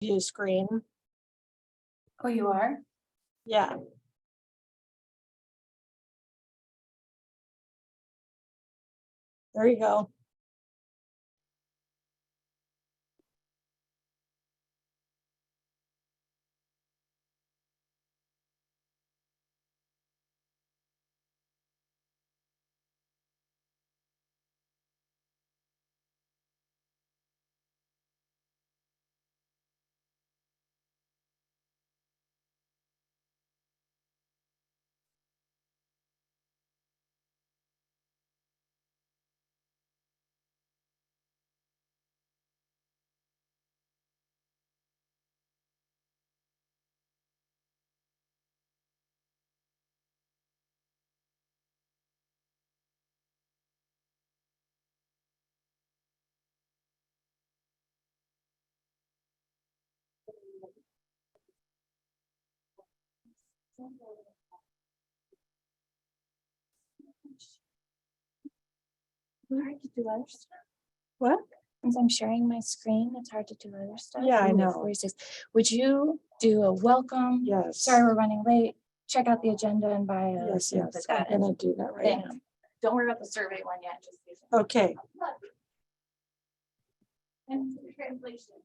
view screen. Oh, you are? Yeah. There you go. Hard to do other stuff. What? Since I'm sharing my screen, it's hard to do other stuff. Yeah, I Ooh, know. 46. Would you do a welcome? Yes. Sorry, we're running late. Check out the agenda and buy a. Yes, thing yes. with I'm that gonna do that right thing. now. Don't worry about the survey one yet. Just Okay. and translation.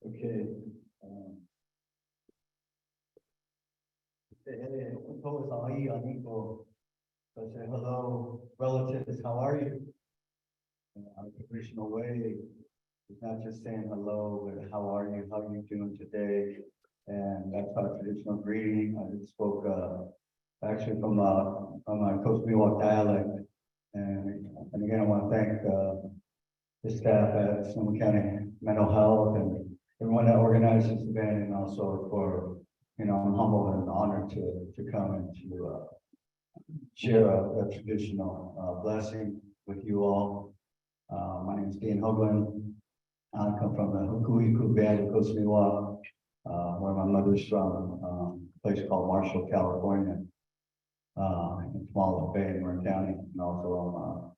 Okay. So say hello, relatives, how are you? Our traditional way is not just saying hello, but how are you, how are you doing today? And that's our traditional greeting. I just spoke actually from my Coast Miwok dialect. And again, I want to thank the staff at Sonoma County Mental Health and everyone that organized this event, and also for, I'm humbled and honored to come and to share a traditional blessing with you all. My name is Dan Hoagland. I come from the Hukuiku Band of Coast Miwok, where my mother's from, a place called Marshall, California, in Small Bay in Marin County, and also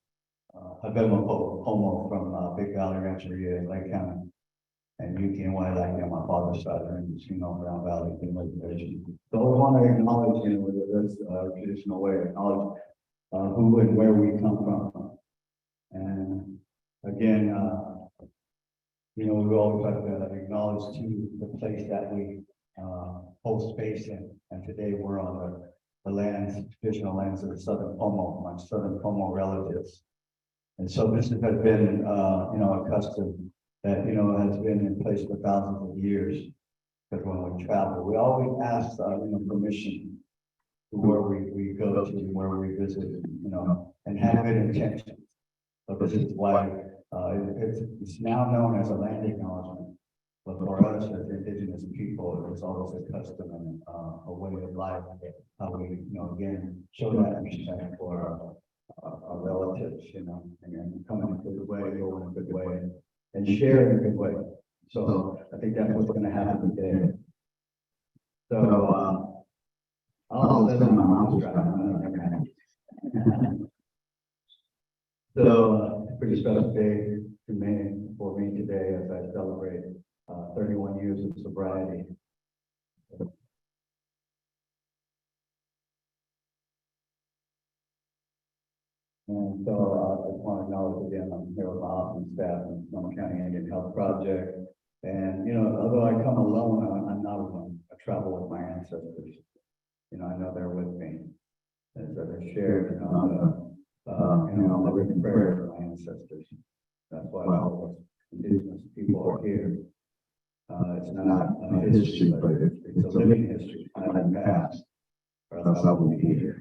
Homo from Big Valley Rancheria in Lake County, and Yuki and White Lake on my father's side, and Round Valley, so I want to acknowledge, this traditional way, acknowledge who and where we come from. And again, we always have to acknowledge to the place that we hold space in. And today we're on the lands, traditional lands of the Southern Como, my Southern Como relatives. And so this has been, a custom that, has been in place for thousands of years. Because when we travel, we always ask, permission to where we go to, where we visit, and have good intentions. So this is why, it's now known as a land acknowledgement. But for us as indigenous people, it's always a custom and a way of life. How we, again, show that respect for our relatives, and come in a good way, go in a good way, and share in a good way. So I think that's what's going to happen today. So I'll let my mouth dry. So pretty special day for me today as I celebrate 31 years of sobriety. And so I just want to acknowledge again, I'm here with my awesome staff in Sonoma County Indian Health Project. And, although I come alone, I'm not alone. I travel with my ancestors. I know they're with me. And so they shared, a written prayer for my ancestors. That's why all of us indigenous people are here. It's not a history, but it's a living history, not in the past. Or else I wouldn't be here.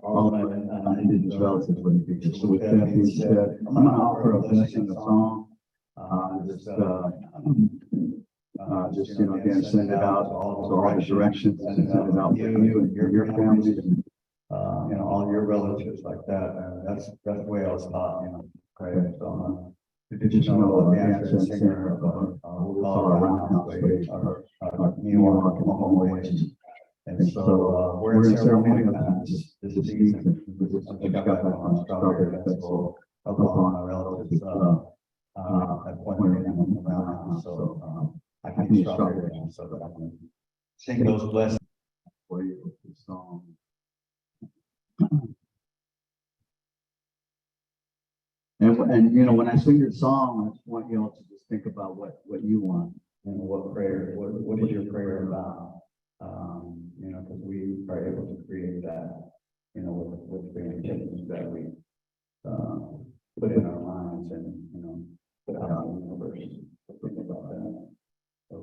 All of my indigenous relatives wouldn't be here. So with that being said, I'm going to offer a blessing, a song. Again, send it out to all the directions, send it out for you and your families, and all your relatives like that. That's the way I was taught, pray. So I'm a traditional dancer and singer of what we call our roundhouse ways, our New York and home ways. And so we're in ceremonial time this season. I got back on a strawberry festival up on my relatives at Point Green around. So I can eat strawberry now, so that I can sing those blessings for you with this song. And when I sing your song, I just want you all to just think about what you want and what prayer, what is your prayer about? Because we are able to create that, with the intentions that we put in our minds and put out in the universe. So think about that. So.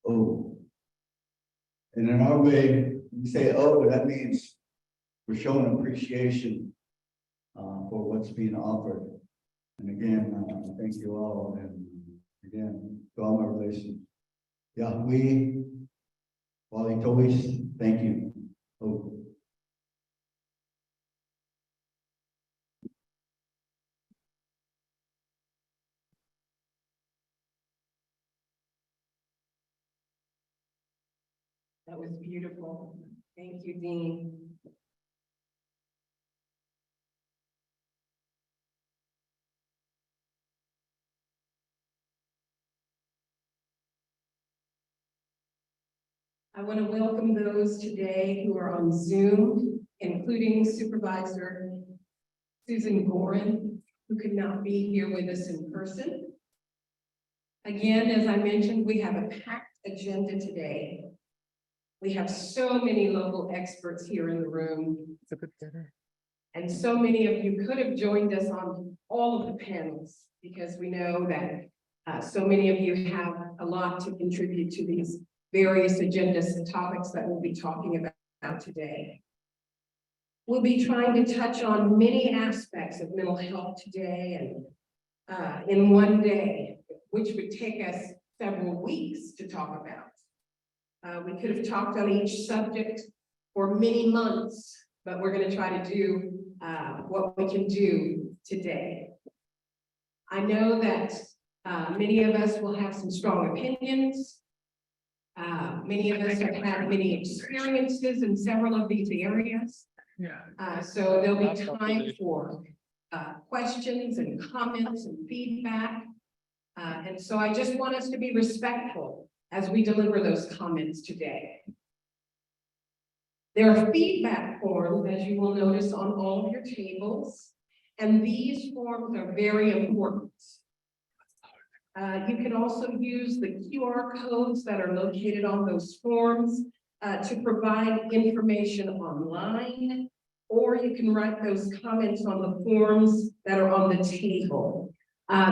Oh, and in our way, we say, oh, that means we're showing appreciation for what's being offered. And again, thank you all. And again, to all my relations, Yahweh, Wali Tois, thank you. Oh. That was beautiful. Thank you, Dean. I want to welcome those today who are on Zoom, including Supervisor Susan Gorin, who could not be here with us in person. Again, as I mentioned, we have a packed agenda today. We have so many local experts here in the room. And so many of you could have joined us on all of the panels because we know that so many of you have a lot to contribute to these various agendas and topics that we'll be talking about today. We'll be trying to touch on many aspects of mental health today and in one day, which would take us several weeks to talk about. We could have talked on each subject for many months, but we're going to try to do what we can do today. I know that many of us will have some strong opinions. Many of us have had many experiences in several of these areas. So there'll be time for questions and comments and feedback. And so I just want us to be respectful as we deliver those comments today. There are feedback forms, as you will notice, on all of your tables, and these forms are very important. You can also use the QR codes that are located on those forms to provide information online, or you can write those comments on the forms that are on the table.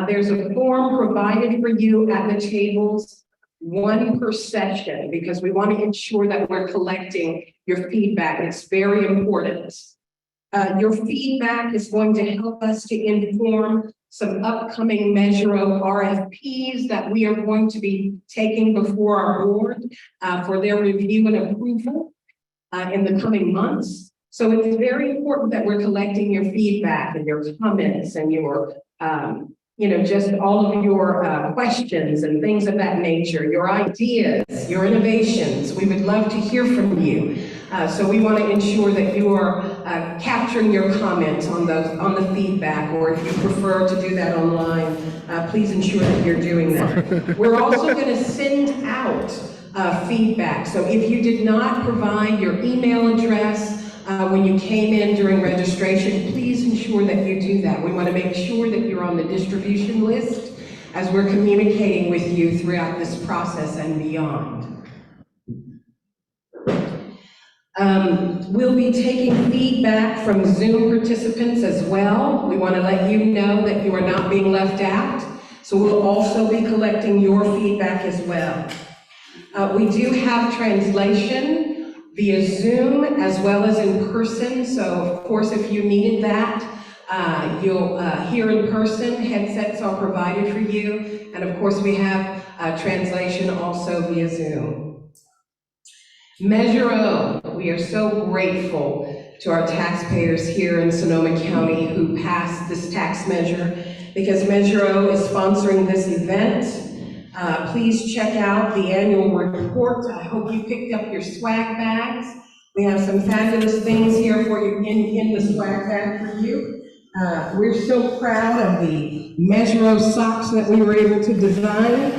There's a form provided for you at the tables, one per session, because we want to ensure that we're collecting your feedback. It's very important. Your feedback is going to help us to inform some upcoming Measure O RFPs that we are going to be taking before our board for their review and approval in the coming months. So it's very important that we're collecting your feedback and your comments and your, just all of your questions and things of that nature, your ideas, your innovations. We would love to hear from you. So we want to ensure that you are capturing your comments on the feedback, or if you prefer to do that online, please ensure that you're doing that. We're also going to send out feedback. So if you did not provide your email address when you came in during registration, please ensure that you do that. We want to make sure that you're on the distribution list as we're communicating with you throughout this process and beyond. We'll be taking feedback from Zoom participants as well. We want to let you know that you are not being left out. So we'll also be collecting your feedback as well. We do have translation via Zoom as well as in person. So of course, if you needed that, you'll hear in person. Headsets are provided for you. And of course, we have translation also via Zoom. Measure O, we are so grateful to our taxpayers here in Sonoma County who passed this tax measure, because Measure O is sponsoring this event. Please check out the annual report. I hope you picked up your swag bags. We have some fabulous things here for you in the swag bag for you. We're so proud of the Measure O socks that we were able to design.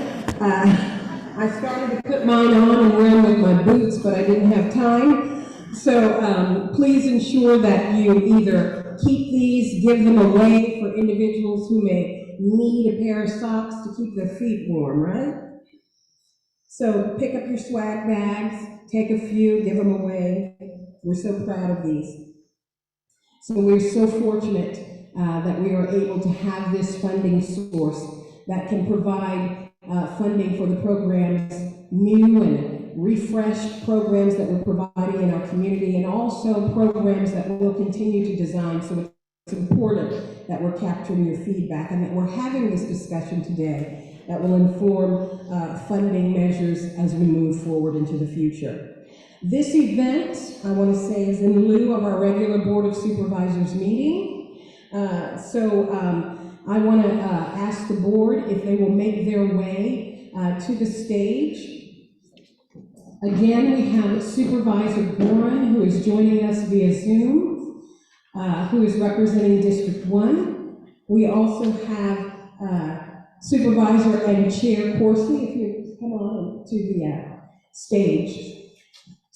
I started to put mine on and wear them with my boots, but I didn't have time. So please ensure that you either keep these, give them away for individuals who may need a pair of socks to keep their feet warm, right? So pick up your swag bags, take a few, give them away. We're so proud of these. So we're so fortunate that we are able to have this funding source that can provide funding for the programs, new and refreshed programs that we're providing in our community, and also programs that we'll continue to design. So it's important that we're capturing your feedback and that we're having this discussion today that will inform funding measures as we move forward into the future. This event, I want to say, is in lieu of our regular Board of Supervisors meeting. I want to ask the board if they will make their way to the stage. Again, we have Supervisor Gorin, who is joining us via Zoom, who is representing District 1. We also have Supervisor and Chair Corsi, if you come on to the stage.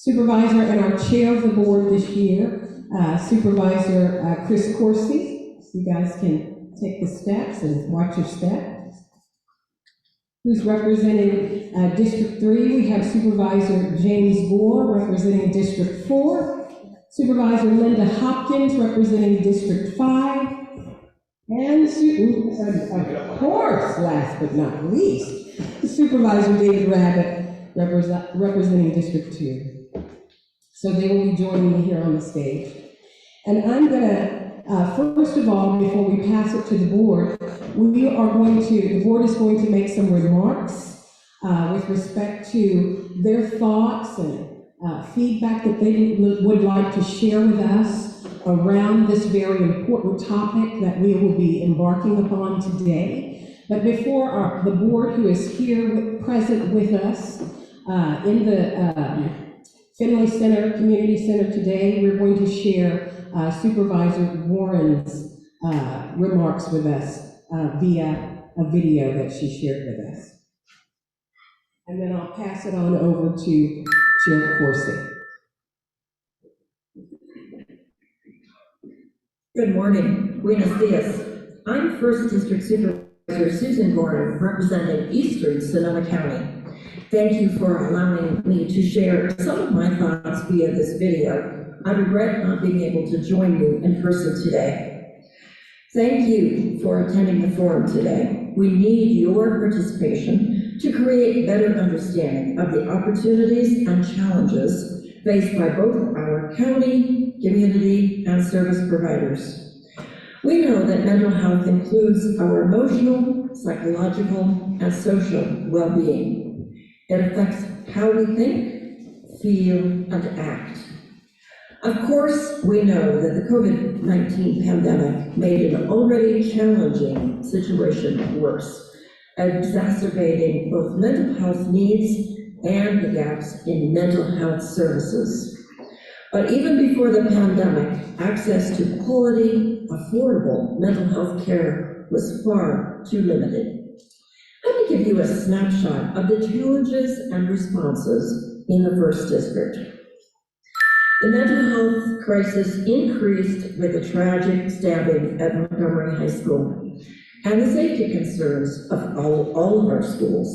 Supervisor and our chair of the board this year, Supervisor Chris Corsi. You guys can take the steps and watch your step. Who's representing District 3? We have Supervisor James Gore representing District 4. Supervisor Linda Hopkins representing District 5. And of course, last but not least, Supervisor David Rabbit representing District 2. So they will be joining me here on the stage. And I'm gonna, first of all, before we pass it to the board, the board is going to make some remarks with respect to their thoughts and feedback that they would like to share with us around this very important topic that we will be embarking upon today. But before the board, who is here present with us in the Finley Center, Community Center today, we're going to share Supervisor Warren's remarks with us via a video that she shared with us. And then I'll pass it on over to Chair Corsi. Good morning, buenos dias. I'm First District Supervisor Susan Gordon, representing Eastern Sonoma County. Thank you for allowing me to share some of my thoughts via this video. I regret not being able to join you in person today. Thank you for attending the forum today. We need your participation to create better understanding of the opportunities and challenges faced by both our county, community, and service providers. We know that mental health includes our emotional, psychological, and social well-being. It affects how we think, feel, and act. Of course, we know that the COVID-19 pandemic made an already challenging situation worse, exacerbating both mental health needs and the gaps in mental health services. But even before the pandemic, access to quality, affordable mental health care was far too limited. Let me give you a snapshot of the challenges and responses in the First District. The mental health crisis increased with the tragic stabbing at Montgomery High School and the safety concerns of all of our schools.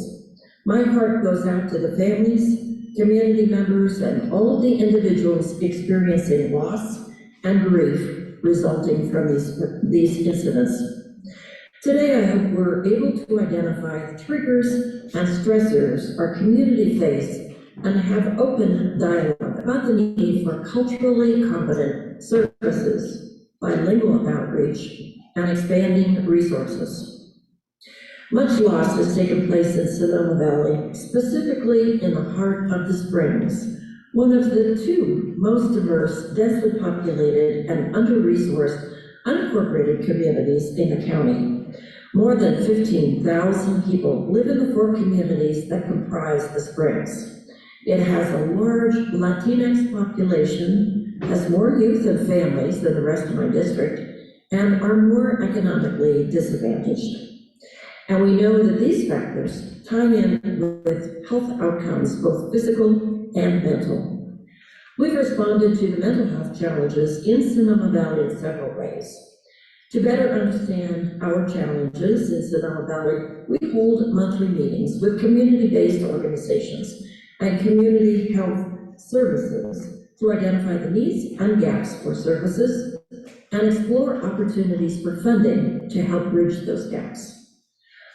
My heart goes out to the families, community members, and all of the individuals experiencing loss and grief resulting from these incidents. Today, I hope we're able to identify triggers and stressors our community face and have open dialogue about the need for culturally competent services, bilingual outreach, and expanding resources. Much loss has taken place in Sonoma Valley, specifically in the heart of the Springs, one of the two most diverse, densely populated, and under-resourced unincorporated communities in the county. More than 15,000 people live in the 4 communities that comprise the Springs. It has a large Latinx population, has more youth and families than the rest of my district, and are more economically disadvantaged. And we know that these factors tie in with health outcomes, both physical and mental. We've responded to the mental health challenges in Sonoma Valley in several ways. To better understand our challenges in Sonoma Valley, we hold monthly meetings with community-based organizations and community health services to identify the needs and gaps for services and explore opportunities for funding to help bridge those gaps.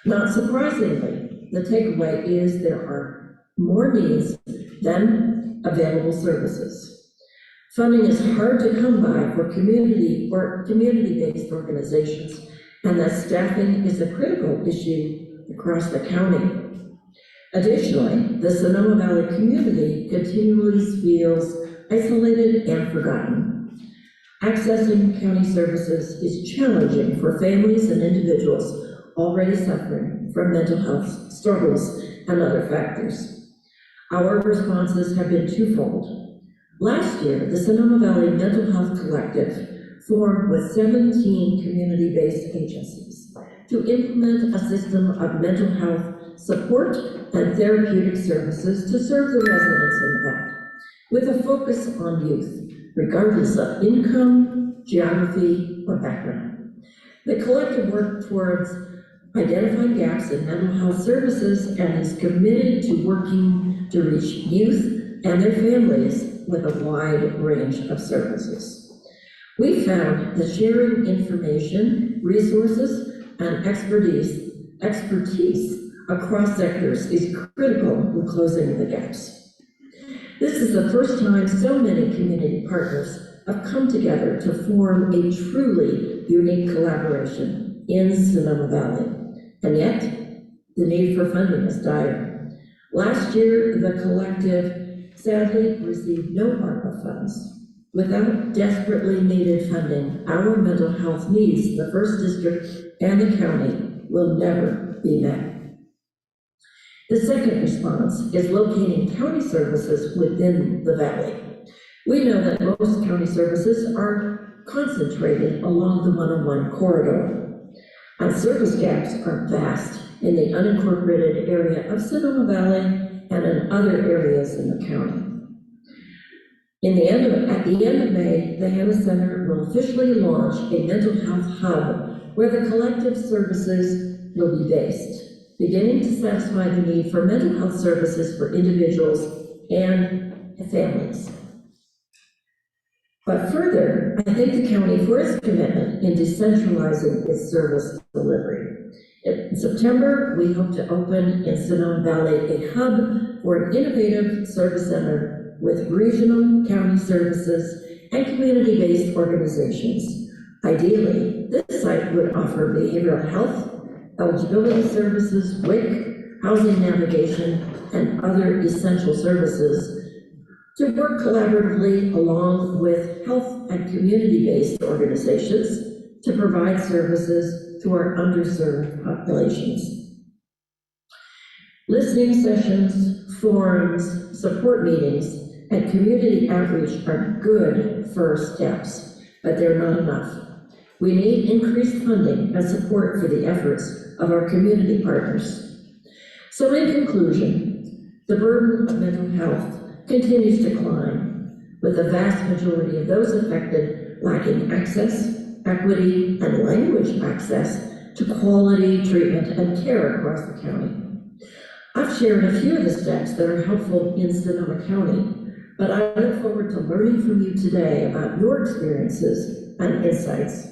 Not surprisingly, the takeaway is there are more needs than available services. Funding is hard to come by for community-based organizations, and that staffing is a critical issue across the county. Additionally, the Sonoma Valley community continually feels isolated and forgotten. Accessing county services is challenging for families and individuals already suffering from mental health struggles and other factors. Our responses have been twofold. Last year, the Sonoma Valley Mental Health Collective formed with 17 community-based agencies to implement a system of mental health support and therapeutic services to serve the residents in the valley. with a focus on youth, regardless of income, geography, or background. The collective work towards identifying gaps in mental health services and is committed to working to reach youth and their families with a wide range of services. We found that sharing information, resources, and expertise across sectors is critical in closing the gaps. This is the first time so many community partners have come together to form a truly unique collaboration in Sonoma Valley. And yet, the need for funding is dire. Last year, the collective sadly received no ARPA funds. Without desperately needed funding, our mental health needs, the first district and the county, will never be met. The second response is locating county services within the valley. We know that most county services are concentrated along the 101 corridor, and service gaps are vast in the unincorporated area of Sonoma Valley and in other areas in the county. At the end of May, the Finley Center will officially launch a mental health hub where the collective services will be based, beginning to satisfy the need for mental health services for individuals and families. But further, I thank the county for its commitment in decentralizing its service delivery. In September, we hope to open in Sonoma Valley a hub for an innovative service center with regional county services and community-based organizations. Ideally, this site would offer behavioral health, eligibility services, WIC, housing navigation, and other essential services to work collaboratively along with health and community-based organizations to provide services to our underserved populations. Listening sessions, forums, support meetings, and community outreach are good first steps, but they're not enough. We need increased funding and support for the efforts of our community partners. So in conclusion, the burden of mental health continues to climb, with the vast majority of those affected lacking access, equity, and language access to quality treatment and care across the county. I've shared a few of the steps that are helpful in Sonoma County, but I look forward to learning from you today about your experiences and insights.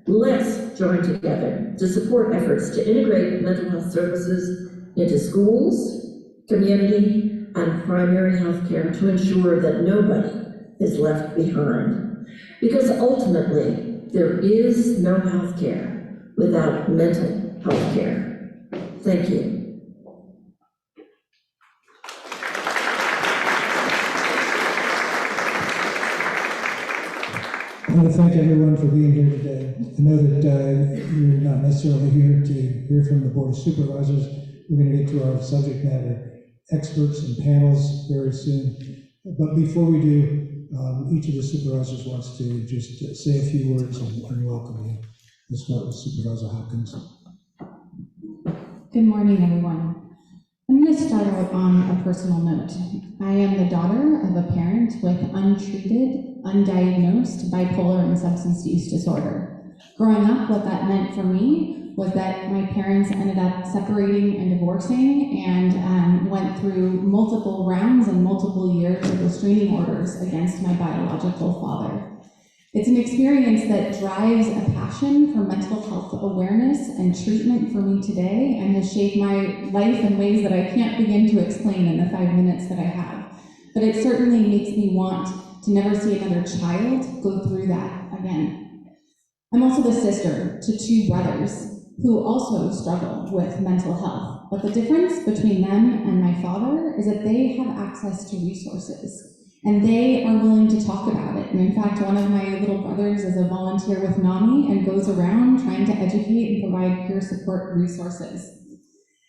Let's join together to support efforts to integrate mental health services into schools, community, and primary health care to ensure that nobody is left behind. Because ultimately, there is no health care without mental health care. Thank you. I want to thank everyone for being here today. I know that you're not necessarily here to hear from the Board of Supervisors. We're going to get to our subject matter experts and panels very soon. But before we do, each of the supervisors wants to just say a few words and welcome you. Let's start with Supervisor Hopkins. Good morning, everyone. I'm going to start out on a personal note. I am the daughter of a parent with untreated, undiagnosed bipolar and substance use disorder. Growing up, what that meant for me was that my parents ended up separating and divorcing and went through multiple rounds and multiple years of restraining orders against my biological father. It's an experience that drives a passion for mental health awareness and treatment for me today and has shaped my life in ways that I can't begin to explain in the 5 minutes that I have. But it certainly makes me want to never see another child go through that again. I'm also the sister to 2 brothers who also struggle with mental health. But the difference between them and my father is that they have access to resources. And they are willing to talk about it. And in fact, one of my little brothers is a volunteer with NAMI and goes around trying to educate and provide peer support resources.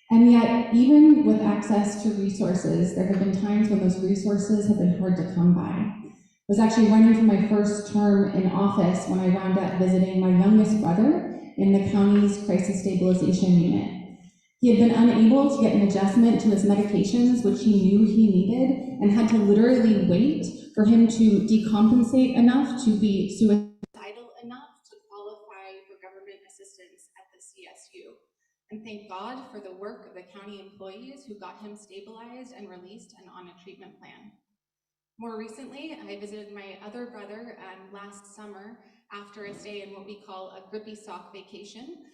And yet, even with access to resources, there have been times when those resources have been hard to come by. I was actually running for my first term in office when I wound up visiting my youngest brother in the county's crisis stabilization unit. He had been unable to get an adjustment to his medications, which he knew he needed, and had to literally wait for him to decompensate enough to be suicidal enough to qualify for government assistance at the CSU. And thank God for the work of the county employees who got him stabilized and released and on a treatment plan. More recently, I visited my other brother last summer after a stay in what we call a grippy sock vacation,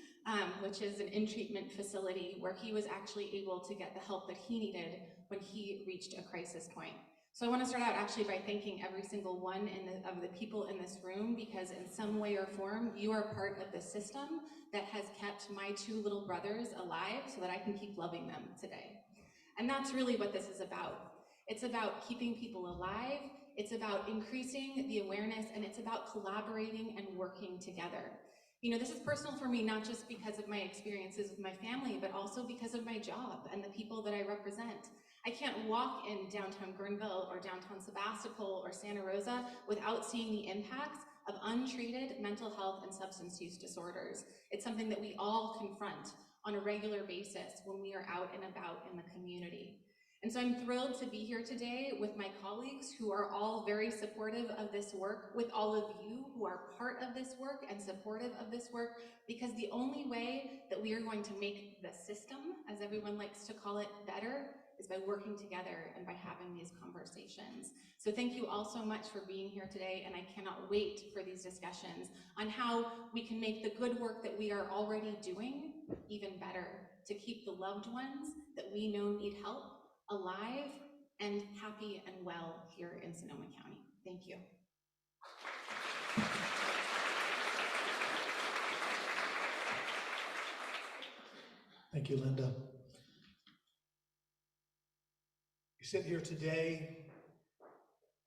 which is an in-treatment facility where he was actually able to get the help that he needed when he reached a crisis point. So I want to start out actually by thanking every single one of the people in this room, because in some way or form, you are part of the system that has kept my two little brothers alive so that I can keep loving them today. And that's really what this is about. It's about keeping people alive, it's about increasing the awareness, and it's about collaborating and working together. You know, this is personal for me, not just because of my experiences with my family, but also because of my job and the people that I represent. I can't walk in downtown Guerneville or downtown Sebastopol or Santa Rosa without seeing the impacts of untreated mental health and substance use disorders. It's something that we all confront on a regular basis when we are out and about in the community. And so I'm thrilled to be here today with my colleagues who are all very supportive of this work, with all of you who are part of this work and supportive of this work, because the only way that we are going to make the system, as everyone likes to call it, better is by working together and by having these conversations. So thank you all so much for being here today, and I cannot wait for these discussions on how we can make the good work that we are already doing even better, to keep the loved ones that we know need help alive and happy and well here in Sonoma County. Thank you. Thank you, Linda. We sit here today,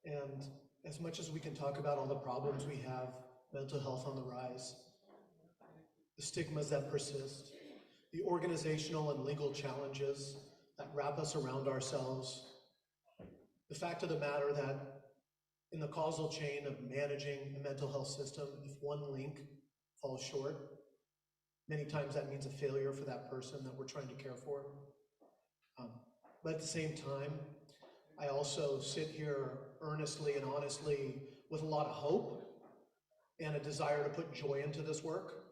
and as much as we can talk about all the problems we have, mental health on the rise, the stigmas that persist, the organizational and legal challenges that wrap us around ourselves, the fact of the matter that in the causal chain of managing a mental health system, if one link falls short, many times that means a failure for that person that we're trying to care for. But at the same time, I also sit here earnestly and honestly with a lot of hope and a desire to put joy into this work.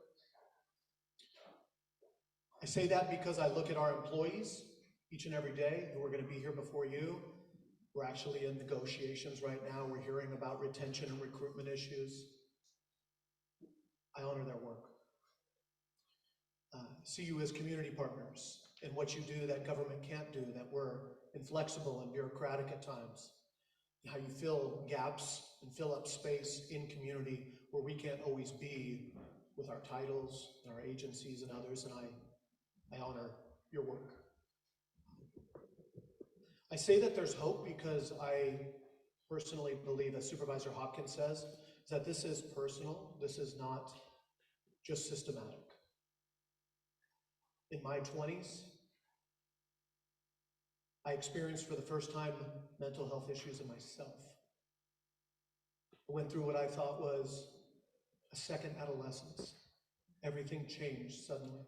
I say that because I look at our employees each and every day who are going to be here before you. We're actually in negotiations right now. We're hearing about retention and recruitment issues. I honor their work. See you as community partners in what you do that government can't do, that we're inflexible and bureaucratic at times, and how you fill gaps and fill up space in community where we can't always be with our titles and our agencies and others, and I honor your work. I say that there's hope because I personally believe, as Supervisor Hopkins says, is that this is personal. This is not just systematic. In my 20s, I experienced for the first time mental health issues in myself. I went through what I thought was a second adolescence. Everything changed suddenly.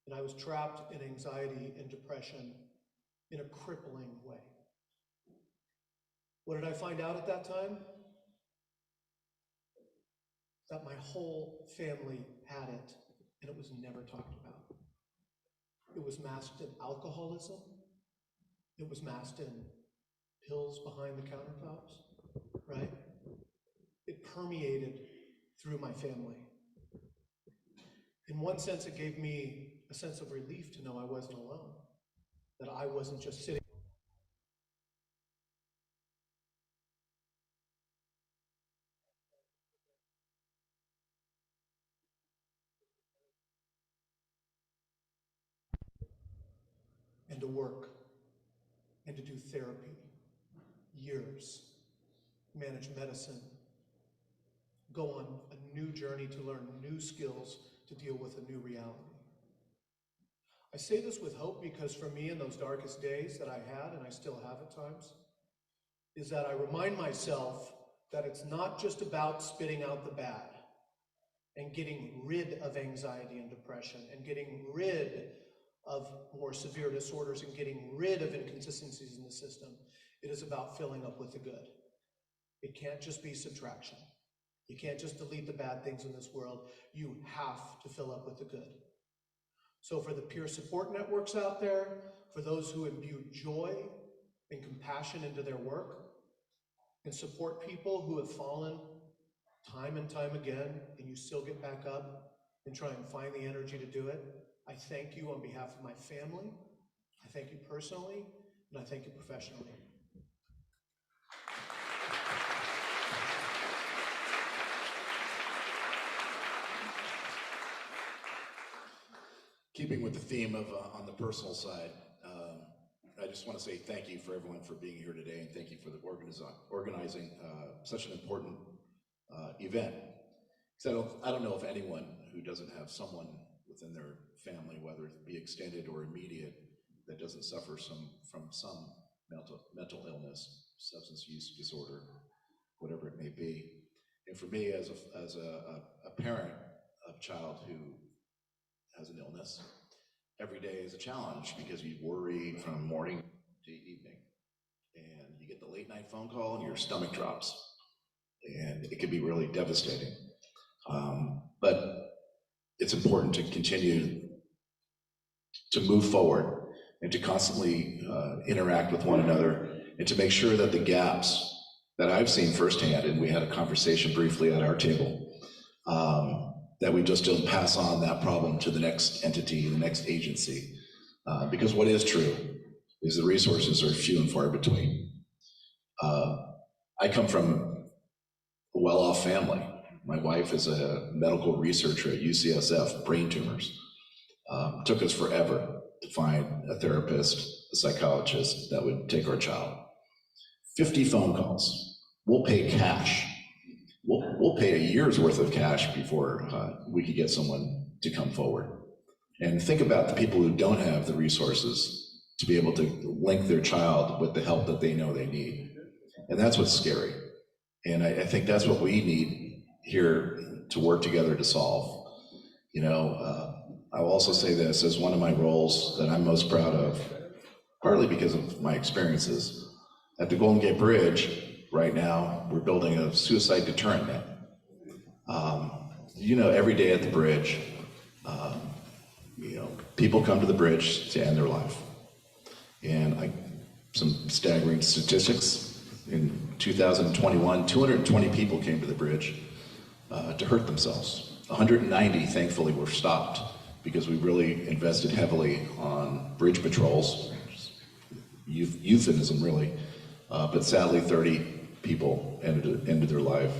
And I was trapped in anxiety and depression in a crippling way. What did I find out at that time? That my whole family had it, and it was never talked about. It was masked in alcoholism. It was masked in pills behind the countertops, right? It permeated through my family. In one sense, it gave me a sense of relief to know I wasn't alone, that I wasn't just sitting. And to work and to do therapy, years, manage medicine, go on a new journey to learn new skills to deal with a new reality. I say this with hope because for me in those darkest days that I had, and I still have at times, is that I remind myself that it's not just about spitting out the bad and getting rid of anxiety and depression and getting rid of more severe disorders and getting rid of inconsistencies in the system. It is about filling up with the good. It can't just be subtraction. You can't just delete the bad things in this world. You have to fill up with the good. So for the peer support networks out there, for those who imbue joy and compassion into their work and support people who have fallen time and time again, and you still get back up and try and find the energy to do it, I thank you on behalf of my family. I thank you personally, and I thank you professionally. Keeping with the theme of on the personal side, I just want to say thank you for everyone for being here today, and thank you for the organizing such an important event. So I don't know of anyone who doesn't have someone within their family, whether it be extended or immediate, that doesn't suffer from some mental illness, substance use disorder, whatever it may be. And for me, as a parent of a child who has an illness, every day is a challenge because you worry from morning to evening, and you get the late night phone call and your stomach drops, and it can be really devastating. But it's important to continue to move forward and to constantly interact with one another, and to make sure that the gaps that I've seen firsthand, and we had a conversation briefly at our table, that we just don't pass on that problem to the next entity, the next agency. Because what is true is the resources are few and far between. I come from a well-off family. My wife is a medical researcher at UCSF, brain tumors. Took us forever to find a therapist, a psychologist that would take our child. 50 phone calls. We'll pay cash. We'll pay a year's worth of cash before we could get someone to come forward. And think about the people who don't have the resources to be able to link their child with the help that they know they need. And that's what's scary. And I think that's what we need here to work together to solve. You know, I will also say this as one of my roles that I'm most proud of, partly because of my experiences. At the Golden Gate Bridge, right now, we're building a suicide deterrent net. You know, every day at the bridge, you know, people come to the bridge to end their life. And some staggering statistics. In 2021, 220 people came to the bridge to hurt themselves. 190, thankfully, were stopped because we really invested heavily on bridge patrols, euphemism really, but sadly 30 people ended their life.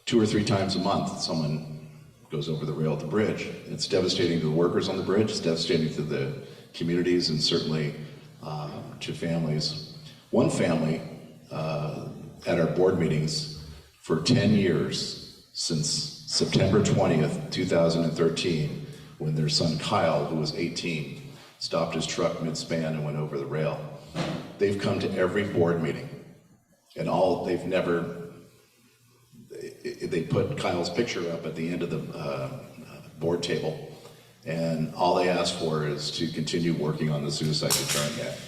2 or 3 times a month, someone goes over the rail at the bridge. It's devastating to the workers on the bridge, it's devastating to the communities, and certainly to families. One family at our board meetings for 10 years, since September 20th, 2013, when their son Kyle, who was 18, stopped his truck mid-span and went over the rail. They've come to every board meeting, and they put Kyle's picture up at the end of the board table, and all they ask for is to continue working on the suicide deterrent net.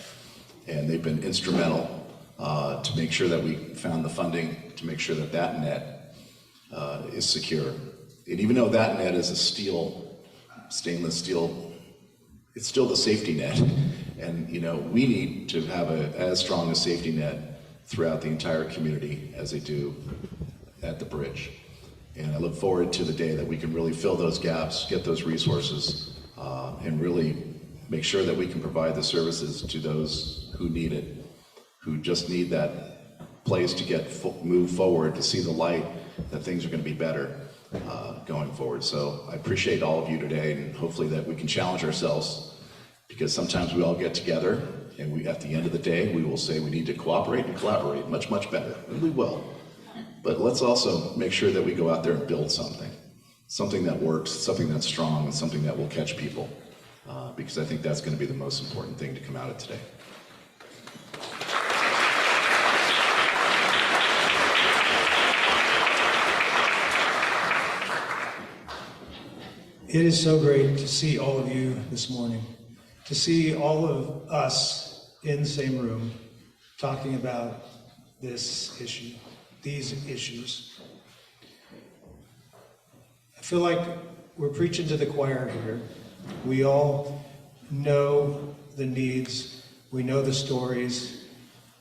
And they've been instrumental to make sure that we found the funding to make sure that that net is secure. And even though that net is a stainless steel, it's still the safety net. And you know, we need to have as strong a safety net throughout the entire community as they do at the bridge. And I look forward to the day that we can really fill those gaps, get those resources, and really make sure that we can provide the services to those who need it, who just need that place to move forward, to see the light, that things are going to be better going forward. So I appreciate all of you today, and hopefully that we can challenge ourselves, because sometimes we all get together and at the end of the day, we will say we need to cooperate and collaborate much, much better, and we will. But let's also make sure that we go out there and build something that works, something that's strong, and something that will catch people, because I think that's going to be the most important thing to come out of today. It is so great to see all of you this morning. to see all of us in the same room talking about this issue, these issues. I feel like we're preaching to the choir here. We all know the needs, we know the stories.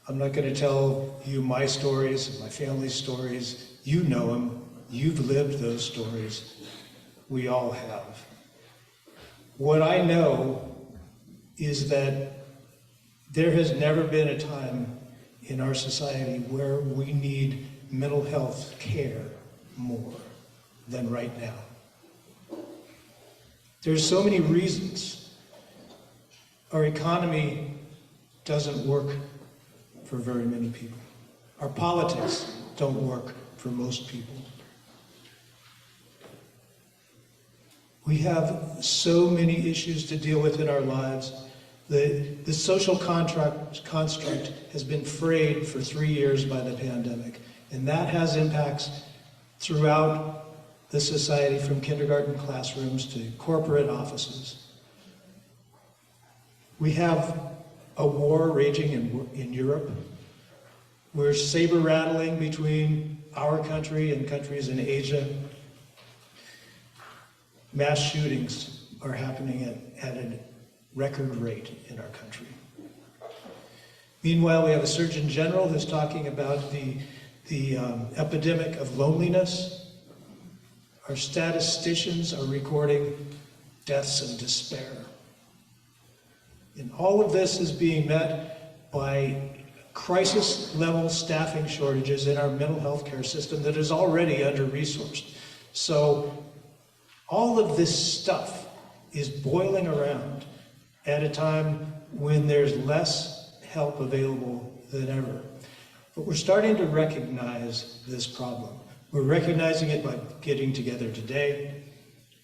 I'm not going to tell you my stories, my family's stories. You know them, you've lived those stories. We all have. What I know is that there has never been a time in our society where we need mental health care more than right now. There's so many reasons. Our economy doesn't work for very many people. Our politics don't work for most people. We have so many issues to deal with in our lives. The social construct has been frayed for 3 years by the pandemic, and that has impacts throughout the society, from kindergarten classrooms to corporate offices. We have a war raging in Europe. We're saber rattling between our country and countries in Asia. Mass shootings are happening at a record rate in our country. Meanwhile, we have a Surgeon General who's talking about the epidemic of loneliness. Our statisticians are recording deaths and despair. And all of this is being met by crisis-level staffing shortages in our mental health care system that is already under-resourced. So all of this stuff is boiling around at a time when there's less help available than ever. But we're starting to recognize this problem. We're recognizing it by getting together today.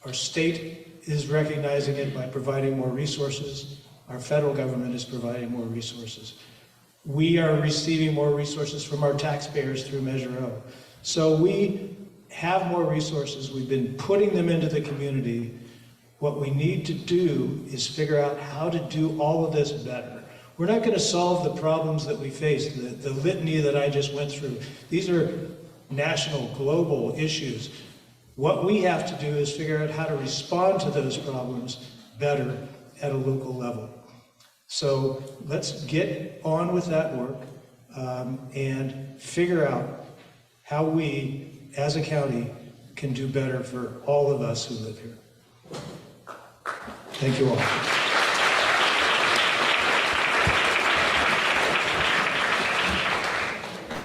Our state is recognizing it by providing more resources. Our federal government is providing more resources. We are receiving more resources from our taxpayers through Measure O. So we have more resources. We've been putting them into the community. What we need to do is figure out how to do all of this better. We're not going to solve the problems that we face, the litany that I just went through. These are national, global issues. What we have to do is figure out how to respond to those problems better at a local level. So let's get on with that work and figure out how we, as a county, can do better for all of us who live here. Thank you all.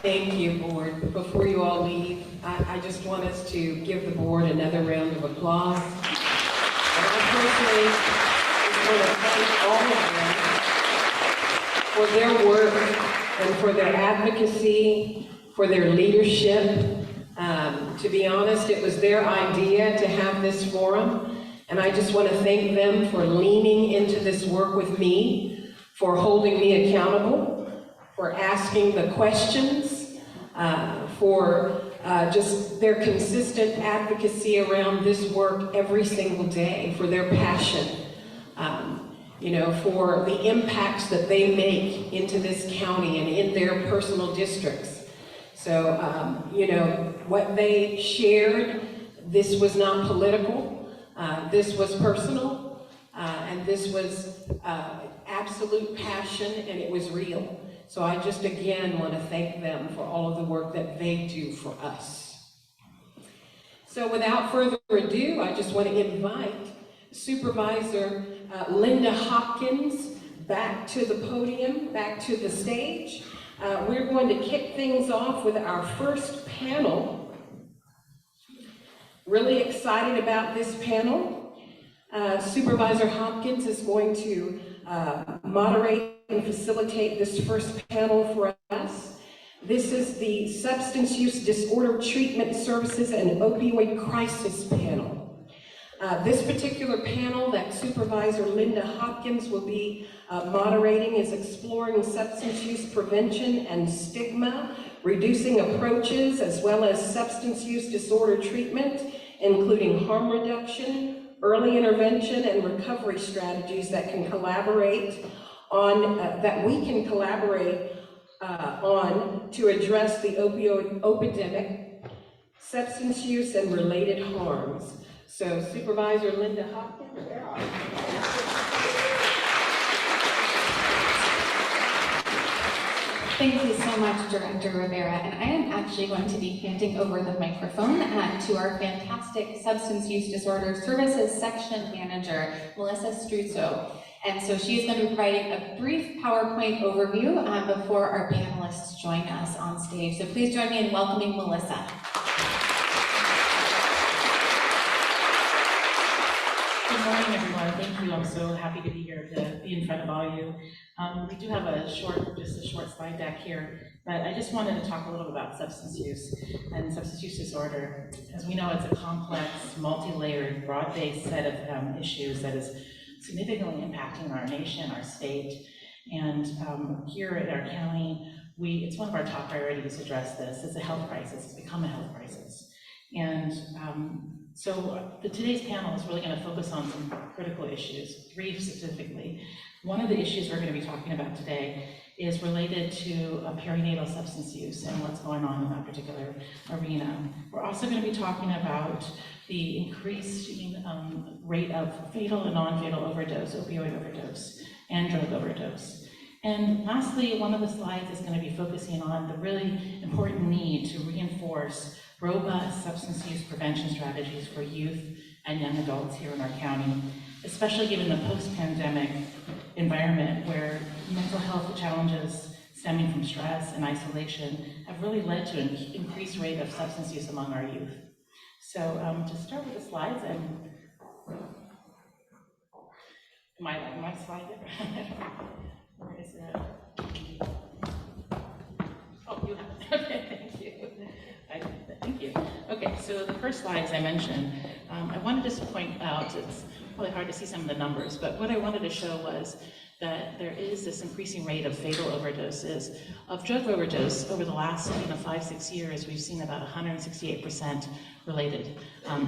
Thank you, board. Before you all leave, I just want us to give the board another round of applause. And I personally just want to thank all of them for their work and for their advocacy, for their leadership. To be honest, it was their idea to have this forum, and I just want to thank them for leaning into this work with me, for holding me accountable, for asking the questions, for just their consistent advocacy around this work every single day, for their passion, for the impacts that they make into this county and in their personal districts. So, what they shared, this was not political, this was personal, and this was absolute passion, and it was real. So I just again want to thank them for all of the work that they do for us. So without further ado, I just want to invite Supervisor Linda Hopkins back to the podium, back to the stage. We're going to kick things off with our first panel. Really excited about this panel. Supervisor Hopkins is going to moderate and facilitate this first panel for us. This is the Substance Use Disorder Treatment Services and Opioid Crisis Panel. This particular panel that Supervisor Linda Hopkins will be moderating is exploring substance use prevention and stigma, reducing approaches, as well as substance use disorder treatment, including harm reduction, early intervention and recovery strategies that can collaborate on, that we can collaborate on to address the opioid epidemic, substance use, and related harms. So Supervisor Linda Hopkins, where are you? Thank you so much, Director Rivera. And I am actually going to be handing over the microphone to our fantastic Substance Use Disorder Services Section Manager, Melissa Struzzo. And so she is going to be providing a brief PowerPoint overview before our panelists join us on stage. So please join me in welcoming Melissa. Good morning, everyone. Thank you. I'm so happy to be here to be in front of all of you. We do have just a short slide deck here, but I just wanted to talk a little bit about substance use and substance use disorder. As we know, it's a complex, multi-layered, broad-based set of issues that is significantly impacting our nation, our state, and here at our county, it's one of our top priorities to address this. It's a health crisis. It's become a health crisis. And so today's panel is really going to focus on some critical issues, 3 specifically. One of the issues we're going to be talking about today is related to perinatal substance use and what's going on in that particular arena. We're also going to be talking about the increasing rate of fatal and non-fatal overdose, opioid overdose, and drug overdose. And lastly, one of the slides is going to be focusing on the really important need to reinforce robust substance use prevention strategies for youth and young adults here in our county, especially given the post-pandemic environment where mental health challenges stemming from stress and isolation have really led to an increased rate of substance use among our youth. So to start with the slides, my slide there? Where is it? Oh, you have it. Okay, thank you. Thank you. Okay, so the first slide, as I mentioned, I wanted to just point out, it's probably hard to see some of the numbers, but what I wanted to show was that there is this increasing rate of fatal overdoses. Of drug overdose, over the last 5-6 years, we've seen about 168% related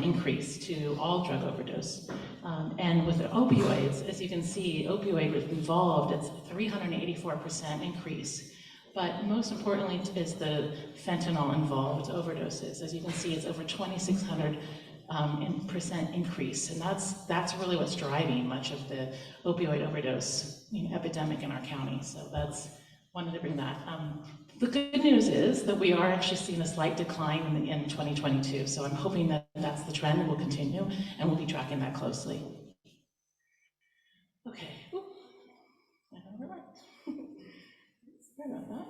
increase to all drug overdose. And with the opioids, as you can see, opioid involved, it's 384% increase. But most importantly is the fentanyl involved overdoses. As you can see, it's over 2,600% increase, and that's really what's driving much of the opioid overdose epidemic in our county. So wanted to bring that. The good news is that we are actually seeing a slight decline in 2022. So I'm hoping that that's the trend and will continue, and we'll be tracking that closely. Okay. Ooh. Sorry about that.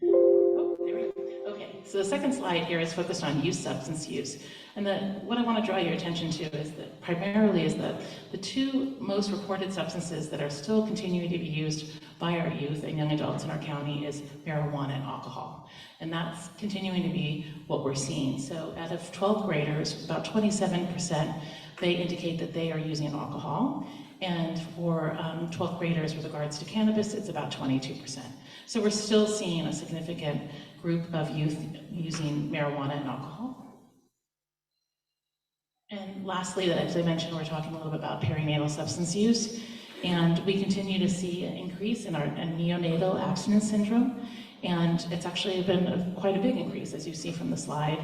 Oh, there we go. Okay, so the second slide here is focused on youth substance use. And what I want to draw your attention to is that primarily is that the 2 most reported substances that are still continuing to be used by our youth and young adults in our county is marijuana and alcohol. And that's continuing to be what we're seeing. So out of 12th graders, about 27%, they indicate that they are using alcohol. And for 12th graders with regards to cannabis, it's about 22%. So we're still seeing a significant group of youth using marijuana and alcohol. And lastly, as I mentioned, we're talking a little bit about perinatal substance use. And we continue to see an increase in our neonatal abstinence syndrome. And it's actually been quite a big increase, as you see from the slide.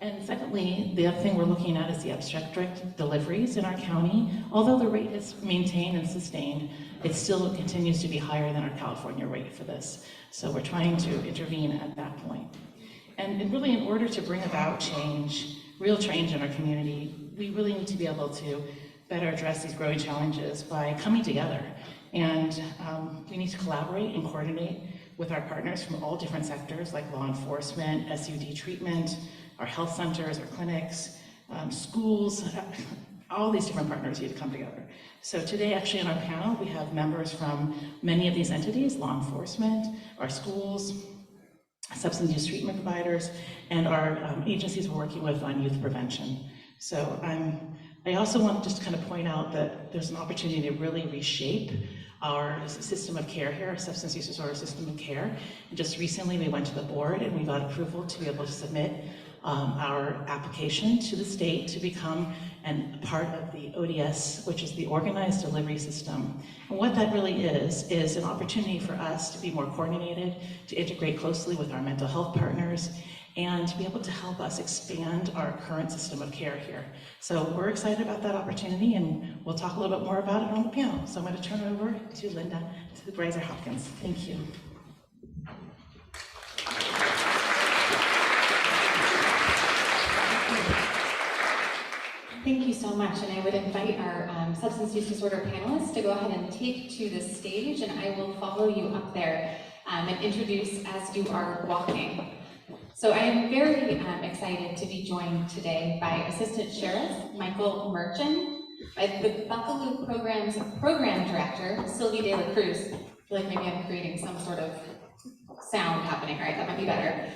And secondly, the other thing we're looking at is the obstetric deliveries in our county. Although the rate is maintained and sustained, it still continues to be higher than our California rate for this. So we're trying to intervene at that point. And really, in order to bring about change, real change in our community, we really need to be able to better address these growing challenges by coming together. And we need to collaborate and coordinate with our partners from all different sectors like law enforcement, SUD treatment, our health centers, our clinics, schools, all these different partners need to come together. So today, actually, on our panel, we have members from many of these entities, law enforcement, our schools, substance use treatment providers, and our agencies we're working with on youth prevention. So I also want to just kind of point out that there's an opportunity to really reshape our system of care here, our substance use disorder system of care. And just recently we went to the board and we got approval to be able to submit our application to the state to become a part of the ODS, which is the Organized Delivery System. And what that really is an opportunity for us to be more coordinated, to integrate closely with our mental health partners, and to be able to help us expand our current system of care here. So we're excited about that opportunity, and we'll talk a little bit more about it on the panel. So I'm going to turn it over to Linda, Supervisor Hopkins. Thank you. Thank you so much, and I would invite our substance use disorder panelists to go ahead and take to the stage, and I will follow you up there and introduce, as do our walking. So I am very excited to be joined today by Assistant Sheriff Michael Merchant, by the Buffalo Program's Program Director, Sylvie De La Cruz. I feel like maybe I'm creating some sort of sound happening, right? That might be better.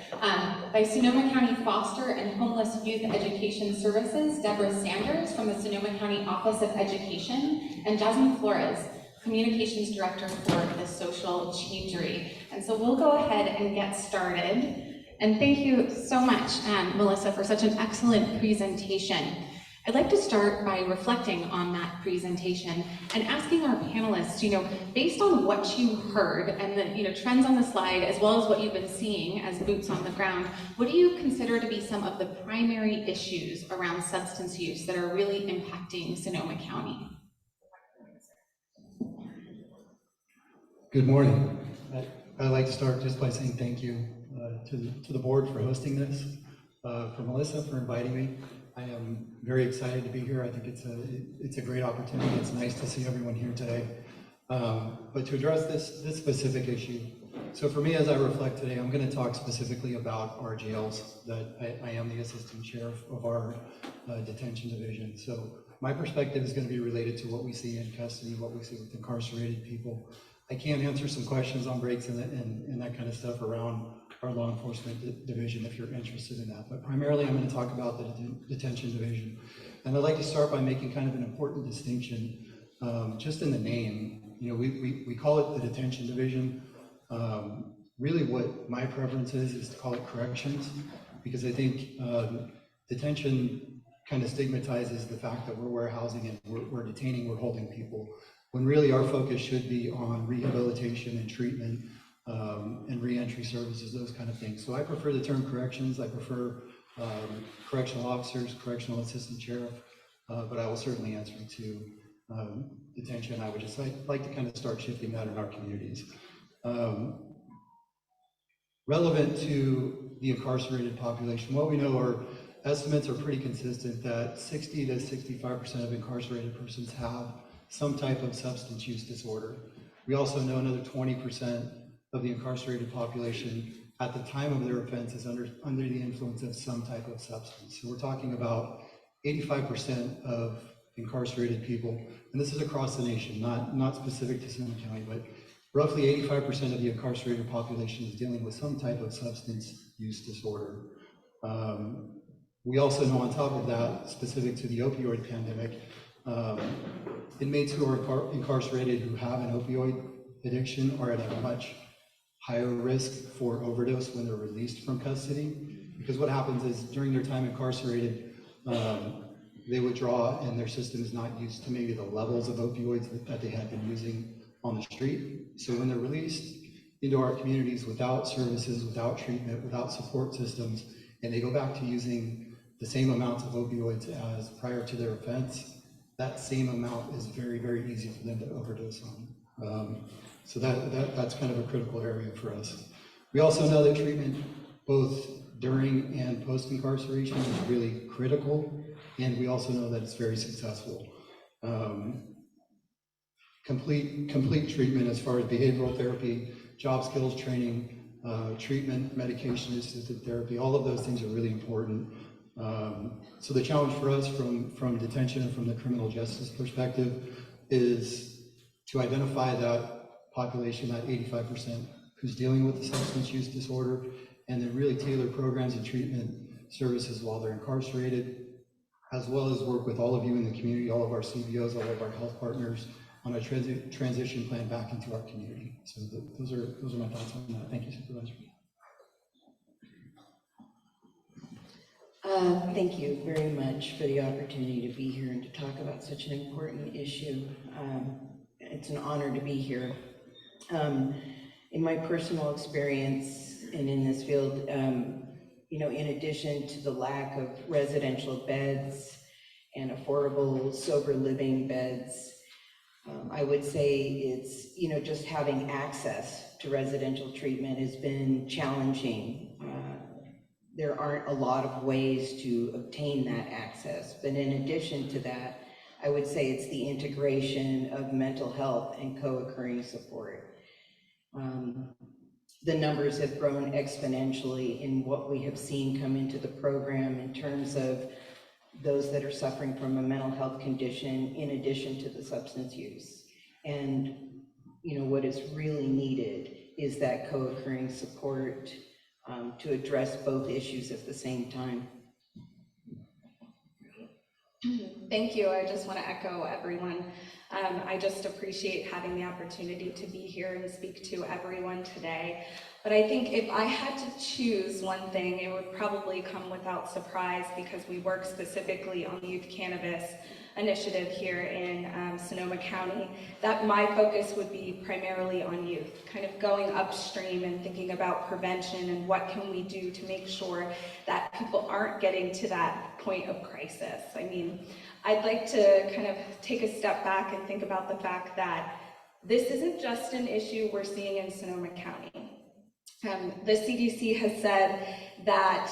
By Sonoma County Foster and Homeless Youth Education Services, Deborah Sanders from the Sonoma County Office of Education, and Jasmine Flores, Communications Director for the Social Changery. And so we'll go ahead and get started. And thank you so much, Melissa, for such an excellent presentation. I'd like to start by reflecting on that presentation and asking our panelists, based on what you heard and the trends on the slide, as well as what you've been seeing as boots on the ground, what do you consider to be some of the primary issues around substance use that are really impacting Sonoma County? Good morning. I'd like to start just by saying thank you to the board for hosting this, for Melissa for inviting me. I am very excited to be here. I think it's a great opportunity. It's nice to see everyone here today. But to address this specific issue, so for me, as I reflect today, I'm going to talk specifically about our jails. That I am the assistant sheriff of our detention division. So my perspective is going to be related to what we see in custody, what we see with incarcerated people. I can answer some questions on breaks and that kind of stuff around our law enforcement division if you're interested in that. But primarily I'm going to talk about the detention division. And I'd like to start by making kind of an important distinction just in the name. We call it the detention division. Really what my preference is to call it corrections, because I think detention kind of stigmatizes the fact that we're warehousing and we're detaining, we're holding people, when really our focus should be on rehabilitation and treatment and reentry services, those kind of things. So I prefer the term corrections. I prefer correctional officers, correctional assistant sheriff, but I will certainly answer to detention. I would just like to kind of start shifting that in our communities. Relevant to the incarcerated population, what we know are estimates are pretty consistent that 60 to 65% of incarcerated persons have some type of substance use disorder. We also know another 20% of the incarcerated population at the time of their offense is under the influence of some type of substance. So we're talking about 85% of incarcerated people, and this is across the nation, not specific to Sonoma County, but roughly 85% of the incarcerated population is dealing with some type of substance use disorder. We also know on top of that, specific to the opioid pandemic, inmates who are incarcerated who have an opioid addiction are at a much higher risk for overdose when they're released from custody. Because what happens is during their time incarcerated, they withdraw and their system is not used to maybe the levels of opioids that they had been using on the street. So when they're released into our communities without services, without treatment, without support systems, and they go back to using the same amounts of opioids as prior to their offense, that same amount is very, very easy for them to overdose on. So that's kind of a critical area for us. We also know that treatment, both during and post-incarceration, is really critical, and we also know that it's very successful. Complete treatment as far as behavioral therapy, job skills training, treatment, medication-assisted therapy, all of those things are really important. So the challenge for us from detention and from the criminal justice perspective is to identify that population, that 85% who's dealing with the substance use disorder, and then really tailor programs and treatment services while they're incarcerated, as well as work with all of you in the community, all of our CBOs, all of our health partners on a transition plan back into our community. So those are my thoughts on that. Thank you, Supervisor. Thank you very much for the opportunity to be here and to talk about such an important issue. It's an honor to be here. In my personal experience and in this field, you know, in addition to the lack of residential beds and affordable sober living beds, I would say it's, you know, just having access to residential treatment has been challenging. There aren't a lot of ways to obtain that access, but in addition to that, I would say it's the integration of mental health and co-occurring support. The numbers have grown exponentially in what we have seen come into the program in terms of those that are suffering from a mental health condition in addition to the substance use. And, you know, what is really needed is that co-occurring support to address both issues at the same time. Thank you. I just want to echo everyone. I just appreciate having the opportunity to be here and speak to everyone today. But I think if I had to choose one thing, it would probably come without surprise because we work specifically on the youth cannabis initiative here in Sonoma County, that my focus would be primarily on youth, kind of going upstream and thinking about prevention and what can we do to make sure that people aren't getting to that point of crisis. I mean, I'd like to kind of take a step back and think about the fact that this isn't just an issue we're seeing in Sonoma County. The CDC has said that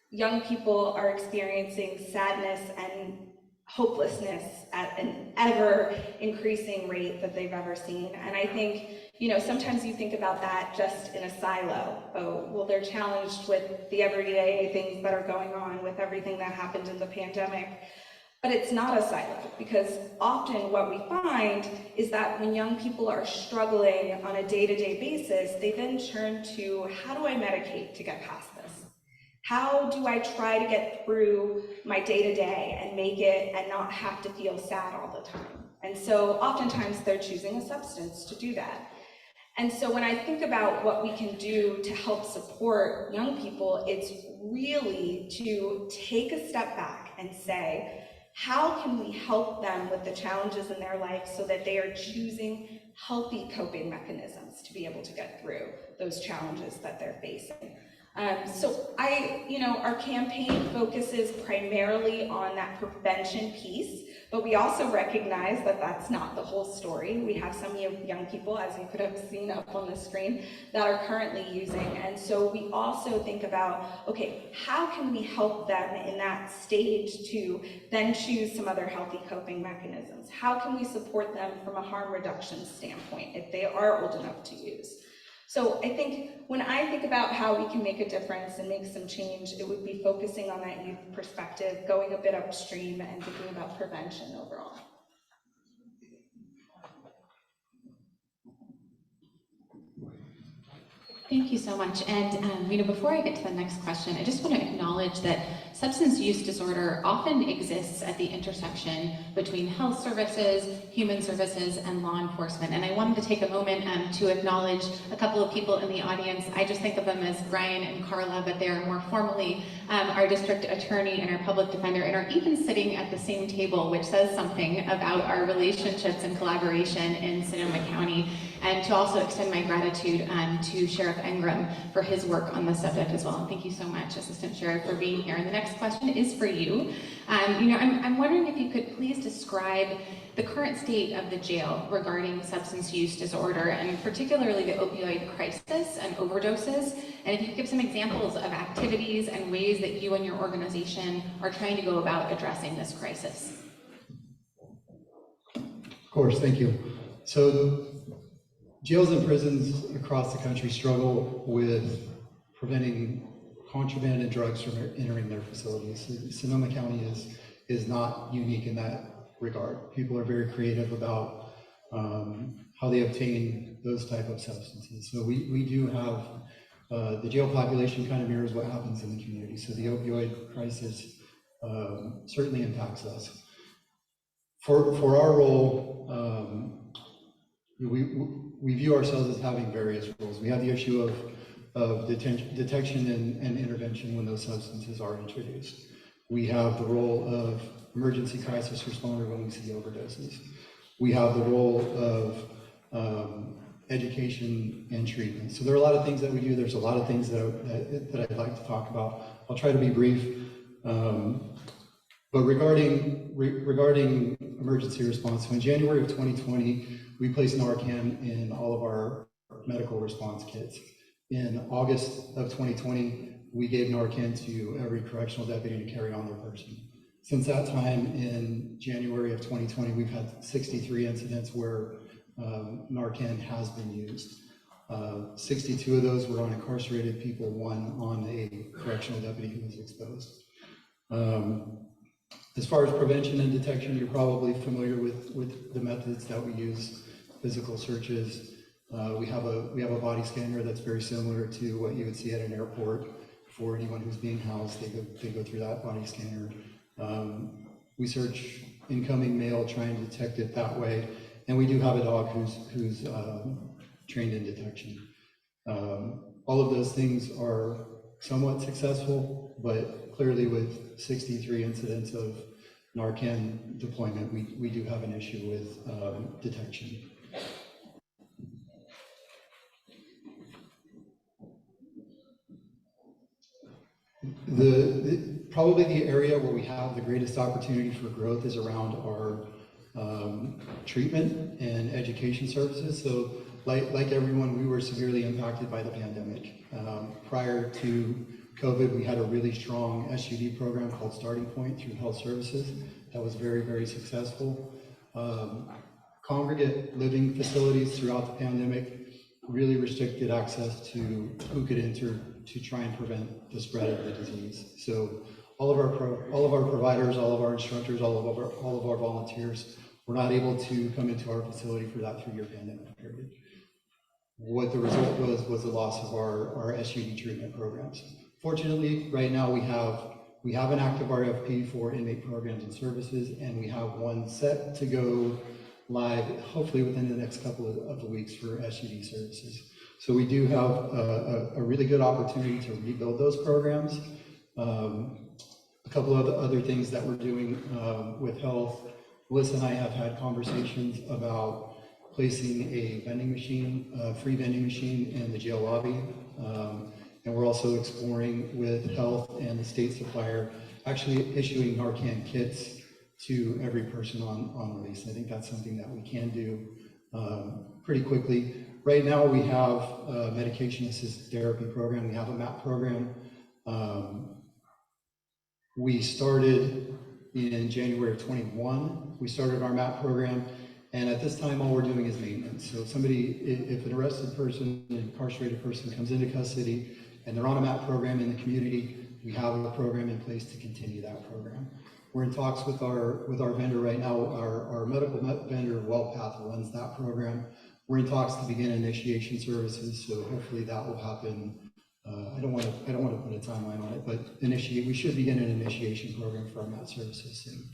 young people are experiencing sadness and hopelessness at an ever increasing rate that they've ever seen. And I think, you know, sometimes you think about that just in a silo. Oh, well, they're challenged with the everyday things that are going on with everything that happened in the pandemic. But it's not a silo, because often what we find is that when young people are struggling on a day-to-day basis, they then turn to, how do I medicate to get past this? How do I try to get through my day-to-day and make it and not have to feel sad all the time? And so oftentimes they're choosing a substance to do that. And so when I think about what we can do to help support young people, it's really to take a step back and say, how can we help them with the challenges in their life so that they are choosing healthy coping mechanisms to be able to get through those challenges that they're facing? So our campaign focuses primarily on that prevention piece, but we also recognize that that's not the whole story. We have some young people, as you could have seen up on the screen, that are currently using. And so we also think about, okay, how can we help them in that stage to then choose some other healthy coping mechanisms? How can we support them from a harm reduction standpoint if they are old enough to use? So I think when I think about how we can make a difference and make some change, it would be focusing on that youth perspective, going a bit upstream and thinking about prevention overall. Thank you so much. And before I get to the next question, I just want to acknowledge that substance use disorder often exists at the intersection between health services, human services, and law enforcement. And I wanted to take a moment to acknowledge a couple of people in the audience. I just think of them as Brian and Carla, but they're more formally our district attorney and our public defender, and are even sitting at the same table, which says something about our relationships and collaboration in Sonoma County. And to also extend my gratitude to Sheriff Engram for his work on this subject as well. And thank you so much, Assistant Sheriff, for being here. And the next question is for you. I'm wondering if you could please describe the current state of the jail regarding substance use disorder, and particularly the opioid crisis and overdoses. And if you could give some examples of activities and ways that you and your organization are trying to go about addressing this crisis. Of course, thank you. So jails and prisons across the country struggle with preventing contraband and drugs from entering their facilities. Sonoma County is not unique in that regard. People are very creative about how they obtain those type of substances. So we do have, the jail population kind of mirrors what happens in the community. So the opioid crisis certainly impacts us. For our role, we view ourselves as having various roles. We have the issue of detection and intervention when those substances are introduced. We have the role of emergency crisis responder when we see overdoses. We have the role of education and treatment. So there are a lot of things that we do. There's a lot of things that I'd like to talk about. I'll try to be brief. But regarding emergency response, so in January of 2020, we placed Narcan in all of our medical response kits. In August of 2020, we gave Narcan to every correctional deputy to carry on their person. Since that time, in January of 2020, we've had 63 incidents where Narcan has been used. 62 of those were on incarcerated people, 1 on a correctional deputy who was exposed. As far as prevention and detection, you're probably familiar with the methods that we use. Physical searches. We have a body scanner that's very similar to what you would see at an airport. For anyone who's being housed, they go through that body scanner. We search incoming mail, try and detect it that way. And we do have a dog who's trained in detection. All of those things are somewhat successful, but clearly with 63 incidents of Narcan deployment, we do have an issue with detection. Probably the area where we have the greatest opportunity for growth is around our treatment and education services. So like everyone, we were severely impacted by the pandemic. Prior to COVID, we had a really strong SUD program called Starting Point through Health Services that was very, very successful. Congregate living facilities throughout the pandemic really restricted access to who could enter to try and prevent the spread of the disease. So all of our providers, all of our instructors, all of our volunteers were not able to come into our facility for that 3-year pandemic period. What the result was the loss of our SUD treatment programs. Fortunately, right now we have an active RFP for inmate programs and services, and we have one set to go live, hopefully within the next couple of weeks for SUD services. So we do have a really good opportunity to rebuild those programs. A couple of other things that we're doing with health. Melissa and I have had conversations about placing a vending machine, a free vending machine in the jail lobby. And we're also exploring with health and the state supplier actually issuing Narcan kits to every person on release. I think that's something that we can do pretty quickly. Right now we have a medication assisted therapy program. We have a MAP program. We started in January of 21. We started our MAP program, and at this time all we're doing is maintenance. So if an arrested person, an incarcerated person comes into custody and they're on a MAP program in the community, we have a program in place to continue that program. We're in talks with our vendor right now. Our medical vendor, WellPath, runs that program. We're in talks to begin initiation services, so hopefully that will happen. I don't want to put a timeline on it, but we should begin an initiation program for our MAT services soon.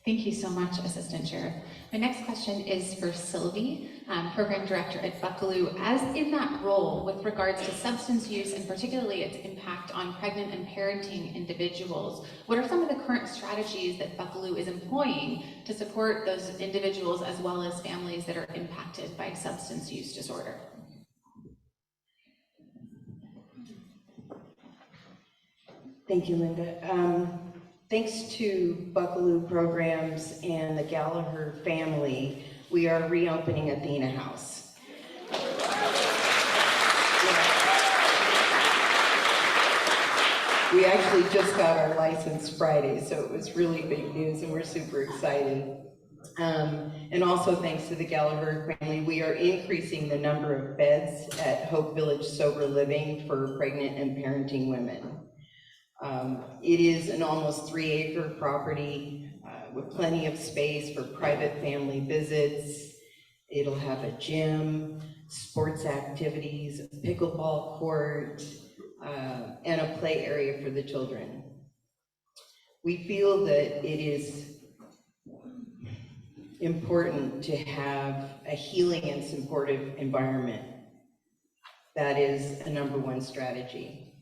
Thank you so much, Assistant Sheriff. My next question is for Sylvie, Program Director at Buckaloo. As in that role with regards to substance use and particularly its impact on pregnant and parenting individuals, what are some of the current strategies that Buckaloo is employing to support those individuals as well as families that are impacted by substance use disorder? Thank you, Linda. Thanks to Buckaloo Programs and the Gallagher family, we are reopening Athena House. We actually just got our license Friday, so it was really big news and we're super excited. And also thanks to the Gallagher family, we are increasing the number of beds at Hope Village Sober Living for pregnant and parenting women. It is an almost 3-acre property with plenty of space for private family visits. It'll have a gym, sports activities, a pickleball court, and a play area for the children. We feel that it is important to have a healing and supportive environment. That is a number one strategy.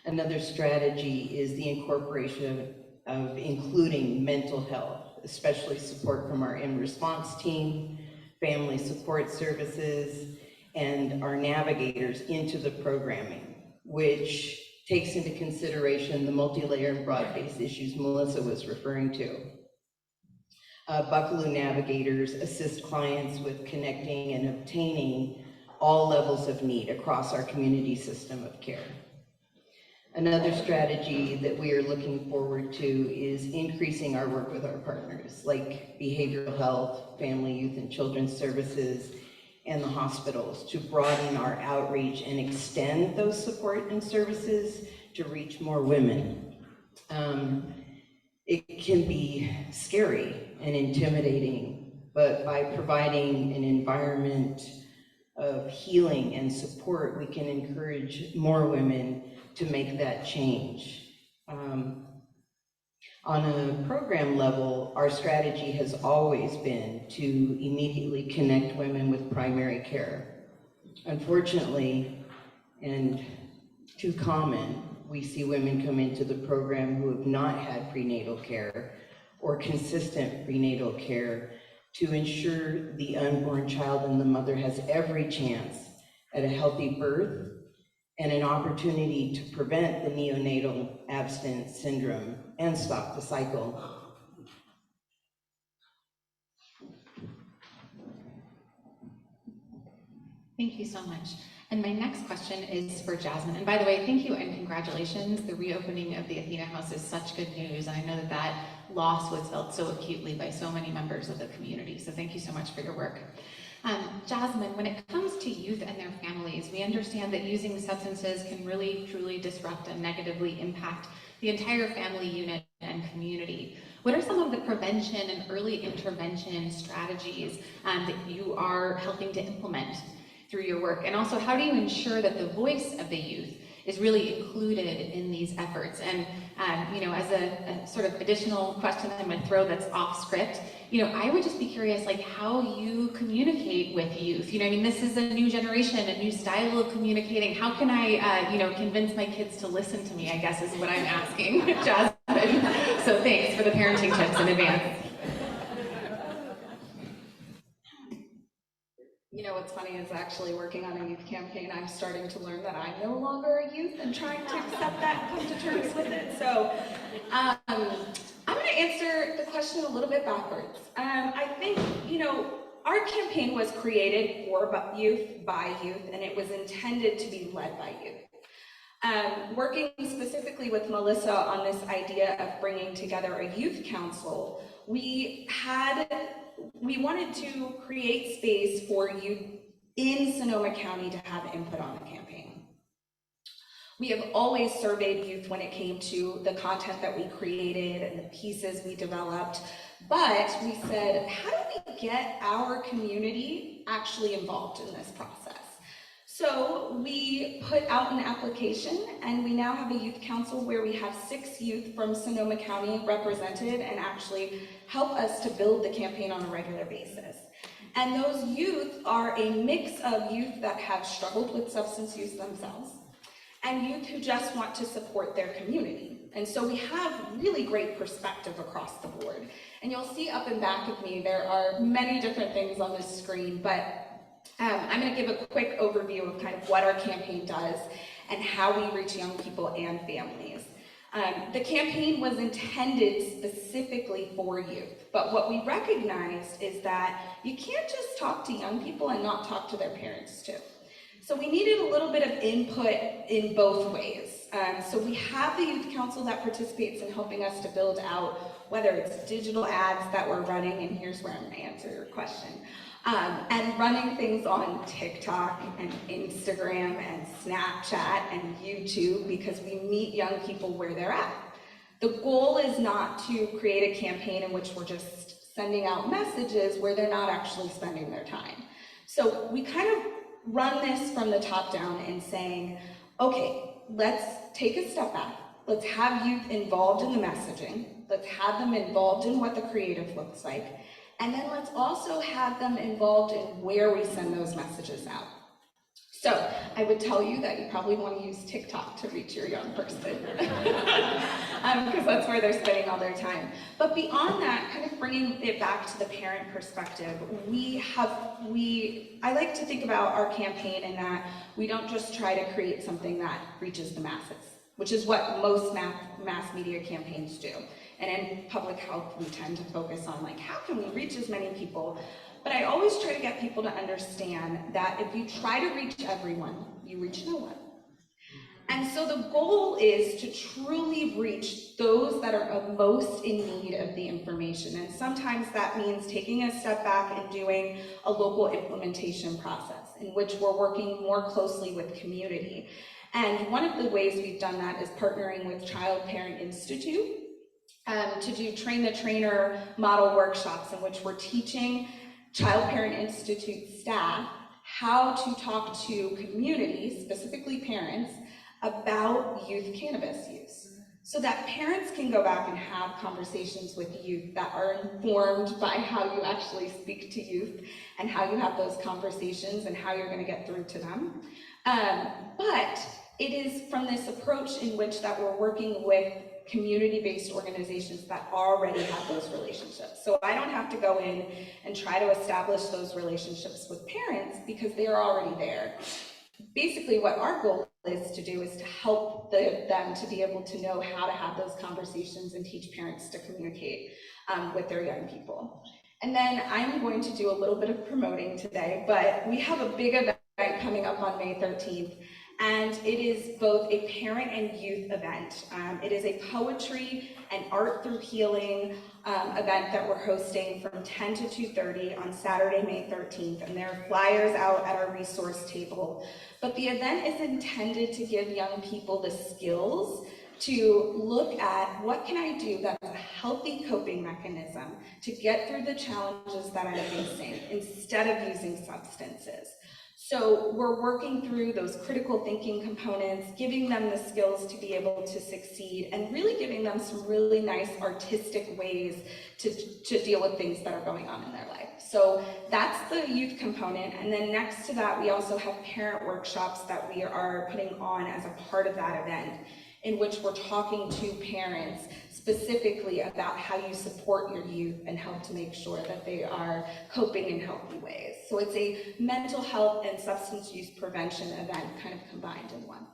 Another strategy is the incorporation of including mental health, especially support from our in-response team, family support services, and our navigators into the programming, which takes into consideration the multi-layer and broad-based issues Melissa was referring to. Buckaloo navigators assist clients with connecting and obtaining all levels of need across our community system of care. Another strategy that we are looking forward to is increasing our work with our partners, like behavioral health, family, youth, and children's services, and the hospitals, to broaden our outreach and extend those support and services to reach more women. It can be scary and intimidating, but by providing an environment of healing and support, we can encourage more women to make that change. On a program level, our strategy has always been to immediately connect women with primary care. Unfortunately, and too common, we see women come into the program who have not had prenatal care or consistent prenatal care to ensure the unborn child and the mother has every chance at a healthy birth and an opportunity to prevent the neonatal abstinence syndrome and stop the cycle. Thank you so much. And my next question is for Jasmine. And by the way, thank you and congratulations. The reopening of the Athena House is such good news. And I know that that loss was felt so acutely by so many members of the community. So thank you so much for your work. Jasmine, when it comes to youth and their families, we understand that using substances can really, truly disrupt and negatively impact the entire family unit and community. What are some of the prevention and early intervention strategies that you are helping to implement through your work? And also, how do you ensure that the voice of the youth is really included in these efforts? And as a sort of additional question I'm going to throw that's off script, I would just be curious, like, how you communicate with youth. This is a new generation, a new style of communicating. How can I, convince my kids to listen to me, I guess is what I'm asking, Jasmine. So thanks for the parenting tips in advance. What's funny is actually working on a youth campaign, I'm starting to learn that I'm no longer a youth and trying to accept that and come to terms with it. So I'm going to answer the question a little bit backwards. I think, our campaign was created for youth, by youth, and it was intended to be led by youth. Working specifically with Melissa on this idea of bringing together a youth council, we wanted to create space for youth in Sonoma County to have input on the campaign. We have always surveyed youth when it came to the content that we created and the pieces we developed, but we said, how do we get our community actually involved in this process? So we put out an application, and we now have a youth council where we have 6 youth from Sonoma County represented and actually help us to build the campaign on a regular basis. And those youth are a mix of youth that have struggled with substance use themselves and youth who just want to support their community. And so we have really great perspective across the board. And you'll see up and back of me, there are many different things on this screen, but I'm going to give a quick overview of kind of what our campaign does and how we reach young people and families. The campaign was intended specifically for youth, but what we recognized is that you can't just talk to young people and not talk to their parents too. So we needed a little bit of input in both ways. So we have the youth council that participates in helping us to build out, whether it's digital ads that we're running, and here's where I'm going to answer your question. And running things on TikTok and Instagram and Snapchat and YouTube, because we meet young people where they're at. The goal is not to create a campaign in which we're just sending out messages where they're not actually spending their time. So we kind of run this from the top down and saying, okay, let's take a step back. Let's have youth involved in the messaging. Let's have them involved in what the creative looks like. And then let's also have them involved in where we send those messages out. So I would tell you that you probably want to use TikTok to reach your young person, because that's where they're spending all their time. But beyond that, kind of bringing it back to the parent perspective, I like to think about our campaign in that we don't just try to create something that reaches the masses, which is what most mass media campaigns do. And in public health, we tend to focus on like, how can we reach as many people? But I always try to get people to understand that if you try to reach everyone, you reach no one. And so the goal is to truly reach those that are most in need of the information. And sometimes that means taking a step back and doing a local implementation process in which we're working more closely with community. And one of the ways we've done that is partnering with Child Parent Institute to do train the trainer model workshops in which we're teaching Child Parent Institute staff how to talk to communities, specifically parents, about youth cannabis use, so that parents can go back and have conversations with youth that are informed by how you actually speak to youth and how you have those conversations and how you're going to get through to them. But it is from this approach in which that we're working with community-based organizations that already have those relationships. So I don't have to go in and try to establish those relationships with parents because they are already there. Basically, what our goal is to do is to help them to be able to know how to have those conversations and teach parents to communicate with their young people. And then I'm going to do a little bit of promoting today, but we have a big event coming up on May 13th. And it is both a parent and youth event. It is a poetry and art through healing event that we're hosting from 10 to 2:30 on Saturday, May 13th. And there are flyers out at our resource table. But the event is intended to give young people the skills to look at what can I do that's a healthy coping mechanism to get through the challenges that I'm facing instead of using substances. So we're working through those critical thinking components, giving them the skills to be able to succeed, and really giving them some really nice artistic ways to deal with things that are going on in their life. So that's the youth component. And then next to that, we also have parent workshops that we are putting on as a part of that event, in which we're talking to parents specifically about how you support your youth and help to make sure that they are coping in healthy ways. So it's a mental health and substance use prevention event kind of combined in one.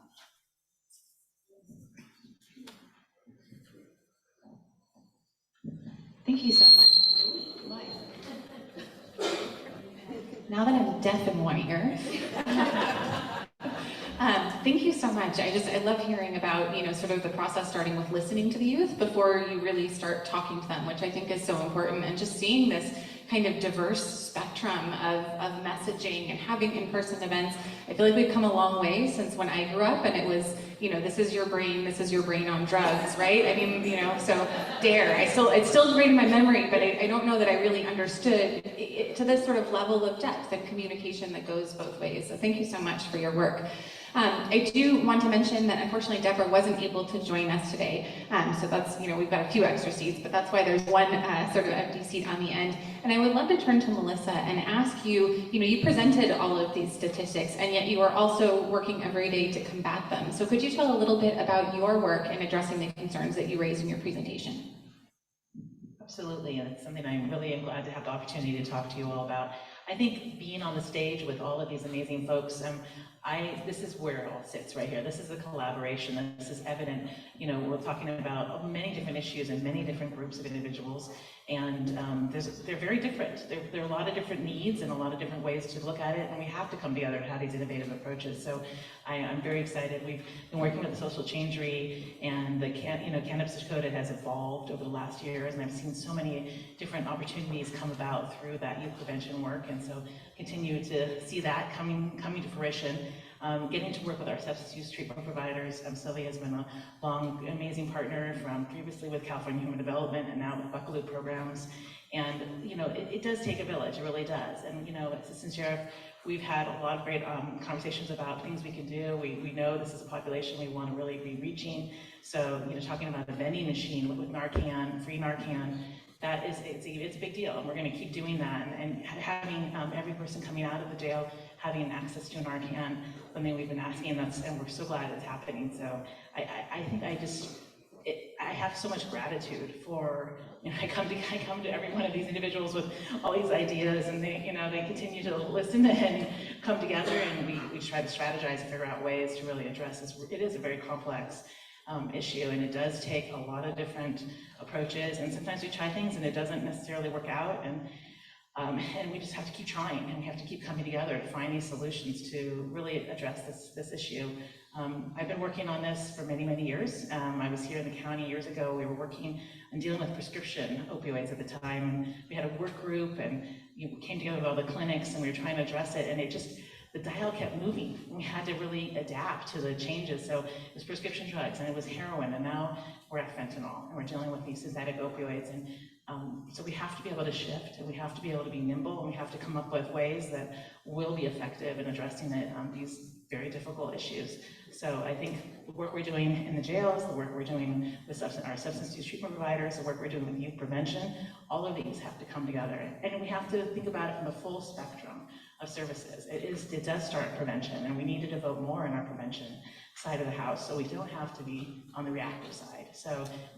Thank you so much. Now that I'm deaf in one ear. Thank you so much. I love hearing about, sort of the process starting with listening to the youth before you really start talking to them, which I think is so important. And just seeing this kind of diverse spectrum of messaging and having in-person events. I feel like we've come a long way since when I grew up and it was, this is your brain on drugs, right? I mean, so DARE. It's still ingrained in my memory, but I don't know that I really understood it to this sort of level of depth and communication that goes both ways. So thank you so much for your work. I do want to mention that unfortunately Deborah wasn't able to join us today. So that's, we've got a few extra seats, but that's why there's one sort of empty seat on the end. And I would love to turn to Melissa and ask you, you presented all of these statistics and yet you are also working every day to combat them. So could you tell a little bit about your work in addressing the concerns that you raised in your presentation? Absolutely, and it's something I'm really glad to have the opportunity to talk to you all about. I think being on the stage with all of these amazing folks, this is where it all sits right here. This is a collaboration. This is evident. We're talking about many different issues and many different groups of individuals, and they're very different. There are a lot of different needs and a lot of different ways to look at it, and we have to come together to have these innovative approaches. So I'm very excited. We've been working with the Social Changery, and the Cannabis Dakota has evolved over the last years, and I've seen so many different opportunities come about through that youth prevention work, and so continue to see that coming to fruition. Getting to work with our substance use treatment providers. Sylvia has been a long, amazing partner from previously with California Human Development and now with Buckaloo programs. And it does take a village, it really does. And Assistant Sheriff, we've had a lot of great conversations about things we can do. We know this is a population we want to really be reaching. So talking about a vending machine with Narcan, free Narcan, it's a big deal, and we're going to keep doing that. And having every person coming out of the jail having access to an RTN, something we've been asking, and we're so glad it's happening. So I think I have so much gratitude for, I come to every one of these individuals with all these ideas, and they continue to listen and come together, and we try to strategize and figure out ways to really address this. It is a very complex issue, and it does take a lot of different approaches, and sometimes we try things and it doesn't necessarily work out, and we just have to keep trying, and we have to keep coming together to find these solutions to really address this issue. I've been working on this for many, many years. I was here in the county years ago. We were working and dealing with prescription opioids at the time, and we had a work group, and we came together with all the clinics, and we were trying to address it, and the dial kept moving. We had to really adapt to the changes. So it was prescription drugs, and it was heroin, and now we're at fentanyl, and we're dealing with these synthetic opioids. And so we have to be able to shift, and we have to be able to be nimble, and we have to come up with ways that will be effective in addressing these very difficult issues. So I think the work we're doing in the jails, the work we're doing with our substance use treatment providers, the work we're doing with youth prevention, all of these have to come together. And we have to think about it from the full spectrum of services. It does start at prevention, and we need to devote more in our prevention side of the house, so we don't have to be on the reactive side.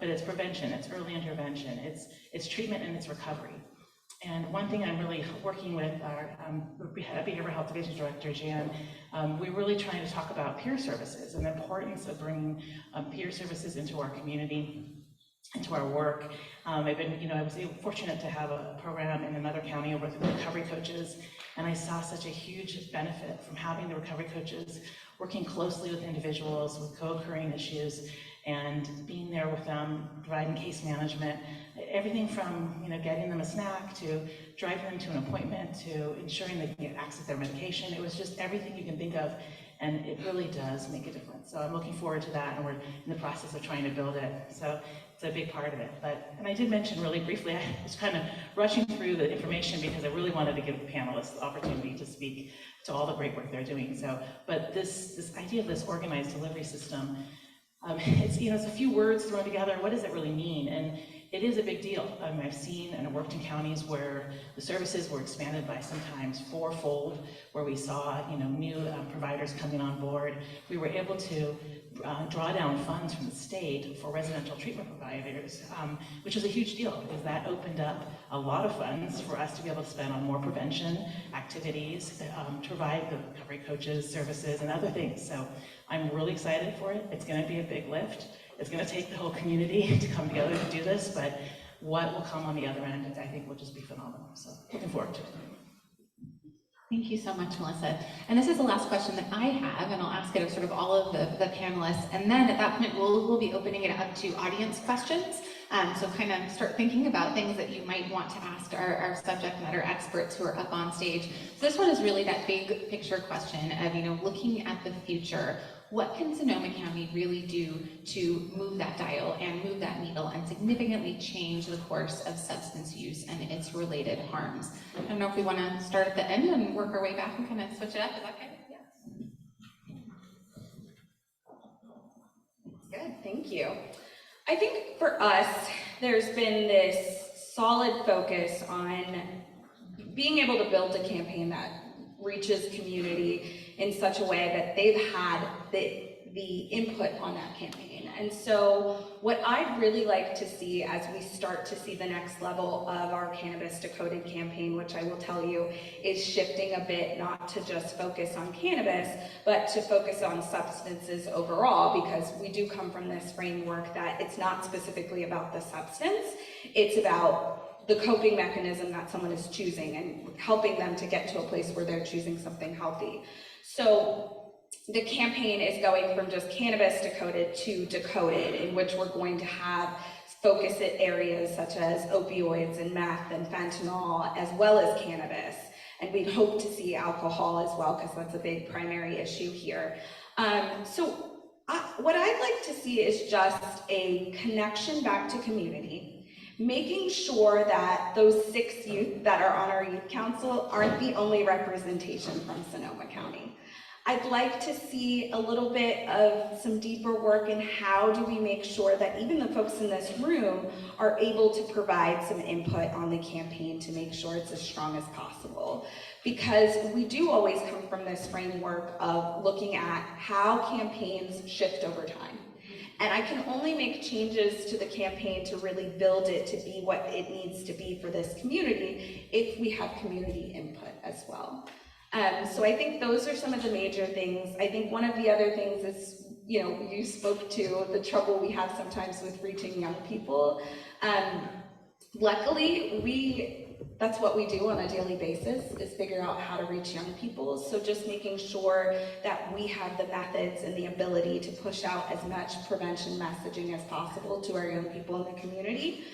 But it's prevention, it's early intervention, it's treatment, and it's recovery. And one thing I'm really working with our Behavioral Health Division Director, Jan, we're really trying to talk about peer services and the importance of bringing peer services into our community, into our work. I was fortunate to have a program in another county with recovery coaches, and I saw such a huge benefit from having the recovery coaches working closely with individuals with co-occurring issues and being there with them, providing case management, everything from getting them a snack to driving them to an appointment to ensuring they can get access to their medication. It was just everything you can think of, and it really does make a difference. So I'm looking forward to that, and we're in the process of trying to build it. So it's a big part of it. And I did mention really briefly, I was kind of rushing through the information because I really wanted to give the panelists the opportunity to speak to all the great work they're doing. But this idea of this organized delivery system, it's a few words thrown together. What does it really mean? And it is a big deal. I've seen and worked in counties where the services were expanded by sometimes fourfold, where we saw new providers coming on board. We were able to draw down funds from the state for residential treatment providers, which was a huge deal because that opened up a lot of funds for us to be able to spend on more prevention activities, to provide the recovery coaches, services, and other things. So I'm really excited for it. It's going to be a big lift. It's going to take the whole community to come together to do this, but what will come on the other end, I think, will just be phenomenal. So looking forward to it. Thank you so much, Melissa. And this is the last question that I have, and I'll ask it of sort of all of the panelists. And then at that point, we'll be opening it up to audience questions. So kind of start thinking about things that you might want to ask our subject matter experts who are up on stage. So this one is really that big picture question of, looking at the future. What can Sonoma County really do to move that dial and move that needle and significantly change the course of substance use and its related harms? I don't know if we want to start at the end and work our way back and kind of switch it up. Is that okay? Yeah. Good, thank you. I think for us, there's been this solid focus on being able to build a campaign that reaches community in such a way that they've had the input on that campaign. And so what I'd really like to see as we start to see the next level of our Cannabis Decoded campaign, which I will tell you is shifting a bit, not to just focus on cannabis, but to focus on substances overall, because we do come from this framework that it's not specifically about the substance, it's about the coping mechanism that someone is choosing and helping them to get to a place where they're choosing something healthy. So the campaign is going from just Cannabis Decoded to Decoded, in which we're going to have focus areas such as opioids and meth and fentanyl, as well as cannabis. And we'd hope to see alcohol as well, because that's a big primary issue here. What I'd like to see is just a connection back to community, making sure that those 6 youth that are on our youth council aren't the only representation from Sonoma County. I'd like to see a little bit of some deeper work in how do we make sure that even the folks in this room are able to provide some input on the campaign to make sure it's as strong as possible. Because we do always come from this framework of looking at how campaigns shift over time. And I can only make changes to the campaign to really build it to be what it needs to be for this community if we have community input as well. So I think those are some of the major things. I think one of the other things is, you know, you spoke to the trouble we have sometimes with reaching young people. Luckily, that's what we do on a daily basis, is figure out how to reach young people. So just making sure that we have the methods and the ability to push out as much prevention messaging as possible to our young people in the community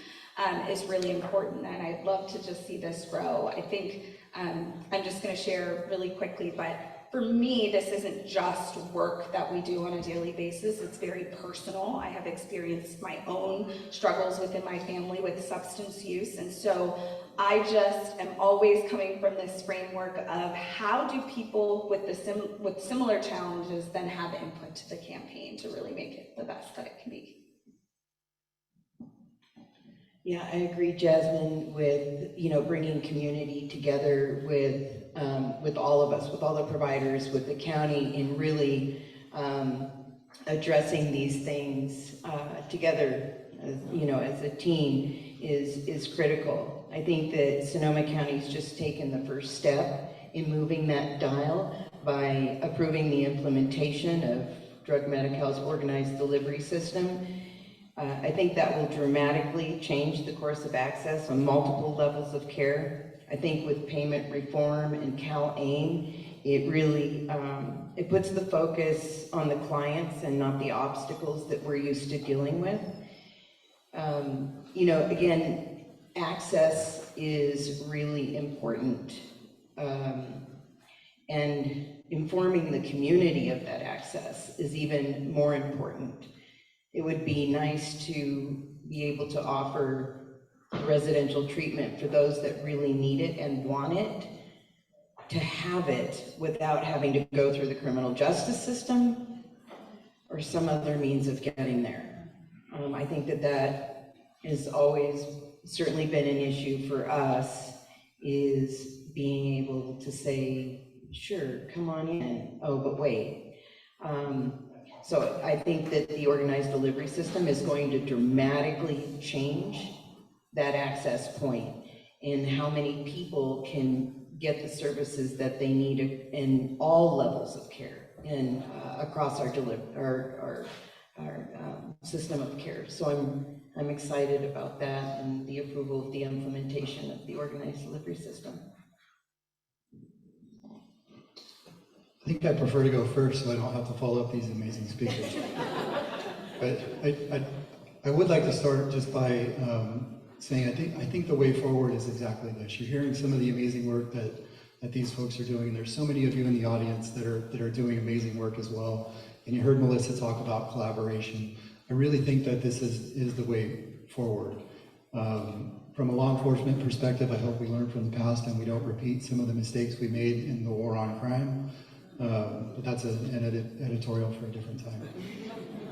is really important. And I'd love to just see this grow. I think I'm just going to share really quickly, but for me, this isn't just work that we do on a daily basis. It's very personal. I have experienced my own struggles within my family with substance use. And so I just am always coming from this framework of how do people with similar challenges then have input to the campaign to really make it the best that it can be. Yeah, I agree, Jasmine, with, you know, bringing community together with all of us, with all the providers, with the county, in really addressing these things together, you know, as a team is critical. I think that Sonoma County's just taken the first step in moving that dial by approving the implementation of Drug Medi-Cal's organized delivery system. I think that will dramatically change the course of access on multiple levels of care. I think with payment reform and CalAIM, it really, it puts the focus on the clients and not the obstacles that we're used to dealing with. You know, again, access is really important. And informing the community of that access is even more important. It would be nice to be able to offer residential treatment for those that really need it and want it, to have it without having to go through the criminal justice system or some other means of getting there. I think that has always certainly been an issue for us, is being able to say, sure, come on in. Oh, but wait. So I think that the organized delivery system is going to dramatically change that access point in how many people can get the services that they need in all levels of care and across our system of care. So I'm excited about that and the approval of the implementation of the organized delivery system. I think I prefer to go first so I don't have to follow up these amazing speakers. But I would like to start just by saying I think the way forward is exactly this. You're hearing some of the amazing work that these folks are doing, and there's so many of you in the audience that are doing amazing work as well. And you heard Melissa talk about collaboration. I really think that this is the way forward. From a law enforcement perspective, I hope we learn from the past and we don't repeat some of the mistakes we made in the war on crime. But that's an editorial for a different time.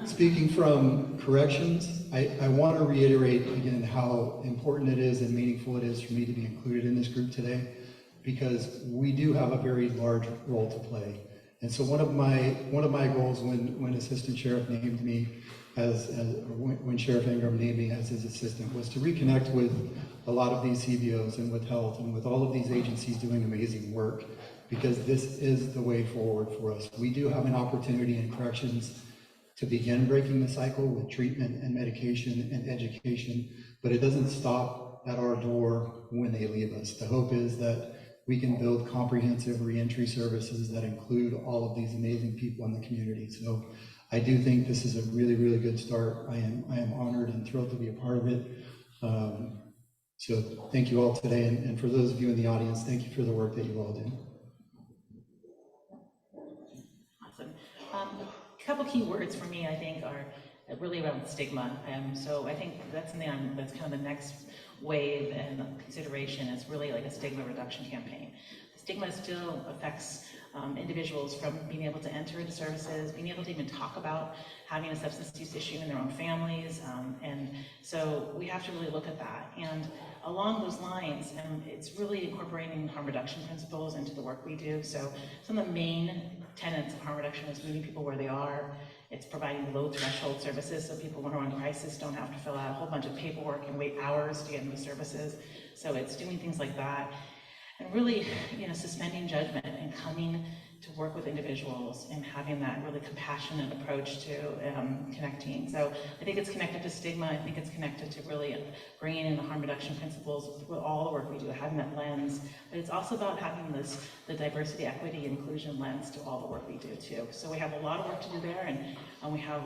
Speaking from corrections, I want to reiterate again how important it is and meaningful it is for me to be included in this group today, because we do have a very large role to play. And so one of my goals when Assistant Sheriff named me when Sheriff Ingram named me as his assistant was to reconnect with a lot of these CBOs and with health and with all of these agencies doing amazing work, because this is the way forward for us. We do have an opportunity in corrections to begin breaking the cycle with treatment and medication and education, but it doesn't stop at our door when they leave us. The hope is that we can build comprehensive reentry services that include all of these amazing people in the community. So I do think this is a really, really good start. I am honored and thrilled to be a part of it. So thank you all today, and for those of you in the audience, thank you for the work that you all do. Awesome. A couple key words for me, I think, are really around stigma. So I think that's that's kind of the next wave and consideration is really like a stigma reduction campaign. Stigma still affects individuals from being able to enter into services, being able to even talk about having a substance use issue in their own families. And so we have to really look at that. And along those lines, it's really incorporating harm reduction principles into the work we do. So some of the main tenets of harm reduction is meeting people where they are. It's providing low threshold services so people who are in crisis don't have to fill out a whole bunch of paperwork and wait hours to get into services. So it's doing things like that. And really, suspending judgment and coming to work with individuals and having that really compassionate approach to connecting. So I think it's connected to stigma. I think it's connected to really bringing in the harm reduction principles with all the work we do, having that lens. But it's also about having the diversity, equity, inclusion lens to all the work we do too. So we have a lot of work to do there, and we have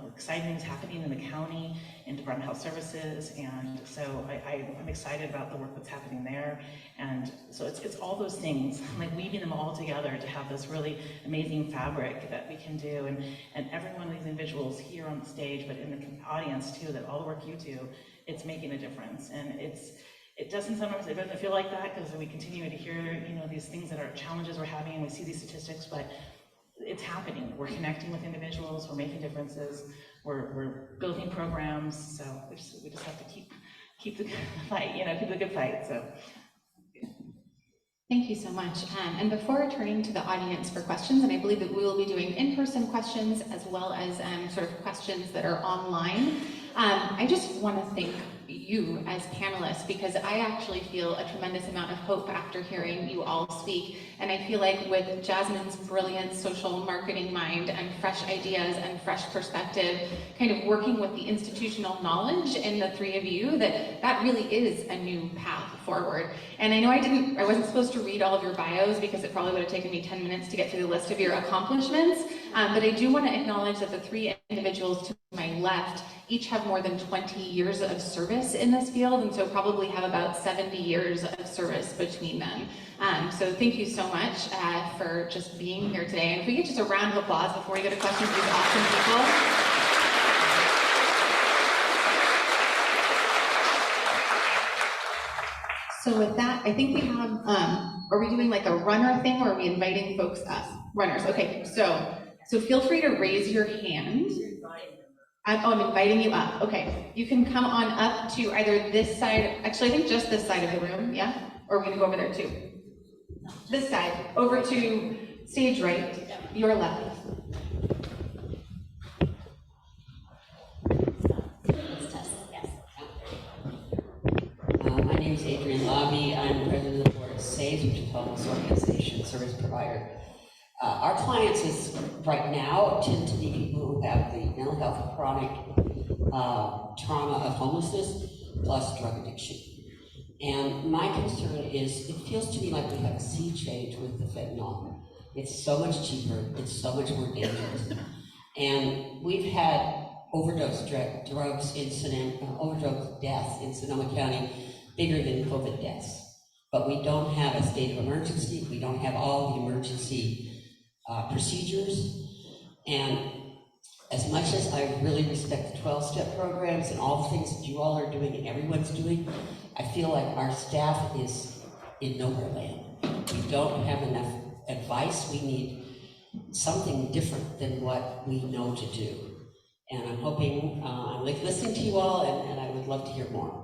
exciting things happening in the county, in Department of Health Services, and so I'm excited about the work that's happening there. And so it's all those things, like weaving them all together to have this really amazing fabric that we can do. And every one of these individuals here on the stage, but in the audience too, that all the work you do, it's making a difference. And it doesn't feel like that because we continue to hear, these things that are challenges we're having, and we see these statistics, but it's happening. We're connecting with individuals, we're making differences, we're building programs. So we just have to keep the fight, keep the good fight. So. Thank you so much. And before turning to the audience for questions, and I believe that we will be doing in-person questions as well as sort of questions that are online, I just want to thank you as panelists, because I actually feel a tremendous amount of hope after hearing you all speak. And I feel like with Jasmine's brilliant social marketing mind and fresh ideas and fresh perspective, kind of working with the institutional knowledge in the three of you, that really is a new path forward. And I know I wasn't supposed to read all of your bios because it probably would have taken me 10 minutes to get through the list of your accomplishments. But I do want to acknowledge that the three individuals to my left each have more than 20 years of service in this field, and so probably have about 70 years of service between them. So thank you so much for just being here today. And if we get just a round of applause before we go to questions for these awesome people. So with that, I think we have, are we doing like a runner thing, or are we inviting folks up? Runners, okay, so feel free to raise your hand. I'm inviting you up, okay. You can come on up to either this side, actually I think just this side of the room, yeah? Or are we gonna go over there too? This side, over to stage right, your left. My name is Adrienne Lobby. I'm president of the board of SAVES, which is a homeless organization, service provider. Our clients right now tend to be people who have the mental health chronic trauma of homelessness plus drug addiction. And my concern is, it feels to me like we have a sea change with the fentanyl. It's so much cheaper, it's so much more dangerous. And we've had overdose deaths in Sonoma County bigger than COVID deaths. But we don't have a state of emergency, we don't have all the emergency procedures. And as much as I really respect the 12-step programs and all the things that you all are doing and everyone's doing, I feel like our staff is in nowhere land. We don't have enough advice. We need something different than what we know to do. And I'm hoping, I'm listening to you all, and I would love to hear more.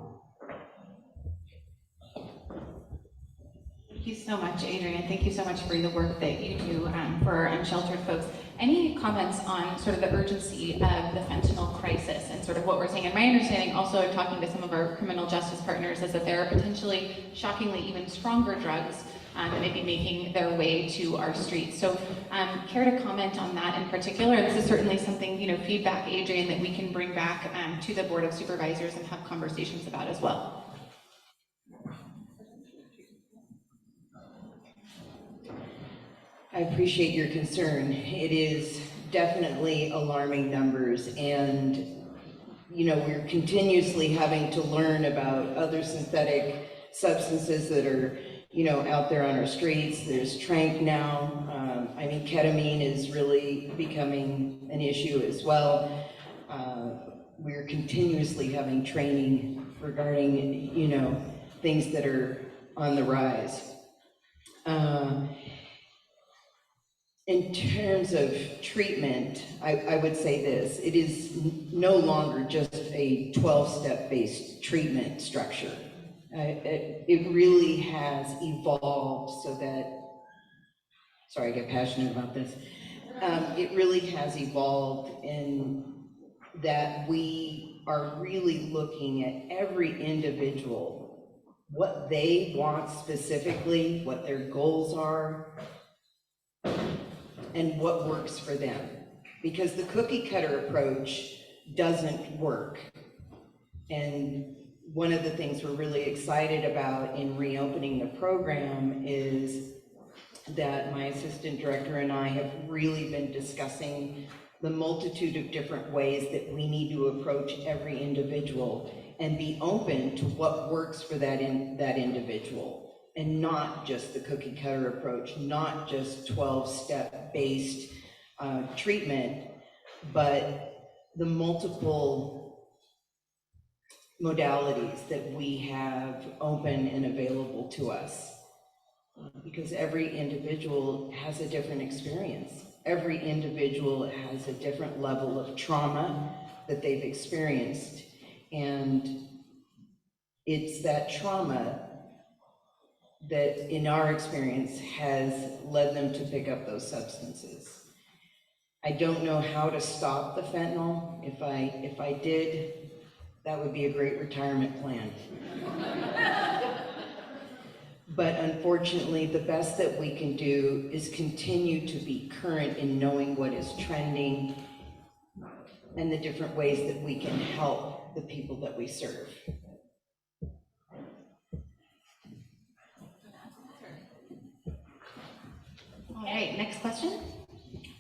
Thank you so much, Adrienne. Thank you so much for the work that you do for unsheltered folks. Any comments on sort of the urgency of the fentanyl crisis and sort of what we're seeing? And my understanding also, talking to some of our criminal justice partners, is that there are potentially, shockingly, even stronger drugs that may be making their way to our streets. So care to comment on that in particular? And this is certainly something, feedback, Adrienne, that we can bring back to the Board of Supervisors and have conversations about as well. I appreciate your concern. It is definitely alarming numbers, and we're continuously having to learn about other synthetic substances that are out there on our streets. There's tranq now. Ketamine is really becoming an issue as well. We're continuously having training regarding things that are on the rise. in terms of treatment, I would say this: it is no longer just a 12-step based treatment structure. It really has evolved so that, sorry, I get passionate about this. It really has evolved in that we are really looking at every individual, what they want specifically, what their goals are, and what works for them. Because the cookie cutter approach doesn't work. And one of the things we're really excited about in reopening the program is that my assistant director and I have really been discussing the multitude of different ways that we need to approach every individual and be open to what works for that individual, and not just the cookie cutter approach, not just 12-step based treatment, but the multiple modalities that we have open and available to us. Because every individual has a different experience. Every individual has a different level of trauma that they've experienced. And it's that trauma that, in our experience, has led them to pick up those substances. I don't know how to stop the fentanyl. If I did, that would be a great retirement plan. But unfortunately, the best that we can do is continue to be current in knowing what is trending and the different ways that we can help the people that we serve. All right, next question.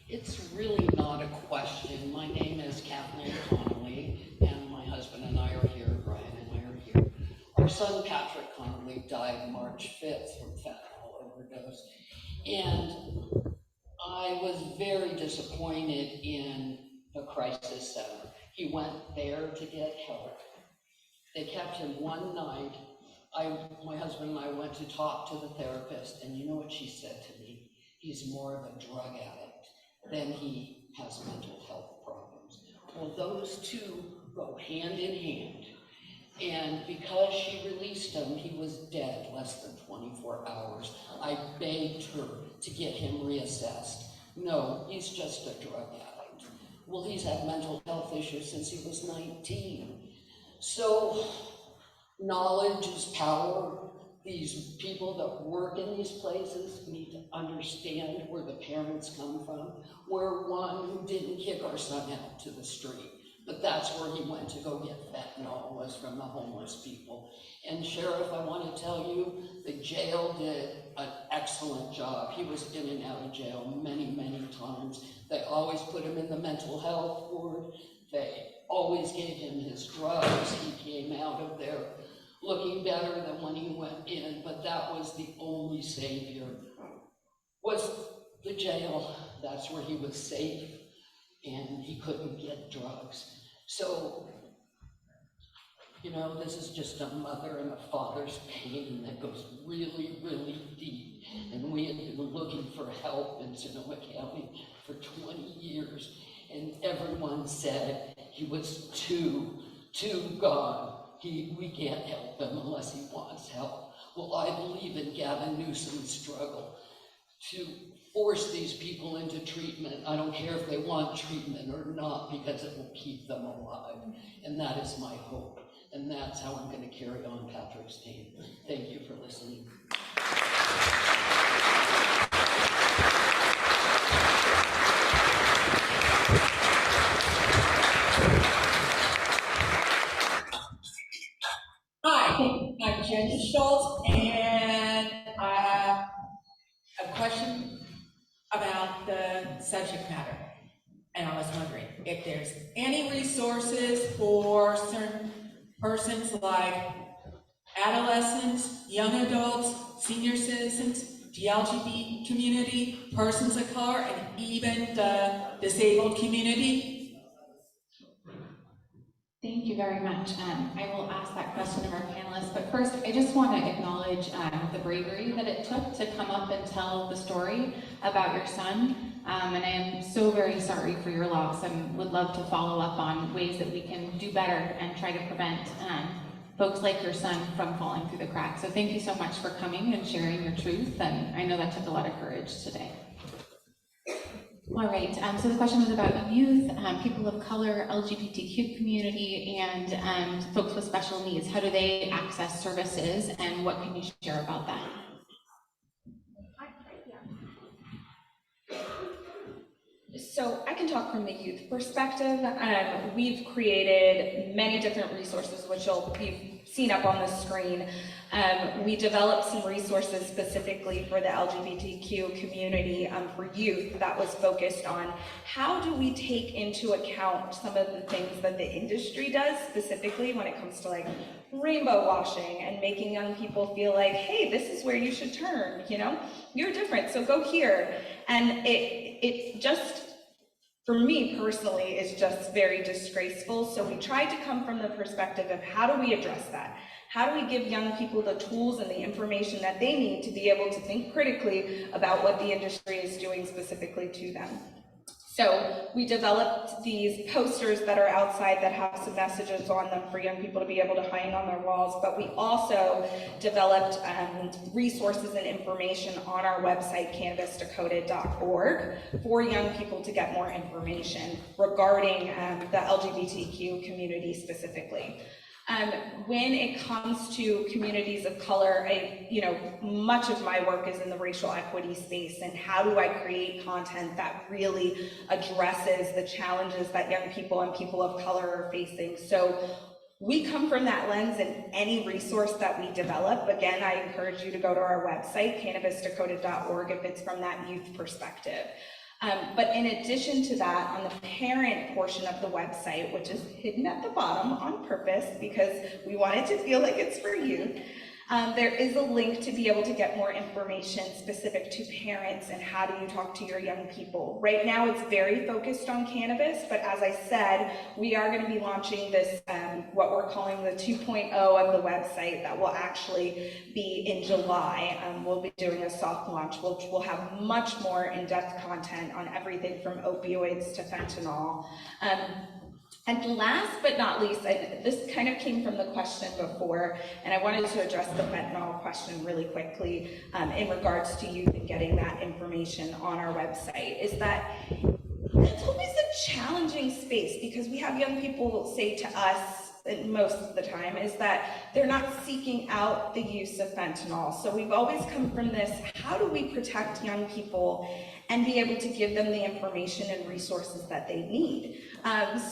It's really not a question. My name is Kathleen Connolly, and my husband and I are here, Brian and I are here. Our son, Patrick Connolly, died March 5th from fentanyl overdose. And I was very disappointed in the crisis center. He went there to get help. They kept him one night. My husband and I went to talk to the therapist, and you know what she said to me? He's more of a drug addict than he has mental health problems. Well, those two go hand in hand. And because she released him, he was dead less than 24 hours. I begged her to get him reassessed. No, he's just a drug addict. Well, he's had mental health issues since he was 19. So, knowledge is power. These people that work in these places need to understand where the parents come from. We're one who didn't kick our son out to the street, but that's where he went to go get fentanyl, was from the homeless people. And Sheriff, I want to tell you, the jail did an excellent job. He was in and out of jail many, many times. They always put him in the mental health ward. They always gave him his drugs. He came out of there looking better than when he went in, but that was the only savior, was the jail. That's where he was safe, and he couldn't get drugs. So, you know, this is just a mother and a father's pain that goes really, really deep. And we had been looking for help in Sonoma County for 20 years, and everyone said he was too gone. We can't help him unless he wants help. Well, I believe in Gavin Newsom's struggle to force these people into treatment. I don't care if they want treatment or not, because it will keep them alive. And that is my hope. And that's how I'm going to carry on Patrick's team. Thank you for listening. Hi, I'm Jenny Schultz, and I have a question about the subject matter. And I was wondering if there's any resources for certain persons like adolescents, young adults, senior citizens, the LGBT community, persons of color, and even the disabled community. Thank you very much. I will ask that question of our panelists, but first I just want to acknowledge the bravery that it took to come up and tell the story about your son. And I am so very sorry for your loss and would love to follow up on ways that we can do better and try to prevent folks like your son from falling through the cracks. So thank you so much for coming and sharing your truth, and I know that took a lot of courage today. All right, so the question was about youth, people of color, LGBTQ community, and folks with special needs. How do they access services, and what can you share about that? So I can talk from the youth perspective. We've created many different resources, which you'll be seen up on the screen. We developed some resources specifically for the LGBTQ community for youth that was focused on how do we take into account some of the things that the industry does, specifically when it comes to like rainbow washing and making young people feel like, hey, this is where you should turn, you know, you're different, so go here. And it just, for me personally, is just very disgraceful. So we tried to come from the perspective of how do we address that? How do we give young people the tools and the information that they need to be able to think critically about what the industry is doing specifically to them? So we developed these posters that are outside that have some messages on them for young people to be able to hang on their walls, but we also developed resources and information on our website, cannabisdecoded.org, for young people to get more information regarding the LGBTQ community specifically. When it comes to communities of color, much of my work is in the racial equity space, and how do I create content that really addresses the challenges that young people and people of color are facing. So we come from that lens in any resource that we develop. Again, I encourage you to go to our website, cannabisdecoded.org, if it's from that youth perspective. But in addition to that, on the parent portion of the website, which is hidden at the bottom on purpose because we want it to feel like it's for youth, there is a link to be able to get more information specific to parents and how do you talk to your young people. Right now it's very focused on cannabis, but as I said, we are going to be launching this, what we're calling the 2.0 of the website that will actually be in July. We'll be doing a soft launch, which will have much more in-depth content on everything from opioids to fentanyl. And last but not least, this kind of came from the question before, and I wanted to address the fentanyl question really quickly in regards to youth and getting that information on our website, is that it's always a challenging space because we have young people say to us, most of the time, is that they're not seeking out the use of fentanyl. So we've always come from this, how do we protect young people and be able to give them the information and resources that they need?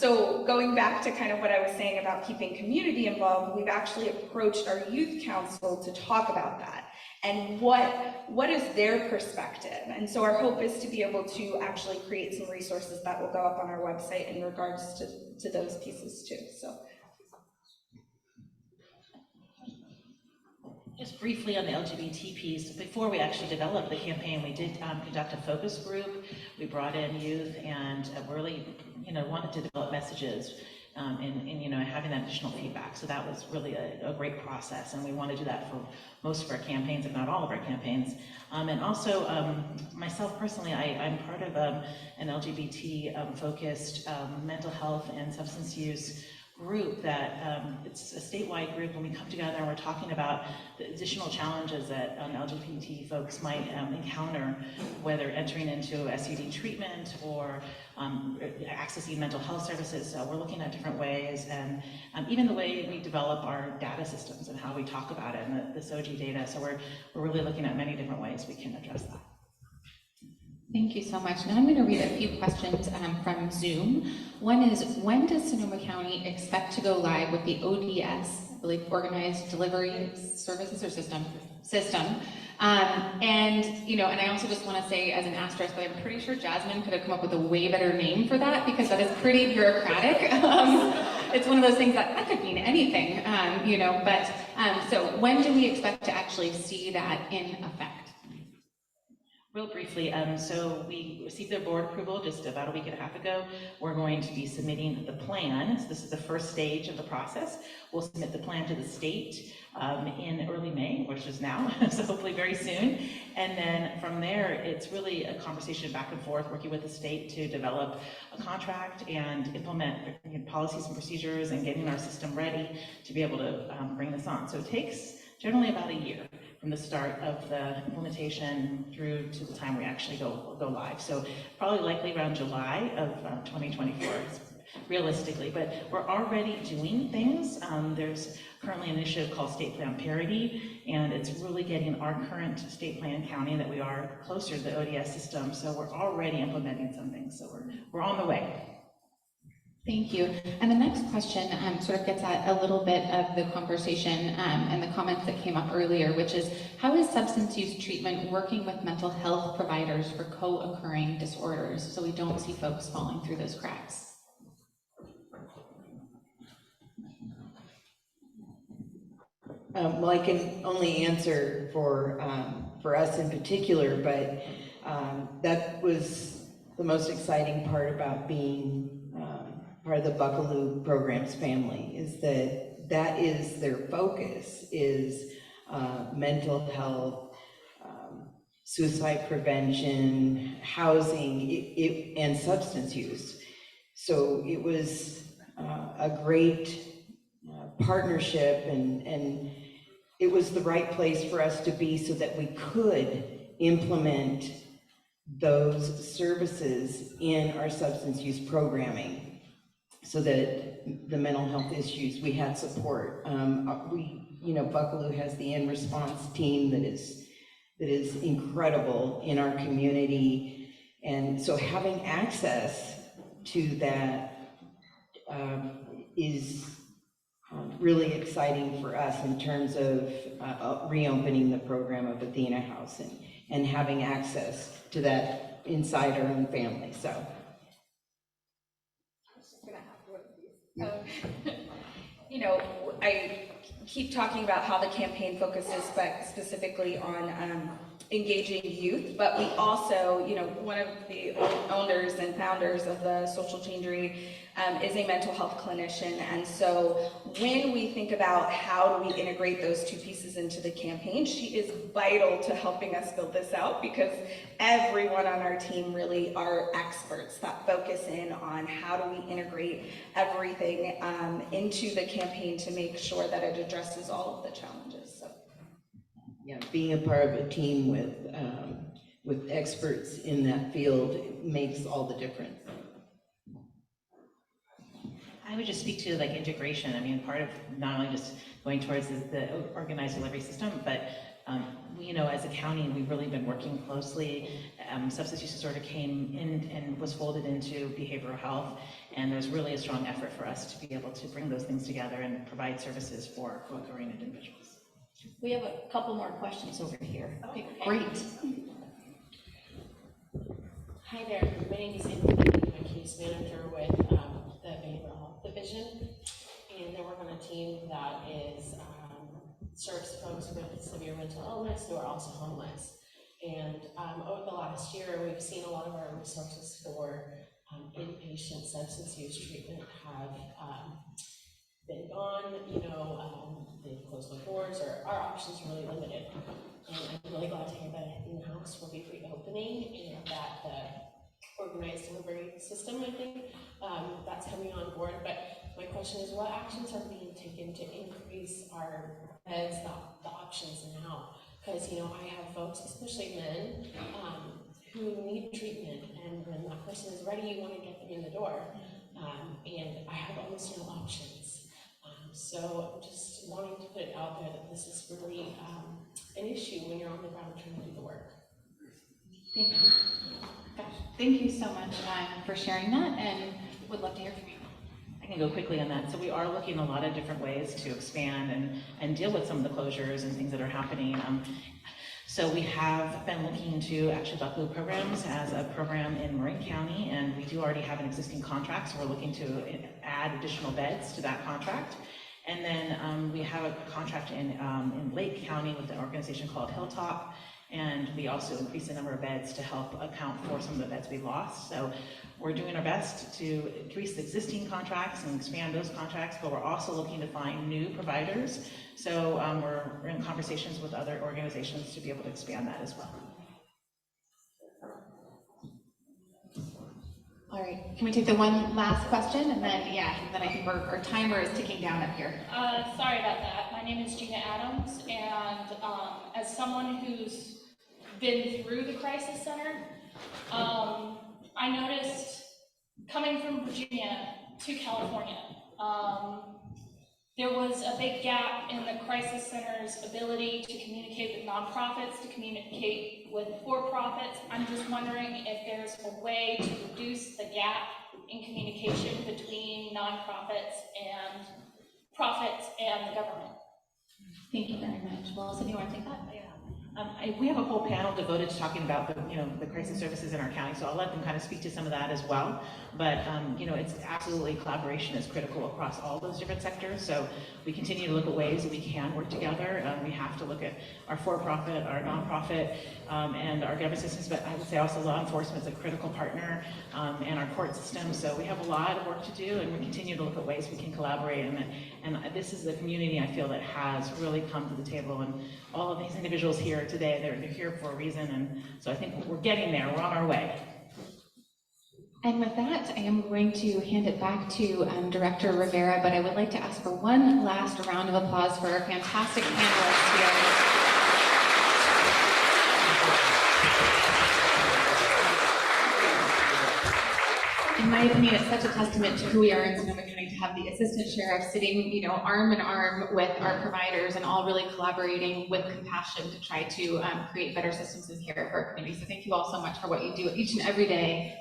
So going back to kind of what I was saying about keeping community involved, we've actually approached our youth council to talk about that and what is their perspective. And so our hope is to be able to actually create some resources that will go up on our website in regards to those pieces too. So. Just briefly on the LGBT piece, before we actually developed the campaign, we did conduct a focus group. We brought in youth and really, wanted to develop messages and having that additional feedback. So that was really a great process, and we want to do that for most of our campaigns, if not all of our campaigns. And also, myself personally, I'm part of an LGBT focused mental health and substance use group that it's a statewide group, and we come together and we're talking about the additional challenges that LGBT folks might encounter, whether entering into SUD treatment or accessing mental health services. So we're looking at different ways, and even the way we develop our data systems and how we talk about it and the SOGI data. So we're really looking at many different ways we can address that. Thank you so much. Now I'm going to read a few questions from Zoom. One is, when does Sonoma County expect to go live with the ODS, I believe Organized Delivery Services or System? And I also just want to say as an asterisk that I'm pretty sure Jasmine could have come up with a way better name for that, because that is pretty bureaucratic. It's one of those things that could mean anything, so when do we expect to actually see that in effect? Real briefly, so we received their board approval just about a week and a half ago. We're going to be submitting the plan. So this is the first stage of the process. We'll submit the plan to the state in early May, which is now, so hopefully very soon. And then from there, it's really a conversation back and forth, working with the state to develop a contract and implement policies and procedures and getting our system ready to be able to bring this on. So it takes generally about a year from the start of the implementation through to the time we actually go live. So probably likely around July of 2024, realistically, but we're already doing things. There's currently an initiative called State Plan Parity, and it's really getting our current state plan county that we are closer to the ODS system. So we're already implementing some things. So we're on the way. Thank you. And the next question sort of gets at a little bit of the conversation and the comments that came up earlier, which is, how is substance use treatment working with mental health providers for co-occurring disorders so we don't see folks falling through those cracks? Well, I can only answer for us in particular, but that was the most exciting part about being part of the Buckaloo Programs family, is that is their focus, is mental health, suicide prevention, housing, and substance use. So it was a great partnership, and it was the right place for us to be so that we could implement those services in our substance use programming, so that the mental health issues, we had support. Buckaloo has the in-response team that is incredible in our community, and so having access to that is really exciting for us in terms of reopening the program of Athena House and having access to that inside our own family. So. I keep talking about how the campaign focuses specifically on engaging youth, but we also, one of the owners and founders of the Social Changery is a mental health clinician. And so when we think about how do we integrate those two pieces into the campaign, she is vital to helping us build this out, because everyone on our team really are experts that focus in on how do we integrate everything into the campaign to make sure that it addresses all of the challenges. So. Yeah, being a part of a team with experts in that field makes all the difference. I would just speak to integration. I mean, part of not only just going towards the organized delivery system, but we, as a county, we've really been working closely. Substance use disorder came in and was folded into behavioral health, and there's really a strong effort for us to be able to bring those things together and provide services for co-occurring individuals. We have a couple more questions over here. Okay, great. Hi there, my name is Amy. I'm a case manager with the Behavioral Health Division, and I work on a team that serves folks with severe mental illness who are also homeless. And over the last year, we've seen a lot of our resources for inpatient substance use treatment have been gone. They've closed their doors, or our options are really limited. And I'm really glad to hear that in-house will be reopening, and that the organized delivery system, I think, that's coming on board. But my question is, what actions are being taken to increase our beds, the options now? Because, I have folks, especially men, who need treatment, and when that person is ready, you want to get them in the door. And I have almost no options. So I'm just wanting to put it out there that this is really an issue when you're on the ground trying to do the work. Thank you. Thank you so much for sharing that, and would love to hear from you. I can go quickly on that. So we are looking at a lot of different ways to expand and deal with some of the closures and things that are happening. So we have been looking into actually Buckaloo Programs as a program in Marin County, and we do already have an existing contract, so we're looking to add additional beds to that contract. And then we have a contract in Lake County with an organization called Hilltop, And we also increased the number of beds to help account for some of the beds we lost. So we're doing our best to increase the existing contracts and expand those contracts, but we're also looking to find new providers. So we're in conversations with other organizations to be able to expand that as well. All right, can we take the one last question, and then, yeah, then I think our timer is ticking down up here. Sorry about that. My name is Gina Adams, and as someone who's been through the crisis center, I noticed coming from Virginia to California, there was a big gap in the crisis center's ability to communicate with nonprofits, to communicate with for-profits. I'm just wondering if there's a way to reduce the gap in communication between nonprofits and profits and the government. Thank you very much. Well, so do you want to take that? Yeah. We have a whole panel devoted to talking about the crisis services in our county, so I'll let them kind of speak to some of that as well. But it's absolutely collaboration is critical across all those different sectors. So we continue to look at ways that we can work together. We have to look at our for-profit, our nonprofit, and our government systems. But I would say also law enforcement is a critical partner, and our court system. So we have a lot of work to do, and we continue to look at ways we can collaborate. And this is the community I feel that has really come to the table, and all of these individuals here today, they're here for a reason, and so I think we're getting there, we're on our way. And with that, I am going to hand it back to Director Rivera, but I would like to ask for one last round of applause for our fantastic panelists here. In my opinion, it's such a testament to who we are in Sonoma County to have the assistant sheriff sitting, arm in arm with our providers and all really collaborating with compassion to try to create better systems and care for our community. So thank you all so much for what you do each and every day.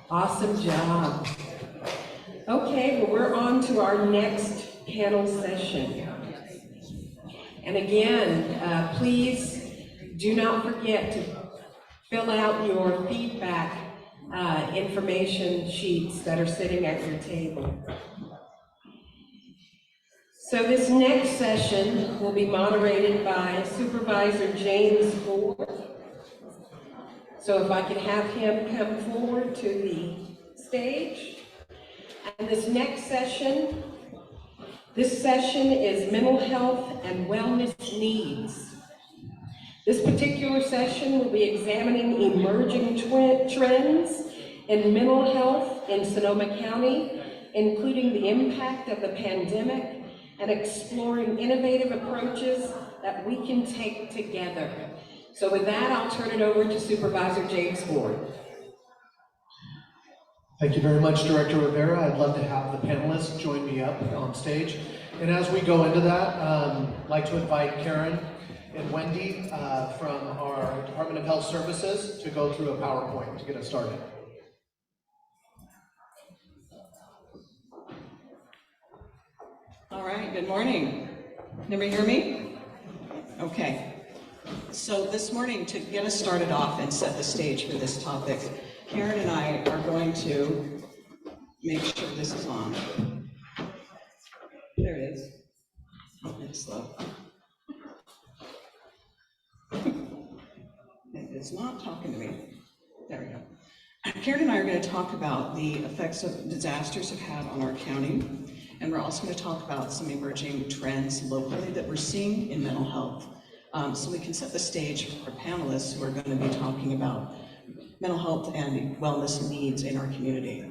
Awesome job. Okay, well, we're on to our next panel session. And again, please do not forget to fill out your feedback information sheets that are sitting at your table. So this next session will be moderated by Supervisor James Ford. So if I could have him come forward to the stage. And this next session, is mental health and wellness needs. This particular session will be examining emerging trends in mental health in Sonoma County, including the impact of the pandemic and exploring innovative approaches that we can take together. So with that, I'll turn it over to Supervisor James Ford. Thank you very much, Director Rivera. I'd love to have the panelists join me up on stage. And as we go into that, I'd like to invite Karen and Wendy from our Department of Health Services to go through a PowerPoint to get us started. All right, good morning. Can everybody hear me? Okay. So this morning, to get us started off and set the stage for this topic, Karen and I are going to make sure this is on. There it is. It's slow. It's not talking to me. There we go. Karen and I are going to talk about the effects of disasters have had on our county, and we're also going to talk about some emerging trends locally that we're seeing in mental health. So we can set the stage for our panelists who are going to be talking about mental health and wellness needs in our community.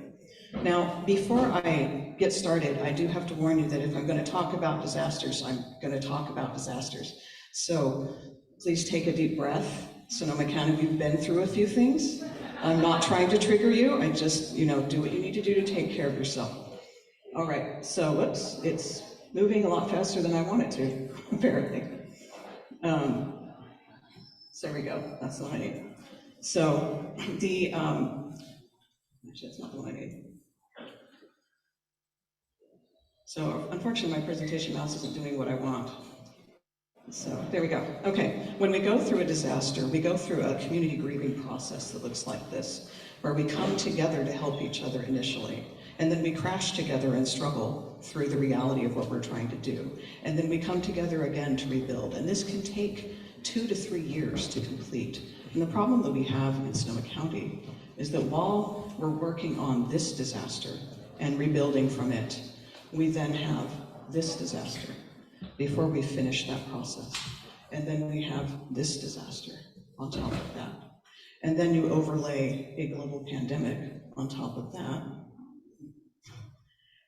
Now, before I get started, I do have to warn you that if I'm going to talk about disasters, I'm going to talk about disasters. So please take a deep breath. Sonoma County, we've been through a few things. I'm not trying to trigger you. I just, do what you need to do to take care of yourself. All right, so whoops, it's moving a lot faster than I want it to, apparently. So there we go, that's what I need. So actually that's not what I need. So unfortunately my presentation mouse isn't doing what I want. So there we go. Okay, when we go through a disaster, we go through a community grieving process that looks like this, where we come together to help each other initially, and then we crash together and struggle through the reality of what we're trying to do. And then we come together again to rebuild, and this can take 2 to 3 years to complete. And the problem that we have in Sonoma County is that while we're working on this disaster and rebuilding from it, we then have this disaster before we finish that process. And then we have this disaster on top of that. And then you overlay a global pandemic on top of that.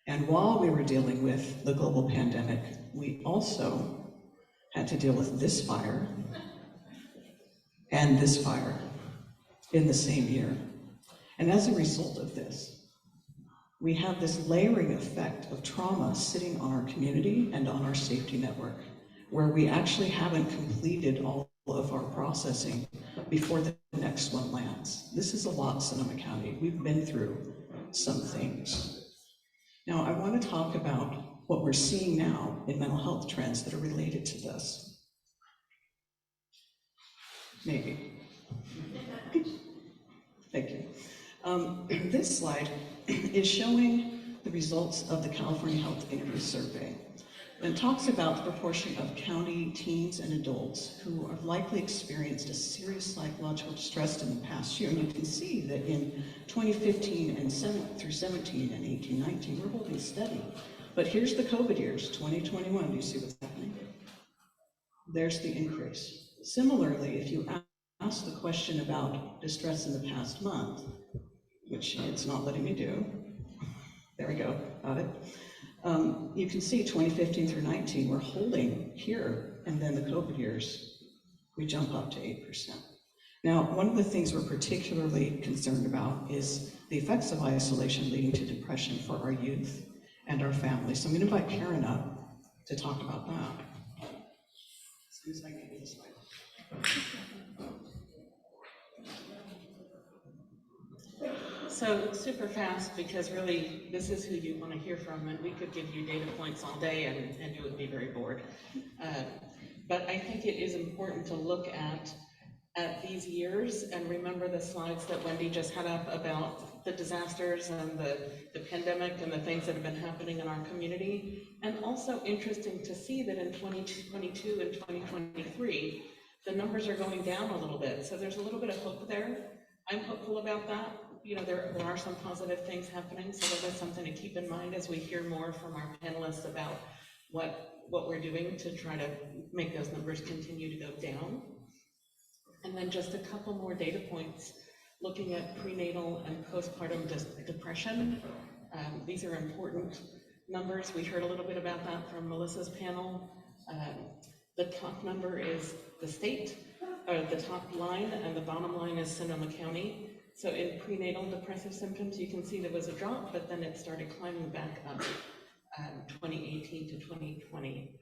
And while we were dealing with the global pandemic, we also had to deal with this fire and this fire in the same year. And as a result of this, we have this layering effect of trauma sitting on our community and on our safety network, where we actually haven't completed all of our processing before the next one lands. This is a lot, Sonoma County. We've been through some things. Now, I want to talk about what we're seeing now in mental health trends that are related to this. Maybe. Thank you. This slide is showing the results of the California Health Interview Survey. And it talks about the proportion of county teens and adults who have likely experienced a serious psychological distress in the past year. And you can see that in 2015 and through 17 and 18, 19, we're holding steady. But here's the COVID years, 2021. Do you see what's happening? There's the increase. Similarly, if you ask the question about distress in the past month, which it's not letting me do. There we go, got it. You can see 2015 through 19, we're holding here, and then the COVID years, we jump up to 8%. Now, one of the things we're particularly concerned about is the effects of isolation leading to depression for our youth and our families. So I'm going to invite Karen up to talk about that. As soon as I get this slide. So super fast, because really this is who you want to hear from, and we could give you data points all day and you would be very bored. But I think it is important to look at these years and remember the slides that Wendy just had up about the disasters and the pandemic and the things that have been happening in our community. And also interesting to see that in 2022 and 2023, the numbers are going down a little bit. So there's a little bit of hope there. I'm hopeful about that. You know, there are some positive things happening, so that is something to keep in mind as we hear more from our panelists about what we're doing to try to make those numbers continue to go down. And then just a couple more data points, looking at prenatal and postpartum depression. These are important numbers. We heard a little bit about that from Melissa's panel. The top number is the state, or the top line, and the bottom line is Sonoma County. So in prenatal depressive symptoms, you can see there was a drop, but then it started climbing back up 2018 to 2020.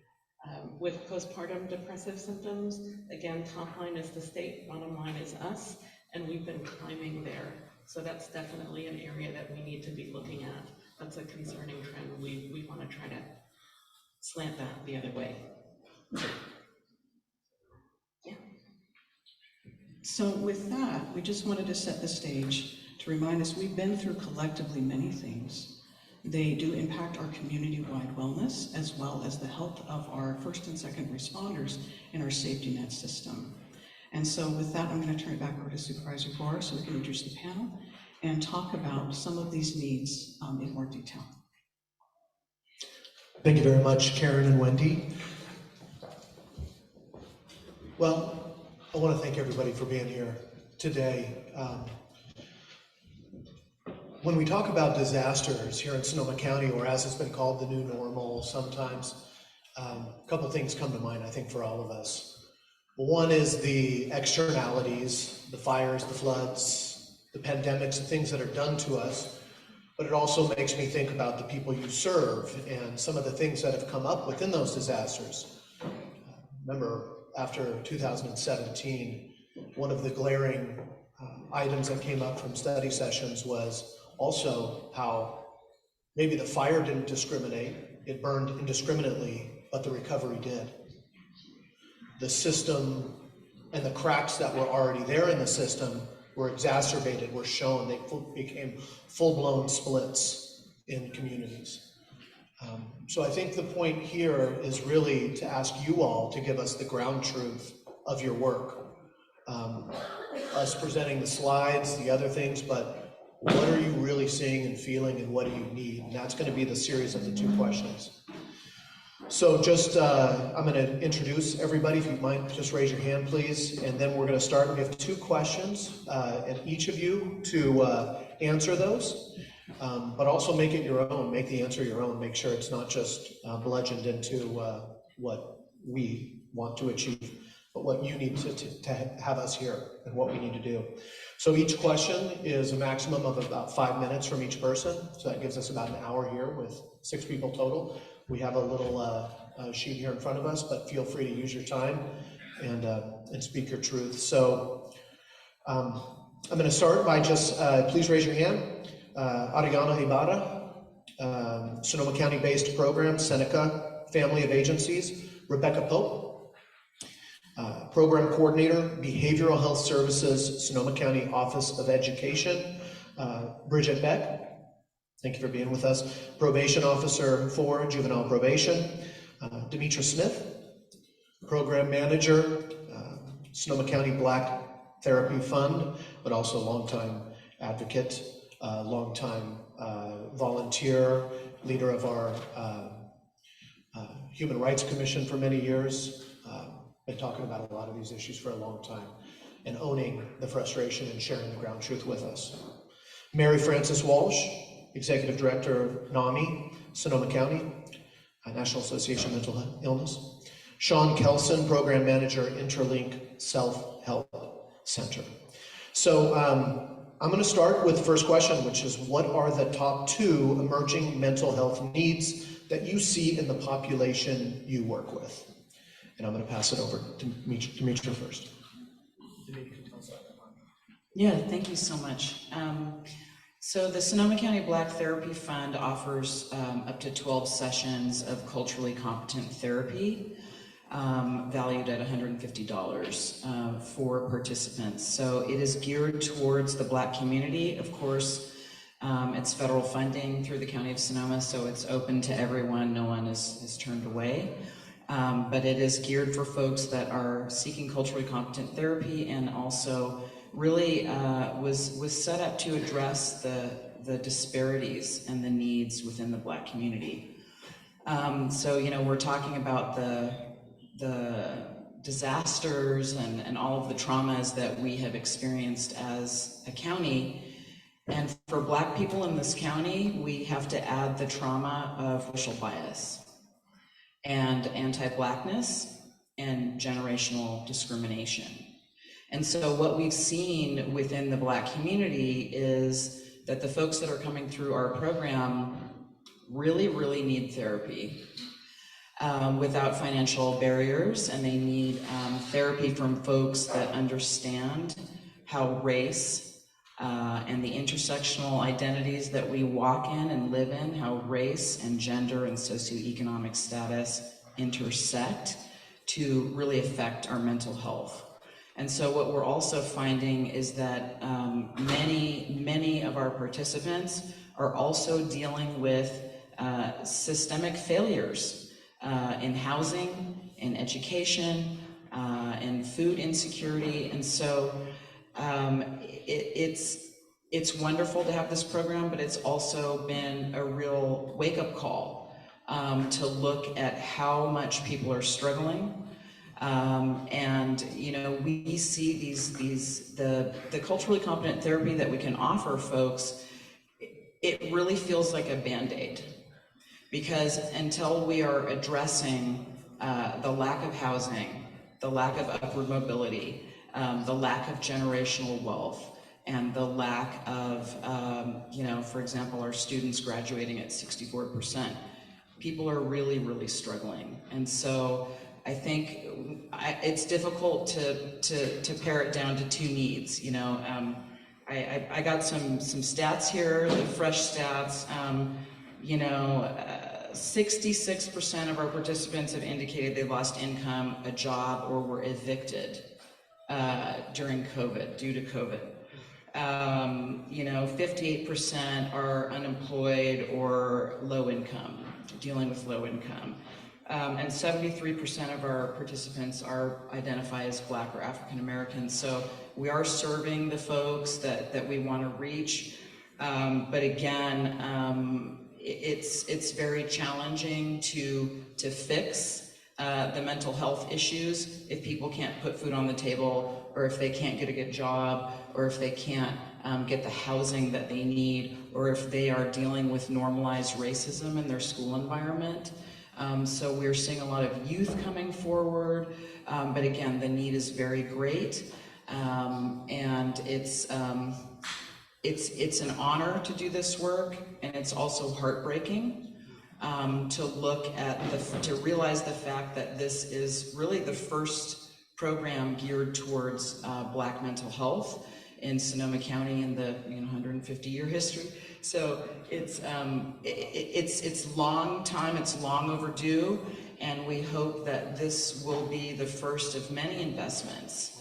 With postpartum depressive symptoms, again, top line is the state, bottom line is us, and we've been climbing there. So that's definitely an area that we need to be looking at. That's a concerning trend. We want to try to slant that the other way. So with that, we just wanted to set the stage to remind us we've been through collectively many things. They do impact our community-wide wellness as well as the health of our first and second responders in our safety net system. And so with that, I'm going to turn it back over to Supervisor Gore so we can introduce the panel and talk about some of these needs in more detail. Thank you very much, Karen and Wendy. Well, I want to thank everybody for being here today. When we talk about disasters here in Sonoma County, or as it's been called, the new normal, sometimes a couple things come to mind, I think, for all of us. One is the externalities, the fires, the floods, the pandemics, the things that are done to us, but it also makes me think about the people you serve and some of the things that have come up within those disasters. Remember, after 2017, one of the glaring items that came up from study sessions was also how maybe the fire didn't discriminate, it burned indiscriminately, but the recovery did. the system and the cracks that were already there in the system were exacerbated, were shown. They became full-blown splits in communities. So I think the point here is really to ask you all to give us the ground truth of your work. Us presenting the slides, the other things, but what are you really seeing and feeling, and what do you need? And that's going to be the series of the 2 questions. So just, I'm going to introduce everybody. If you might just raise your hand, please. And then we're going to start. We have 2 questions, and each of you to answer those, but also make it your own. Make the answer your own. Make sure it's not just bludgeoned into what we want to achieve, but what you need to have us here and what we need to do. So each question is a maximum of about 5 minutes from each person. So that gives us about an hour here with 6 people total. We have a little sheet here in front of us, but feel free to use your time and speak your truth. So I'm going to start by just, please raise your hand. Ariana Ibarra, Sonoma County-based program, Seneca Family of Agencies. Rebecca Pope, Program Coordinator, Behavioral Health Services, Sonoma County Office of Education. Bridget Beck, thank you for being with us. Probation Officer for Juvenile Probation. Demetra Smith, Program Manager, Sonoma County Black Therapy Fund, but also longtime advocate, longtime volunteer, leader of our Human Rights Commission for many years. Been talking about a lot of these issues for a long time and owning the frustration and sharing the ground truth with us. Mary Frances Walsh, Executive Director of NAMI, Sonoma County, National Association of Mental Illness. Sean Kelson, Program Manager, Interlink Self-Help Center. So I'm going to start with the first question, which is, what are the top 2 emerging mental health needs that you see in the population you work with? And I'm going to pass it over to Demetra first. Yeah, thank you so much. So the Sonoma County Black Therapy Fund offers up to 12 sessions of culturally competent therapy, valued at $150 for participants. So it is geared towards the Black community. Of course, it's federal funding through the County of Sonoma, so it's open to everyone. No one is turned away. But it is geared for folks that are seeking culturally competent therapy, and also really was set up to address the disparities and the needs within the Black community. So, you know, we're talking about the disasters and all of the traumas that we have experienced as a county. And for Black people in this county, we have to add the trauma of racial bias and anti-Blackness and generational discrimination. And so what we've seen within the Black community is that the folks that are coming through our program really, really need therapy without financial barriers, and they need therapy from folks that understand how race and the intersectional identities that we walk in and live in, how race and gender and socioeconomic status intersect to really affect our mental health. And so what we're also finding is that many of our participants are also dealing with systemic failures in housing, in education, in food insecurity. And so it's wonderful to have this program, but it's also been a real wake-up call to look at how much people are struggling. And you know, we see the culturally competent therapy that we can offer folks, it really feels like a Band-Aid, because until we are addressing the lack of housing, the lack of upward mobility, the lack of generational wealth, and the lack of, you know, for example, our students graduating at 64%, people are really, really struggling. And so I think it's difficult to pare it down to 2 needs. You know, I got some stats here, the fresh stats. You know, 66% of our participants have indicated they lost income, a job, or were evicted during COVID, due to COVID. 58% are unemployed or low income, dealing with low income. And 73% of our participants identify as Black or African Americans. So we are serving the folks that we want to reach. But again, it's very challenging to fix the mental health issues if people can't put food on the table, or if they can't get a good job, or if they can't get the housing that they need, or if they are dealing with normalized racism in their school environment. So we're seeing a lot of youth coming forward, but again, the need is very great, and it's an honor to do this work, and it's also heartbreaking to realize the fact that this is really the first program geared towards Black mental health in Sonoma County in the 150-year history. So it's long time, it's long overdue, and we hope that this will be the first of many investments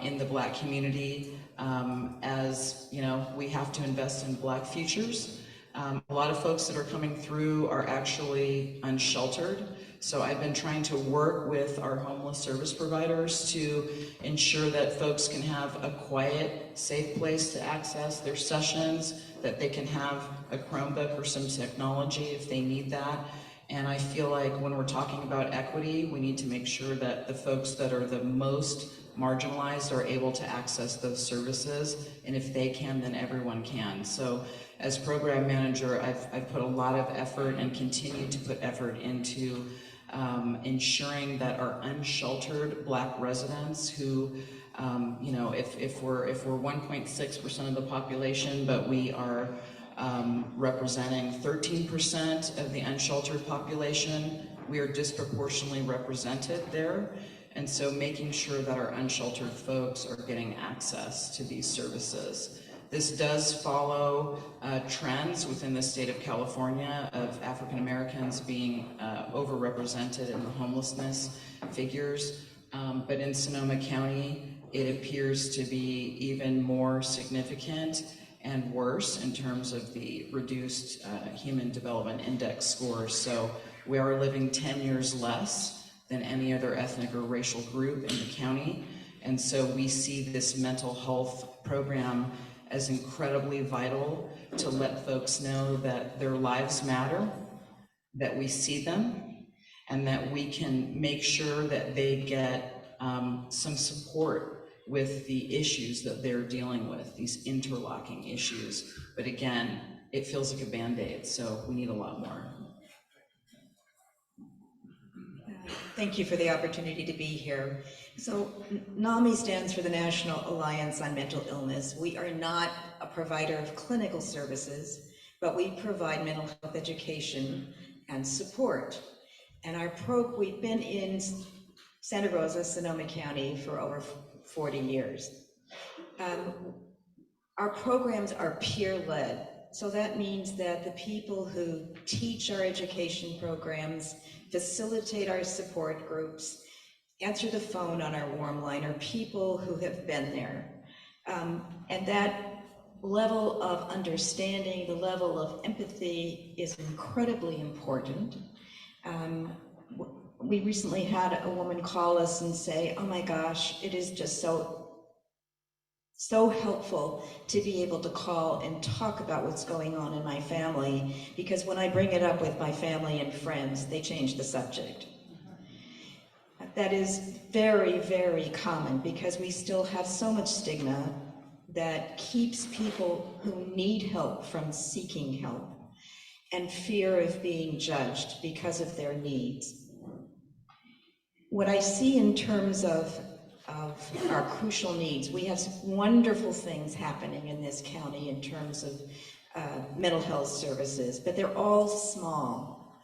in the Black community, as we have to invest in Black futures. A lot of folks that are coming through are actually unsheltered. So I've been trying to work with our homeless service providers to ensure that folks can have a quiet, safe place to access their sessions, that they can have a Chromebook or some technology if they need that. And I feel like when we're talking about equity, we need to make sure that the folks that are the most marginalized are able to access those services. And if they can, then everyone can. So as program manager, I've put a lot of effort and continue to put effort into ensuring that our unsheltered Black residents who, if we're 1.6% of the population, but we are representing 13% of the unsheltered population, we are disproportionately represented there. And so making sure that our unsheltered folks are getting access to these services. This does follow trends within the state of California of African Americans being overrepresented in the homelessness figures. But in Sonoma County, it appears to be even more significant and worse in terms of the reduced Human Development Index scores. So we are living 10 years less than any other ethnic or racial group in the county. And so we see this mental health program as incredibly vital to let folks know that their lives matter, that we see them, and that we can make sure that they get some support with the issues that they're dealing with, these interlocking issues. But again, it feels like a Band-Aid, so we need a lot more. Thank you for the opportunity to be here. So NAMI stands for the National Alliance on Mental Illness. We are not a provider of clinical services, but we provide mental health education and support. And we've been in Santa Rosa, Sonoma County for over 40 years. Our programs are peer-led. So that means that the people who teach our education programs, facilitate our support groups, answer the phone on our warm line are people who have been there. And that level of understanding, the level of empathy is incredibly important. We recently had a woman call us and say, oh my gosh, it is just so helpful to be able to call and talk about what's going on in my family, because when I bring it up with my family and friends, they change the subject. That is very, very common because we still have so much stigma that keeps people who need help from seeking help, and fear of being judged because of their needs. What I see in terms of our crucial needs, we have some wonderful things happening in this county in terms of mental health services, but they're all small.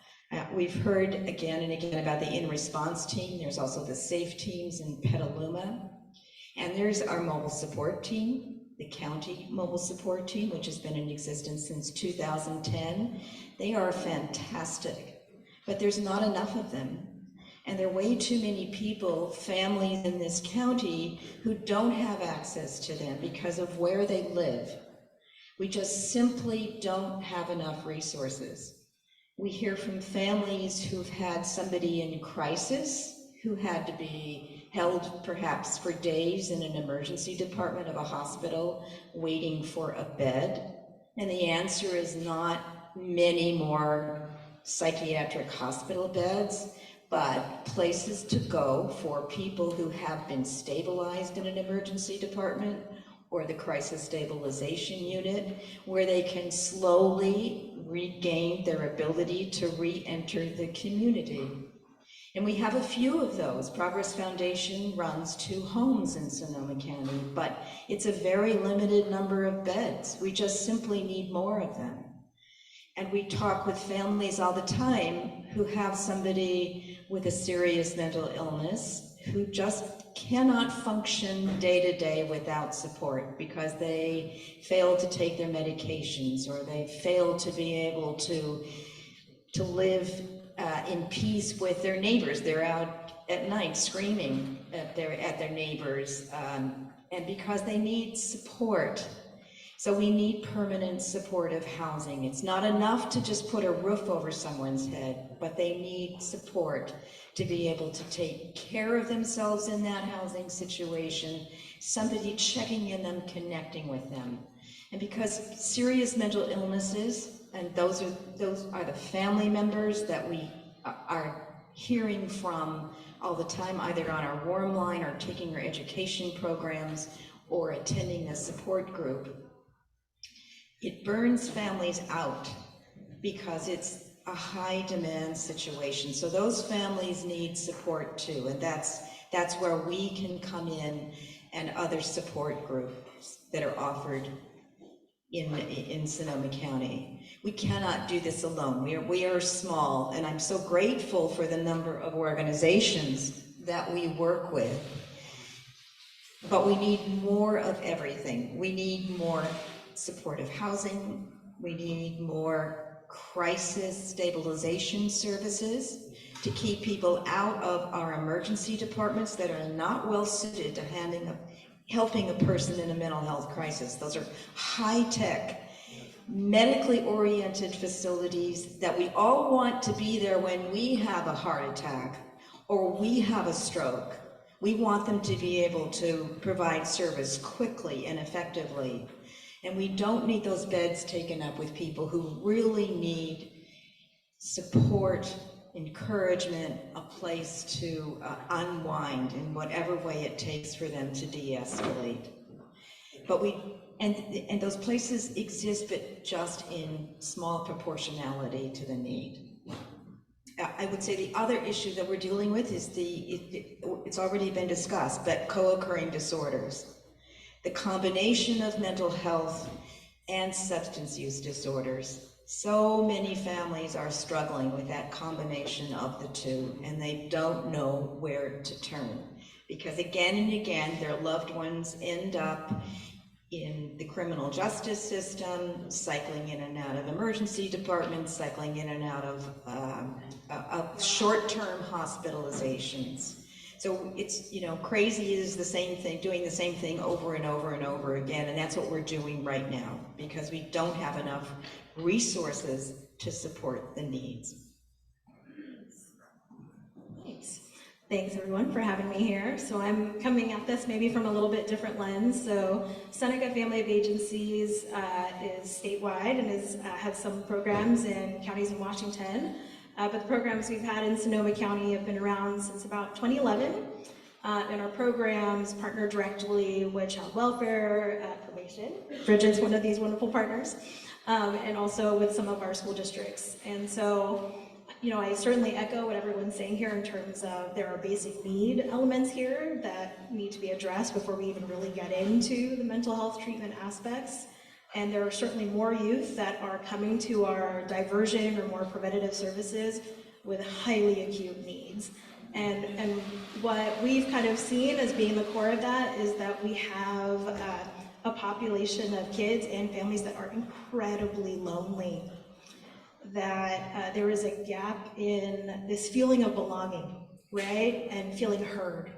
We've heard again and again about the in-response team. There's also the SAFE teams in Petaluma, and there's our mobile support team. the county mobile support team, which has been in existence since 2010. They are fantastic, but there's not enough of them. And there are way too many people, families in this county, who don't have access to them because of where they live. We just simply don't have enough resources. We hear from families who've had somebody in crisis, who had to be held perhaps for days in an emergency department of a hospital waiting for a bed. And the answer is not many more psychiatric hospital beds, but places to go for people who have been stabilized in an emergency department or the crisis stabilization unit, where they can slowly regain their ability to re-enter the community. And we have a few of those. Progress Foundation runs 2 homes in Sonoma County, but it's a very limited number of beds. We just simply need more of them. And we talk with families all the time who have somebody with a serious mental illness who just cannot function day to day without support because they fail to take their medications, or they fail to be able to live in peace with their neighbors. They're out at night screaming at their neighbors, and because they need support. So we need permanent supportive housing. It's not enough to just put a roof over someone's head, but they need support to be able to take care of themselves in that housing situation, somebody checking in them, connecting with them. And because serious mental illnesses, and those are the family members that we are hearing from all the time, either on our warm line or taking our education programs or attending a support group, it burns families out because it's a high demand situation. So those families need support too, and that's where we can come in, and other support groups that are offered in Sonoma County. We cannot do this alone. We are small, and I'm so grateful for the number of organizations that we work with. But we need more of everything. We need more supportive housing. We need more crisis stabilization services to keep people out of our emergency departments that are not well suited to helping a person in a mental health crisis. Those are high-tech, medically oriented facilities that we all want to be there when we have a heart attack or we have a stroke. We want them to be able to provide service quickly and effectively. And we don't need those beds taken up with people who really need support, encouragement, a place to unwind in whatever way it takes for them to de-escalate. But and those places exist, but just in small proportionality to the need. I would say the other issue that we're dealing with is it's already been discussed, but co-occurring disorders. The combination of mental health and substance use disorders. So many families are struggling with that combination of the two, and they don't know where to turn. Because again and again, their loved ones end up in the criminal justice system, cycling in and out of emergency departments, cycling in and out of short-term hospitalizations. So it's, crazy is the same thing, doing the same thing over and over and over again, and that's what we're doing right now, because we don't have enough resources to support the needs. Thanks. Thanks everyone for having me here. So I'm coming at this maybe from a little bit different lens. So Seneca Family of Agencies is statewide and has some programs in counties in Washington. But the programs we've had in Sonoma County have been around since about 2011. And our programs partner directly with Child Welfare, Probation. Bridget's one of these wonderful partners. And also with some of our school districts. And so, I certainly echo what everyone's saying here in terms of there are basic need elements here that need to be addressed before we even really get into the mental health treatment aspects. And there are certainly more youth that are coming to our diversion or more preventative services with highly acute needs. And what we've kind of seen as being the core of that is that we have a population of kids and families that are incredibly lonely, that there is a gap in this feeling of belonging, right? And feeling heard.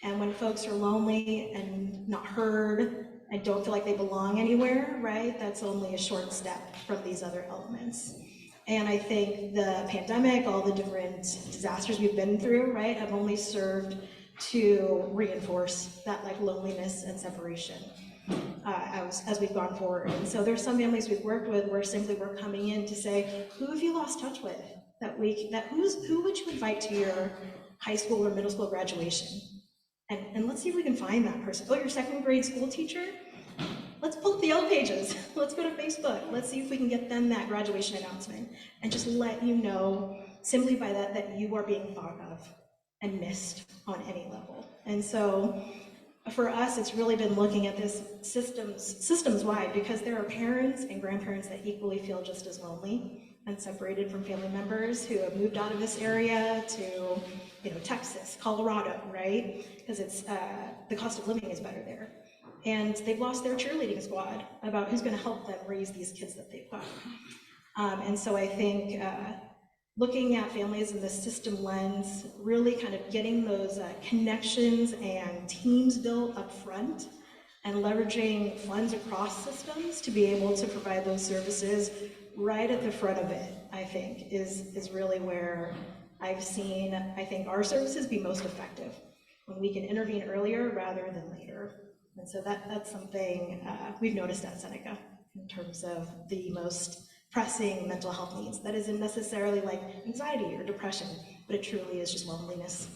And when folks are lonely and not heard and don't feel like they belong anywhere, right, that's only a short step from these other elements. And I think the pandemic, all the different disasters we've been through, right, have only served to reinforce that like loneliness and separation as we've gone forward. And so there's some families we've worked with where simply we're coming in to say, who have you lost touch with that week? Who would you invite to your high school or middle school graduation? And let's see if we can find that person. Oh, your second grade school teacher? Let's pull up the Yellow Pages. Let's go to Facebook. Let's see if we can get them that graduation announcement and just let you know simply by that you are being thought of and missed on any level. And so for us, it's really been looking at this systems-wide, because there are parents and grandparents that equally feel just as lonely and separated from family members who have moved out of this area to, Texas, Colorado, right? Because it's the cost of living is better there. And they've lost their cheerleading squad about who's going to help them raise these kids that they've got. And so I think looking at families in the system lens, really kind of getting those connections and teams built up front, and leveraging funds across systems to be able to provide those services right at the front of it, I think, is really where I've seen, I think, our services be most effective, when we can intervene earlier rather than later. And so that's something we've noticed at Seneca in terms of the most pressing mental health needs. That isn't necessarily like anxiety or depression, but it truly is just loneliness.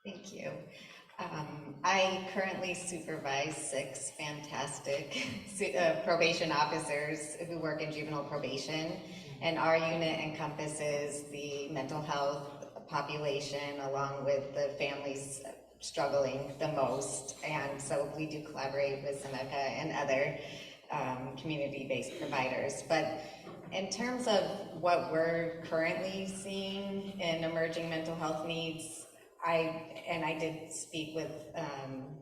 Thank you. I currently supervise 6 fantastic probation officers who work in juvenile probation, and our unit encompasses the mental health population along with the families struggling the most. And so we do collaborate with Seneca and other community-based providers. But in terms of what we're currently seeing in emerging mental health needs, I did speak with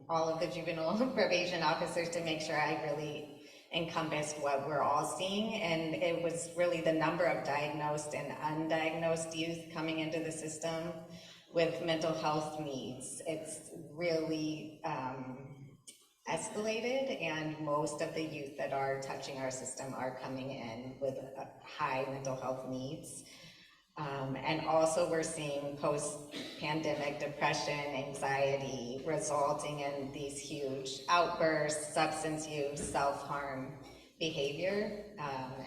all of the juvenile probation officers to make sure I really encompassed what we're all seeing, and it was really the number of diagnosed and undiagnosed youth coming into the system with mental health needs. It's really escalated, and most of the youth that are touching our system are coming in with high mental health needs. And also we're seeing post-pandemic depression, anxiety, resulting in these huge outbursts, substance use, self-harm behavior.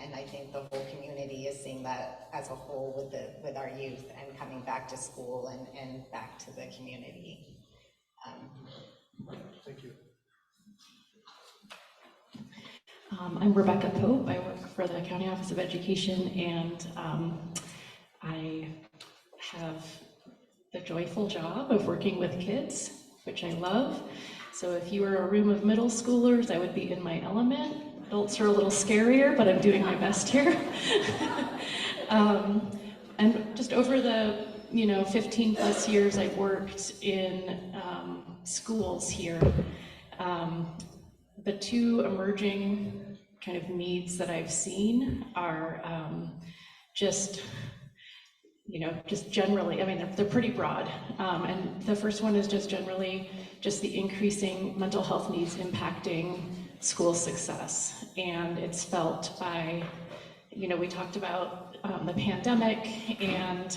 And I think the whole community is seeing that as a whole with our youth and coming back to school and back to the community. Thank you. I'm Rebecca Pope. I work for the County Office of Education, and I have the joyful job of working with kids, which I love. So if you were a room of middle schoolers, I would be in my element. Adults are a little scarier, but I'm doing my best here. And just over the 15 plus years I've worked in schools here, the 2 emerging kind of needs that I've seen are just generally, I mean, they're pretty broad. And the first one is just generally just the increasing mental health needs impacting school success. And it's felt by, we talked about the pandemic and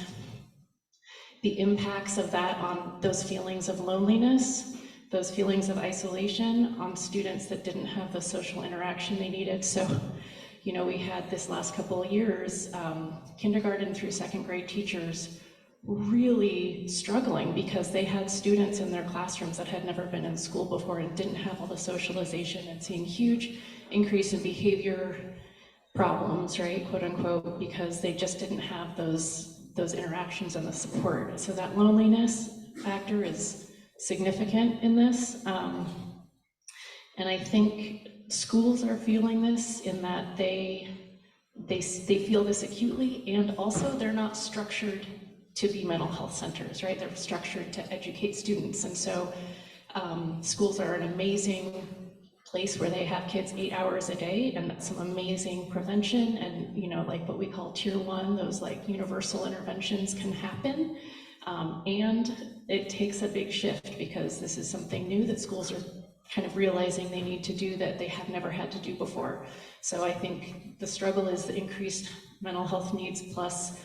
the impacts of that on those feelings of loneliness, those feelings of isolation on students that didn't have the social interaction they needed. So, we had this last couple of years, kindergarten through 2nd grade teachers really struggling because they had students in their classrooms that had never been in school before and didn't have all the socialization, and seeing huge increase in behavior problems, right, quote unquote, because they just didn't have those interactions and the support. So that loneliness factor is significant in this. And I think schools are feeling this in that they feel this acutely, and also they're not structured to be mental health centers, right? They're structured to educate students. And so schools are an amazing place where they have kids 8 hours a day, and that's some amazing prevention and, you know, like what we call tier 1, those like universal interventions can happen. And it takes a big shift because this is something new that schools are kind of realizing they need to do that they have never had to do before. So I think the struggle is the increased mental health needs plus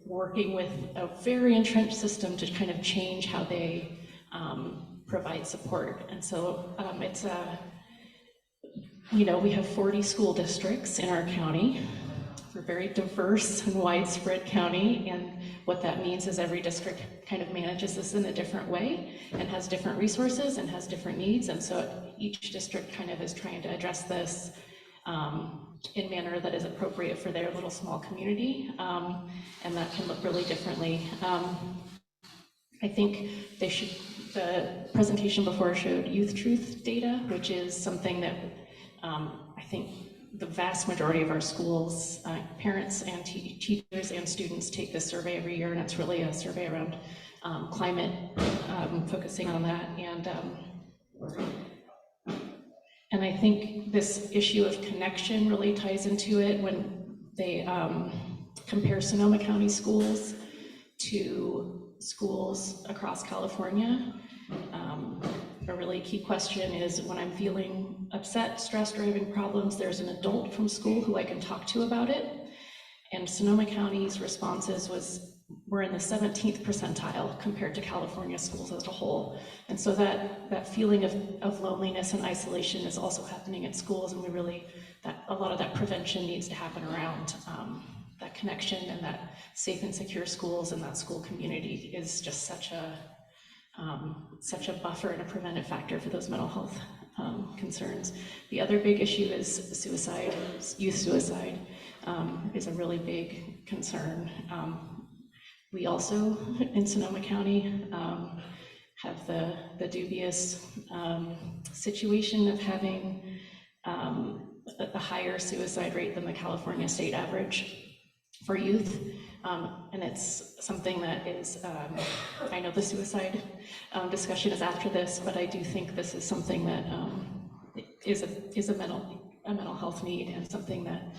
working with a very entrenched system to kind of change how they provide support. And so it's a, you know, we have 40 school districts in our county. We're a very diverse and widespread county, and what that means is every district kind of manages this in a different way and has different resources and has different needs, and so each district kind of is trying to address this in a manner that is appropriate for their little small community, and that can look really differently. I think the presentation before showed youth truth data, which is something that I think the vast majority of our schools, parents and teachers and students take this survey every year, and it's really a survey around climate, focusing on that. And I think this issue of connection really ties into it when they compare Sonoma County schools to schools across California. A really key question is when I'm feeling upset, stressed, or having problems, there's an adult from school who I can talk to about it. And Sonoma County's responses were in the 17th percentile compared to California schools as a whole. And so that feeling of loneliness and isolation is also happening at schools, and a lot of that prevention needs to happen around that connection, and that safe and secure schools and that school community is just such a buffer and a preventive factor for those mental health concerns. The other big issue is suicide. Youth suicide is a really big concern. We also, in Sonoma County, have the dubious situation of having a higher suicide rate than the California state average for youth. And it's something that is, I know the suicide discussion is after this, but I do think this is something that is a mental health need, and something that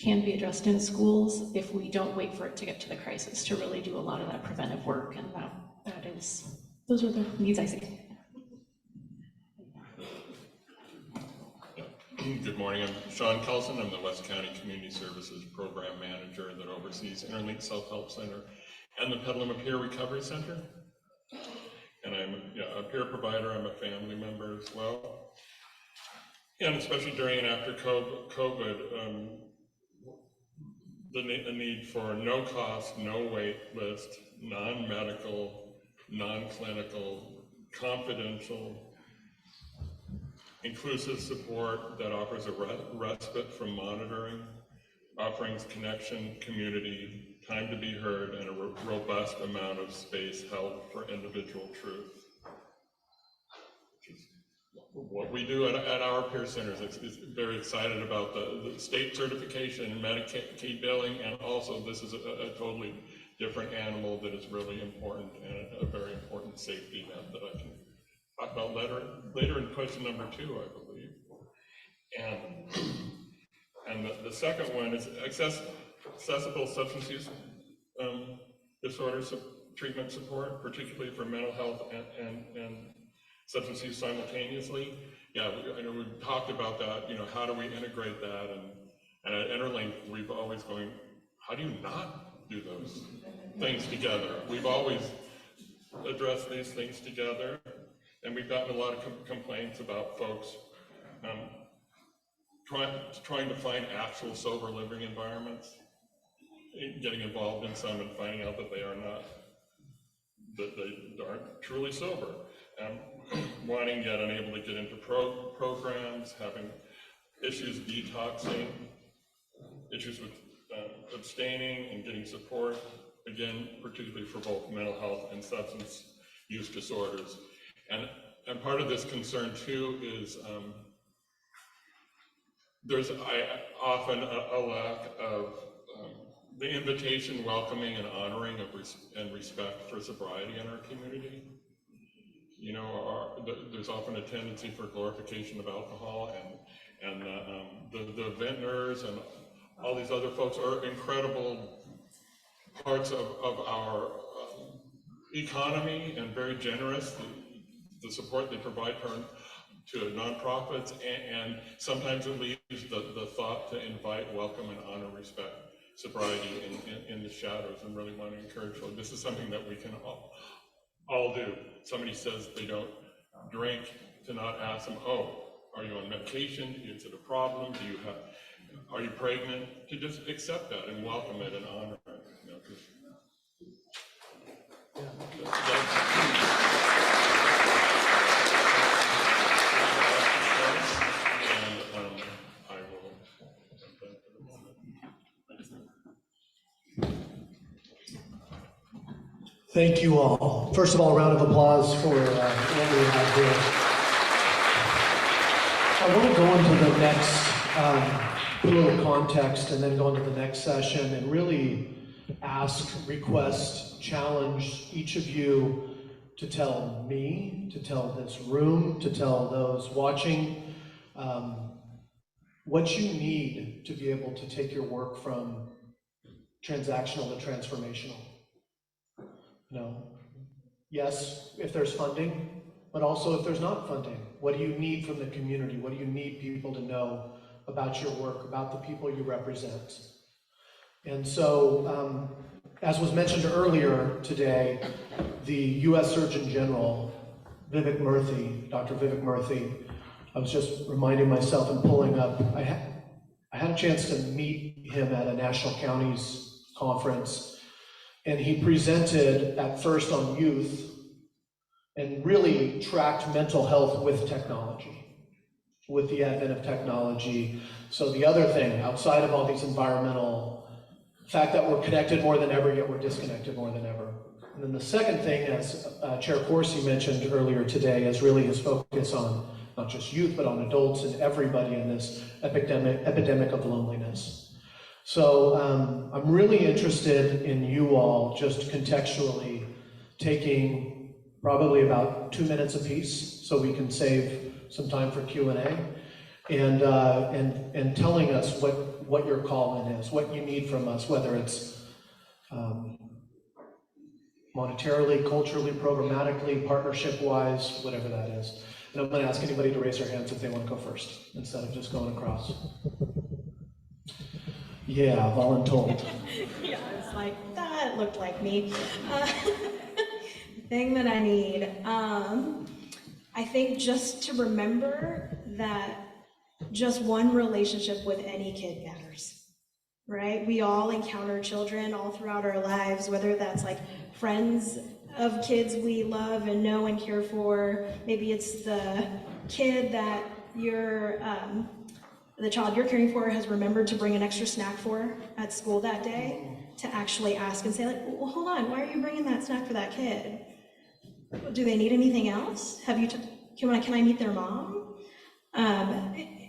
can be addressed in schools if we don't wait for it to get to the crisis to really do a lot of that preventive work. And those are the needs I see. Good morning, I'm Sean Kelson. I'm the West County Community Services Program Manager that oversees Interlink Self-Help Center and the Petaluma Peer Recovery Center. And I'm a peer provider, I'm a family member as well. And especially during and after COVID, the need for no cost, no wait list, non-medical, non-clinical, confidential, inclusive support that offers a respite from monitoring, offerings connection, community, time to be heard, and a robust amount of space held for individual truth. What we do at our peer centers is very excited about the state certification and Medicaid billing, and also this is a totally different animal that is really important, and a very important safety net that I can talk about later in question number 2, I believe. And the second one is accessible substance use disorders treatment support, particularly for mental health and substance use simultaneously. Yeah, I know we've talked about that, how do we integrate that? And at Interlink, we've always going, how do you not do those things together? We've always addressed these things together. And we've gotten a lot of complaints about folks trying to find actual sober living environments, getting involved in some and finding out that they aren't truly sober, wanting yet unable to get into programs, having issues detoxing, issues with abstaining and getting support, again, particularly for both mental health and substance use disorders. And part of this concern too is there's often a lack of the invitation, welcoming, and honoring of and respect for sobriety in our community. You know, there's often a tendency for glorification of alcohol, and the vintners and all these other folks are incredible parts of our economy and very generous. The support they provide to nonprofits, and sometimes it leaves the thought to invite, welcome, and honor, respect sobriety in the shadows, and really want to encourage. So this is something that we can all do. Somebody says they don't drink, to not ask them, oh, are you on medication? Is it a problem? Are you pregnant? To just accept that and welcome it and honor it. You know, I will end that for the moment. Thank you all. First of all, a round of applause for what we have here. I want to go into the next, put a little context and then go into the next session and really ask, request, challenge each of you to tell me, to tell this room, to tell those watching, what you need to be able to take your work from transactional to transformational. No. Yes, if there's funding, but also if there's not funding. What do you need from the community? What do you need people to know about your work, about the people you represent? And so, as was mentioned earlier today, the U.S. Surgeon General, Vivek Murthy, Dr. Vivek Murthy, I was just reminding myself and pulling up, I had a chance to meet him at a National Counties conference. And he presented at first on youth and really tracked mental health with technology, with the advent of technology. So the other thing, outside of all these environmental, the fact that we're connected more than ever, yet we're disconnected more than ever. And then the second thing, as Chair Corsi mentioned earlier today, is really his focus on not just youth, but on adults and everybody in this epidemic of loneliness. So I'm really interested in you all just contextually taking probably about 2 minutes apiece so we can save some time for Q&A and telling us what your calling is, what you need from us, whether it's monetarily, culturally, programmatically, partnership-wise, whatever that is. And I'm going to ask anybody to raise their hands if they want to go first instead of just going across. Yeah, voluntold. Yeah, it's like, that looked like me. The thing that I need, I think just to remember that just one relationship with any kid matters, right? We all encounter children all throughout our lives, whether that's like friends of kids we love and know and care for. Maybe it's the kid that the child you're caring for has remembered to bring an extra snack for at school that day, to actually ask and say, like, well, hold on, why are you bringing that snack for that kid? Do they need anything else? Can I meet their mom?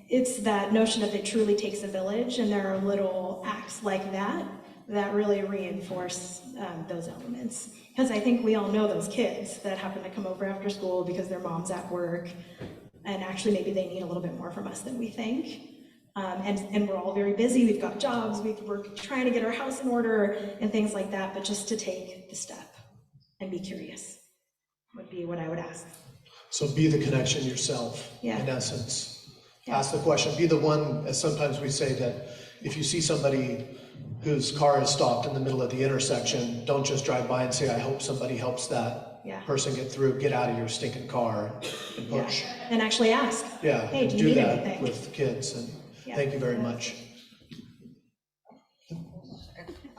It's that notion of it truly takes a village, and there are little acts like that that really reinforce those elements. Because I think we all know those kids that happen to come over after school because their mom's at work, and actually maybe they need a little bit more from us than we think. And we're all very busy, we've got jobs, we're trying to get our house in order and things like that, but just to take the step and be curious would be what I would ask. So be the connection yourself, Yeah. in essence. Yeah. Ask the question, be the one, as sometimes we say that if you see somebody whose car is stopped in the middle of the intersection, don't just drive by and say, I hope somebody helps that person get through, get out of your stinking car and push. Yeah. And actually ask. Yeah, Hey, do you need that anything? with kids, and thank you very much.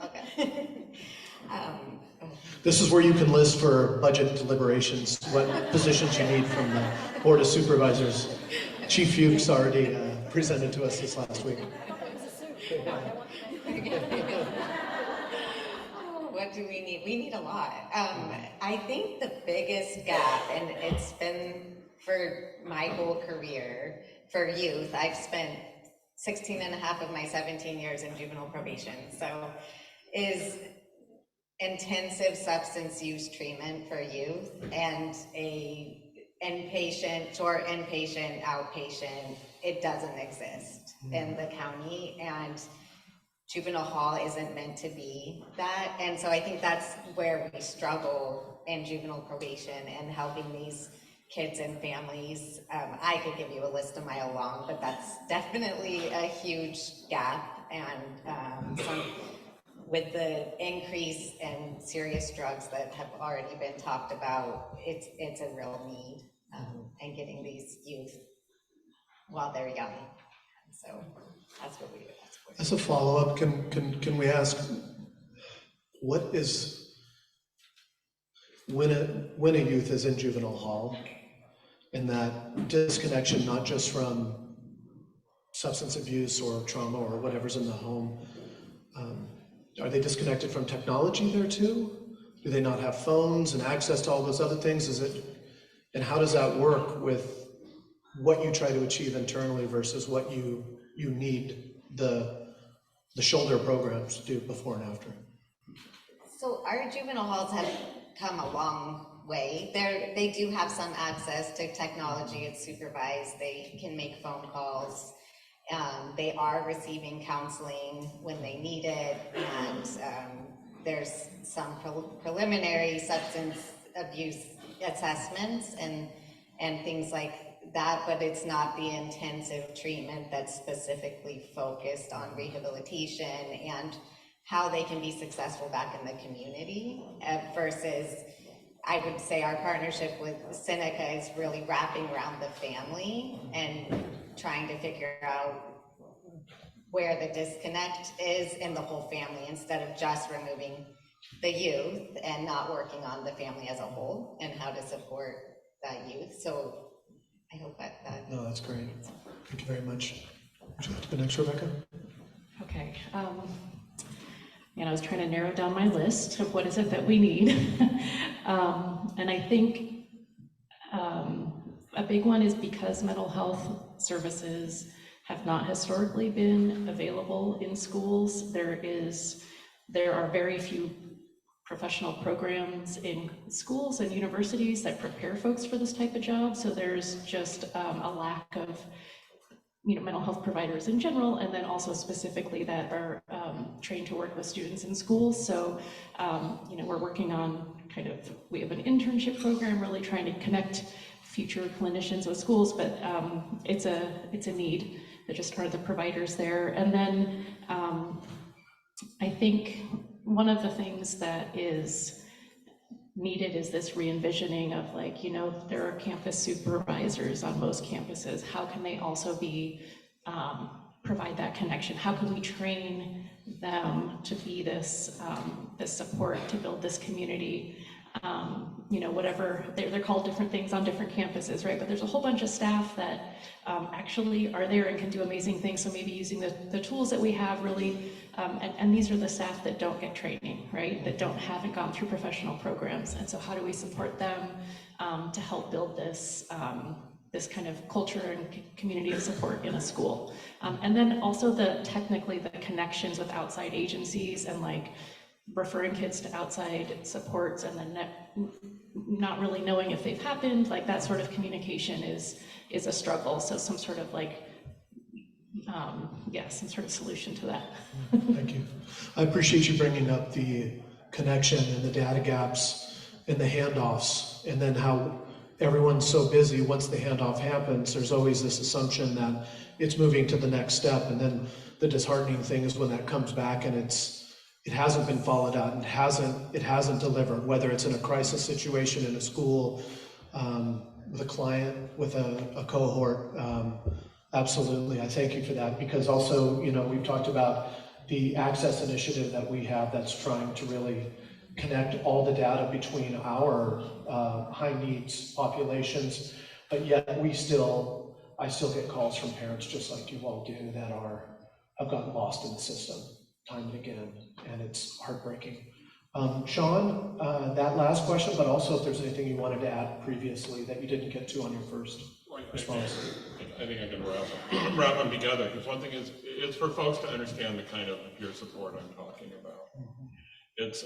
Okay. This is where you can list for budget deliberations, what positions you need from the Board of Supervisors. Chief Fuchs already presented to us this last week. What do we need? We need a lot. I think the biggest gap, and it's been for my whole career, for youth, I've spent 16 and a half of my 17 years in juvenile probation. So is intensive substance use treatment for youth and a inpatient, short inpatient, outpatient. It doesn't exist in the county, and juvenile hall isn't meant to be that. And so I think that's where we struggle in juvenile probation and helping these kids and families. I could give you a list a mile long, but that's definitely a huge gap. And with the increase in serious drugs that have already been talked about, it's a real need, and getting these youth while they're young. And so that's what we do. As a follow-up, can we ask, what is, when a youth is in juvenile hall, and that disconnection, not just from substance abuse or trauma or whatever's in the home, are they disconnected from technology there too? Do they not have phones and access to all those other things? And how does that work with what you try to achieve internally versus what you need the shoulder programs to do before and after? So our juvenile halls have come a long way. They do have some access to technology. It's supervised. They can make phone calls. They are receiving counseling when they need it, and there's some preliminary substance abuse assessments and things like that, but it's not the intensive treatment that's specifically focused on rehabilitation and how they can be successful back in the community versus, I would say our partnership with Seneca is really wrapping around the family and trying to figure out where the disconnect is in the whole family instead of just removing the youth and not working on the family as a whole and how to support that youth. So I hope that. No, that's great. Thank you very much. Would you like to go next, Rebecca? Okay. And I was trying to narrow down my list of what is it that we need. And I think a big one is because mental health services have not historically been available in schools. There are very few professional programs in schools and universities that prepare folks for this type of job. So there's just a lack of mental health providers in general, and then also specifically that are trained to work with students in schools. So, we're working on we have an internship program really trying to connect future clinicians with schools, but it's a need. There just aren't the providers there. And then I think one of the things that is needed is this re-envisioning of there are campus supervisors on most campuses. How can they also provide that connection? How can we train them to be this support to build this community? Whatever they're called different things on different campuses, right? But there's a whole bunch of staff that actually are there and can do amazing things. So maybe using the tools that we have really, and these are the staff that don't get training, right? That haven't gone through professional programs. And so how do we support them to help build this kind of culture and community of support in a school? And then also the connections with outside agencies and referring kids to outside supports and then not really knowing if they've happened, that sort of communication is a struggle. So some sort of some sort of solution to that. Thank you. I appreciate you bringing up the connection and the data gaps and the handoffs, and then how everyone's so busy. Once the handoff happens, there's always this assumption that it's moving to the next step, and then the disheartening thing is when that comes back and it hasn't been followed out and it hasn't delivered, whether it's in a crisis situation in a school, with a client, with a cohort. Absolutely, I thank you for that, because also, we've talked about the access initiative that we have that's trying to really connect all the data between our high needs populations, but yet I still get calls from parents just like you all do that have gotten lost in the system time and again, and it's heartbreaking. Sean, that last question, but also if there's anything you wanted to add previously that you didn't get to on your first response. I think I can wrap them together, because one thing is, it's for folks to understand the kind of peer support I'm talking about. It's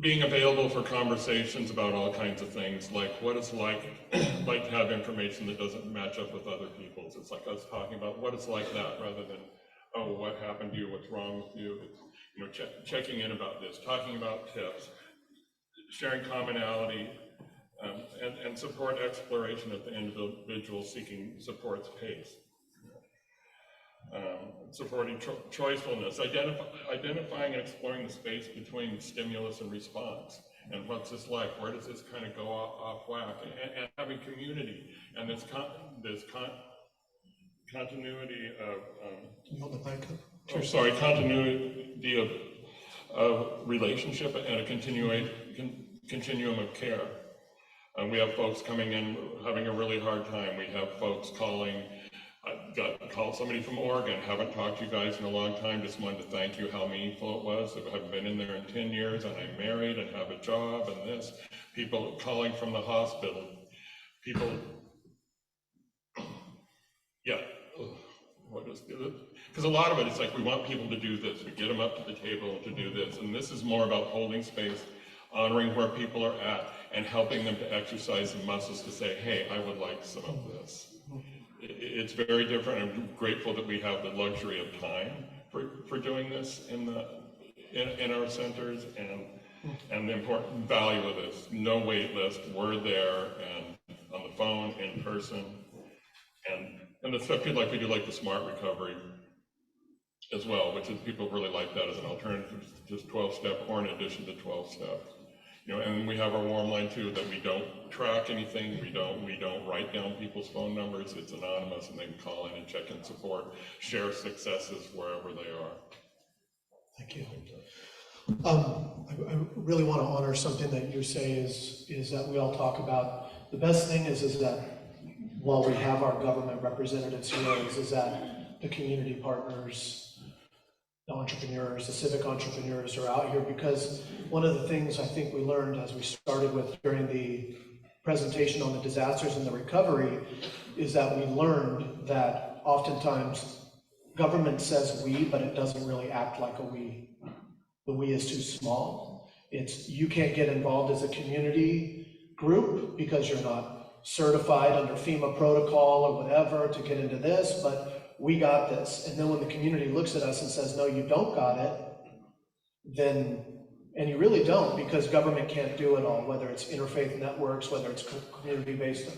being available for conversations about all kinds of things, like what it's like to have information that doesn't match up with other people's. It's like us talking about what it's like that, rather than, oh, what happened to you, what's wrong with you. It's, you know, checking in about this, talking about tips, sharing commonality, and support exploration at the individual seeking support's pace. Supporting choicefulness, identifying and exploring the space between stimulus and response. And what's this like? Where does this kind of go off whack? And having community and this continuity of continuity of relationship and a continuum of care. We have folks coming in having a really hard time. We have folks calling. I called somebody from Oregon, haven't talked to you guys in a long time, just wanted to thank you how meaningful it was. I haven't been in there in 10 years and I'm married and have a job and this. People calling from the hospital. People, yeah, what is it? Because a lot of it, it's like we want people to do this, we get them up to the table to do this, and this is more about holding space, honoring where people are at, and helping them to exercise the muscles to say, hey, I would like some of this. It's very different. I'm grateful that we have the luxury of time for doing this in our centers, and the important value of this. No wait list, we're there, and on the phone, in person, and the stuff like we do, like the smart recovery as well, which is people really like that as an alternative to just 12-step or in addition to 12-step. You know, and we have our warm line too, that we don't track anything, we don't write down people's phone numbers. It's anonymous, and they can call in and check in support, share successes wherever they are. Thank you. I really want to honor something that you say is that we all talk about. The best thing is that while we have our government representatives here, is that the community partners, the entrepreneurs, the civic entrepreneurs are out here, because one of the things I think we learned as we started with during the presentation on the disasters and the recovery is that we learned that oftentimes government says we, but it doesn't really act like a we. The we is too small. It's, you can't get involved as a community group because you're not certified under FEMA protocol or whatever to get into this, but we got this. And then when the community looks at us and says, no, you don't got it, then, and you really don't, because government can't do it all, whether it's interfaith networks, whether it's community-based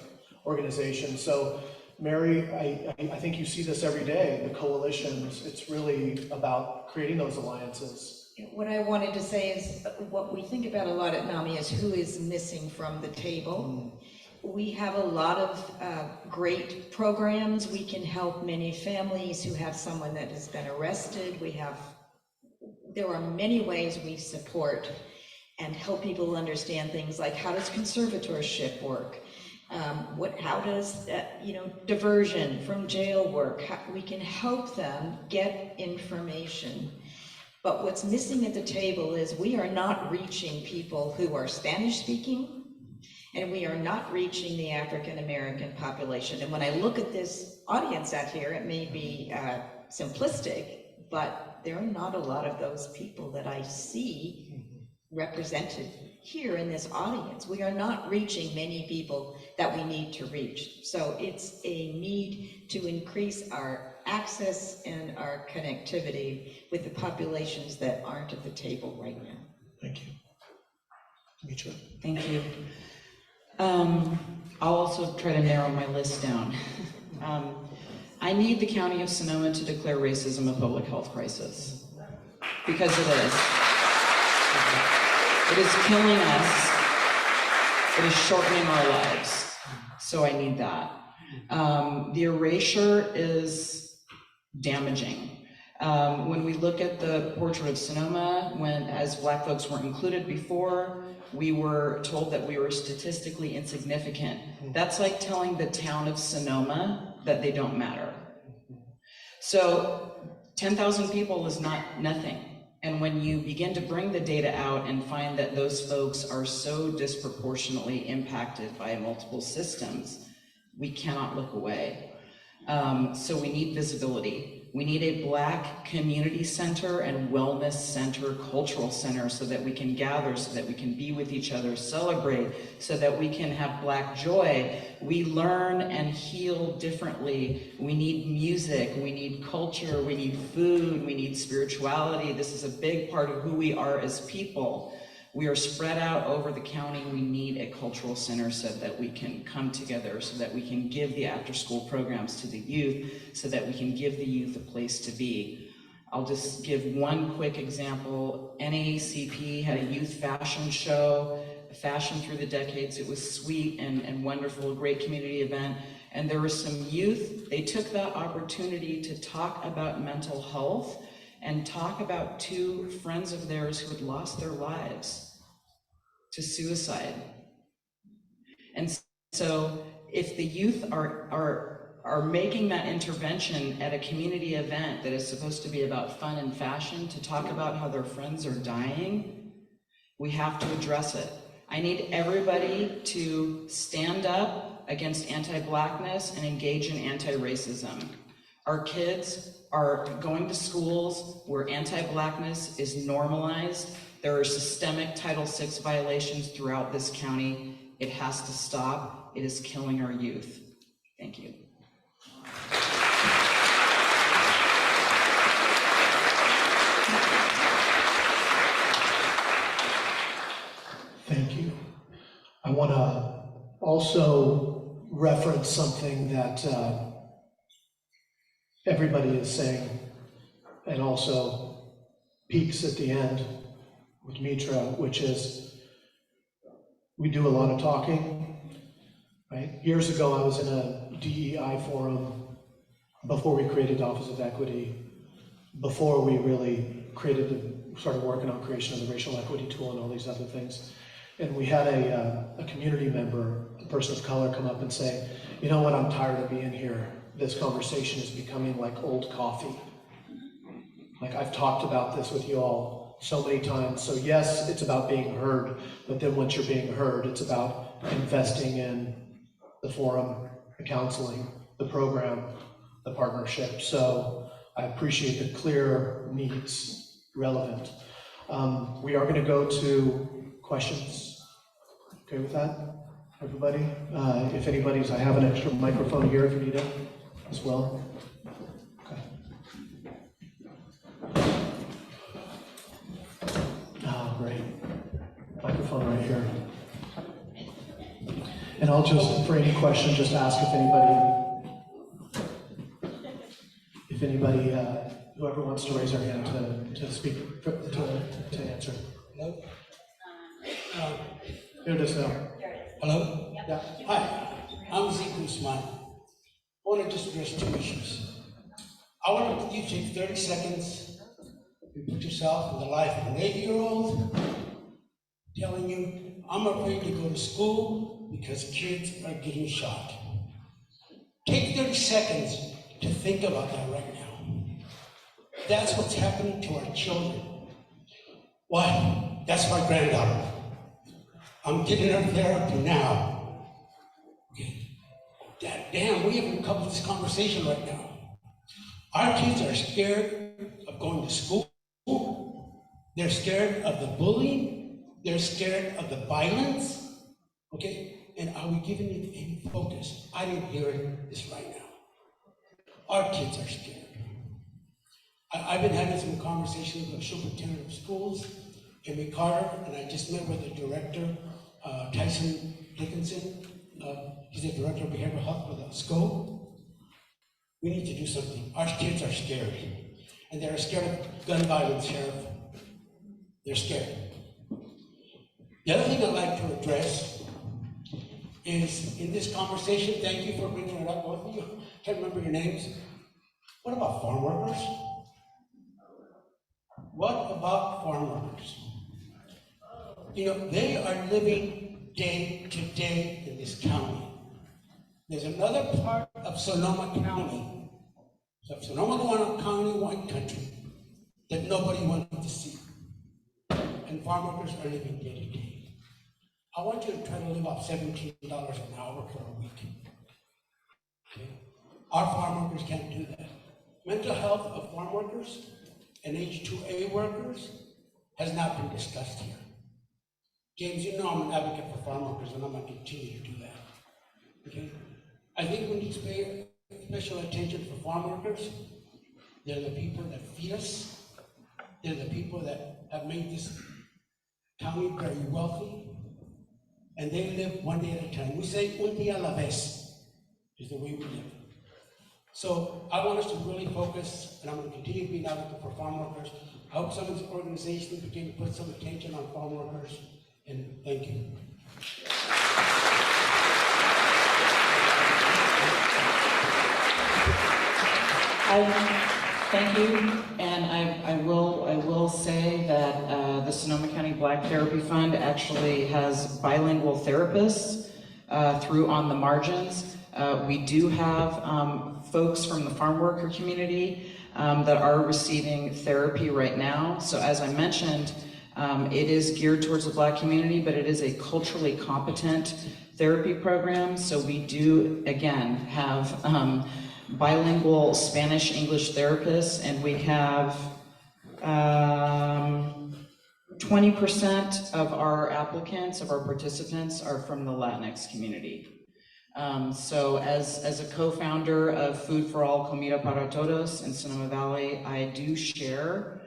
organizations. So Mary, I think you see this every day, the coalitions. It's really about creating those alliances. What I wanted to say is what we think about a lot at NAMI is who is missing from the table. We have a lot of great programs. We can help many families who have someone that has been arrested. There are many ways we support and help people understand things like, how does conservatorship work? How does diversion from jail work? We can help them get information. But what's missing at the table is we are not reaching people who are Spanish speaking, and we are not reaching the African American population. And when I look at this audience out here, it may be simplistic, but there are not a lot of those people that I see represented here in this audience. We are not reaching many people that we need to reach. So it's a need to increase our access and our connectivity with the populations that aren't at the table right now. Thank you. Mitra. Thank you. I'll also try to narrow my list down. I need the County of Sonoma to declare racism a public health crisis, because it is. It is killing us. It is shortening our lives. So I need that. The erasure is damaging. When we look at the portrait of Sonoma, as Black folks weren't included before, we were told that we were statistically insignificant. That's like telling the town of Sonoma that they don't matter. So 10,000 people is not nothing. And when you begin to bring the data out and find that those folks are so disproportionately impacted by multiple systems, we cannot look away. So we need visibility. We need a Black community center and wellness center, cultural center, so that we can gather, so that we can be with each other, celebrate, so that we can have Black joy. We learn and heal differently. We need music, we need culture, we need food, we need spirituality. This is a big part of who we are as people. We are spread out over the county. We need a cultural center so that we can come together, so that we can give the after-school programs to the youth, so that we can give the youth a place to be. I'll just give one quick example. NAACP had a youth fashion show, Fashion Through the Decades. It was sweet and wonderful, a great community event. And there was some youth, they took that opportunity to talk about mental health and talk about 2 friends of theirs who had lost their lives to suicide. And so if the youth are making that intervention at a community event that is supposed to be about fun and fashion to talk about how their friends are dying, we have to address it. I need everybody to stand up against anti-Blackness and engage in anti-racism. Our kids are going to schools where anti-Blackness is normalized. There are systemic Title VI violations throughout this county. It has to stop. It is killing our youth. Thank you. Thank you. I want to also reference something that everybody is saying, and also peaks at the end with Mitra, which is we do a lot of talking, right? Years ago, I was in a DEI forum before we created the Office of Equity, before we really started working on creation of the racial equity tool and all these other things. And we had a community member, a person of color, come up and say, you know what, I'm tired of being here. This conversation is becoming like old coffee. Like, I've talked about this with you all so many times. So yes, it's about being heard, but then once you're being heard, it's about investing in the forum, the counseling, the program, the partnership. So I appreciate the clear needs, relevant. We are going to go to questions. Okay with that, everybody? If anybody's, I have an extra microphone here if you need it as well. Okay. Great. Microphone right here. And I'll just, for any question, just ask if anybody, whoever wants to raise their hand to speak, to answer. Hello? Here it is now. Hello? Yeah. Hi, I'm Zeke Guzman. I want to just address 2 issues. I want you to take 30 seconds and put yourself in the life of an 8-year-old telling you, I'm afraid to go to school because kids are getting shot. Take 30 seconds to think about that right now. That's what's happening to our children. Why? That's my granddaughter. I'm getting her therapy now. Okay. Damn, we haven't covered this conversation right now. Our kids are scared of going to school. They're scared of the bullying. They're scared of the violence. Okay? And are we giving it any focus? I didn't hear this right now. Our kids are scared. I've been having some conversations with the superintendent of schools, Amy Carter, and I just met with the director, Tyson Dickinson. He's the director of behavioral health for the school. We need to do something. Our kids are scared, and they're scared of gun violence, Sheriff. They're scared. The other thing I'd like to address is in this conversation, thank you for bringing it up, both of you. Can't remember your names. What about farm workers? What about farm workers? You know, they are living day to day in this county. There's another part of Sonoma County, Sonoma County, wine country, that nobody wanted to see. And farm workers are living day to day. I want you to try to live off $17 an hour for a week. Okay? Our farm workers can't do that. mental health of farm workers and H2A workers has not been discussed here. James, you know I'm an advocate for farm workers, and I'm going to continue to do that. Okay? I think we need to pay special attention for farm workers. They're the people that feed us. They're the people that have made this county very wealthy. And they live one day at a time. We say un día a la vez is the way we live. So I want us to really focus, and I'm going to continue being an advocate for farm workers. I hope some of these organizations begin to put some attention on farm workers, and thank you. Thank you, and I will say that the Sonoma County Black Therapy Fund actually has bilingual therapists through On the Margins. We do have folks from the farm worker community that are receiving therapy right now. So as I mentioned, it is geared towards the Black community, but it is a culturally competent therapy program. So we do, again, have bilingual Spanish-English therapists, and we have 20% of our applicants, of our participants, are from the Latinx community. So as a co-founder of Food for All, Comida para Todos in Sonoma Valley, I do share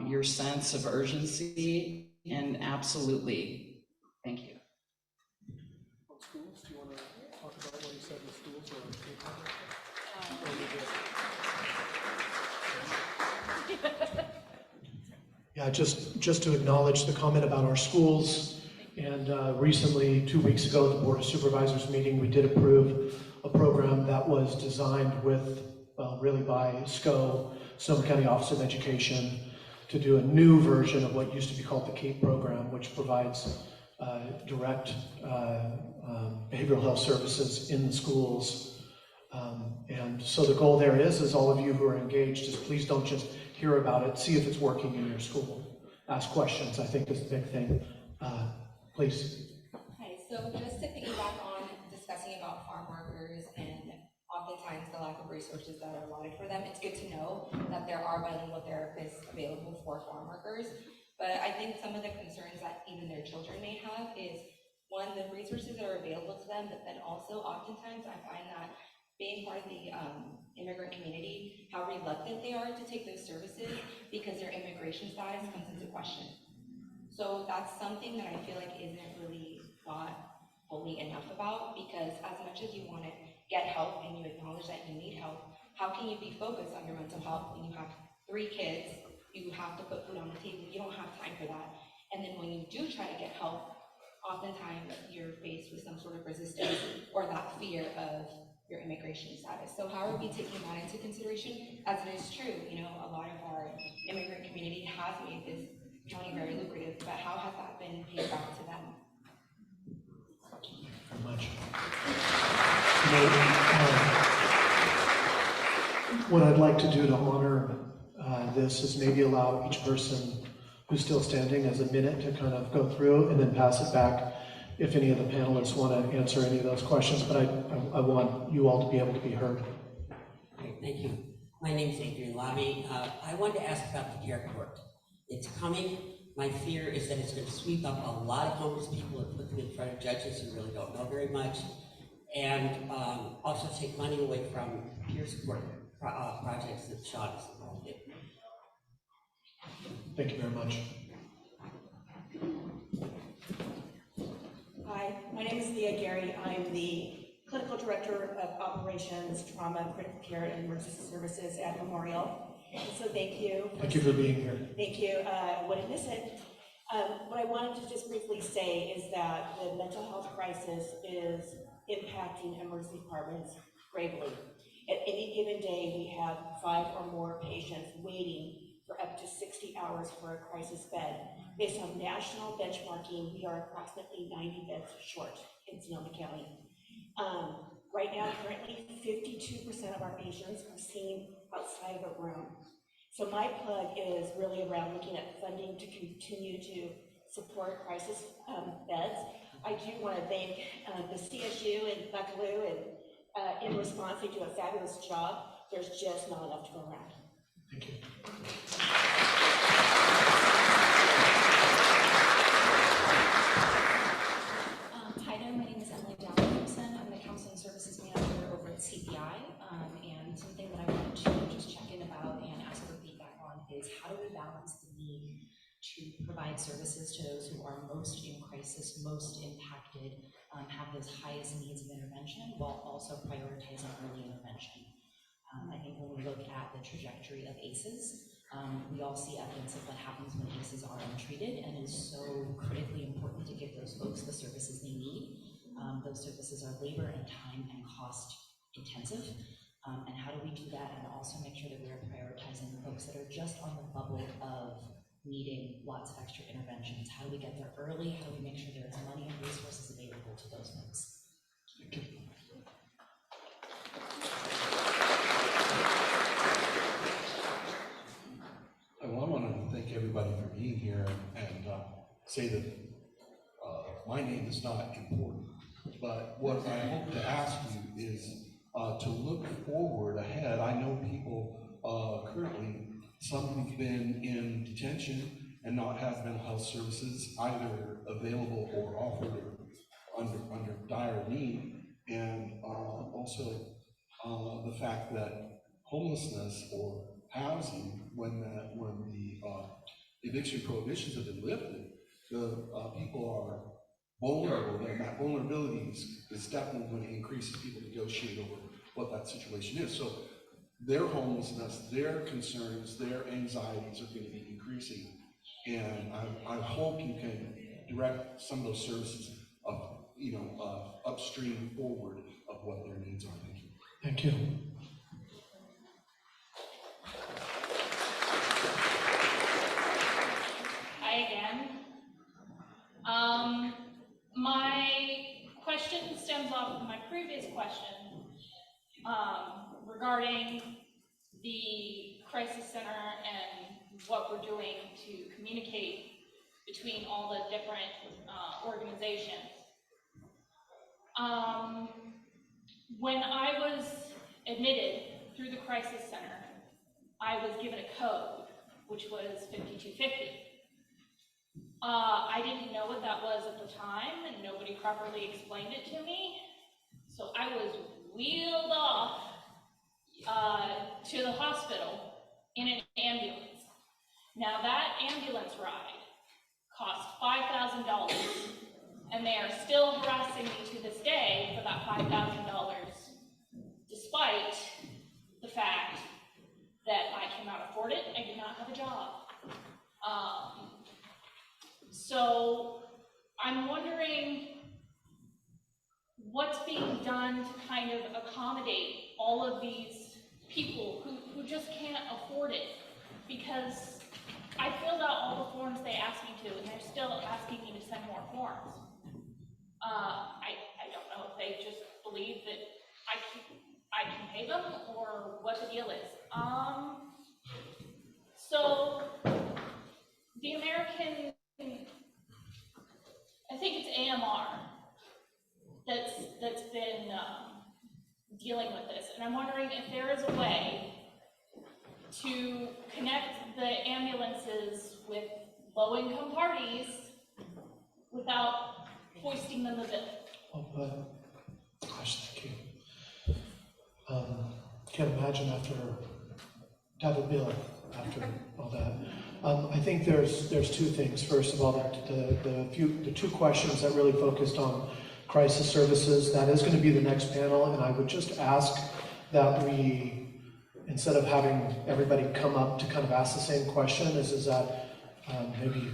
your sense of urgency, and absolutely, thank you. Schools, do you want to talk about what you said with schools or? Yeah, just to acknowledge the comment about our schools. And recently, 2 weeks ago at the Board of Supervisors meeting, we did approve a program that was designed with, really by SCO, Sonoma County Office of Education, to do a new version of what used to be called the CAPE program, which provides direct behavioral health services in the schools. And so the goal there is all of you who are engaged, is please don't just hear about it, see if it's working in your school. Ask questions, I think, is the big thing. Please. Hi, so just to piggyback on discussing about farm workers and oftentimes the lack of resources that are allotted for them, it's good to know that there are bilingual therapists available for farm workers. But I think some of the concerns that even their children may have is, one, the resources that are available to them, but then also oftentimes I find that being part of the immigrant community, how reluctant they are to take those services because their immigration status comes into question. So that's something that I feel like isn't really thought fully enough about, because as much as you want to get help and you acknowledge that you need help, how can you be focused on your mental health when you have 3 kids, you have to put food on the table, you don't have time for that. And then when you do try to get help, oftentimes you're faced with some sort of resistance or that fear of your immigration status. So how are we taking that into consideration? As it is true, you know, a lot of our immigrant community has made this county very lucrative, but how has that been paid back to them? Thank you very much. What I'd like to do to honor this is maybe allow each person who's still standing as a minute to kind of go through, and then pass it back if any of the panelists want to answer any of those questions, but I want you all to be able to be heard. Okay, thank you. My name is Adrian Lamy. I wanted to ask about the care court. It's coming. My fear is that it's going to sweep up a lot of homeless people and put them in front of judges who really don't know very much, and also take money away from peer support projects that Sean is involved in. Thank you very much. Hi, my name is Leah Gary. I'm the Clinical Director of Operations, Trauma, Critical Care, and Emergency Services at Memorial. So thank you. Thank you for being here. Thank you. I wouldn't miss it. What I wanted to just briefly say is that the mental health crisis is impacting emergency departments gravely. At any given day, we have 5 or more patients waiting for up to 60 hours for a crisis bed. Based on national benchmarking, we are approximately 90 beds short in Sonoma County. Right now, currently, 52% of our patients are seen outside of a room. So my plug is really around looking at funding to continue to support crisis beds. I do want to thank the CSU and Buckaloo, and in response, they do a fabulous job. there's just not enough to go around. Thank you. Hi there, my name is Emily Dowling-Gibson. I'm the Counseling Services Manager over at CPI. And something that I wanted to just check in about and ask for feedback on is how do we balance the need to provide services to those who are most in crisis, most impacted, have those highest needs of intervention, while also prioritizing early intervention. I think when we look at the trajectory of ACEs, we all see evidence of what happens when ACEs are untreated, and it's so critically important to give those folks the services they need. Those services are labor and time and cost intensive. And how do we do that and also make sure that we're prioritizing the folks that are just on the bubble of needing lots of extra interventions? How do we get there early? How do we make sure there's money and resources available to those folks? Thank you. Well, I want to thank everybody for being here and say that my name is not important, but what I hope to ask you is to look forward ahead. I know people currently, some who've been in detention and not have mental health services either available or offered or under dire need, and also the fact that homelessness or housing, when the eviction prohibitions have been lifted, the people are vulnerable, and that vulnerability is definitely going to increase as people negotiate over what that situation is. So their homelessness, their concerns, their anxieties are going to be increasing, and I hope you can direct some of those services upstream forward of what their needs are. Thank you. Thank you. Hi again. My question stems off of my previous question regarding the crisis center and what we're doing to communicate between all the different organizations. When I was admitted through the crisis center, I was given a code, which was 5250. I didn't know what that was at the time, and nobody properly explained it to me. So I was wheeled off to the hospital in an ambulance. Now that ambulance ride cost $5,000, and they are still harassing me to this day for that $5,000, despite the fact that I cannot afford it, I do not have a job. So I'm wondering what's being done to kind of accommodate all of these people who just can't afford it, because I filled out all the forms they asked me to, and they're still asking me to send more forms. I don't know if they just believe that I can pay them or what the deal is. So the American, I think it's AMR that's been dealing with this, and I'm wondering if there is a way to connect the ambulances with low-income parties without hoisting them a bill. Gosh, thank you. Can't imagine after to have a bill after all that. I think there's two things. First of all, the two questions that really focused on crisis services, that is going to be the next panel, and I would just ask that we, instead of having everybody come up to kind of ask the same question, is that maybe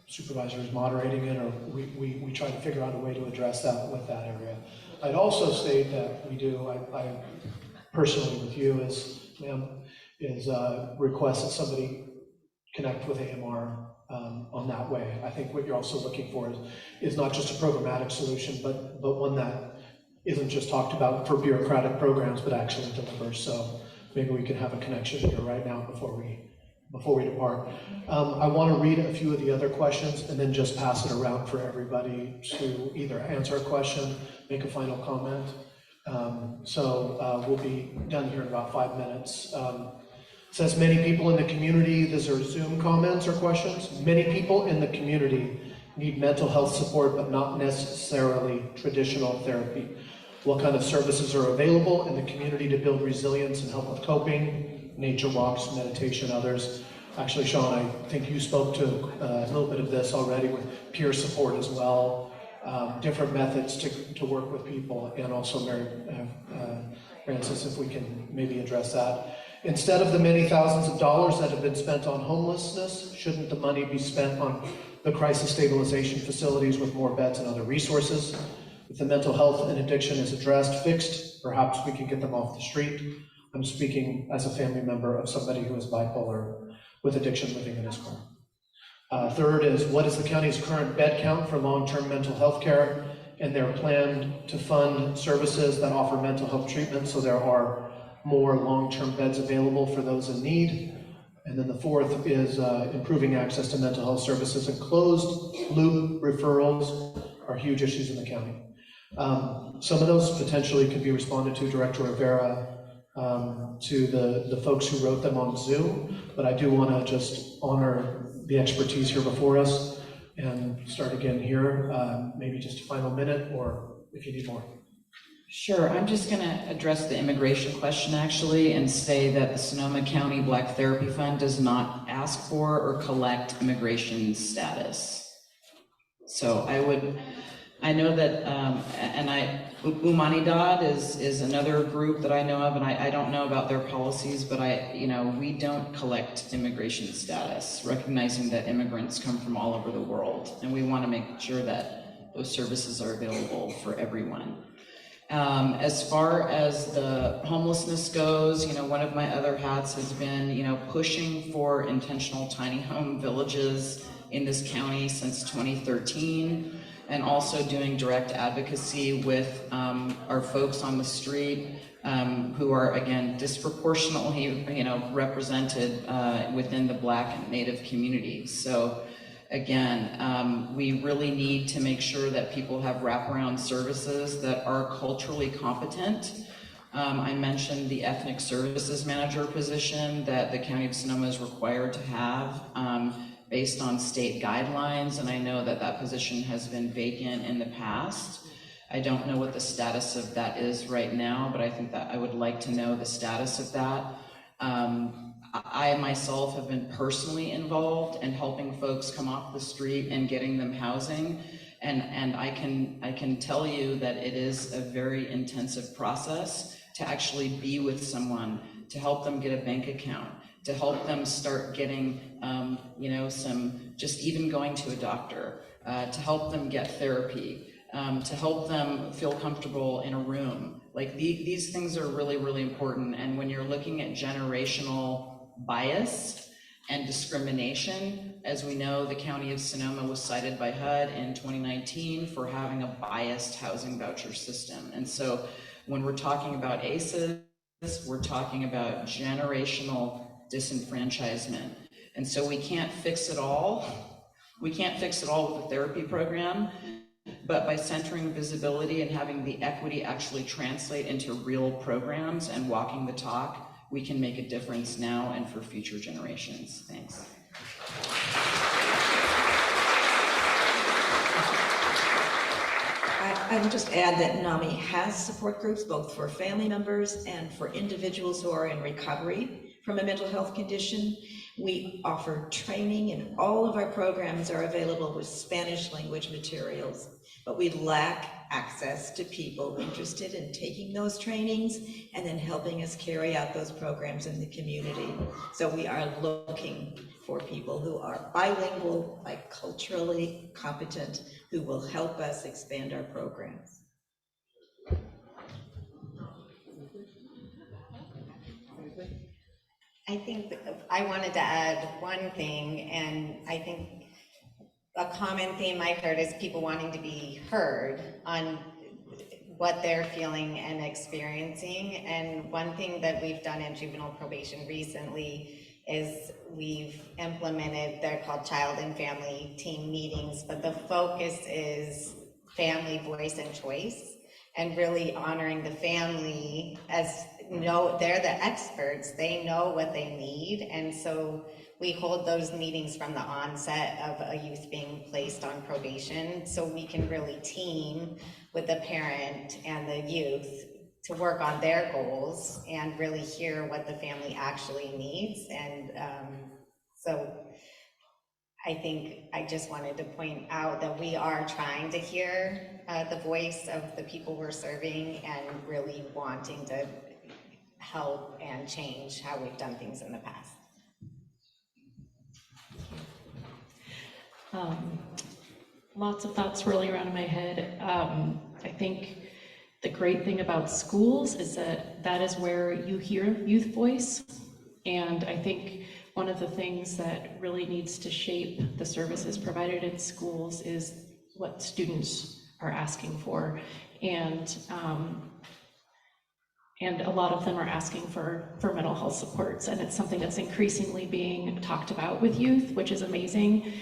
supervisor is moderating it, or we try to figure out a way to address that with that area. I'd also state that we do, I personally with you is request that somebody connect with AMR on that way. I think what you're also looking for is not just a programmatic solution, but one that isn't just talked about for bureaucratic programs, but actually delivers. So maybe we can have a connection here right now before we depart. I want to read a few of the other questions and then just pass it around for everybody to either answer a question, make a final comment, We'll be done here in about 5 minutes. Says many people in the community, these are Zoom comments or questions. Many people in the community need mental health support, but not necessarily traditional therapy. What kind of services are available in the community to build resilience and help with coping? Nature walks, meditation, others. Actually, Sean, I think you spoke to a little bit of this already with peer support as well. Different methods to work with people, and also Mary Francis, if we can maybe address that. Instead of the many thousands of dollars that have been spent on homelessness, shouldn't the money be spent on the crisis stabilization facilities with more beds and other resources? If the mental health and addiction is addressed, fixed, perhaps we can get them off the street. I'm speaking as a family member of somebody who is bipolar with addiction living in his home. Third is, what is the county's current bed count for long-term mental health care and their plan to fund services that offer mental health treatment so there are more long-term beds available for those in need? And then the fourth is improving access to mental health services, and closed loop referrals are huge issues in the county. Some of those potentially could be responded to Director Rivera, to the folks who wrote them on Zoom, but I do want to just honor the expertise here before us and start again here, maybe just a final minute, or if you need more. Sure, I'm just going to address the immigration question actually and say that the Sonoma County Black Therapy Fund does not ask for or collect immigration status. So I know that, Umanidad is another group that I know of, and I don't know about their policies, but we don't collect immigration status, recognizing that immigrants come from all over the world, and we want to make sure that those services are available for everyone. As far as the homelessness goes, one of my other hats has been, pushing for intentional tiny home villages in this county since 2013, and also doing direct advocacy with our folks on the street who are, again, disproportionately, represented within the Black and Native communities. So again, we really need to make sure that people have wraparound services that are culturally competent. I mentioned the ethnic services manager position that the County of Sonoma is required to have based on state guidelines, and I know that that position has been vacant in the past. I don't know what the status of that is right now, but I think that I would like to know the status of that. I myself have been personally involved in helping folks come off the street and getting them housing, and I can tell you that it is a very intensive process to actually be with someone, to help them get a bank account, to help them start getting, just even going to a doctor, to help them get therapy, to help them feel comfortable in a room. Like these things are really, really important. And when you're looking at generational bias and discrimination, as we know, the County of Sonoma was cited by HUD in 2019 for having a biased housing voucher system. And so when we're talking about ACEs, we're talking about generational disenfranchisement. And so we can't fix it all. We can't fix it all with a therapy program, but by centering visibility and having the equity actually translate into real programs and walking the talk, we can make a difference now and for future generations. Thanks. I would just add that NAMI has support groups both for family members and for individuals who are in recovery from a mental health condition. We offer training, and all of our programs are available with Spanish language materials, but we lack access to people interested in taking those trainings and then helping us carry out those programs in the community. So we are looking for people who are bilingual, biculturally competent, who will help us expand our programs. I think I wanted to add one thing, and I think a common theme I've heard is people wanting to be heard on what they're feeling and experiencing. And one thing that we've done in juvenile probation recently is we've implemented, they're called child and family team meetings, but the focus is family voice and choice. and really honoring the family as they're the experts, they know what they need. And so we hold those meetings from the onset of a youth being placed on probation, so we can really team with the parent and the youth to work on their goals and really hear what the family actually needs. And so I think I just wanted to point out that we are trying to hear the voice of the people we're serving and really wanting to help and change how we've done things in the past. Lots of thoughts rolling around in my head. I think the great thing about schools is that is where you hear youth voice. And I think one of the things that really needs to shape the services provided in schools is what students are asking for. And a lot of them are asking for mental health supports, and it's something that's increasingly being talked about with youth, which is amazing.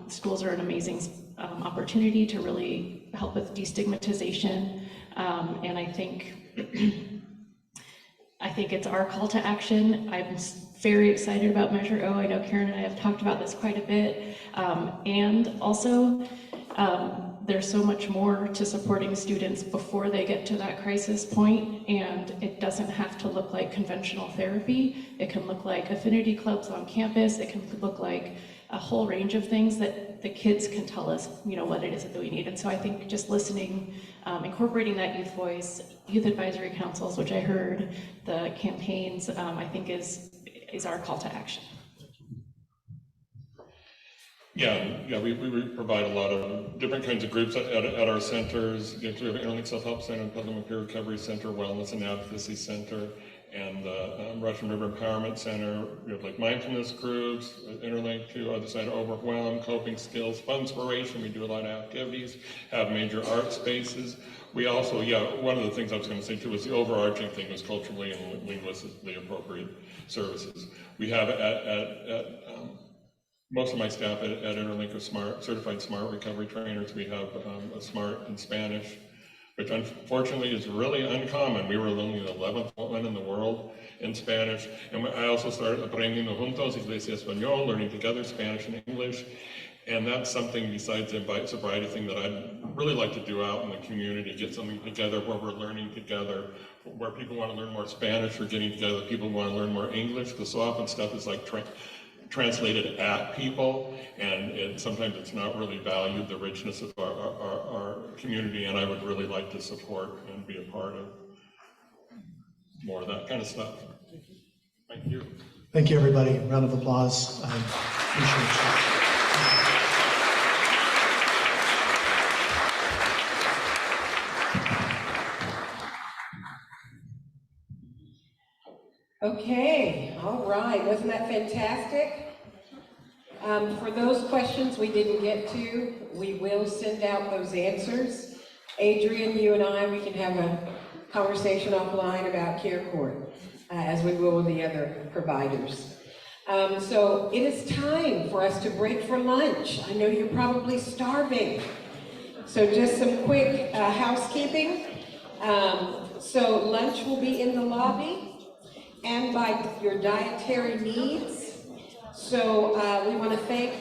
Schools are an amazing opportunity to really help with destigmatization, and I think it's our call to action. I'm very excited about Measure O. I know Karen and I have talked about this quite a bit, and also there's so much more to supporting students before they get to that crisis point, and it doesn't have to look like conventional therapy. It can look like affinity clubs on campus. It can look like a whole range of things that the kids can tell us, what it is that we need. And so I think just listening, incorporating that youth voice, youth advisory councils, which I heard, the campaigns, I think is our call to action. Yeah, we provide a lot of different kinds of groups at our centers. We have Interlink Self-Help Center, Petaluma Peer Recovery Center, Wellness and Advocacy Center, and Russian River Empowerment Center. We have like mindfulness groups, Interlink to other side, Overwhelm, coping skills, funspiration. We do a lot of activities, have major art spaces. We also, one of the things I was going to say too was the overarching thing was culturally and linguistically appropriate services. We have most of my staff at Interlink are certified SMART recovery trainers. We have a SMART in Spanish, which unfortunately is really uncommon. We were only the 11th one in the world in Spanish. And I also started aprendiendo juntos, Iglesia Español, learning together Spanish and English. And that's something besides the sobriety thing that I'd really like to do out in the community, get something together where we're learning together, where people want to learn more Spanish, we're getting together, people want to learn more English, because so often stuff is like translated at people, and sometimes it's not really valued, the richness of our community, and I would really like to support and be a part of more of that kind of stuff. Thank you. Thank you, everybody. Round of applause. I appreciate you. Okay, all right, wasn't that fantastic? For those questions we didn't get to, we will send out those answers. Adrian, you and I, we can have a conversation offline about care court, as we will with the other providers. So it is time for us to break for lunch. I know you're probably starving. So just some quick housekeeping. So lunch will be in the lobby and by your dietary needs. So we want to thank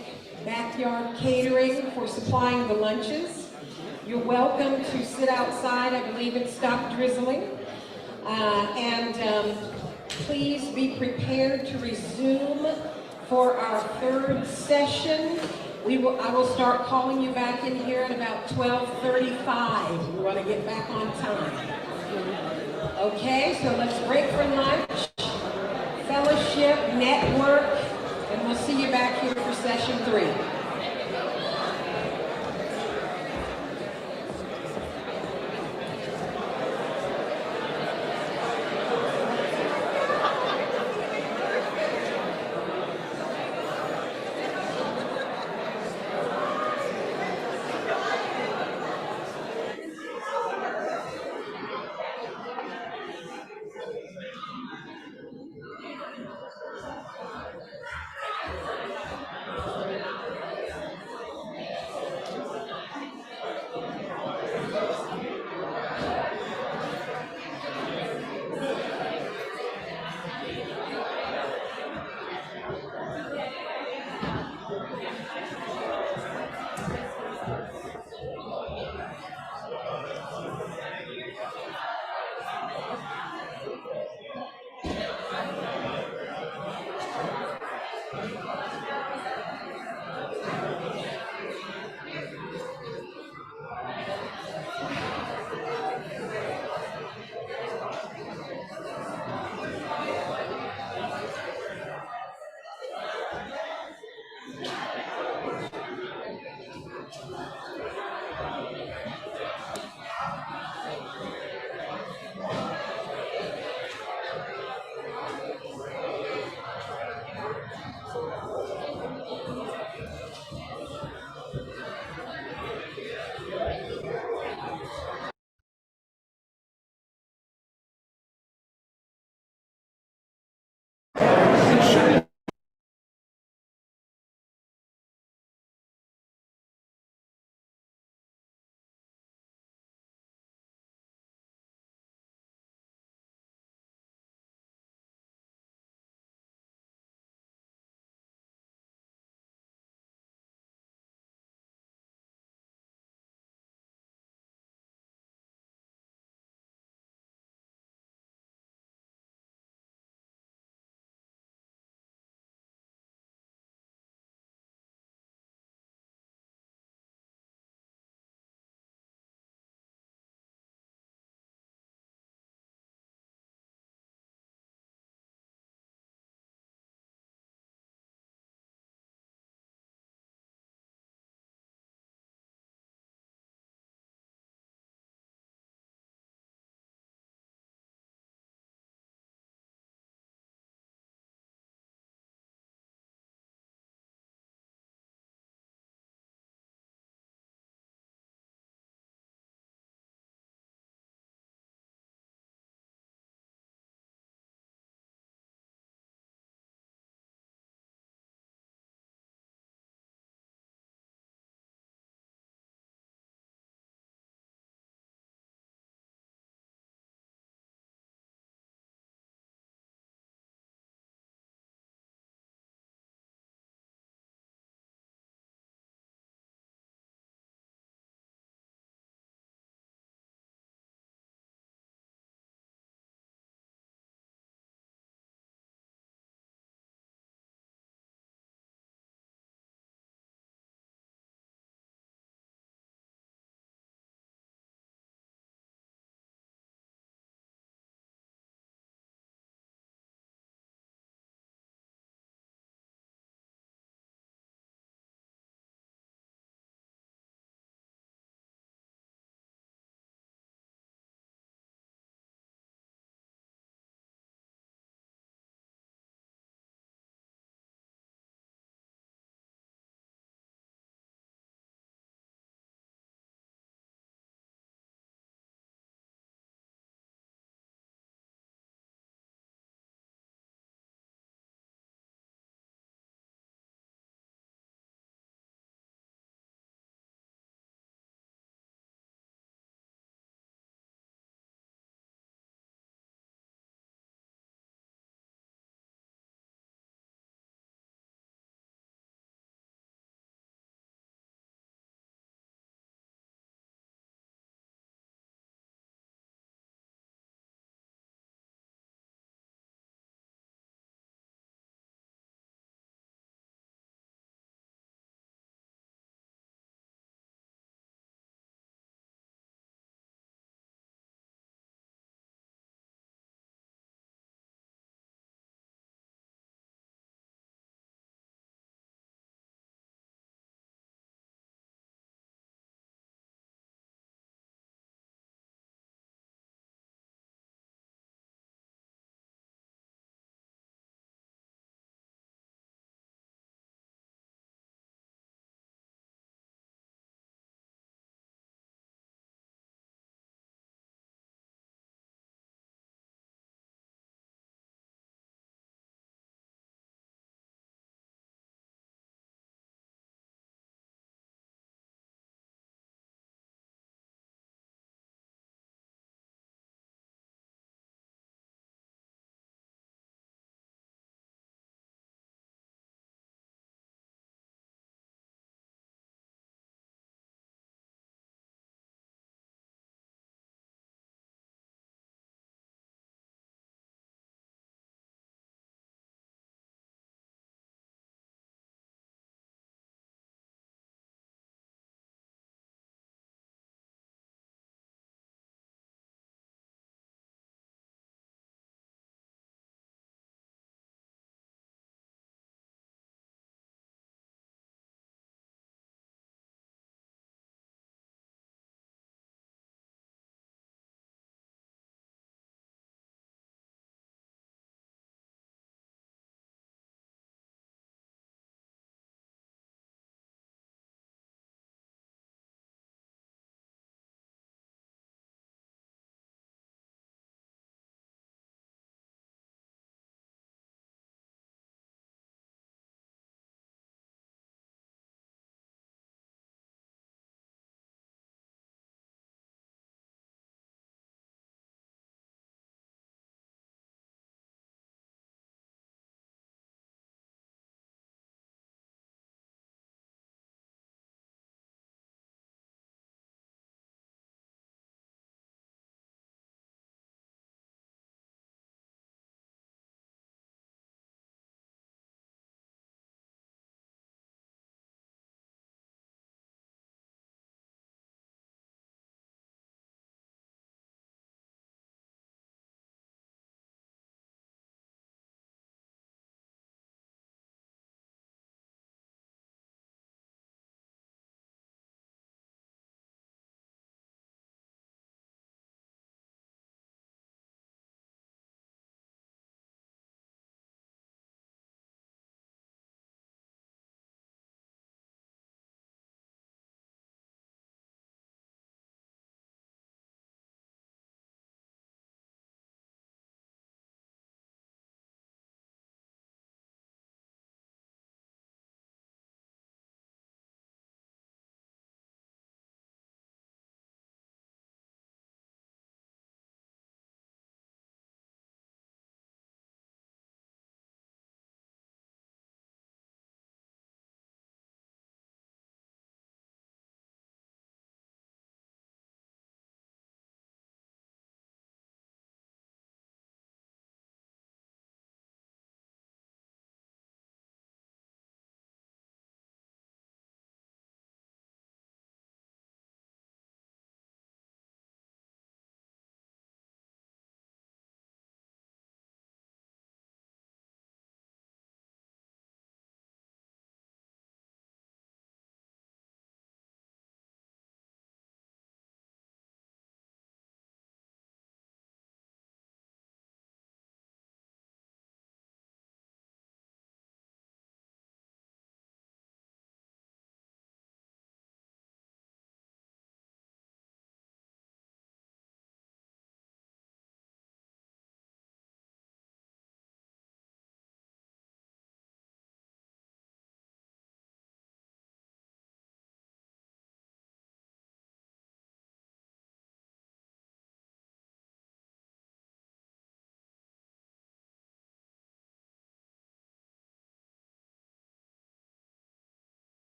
Backyard Catering for supplying the lunches. You're welcome to sit outside. I believe it stopped drizzling. Please be prepared to resume for our third session. I will start calling you back in here at about 12:35. We want to get back on time. Okay, so let's break for lunch, fellowship, network, and we'll see you back here for session 3.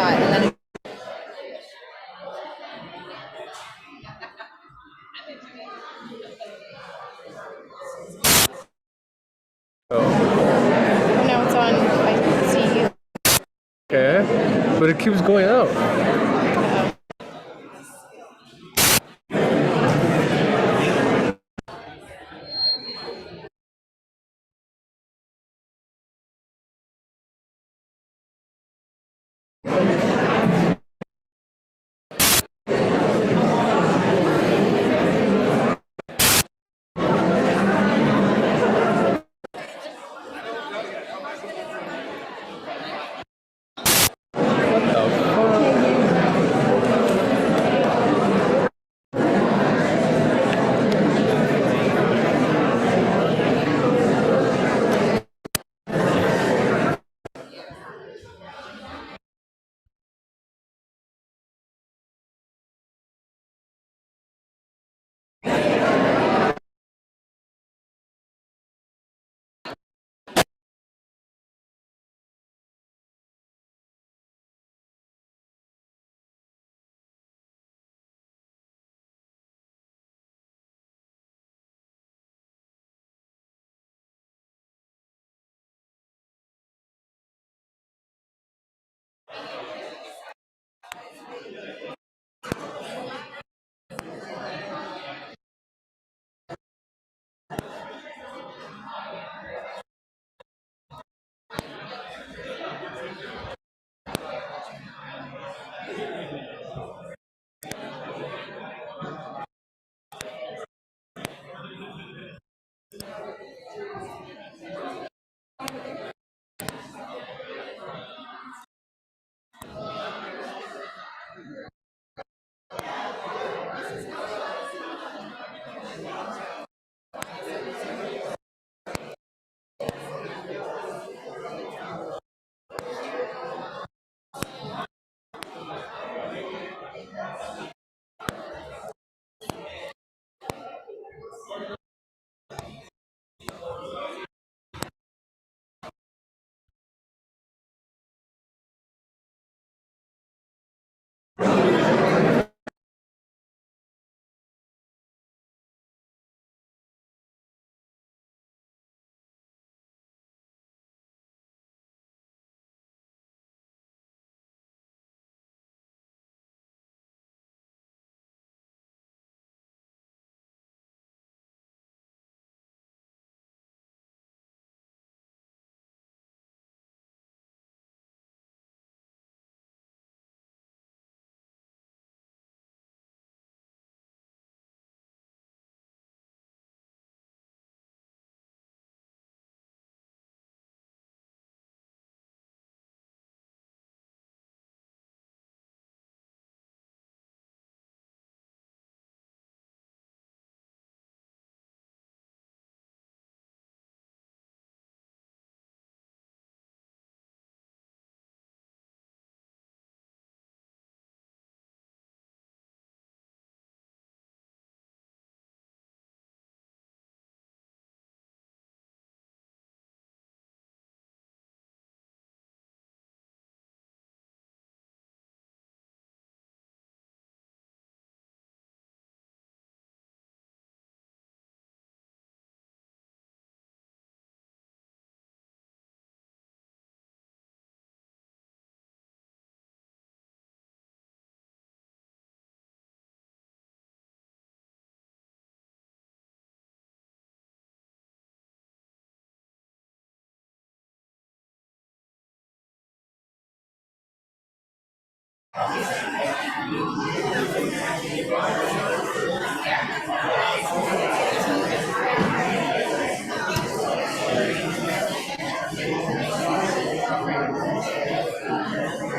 shot and then. Oh, now it's on. I see you. Okay, but it keeps going out.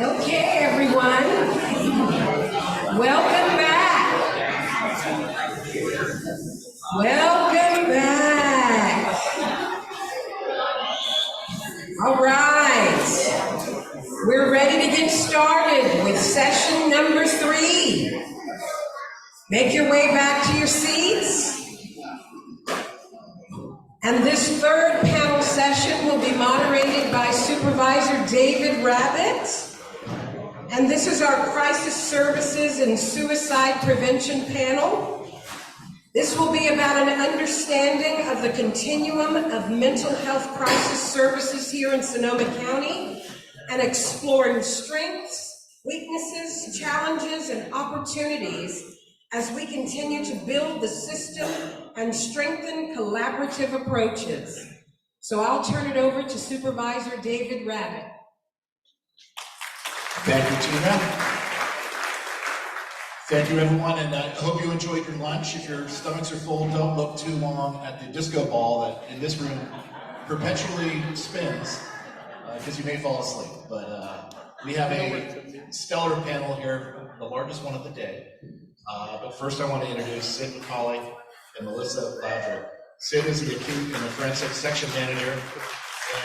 Okay, everyone. Welcome back. Welcome back. All right. We're ready to get started with session number 3. Make your way back to your seats. And this third panel session will be moderated by Supervisor David Rabbit And this is our Crisis Services and Suicide Prevention Panel. This will be about an understanding of the continuum of mental health crisis services here in Sonoma County and exploring strengths, weaknesses, challenges, and opportunities as we continue to build the system and strengthen collaborative approaches. So I'll turn it over to Supervisor David Rabbit. Thank you, Tina. Thank you, everyone, and I hope you enjoyed your lunch. If your stomachs are full, don't look too long at the disco ball that in this room perpetually spins, because you may fall asleep. But we have a stellar panel here, the largest one of the day. But first I want to introduce Sid McCauley and Melissa Loudrick. Sid is the acute and the forensic section manager,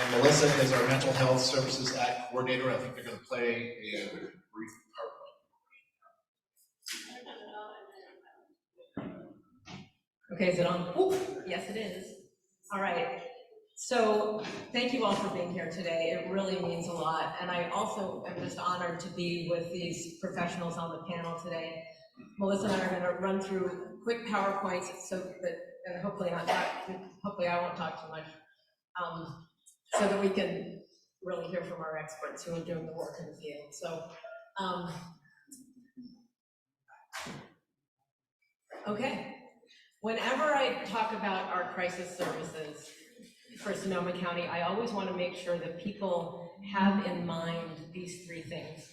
and Melissa is our mental health services act coordinator. I think they're going to play a brief Okay, is it on? Oh, yes, it is. All right. So thank you all for being here today. It really means a lot. And I also am just honored to be with these professionals on the panel today. Melissa and I are going to run through quick PowerPoints so that, and hopefully I won't talk too much, so that we can really hear from our experts who are doing the work in the field. So, okay. Whenever I talk about our crisis services for Sonoma County, I always want to make sure that people have in mind these three things.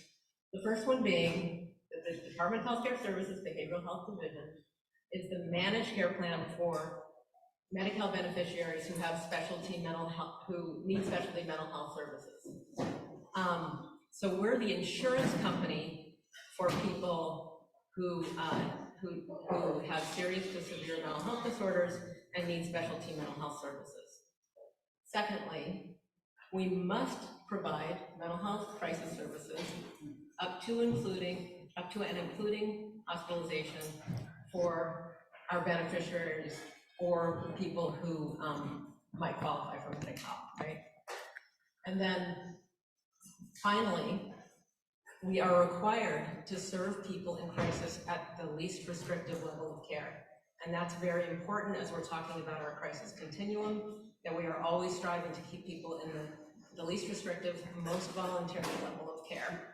The first one being that the Department of Healthcare Services Behavioral Health Division is the managed care plan for Medi-Cal beneficiaries who have specialty mental health, who need specialty mental health services. So we're the insurance company for people who have serious to severe mental health disorders and need specialty mental health services. Secondly, we must provide mental health crisis services up to and including hospitalization for our beneficiaries or people who might qualify for Medi-Cal, right? And then finally, we are required to serve people in crisis at the least restrictive level of care. And that's very important as we're talking about our crisis continuum, that we are always striving to keep people in the least restrictive, most voluntary level of care,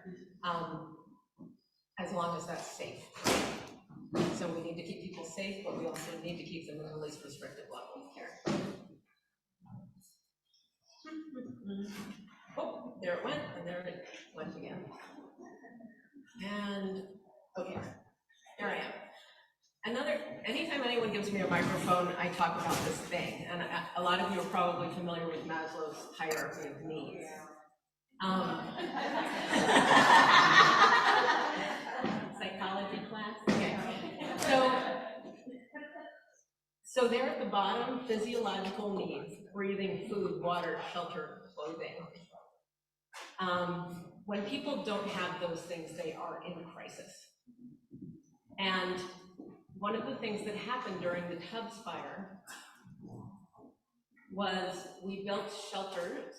as long as that's safe. So we need to keep people safe, but we also need to keep them in the least restrictive level of care. Oh, there it went, and there it went again. And, okay, here I am. Anytime anyone gives me a microphone, I talk about this thing, and a lot of you are probably familiar with Maslow's hierarchy of needs. Psychology class? Okay. So there at the bottom, physiological needs, breathing, food, water, shelter, clothing. When people don't have those things, they are in crisis. And one of the things that happened during the Tubbs fire was we built shelters.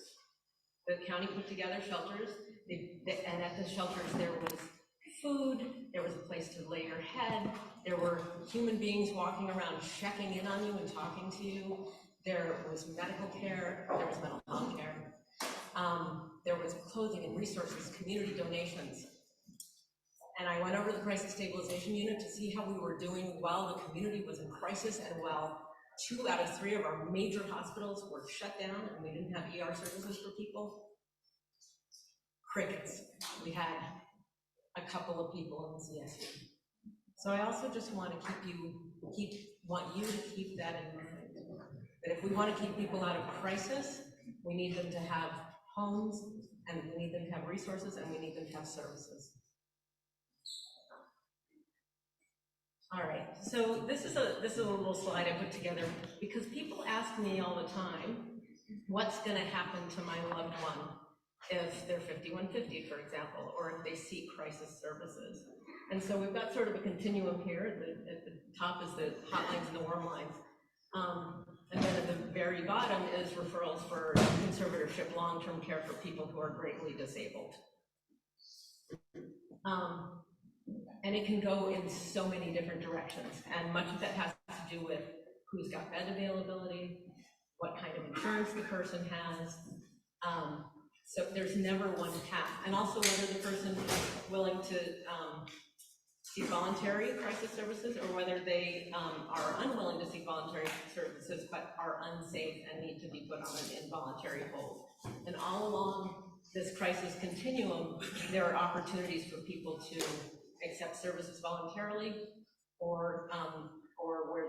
The county put together shelters, and at the shelters there was food, there was a place to lay your head, there were human beings walking around checking in on you and talking to you, there was medical care, there was mental health care, there was clothing and resources, community donations. And I went over to the crisis stabilization unit to see how we were doing while the community was in crisis and while 2 out of 3 of our major hospitals were shut down and we didn't have ER services for people. Crickets. We had a couple of people in the CSU. So I also just want to want you to keep that in mind. That if we want to keep people out of crisis, we need them to have homes, and we need them to have resources, and we need them to have services. All right, so this is a little slide I put together because people ask me all the time, what's going to happen to my loved one if they're 5150, for example, or if they seek crisis services. And so we've got sort of a continuum here. At the top is the hotlines and the warm lines. And then at the very bottom is referrals for conservatorship, long-term care for people who are greatly disabled. And it can go in so many different directions, and much of that has to do with who's got bed availability, what kind of insurance the person has. So there's never one path, and also whether the person is willing to seek voluntary crisis services, or whether they are unwilling to seek voluntary services but are unsafe and need to be put on an involuntary hold. And all along this crisis continuum, there are opportunities for people to accept services voluntarily, or where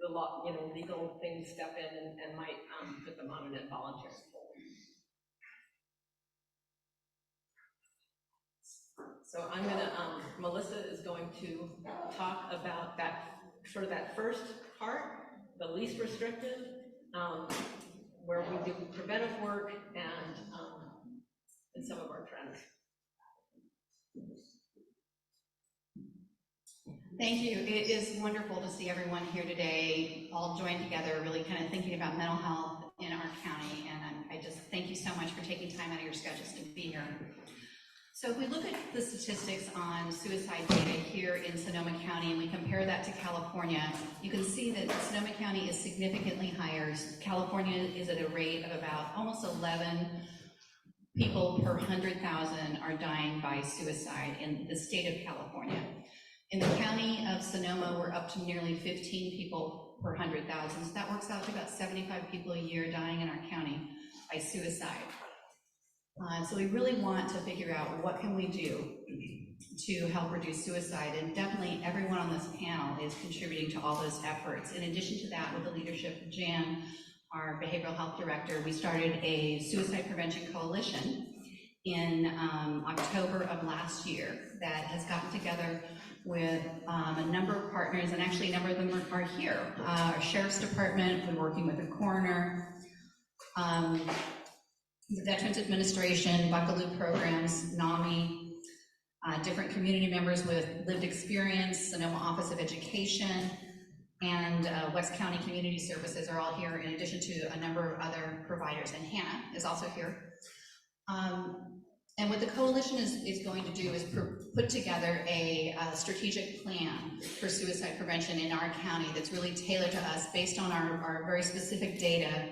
the law, legal things step in and might put them on an involuntary hold. So I'm gonna, Melissa is going to talk about that first part, the least restrictive, where we do preventive work and some of our trends. Thank you. It is wonderful to see everyone here today, all joined together, really kind of thinking about mental health in our county. And I just thank you so much for taking time out of your schedules to be here. So if we look at the statistics on suicide data here in Sonoma County and we compare that to California, you can see that Sonoma County is significantly higher. California is at a rate of about almost 11 people per 100,000 are dying by suicide in the state of California. In the county of Sonoma, we're up to nearly 15 people per 100,000. So that works out to about 75 people a year dying in our county by suicide. So we really want to figure out what can we do to help reduce suicide, and definitely everyone on this panel is contributing to all those efforts. In addition to that, with the leadership of Jan, our behavioral health director, we started a suicide prevention coalition in October of last year that has gotten together with a number of partners, and actually a number of them are here. Our Sheriff's Department, we're working with the coroner, the Veterans Administration, Buckaloo Programs, NAMI, different community members with lived experience, Sonoma Office of Education, and West County Community Services are all here, in addition to a number of other providers, and Hannah is also here. And what the coalition is going to do is put together a strategic plan for suicide prevention in our county that's really tailored to us based on our very specific data.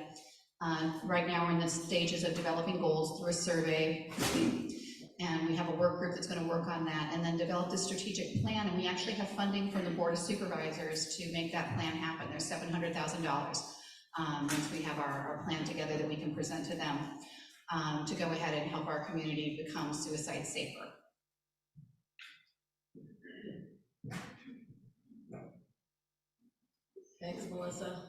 Right now we're in the stages of developing goals through a survey, and we have a work group that's going to work on that and then develop the strategic plan, and we actually have funding from the Board of Supervisors to make that plan happen. There's $700,000 once we have our plan together that we can present to them to go ahead and help our community become suicide safer. Thanks, Melissa.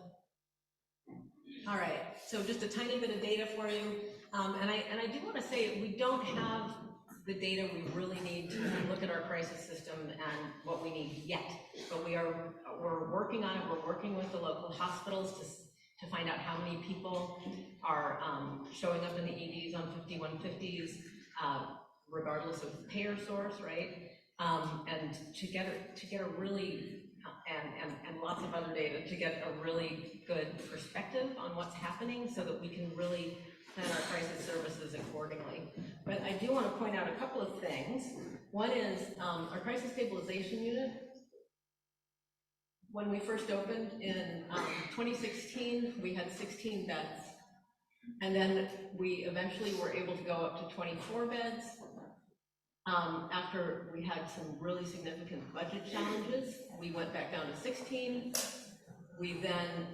All right, so just a tiny bit of data for you. And I do want to say we don't have the data we really need to look at our crisis system and what we need yet, but we're working on it. We're working with the local hospitals to find out how many people are showing up in the EDs on 5150s, regardless of payer source, right? And to get a really and lots of other data to get a really good perspective on what's happening so that we can really plan our crisis services accordingly. But I do want to point out a couple of things. One is our crisis stabilization unit. When we first opened in 2016, we had 16 beds. And then we eventually were able to go up to 24 beds. After we had some really significant budget challenges, we went back down to 16. We then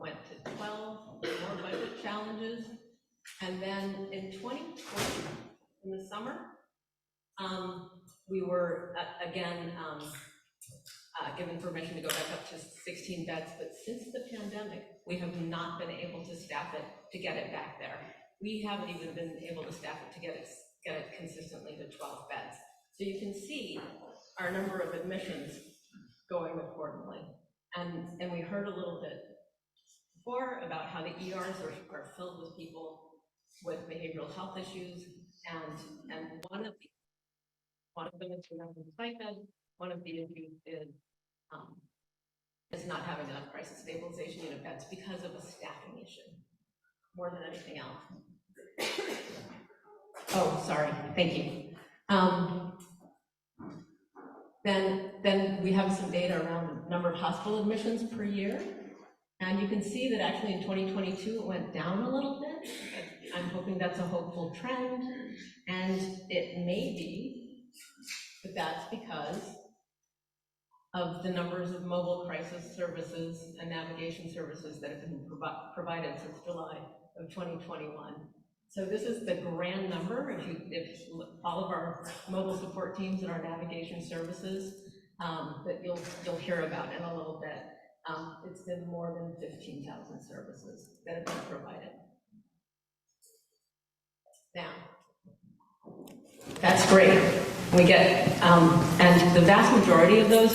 went to 12, more budget challenges. And then in 2020, in the summer, we were again given permission to go back up to 16 beds. But since the pandemic, we have not been able to staff it to get it back there. We haven't even been able to staff it to get it consistently to 12 beds. So you can see our number of admissions going accordingly. And we heard a little bit before about how the ERs are filled with people with behavioral health issues, and one of them is the stipend. One of the issues is not having enough crisis stabilization unit beds because of a staffing issue, more than anything else. Oh, sorry, thank you. Then we have some data around the number of hospital admissions per year. And you can see that actually in 2022, it went down a little bit. I'm hoping that's a hopeful trend. And it may be that that's because of the numbers of mobile crisis services and navigation services that have been provided since July of 2021. So this is the grand number. If all of our mobile support teams and our navigation services that you'll hear about in a little bit, it's been more than 15,000 services that have been provided. Now, that's great. We get, and the vast majority of those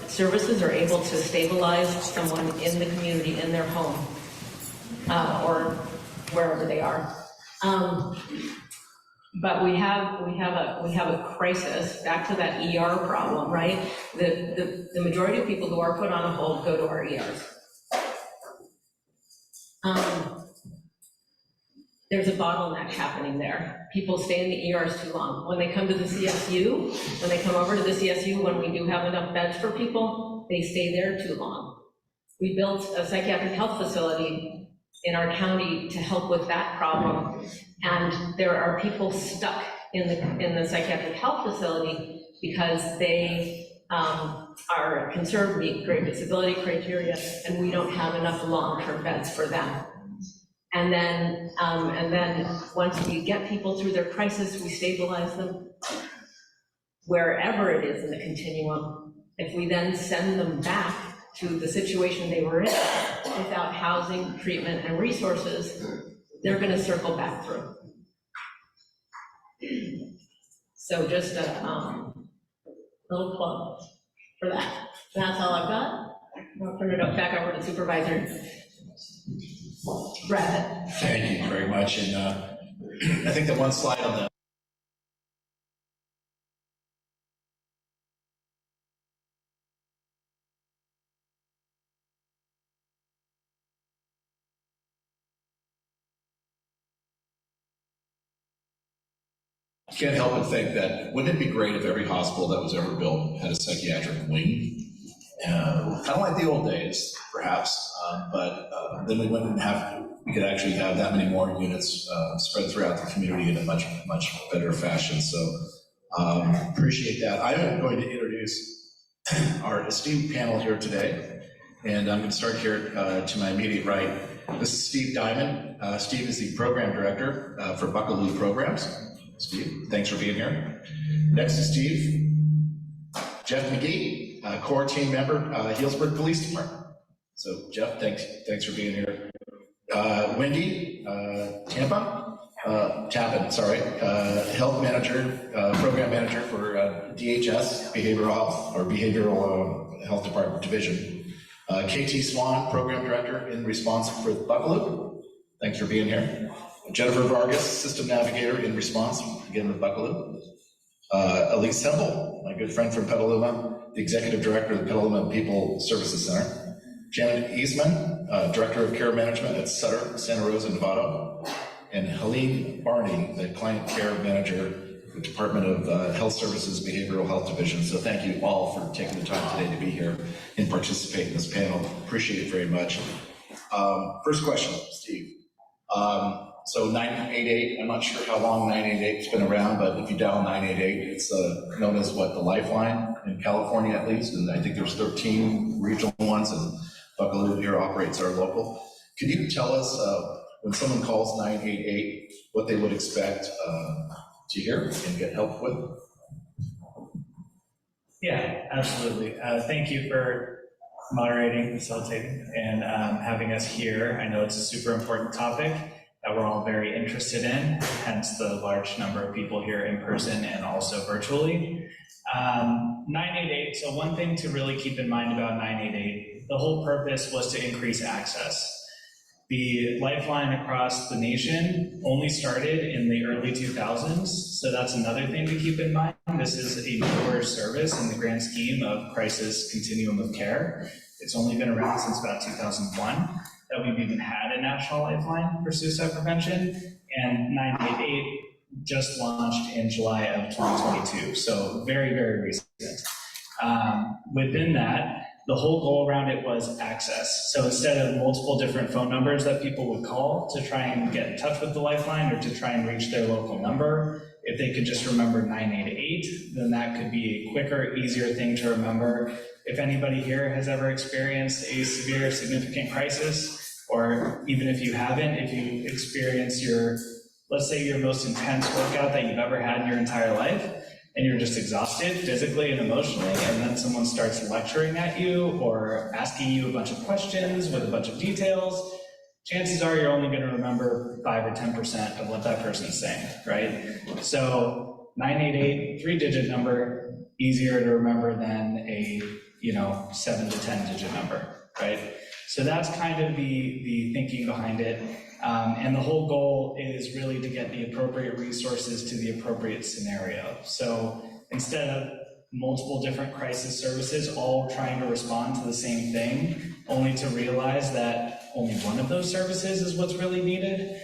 services are able to stabilize someone in the community, in their home, or wherever they are. But we have a crisis. Back to that ER problem, right? The majority of people who are put on a hold go to our ERs. There's a bottleneck happening there. People stay in the ERs too long. When they come to the CSU, when they come over to the CSU, when we do have enough beds for people, they stay there too long. We built a psychiatric health facility in our county to help with that problem. And there are people stuck in the psychiatric health facility because they are concerned, meet great disability criteria, and we don't have enough long-term beds for them. And then once we get people through their crisis, we stabilize them wherever it is in the continuum. If we then send them back to the situation they were in without housing, treatment, and resources, they're going to circle back through. So just a little plug for that. That's all I've got. I'll turn it back over to Supervisor Brad. Thank you very much. And I think that one slide on the I can't help but think that wouldn't it be great if every hospital that was ever built had a psychiatric wing? Kind of like the old days, perhaps, but then we we could actually have that many more units spread throughout the community in a much better fashion. So appreciate that. I am going to introduce our esteemed panel here today, and I'm going to start here to my immediate right. This is Steve Diamond. Steve is the program director for Buckaloo Programs. Steve, thanks for being here. Next is Steve. Jeff McGee, core team member, Healdsburg Police Department. So Jeff, thanks for being here. Wendy Tappan, sorry, health manager, program manager for DHS, Behavioral Health Department Division. KT Swan, program director in response for Buckaloo. Thanks for being here. Jennifer Vargas, system navigator in response, again with Buckaloo. Elise Semple, my good friend from Petaluma, the executive director of the Petaluma People Services Center. Janet Eastman, director of care management at Santa Rosa, Nevada. And Helene Barney, the client care manager, the Department of Health Services Behavioral Health Division. So thank you all for taking the time today to be here and participate in this panel. Appreciate it very much. First question, Steve. So 988, I'm not sure how long 988's been around, but if you dial 988, it's known as what, the Lifeline in California at least, and I think there's 13 regional ones, and Buckaloo here operates our local. Can you tell us when someone calls 988, what they would expect to hear and get help with? Yeah, absolutely. Thank you for moderating, facilitating, and having us here. I know it's a super important topic that we're all very interested in, hence the large number of people here in person and also virtually. 988, so one thing to really keep in mind about 988, the whole purpose was to increase access. The Lifeline across the nation only started in the early 2000s, so that's another thing to keep in mind. This is a newer service in the grand scheme of crisis continuum of care. It's only been around since about 2001 that we've even had a national lifeline for suicide prevention, and 988 just launched in July of 2022, so very, very recent. Within that, the whole goal around it was access. So instead of multiple different phone numbers that people would call to try and get in touch with the Lifeline or to try and reach their local number, if they could just remember 988, then that could be a quicker, easier thing to remember. If anybody here has ever experienced a severe, significant crisis, or even if you haven't, if you experience let's say your most intense workout that you've ever had in your entire life, and you're just exhausted physically and emotionally, and then someone starts lecturing at you or asking you a bunch of questions with a bunch of details, chances are you're only going to remember 5 or 10% of what that person is saying, right? So 988, 3-digit number, easier to remember than a 7 to 10-digit number, right? So that's kind of the thinking behind it. And the whole goal is really to get the appropriate resources to the appropriate scenario. So instead of multiple different crisis services all trying to respond to the same thing, only to realize that only one of those services is what's really needed,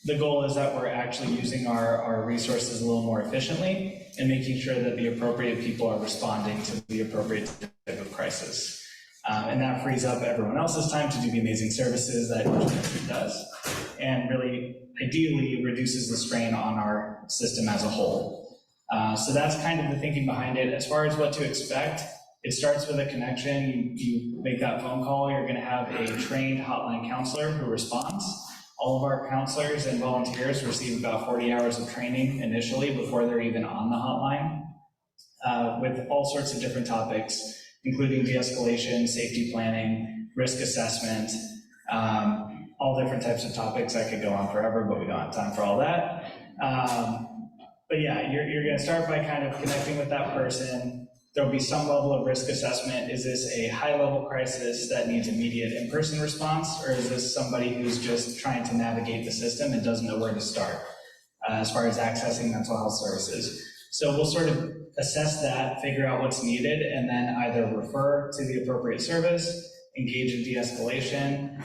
the goal is that we're actually using our resources a little more efficiently and making sure that the appropriate people are responding to the appropriate type of crisis. And that frees up everyone else's time to do the amazing services that each country does, and really, ideally, reduces the strain on our system as a whole. So that's kind of the thinking behind it. As far as what to expect, it starts with a connection. You make that phone call, you're going to have a trained hotline counselor who responds. All of our counselors and volunteers receive about 40 hours of training initially before they're even on the hotline, with all sorts of different topics, including de-escalation, safety planning, risk assessment, all different types of topics. I could go on forever, but we don't have time for all that. But yeah, you're going to start by kind of connecting with that person. There'll be some level of risk assessment. Is this a high-level crisis that needs immediate in-person response, or is this somebody who's just trying to navigate the system and doesn't know where to start as far as accessing mental health services? So we'll sort of assess that, figure out what's needed, and then either refer to the appropriate service, engage in de-escalation,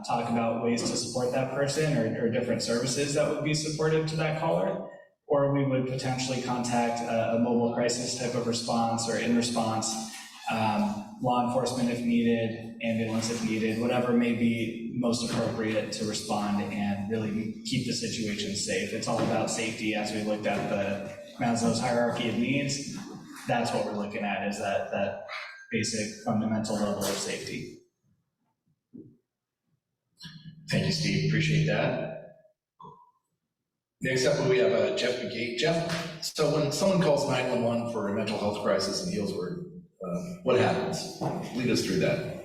talk about ways to support that person or different services that would be supportive to that caller, or we would potentially contact a mobile crisis type of response or in response, law enforcement if needed, ambulance if needed, whatever may be most appropriate to respond and really keep the situation safe. It's all about safety. As we looked at the Maslow's hierarchy of needs, that's what we're looking at, is that basic fundamental level of safety. Thank you, Steve, appreciate that. Next up, we have Jeff McGee. Jeff, so when someone calls 911 for a mental health crisis in Healdsburg, what happens? Lead us through that.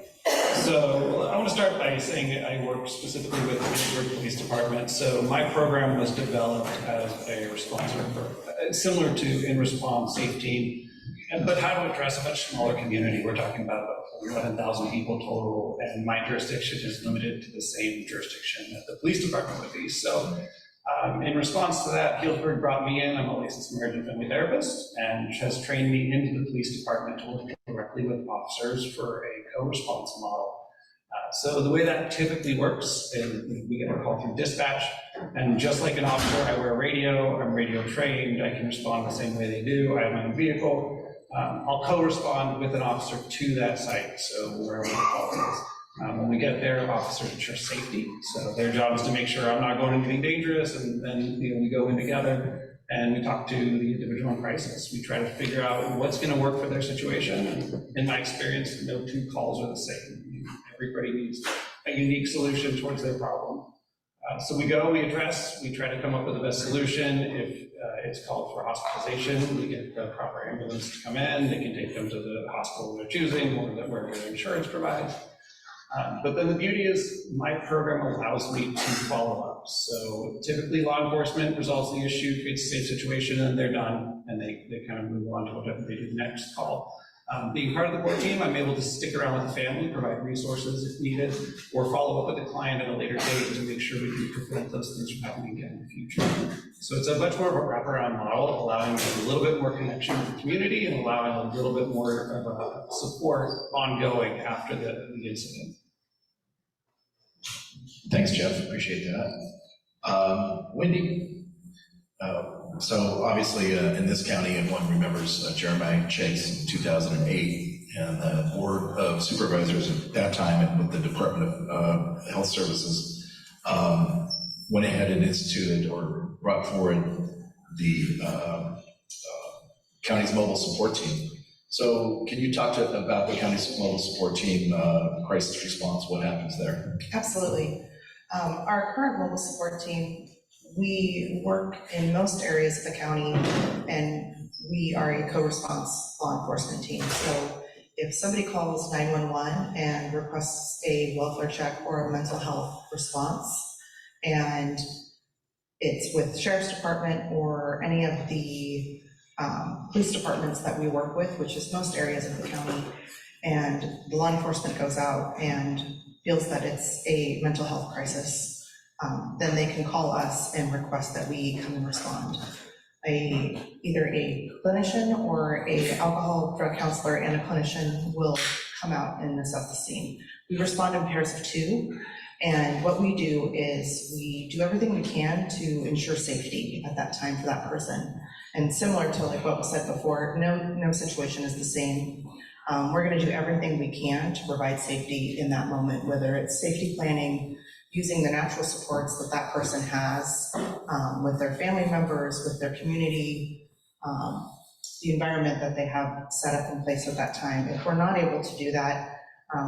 So I want to start by saying I work specifically with the Healdsburg Police Department. So my program was developed as a response for, similar to In Response Safe Team, but how to address a much smaller community. We're talking about 11,000 people total, and my jurisdiction is limited to the same jurisdiction that the police department would be. So in response to that, Healdsburg brought me in. I'm a licensed marriage and family therapist, and has trained me into the police department to work directly with officers for a co-response model. So the way that typically works is we get a call through dispatch, and just like an officer, I wear radio, I'm radio trained, I can respond the same way they do, I have my own vehicle. I'll co-respond with an officer to that site, so wherever the call is. When we get there, officers ensure safety, so their job is to make sure I'm not going into anything dangerous, and then we go in together and we talk to the individual in crisis. We try to figure out what's going to work for their situation, and in my experience, no two calls are the same. Everybody needs a unique solution towards their problem. So we go, we address, we try to come up with the best solution. If it's called for hospitalization, we get the proper ambulance to come in, they can take them to the hospital they're choosing, or where their insurance provides. But then the beauty is my program allows me to follow up. So typically law enforcement resolves the issue, creates a safe situation, and they're done, and they kind of move on to whatever they do next call. Being part of the core team, I'm able to stick around with the family, provide resources if needed, or follow up with the client at a later date to make sure we can prevent those things from happening again in the future. So it's a much more of a wraparound model, allowing a little bit more connection with the community and allowing a little bit more of a support ongoing after the incident. Thanks, Jeff, appreciate that. Wendy, So obviously in this county, and one remembers Jeremiah Chase in 2008, and the Board of Supervisors at that time and with the Department of Health Services went ahead and instituted or brought forward the county's mobile support team. So can you talk about the county's mobile support team, crisis response, what happens there? Absolutely. Our current mobile support team, we work in most areas of the county, and we are a co-response law enforcement team. So if somebody calls 911 and requests a welfare check or a mental health response, and it's with Sheriff's Department or any of the police departments that we work with, which is most areas of the county, and the law enforcement goes out and feels that it's a mental health crisis, then they can call us and request that we come and respond. Either a clinician or a alcohol drug counselor and a clinician will come out and assess the scene. We respond in pairs of 2, and what we do is we do everything we can to ensure safety at that time for that person. And similar to like what was said before, no situation is the same. We're going to do everything we can to provide safety in that moment, whether it's safety planning, using the natural supports that that person has with their family members, with their community, the environment that they have set up in place at that time. If we're not able to do that,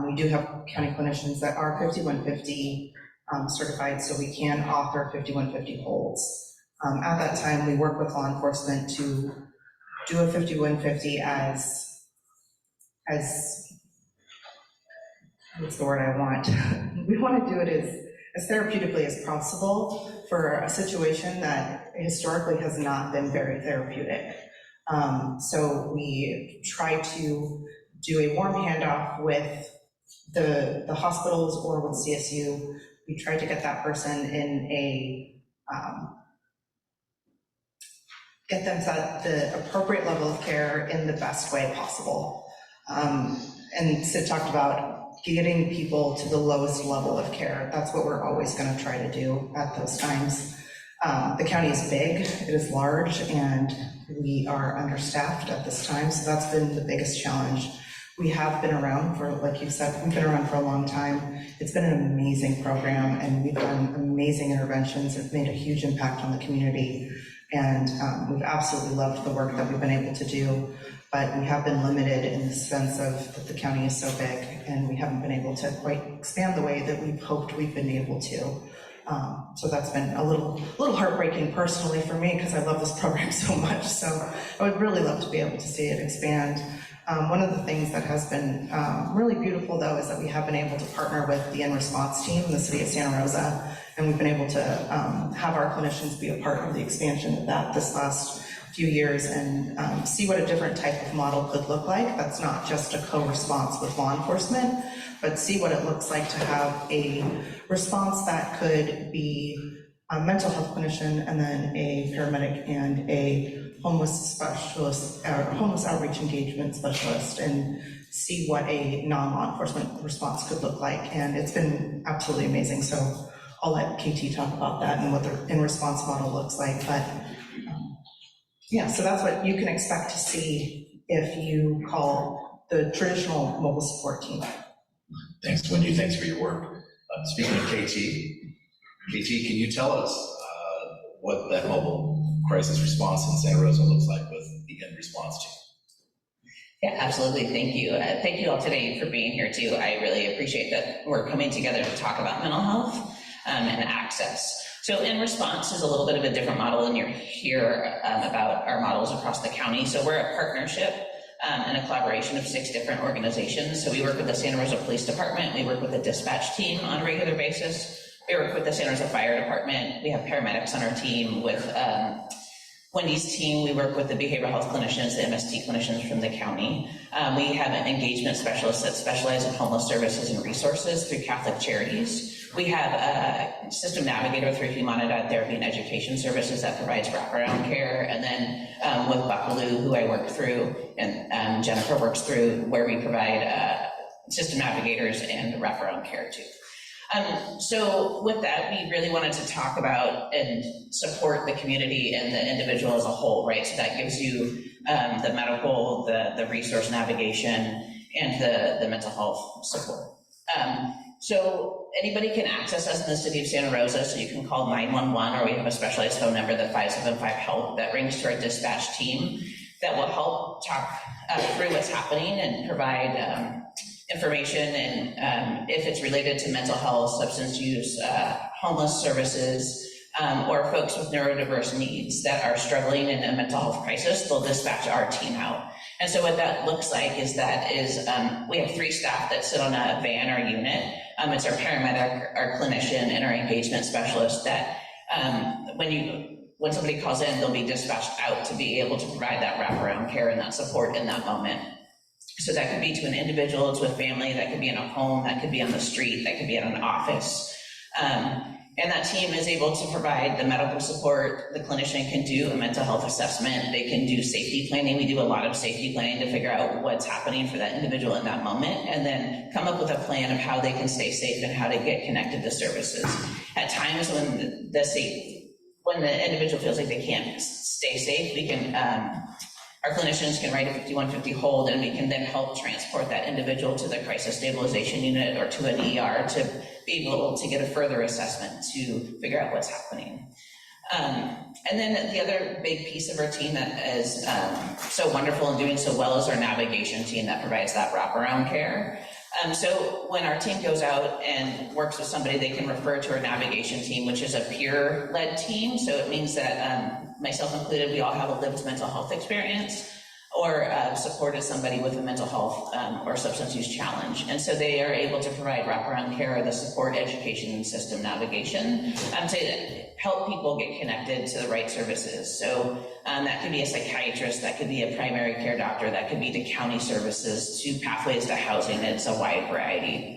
we do have county clinicians that are 5150 certified, so we can offer 5150 holds. At that time, we work with law enforcement to do a 5150 as what's the word I want? We want to do it as therapeutically as possible for a situation that historically has not been very therapeutic. So we try to do a warm handoff with the hospitals or with CSU. We try to get that person in get them to the appropriate level of care in the best way possible. And Sid talked about getting people to the lowest level of care. That's what we're always going to try to do at those times. The county is big, it is large, and we are understaffed at this time, so that's been the biggest challenge. We have been around for, like you said, we've been around for a long time. It's been an amazing program, and we've done amazing interventions. It's made a huge impact on the community, and we've absolutely loved the work that we've been able to do. But we have been limited in the sense of that the county is so big, and we haven't been able to quite expand the way that we've hoped we've been able to. So that's been a little heartbreaking personally for me, because I love this program so much. So I would really love to be able to see it expand. One of the things that has been really beautiful, though, is that we have been able to partner with the in-response team in the city of Santa Rosa, and we've been able to have our clinicians be a part of the expansion of that this last few years, and see what a different type of model could look like. That's not just a co-response with law enforcement, but see what it looks like to have a response that could be a mental health clinician, and then a paramedic and a homeless specialist, or homeless outreach engagement specialist, and see what a non-law enforcement response could look like. And it's been absolutely amazing. So I'll let KT talk about that and what the in-response model looks like. But yeah, so that's what you can expect to see if you call the traditional mobile support team. Thanks, Wendy. Thanks for your work. Speaking of KT, can you tell us what that mobile crisis response in Santa Rosa looks like with the in-response team? Yeah, absolutely. Thank you. Thank you all today for being here too. I really appreciate that we're coming together to talk about mental health and access. So in response is a little bit of a different model, and you're here about our models across the county. So we're a partnership and a collaboration of 6 different organizations. So we work with the Santa Rosa Police Department. We work with the dispatch team on a regular basis. We work with the Santa Rosa Fire Department. We have paramedics on our team. With Wendy's team, we work with the behavioral health clinicians, the MST clinicians from the county. We have an engagement specialist that specializes in homeless services and resources through Catholic Charities. We have a system navigator through Humanidad Therapy and Education Services that provides wraparound care. And then with Buckaloo, who I work through, and Jennifer works through, where we provide system navigators and wraparound care too. So with that, we really wanted to talk about and support the community and the individual as a whole, right? So that gives you the medical, the resource navigation, and the mental health support. So anybody can access us in the city of Santa Rosa, so you can call 911, or we have a specialized phone number, the 575-HELP, that rings to our dispatch team that will help talk through what's happening and provide information, and if it's related to mental health, substance use, homeless services, or folks with neurodiverse needs that are struggling in a mental health crisis, they'll dispatch our team out. And so what that looks like is we have 3 staff that sit on a van or unit. It's our paramedic, our clinician, and our engagement specialist that when somebody calls in, they'll be dispatched out to be able to provide that wraparound care and that support in that moment. So that could be to an individual, to a family, that could be in a home, that could be on the street, that could be in an office. And that team is able to provide the medical support. The clinician can do a mental health assessment. They can do safety planning. We do a lot of safety planning to figure out what's happening for that individual in that moment, and then come up with a plan of how they can stay safe and how to get connected to services. At times when the individual feels like they can't stay safe, we can, our clinicians can write a 5150 hold, and we can then help transport that individual to the crisis stabilization unit or to an ER to be able to get a further assessment to figure out what's happening. And then the other big piece of our team that is so wonderful and doing so well is our navigation team that provides that wraparound care. So when our team goes out and works with somebody, they can refer to our navigation team, which is a peer-led team. So it means that myself included, we all have a lived mental health experience or supported somebody with a mental health or substance use challenge. And so they are able to provide wraparound care, the support, education, and system navigation to help people get connected to the right services. So that could be a psychiatrist, that could be a primary care doctor, that could be to county services, to pathways to housing. It's a wide variety.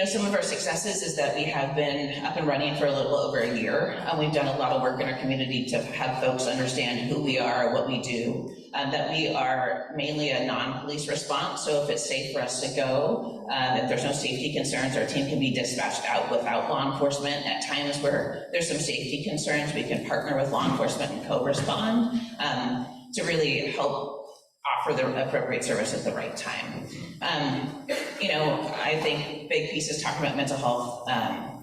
Some of our successes is that we have been up and running for a little over a year. We've done a lot of work in our community to have folks understand who we are, what we do, that we are mainly a non-police response. So if it's safe for us to go, if there's no safety concerns, our team can be dispatched out without law enforcement. At times where there's some safety concerns, we can partner with law enforcement and co-respond to really help offer the appropriate service at the right time. I think big piece is talking about mental health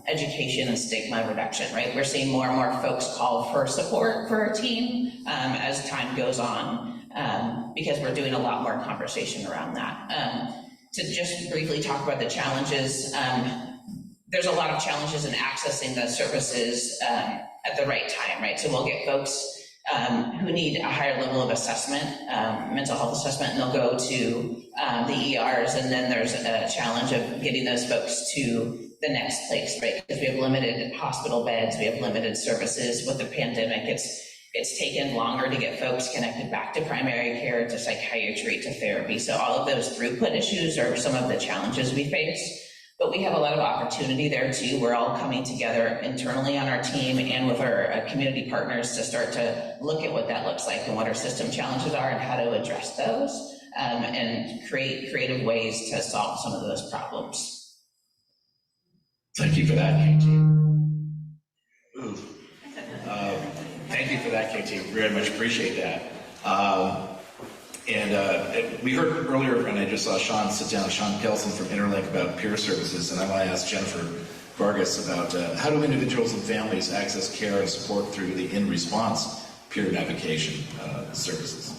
education and stigma reduction, right? We're seeing more and more folks call for support for our team as time goes on because we're doing a lot more conversation around that. To just briefly talk about the challenges, there's a lot of challenges in accessing the services at the right time, right? So we'll get folks who need a higher level of assessment, mental health assessment, and they'll go to the ERs, and then there's a challenge of getting those folks to the next place, right? Because we have limited hospital beds, we have limited services. With the pandemic, it's taken longer to get folks connected back to primary care, to psychiatry, to therapy. So all of those throughput issues are some of the challenges we face. But we have a lot of opportunity there too. We're all coming together internally on our team and with our community partners to start to look at what that looks like and what our system challenges are and how to address those and create creative ways to solve some of those problems. Thank you for that, KT. Thank you for that, KT. Very much appreciate that. And we heard earlier, and I just saw Sean sit down, Sean Kelson from Interlink, about peer services, and I want to ask Jennifer Vargas about how do individuals and families access care and support through the in-response peer navigation services?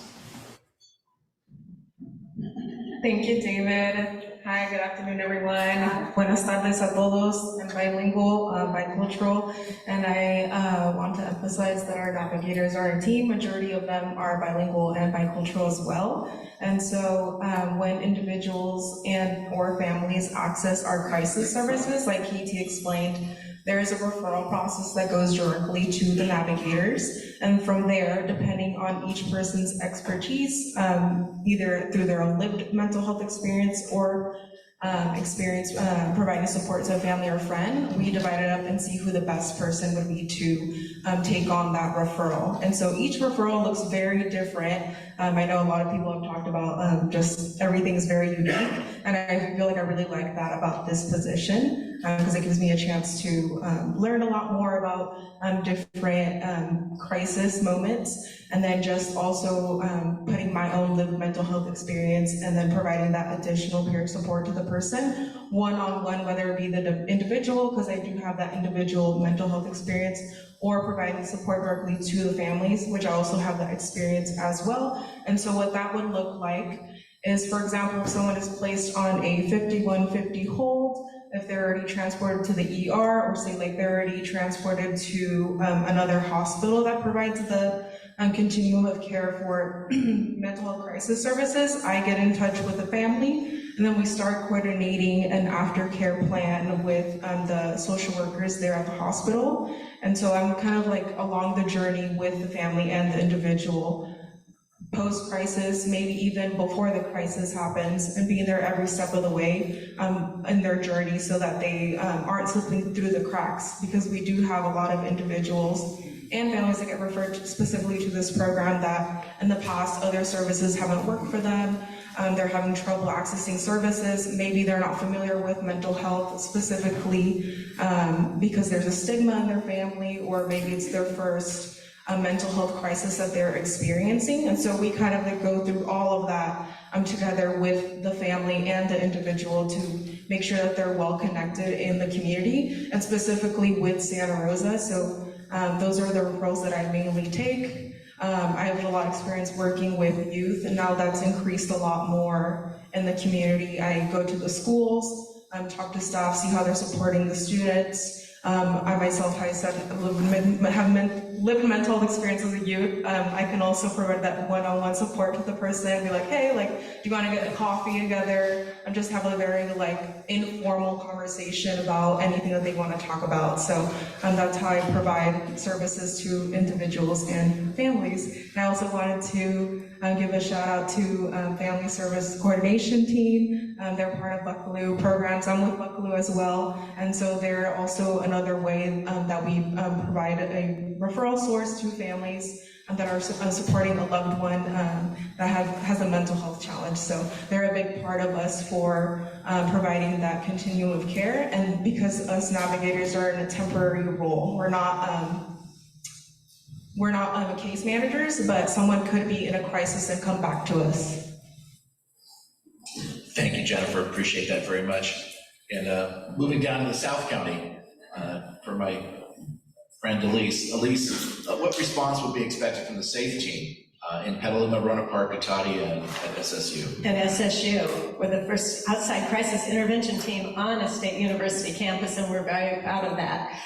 Thank you, David. Hi, good afternoon, everyone. Buenas tardes a todos. I'm bilingual, bicultural, and I want to emphasize that our navigators are a team. Majority of them are bilingual and bicultural as well. And so when individuals and or families access our crisis services, like Katie explained, there is a referral process that goes directly to the navigators. And from there, depending on each person's expertise, either through their own lived mental health experience or experience providing support to a family or friend, we divide it up and see who the best person would be to take on that referral. And so each referral looks very different. I know a lot of people have talked about just everything is very unique, and I feel like I really like that about this position because it gives me a chance to learn a lot more about different crisis moments, and then just also putting my own lived mental health experience and then providing that additional peer support to the person, one-on-one, whether it be the individual, because I do have that individual mental health experience, or providing support directly to the families, which I also have that experience as well. And so what that would look like is, for example, if someone is placed on a 5150 hold, if they're already transported to the ER, or say like they're already transported to another hospital that provides the continuum of care for mental health crisis services, I get in touch with the family, and then we start coordinating an aftercare plan with the social workers there at the hospital. And so I'm kind of like along the journey with the family and the individual, post-crisis, maybe even before the crisis happens, and being there every step of the way in their journey so that they aren't slipping through the cracks, because we do have a lot of individuals and families that get referred specifically to this program that in the past other services haven't worked for them. They're having trouble accessing services. Maybe they're not familiar with mental health specifically because there's a stigma in their family, or maybe it's their first mental health crisis that they're experiencing. And so we kind of like go through all of that together with the family and the individual to make sure that they're well connected in the community, and specifically with Santa Rosa. So those are the referrals that I mainly take. I have a lot of experience working with youth, and now that's increased a lot more in the community. I go to the schools, talk to staff, see how they're supporting the students. I myself, I said, have lived mental health experience as a youth. I can also provide that one-on-one support to the person, be like, hey, like, do you want to get a coffee together? And just have a very like informal conversation about anything that they want to talk about. So that's how I provide services to individuals and families. And I also wanted to give a shout out to Family Service Coordination Team. They're part of Buckaloo programs. I'm with Buckaloo as well. And so they're also another way that we provide a referral source to families that are supporting a loved one that has a mental health challenge. So they're a big part of us for providing that continuum of care. And because us navigators are in a temporary role, we're not case managers, but someone could be in a crisis and come back to us. Thank you, Jennifer. Appreciate that very much. And moving down to the South County for my friend Elise. Elise, what response would be expected from the SAFE team in Petaluma, Roanoke Park, Cotati, and at SSU? At SSU, we're the first outside crisis intervention team on a state university campus, and we're very proud of that.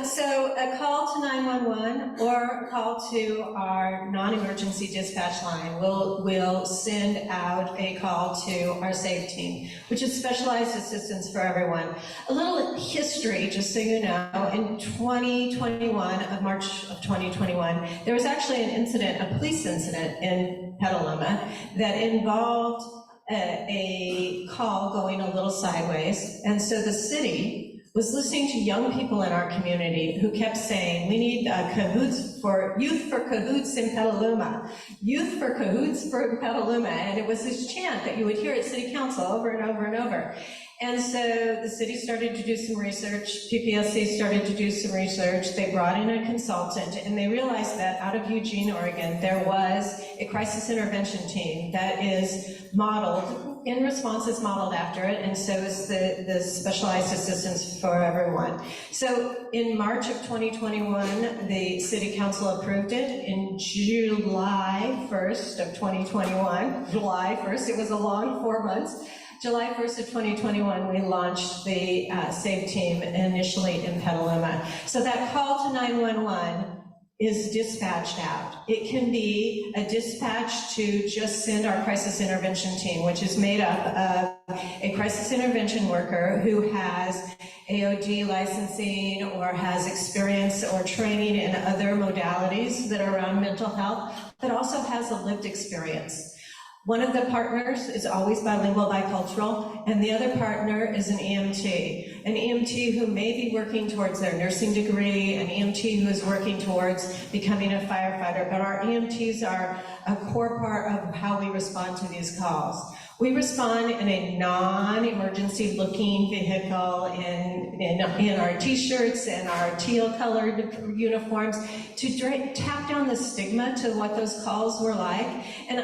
So a call to 911 or a call to our non-emergency dispatch line will send out a call to our SAFE team, which is specialized assistance for everyone. A little history, just so you know, in 2021, March of 2021, there was actually an incident, a police incident in Petaluma that involved a call going a little sideways. And so the city was listening to young people in our community who kept saying, we need cahoots for youth for cahoots in Petaluma, youth for cahoots for Petaluma. And it was this chant that you would hear at city council over and over and over. And so the city started to do some research, PPSC started to do some research, they brought in a consultant, and they realized that out of Eugene, Oregon, there was a crisis intervention team that is modeled, In Response is modeled after it, and so is the specialized assistance for everyone. So in March of 2021, the city council approved it. In July 1st of 2021, July 1st, it was a long 4 months, July 1st of 2021, we launched the SAFE team initially in Petaluma. So that call to 911 is dispatched out. It can be a dispatch to just send our crisis intervention team, which is made up of a crisis intervention worker who has AOD licensing or has experience or training in other modalities that are around mental health, but also has a lived experience. One of the partners is always bilingual, bicultural, and the other partner is an EMT who may be working towards their nursing degree, an EMT who is working towards becoming a firefighter, but our EMTs are a core part of how we respond to these calls. We respond in a non-emergency looking vehicle in our t-shirts and our teal colored uniforms to tap down the stigma to what those calls were like. And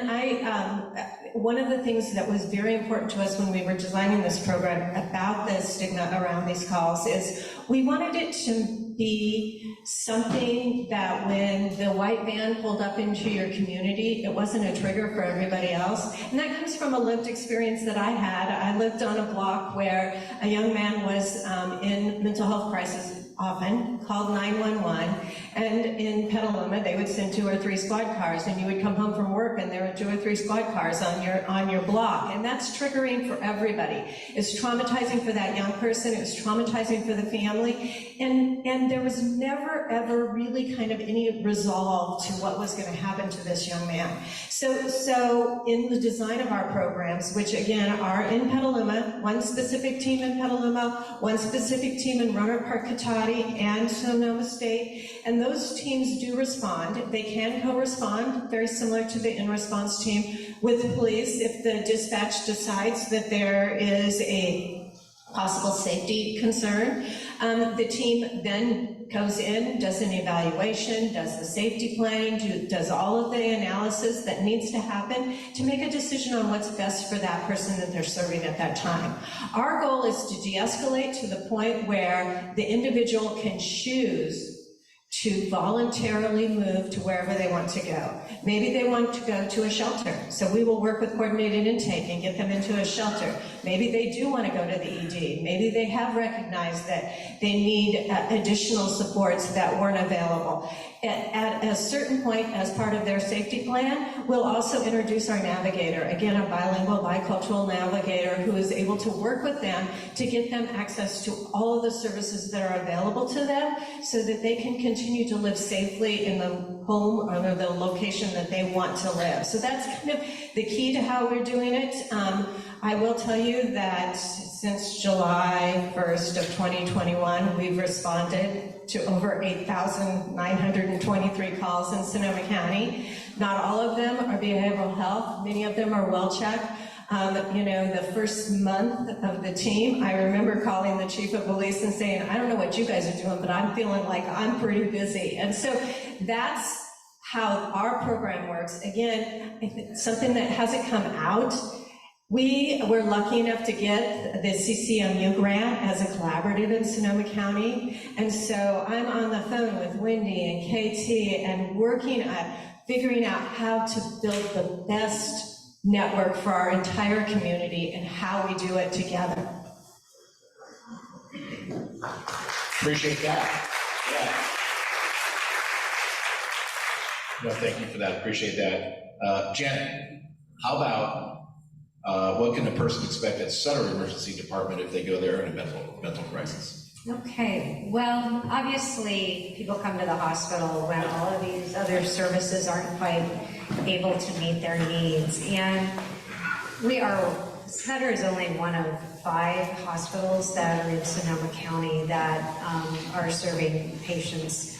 one of the things that was very important to us when we were designing this program about the stigma around these calls is we wanted it to be something that when the white van pulled up into your community, it wasn't a trigger for everybody else. And that comes from a lived experience that I had. I lived on a block where a young man was in mental health crisis, often called 911, and in Petaluma they would send 2 or 3 squad cars, and you would come home from work and there were 2 or 3 squad cars on your block, and that's triggering for everybody. It's traumatizing for that young person, it was traumatizing for the family, and there was never ever really kind of any resolve to what was going to happen to this young man. So in the design of our programs, which again are in Petaluma, one specific team in Petaluma, one specific team in Roanoke Park, Cotati, and Sonoma State, and those teams do respond. They can co-respond, very similar to the in-response team, with police if the dispatch decides that there is a possible safety concern. The team then goes in, does an evaluation, does the safety planning, does all of the analysis that needs to happen to make a decision on what's best for that person that they're serving at that time. Our goal is to de-escalate to the point where the individual can choose to voluntarily move to wherever they want to go. Maybe they want to go to a shelter, so we will work with coordinated intake and get them into a shelter. Maybe they do want to go to the ED. Maybe they have recognized that they need additional supports that weren't available. At a certain point, as part of their safety plan, we'll also introduce our navigator, again, a bilingual, bicultural navigator who is able to work with them to get them access to all of the services that are available to them so that they can continue to live safely in the home or the location that they want to live. So that's kind of the key to how we're doing it. I will tell you that since July 1st of 2021, we've responded to over 8,923 calls in Sonoma County. Not all of them are behavioral health. Many of them are well checked. The first month of the team, I remember calling the chief of police and saying, I don't know what you guys are doing, but I'm feeling like I'm pretty busy. And so that's how our program works. Again, something that hasn't come out, we were lucky enough to get the CCMU grant as a collaborative in Sonoma County. And so I'm on the phone with Wendy and KT and working at figuring out how to build the best network for our entire community and how we do it together. Appreciate that. Yeah. No, thank you for that. Appreciate that. Janet, how about what can a person expect at Sutter Emergency Department if they go there in a mental crisis? Okay, well, obviously, people come to the hospital when all of these other services aren't quite able to meet their needs. And Sutter is only one of 5 hospitals that are in Sonoma County that are serving patients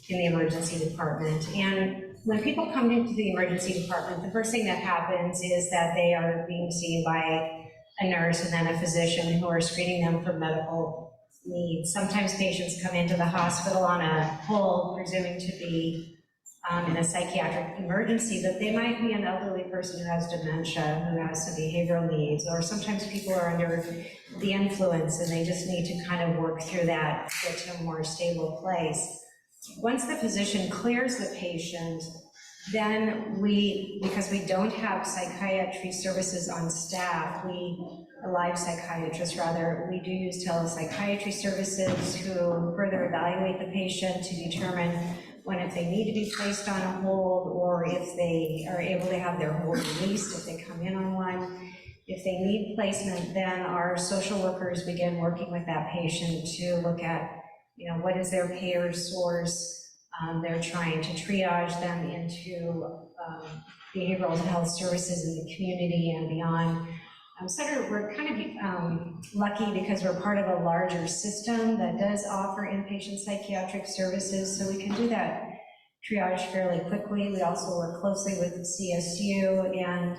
in the emergency department. And when people come into the emergency department, the first thing that happens is that they are being seen by a nurse and then a physician who are screening them for medical needs. Sometimes patients come into the hospital on a hold, presuming to be in a psychiatric emergency, but they might be an elderly person who has dementia, who has some behavioral needs, or sometimes people are under the influence and they just need to kind of work through that to get to a more stable place. Once the physician clears the patient, then because we don't have psychiatry services on staff, a live psychiatrist rather, we do use telepsychiatry services who further evaluate the patient to determine if they need to be placed on a hold or if they are able to have their hold released if they come in on one. If they need placement, then our social workers begin working with that patient to look at, what is their payer source. They're trying to triage them into behavioral health services in the community and beyond. Sutter, we're kind of lucky because we're part of a larger system that does offer inpatient psychiatric services, so we can do that triage fairly quickly. We also work closely with CSU, and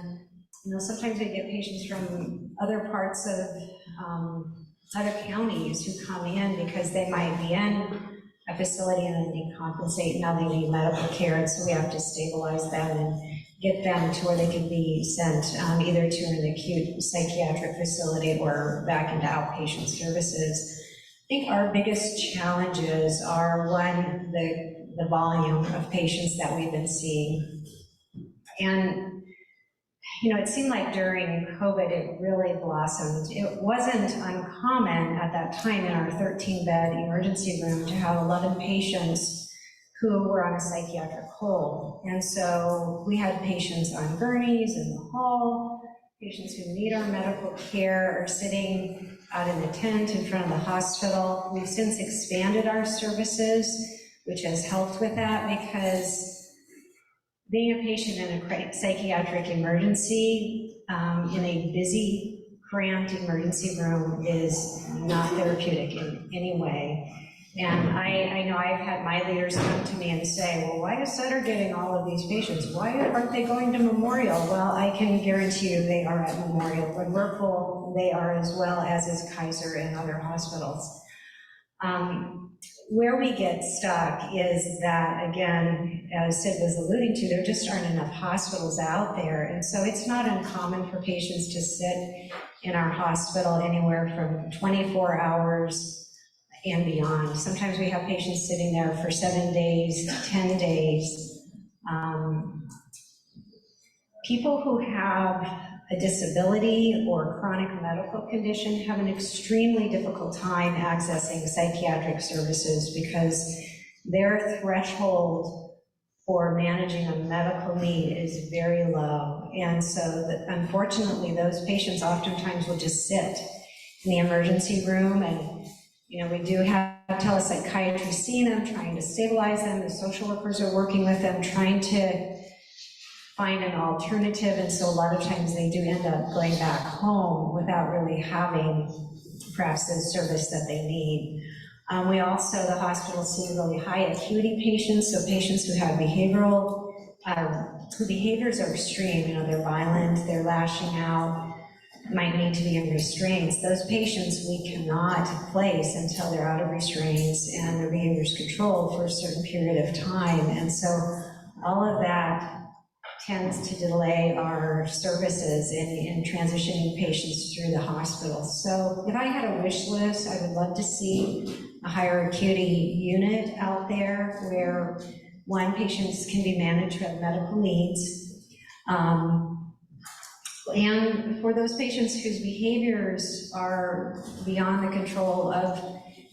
sometimes we get patients from other parts of other counties who come in because they might be in a facility and then decompensate. Now they need medical care, and so we have to stabilize them and get them to where they can be sent either to an acute psychiatric facility or back into outpatient services. I think our biggest challenges are, one, the volume of patients that we've been seeing. And it seemed like during COVID, it really blossomed. It wasn't uncommon at that time in our 13-bed emergency room to have 11 patients who were on a psychiatric hold. And so we had patients on gurneys in the hall, patients who need our medical care are sitting out in the tent in front of the hospital. We've since expanded our services, which has helped with that, because being a patient in a psychiatric emergency in a busy, cramped emergency room is not therapeutic in any way. And I know I've had my leaders come to me and say, well, why is Sutter getting all of these patients? Why aren't they going to Memorial? Well, I can guarantee you they are at Memorial. When we're full, they are, as well as is Kaiser and other hospitals. Where we get stuck is that, again, as Sid was alluding to, there just aren't enough hospitals out there. And so it's not uncommon for patients to sit in our hospital anywhere from 24 hours and beyond. Sometimes we have patients sitting there for 7 days, 10 days. People who have a disability or chronic medical condition have an extremely difficult time accessing psychiatric services because their threshold for managing a medical need is very low. And so unfortunately, those patients oftentimes will just sit in the emergency room, and we do have telepsychiatry seeing them, trying to stabilize them. The social workers are working with them, trying to find an alternative, and so a lot of times they do end up going back home without really having perhaps the service that they need. We also, the hospitals see really high acuity patients, so patients who have who behaviors are extreme, they're violent, they're lashing out, might need to be in restraints. Those patients we cannot place until they're out of restraints and their behavior is controlled for a certain period of time. And so all of that tends to delay our services in transitioning patients through the hospital. So if I had a wish list, I would love to see a higher acuity unit out there where, one, patients can be managed who have medical needs, and for those patients whose behaviors are beyond the control of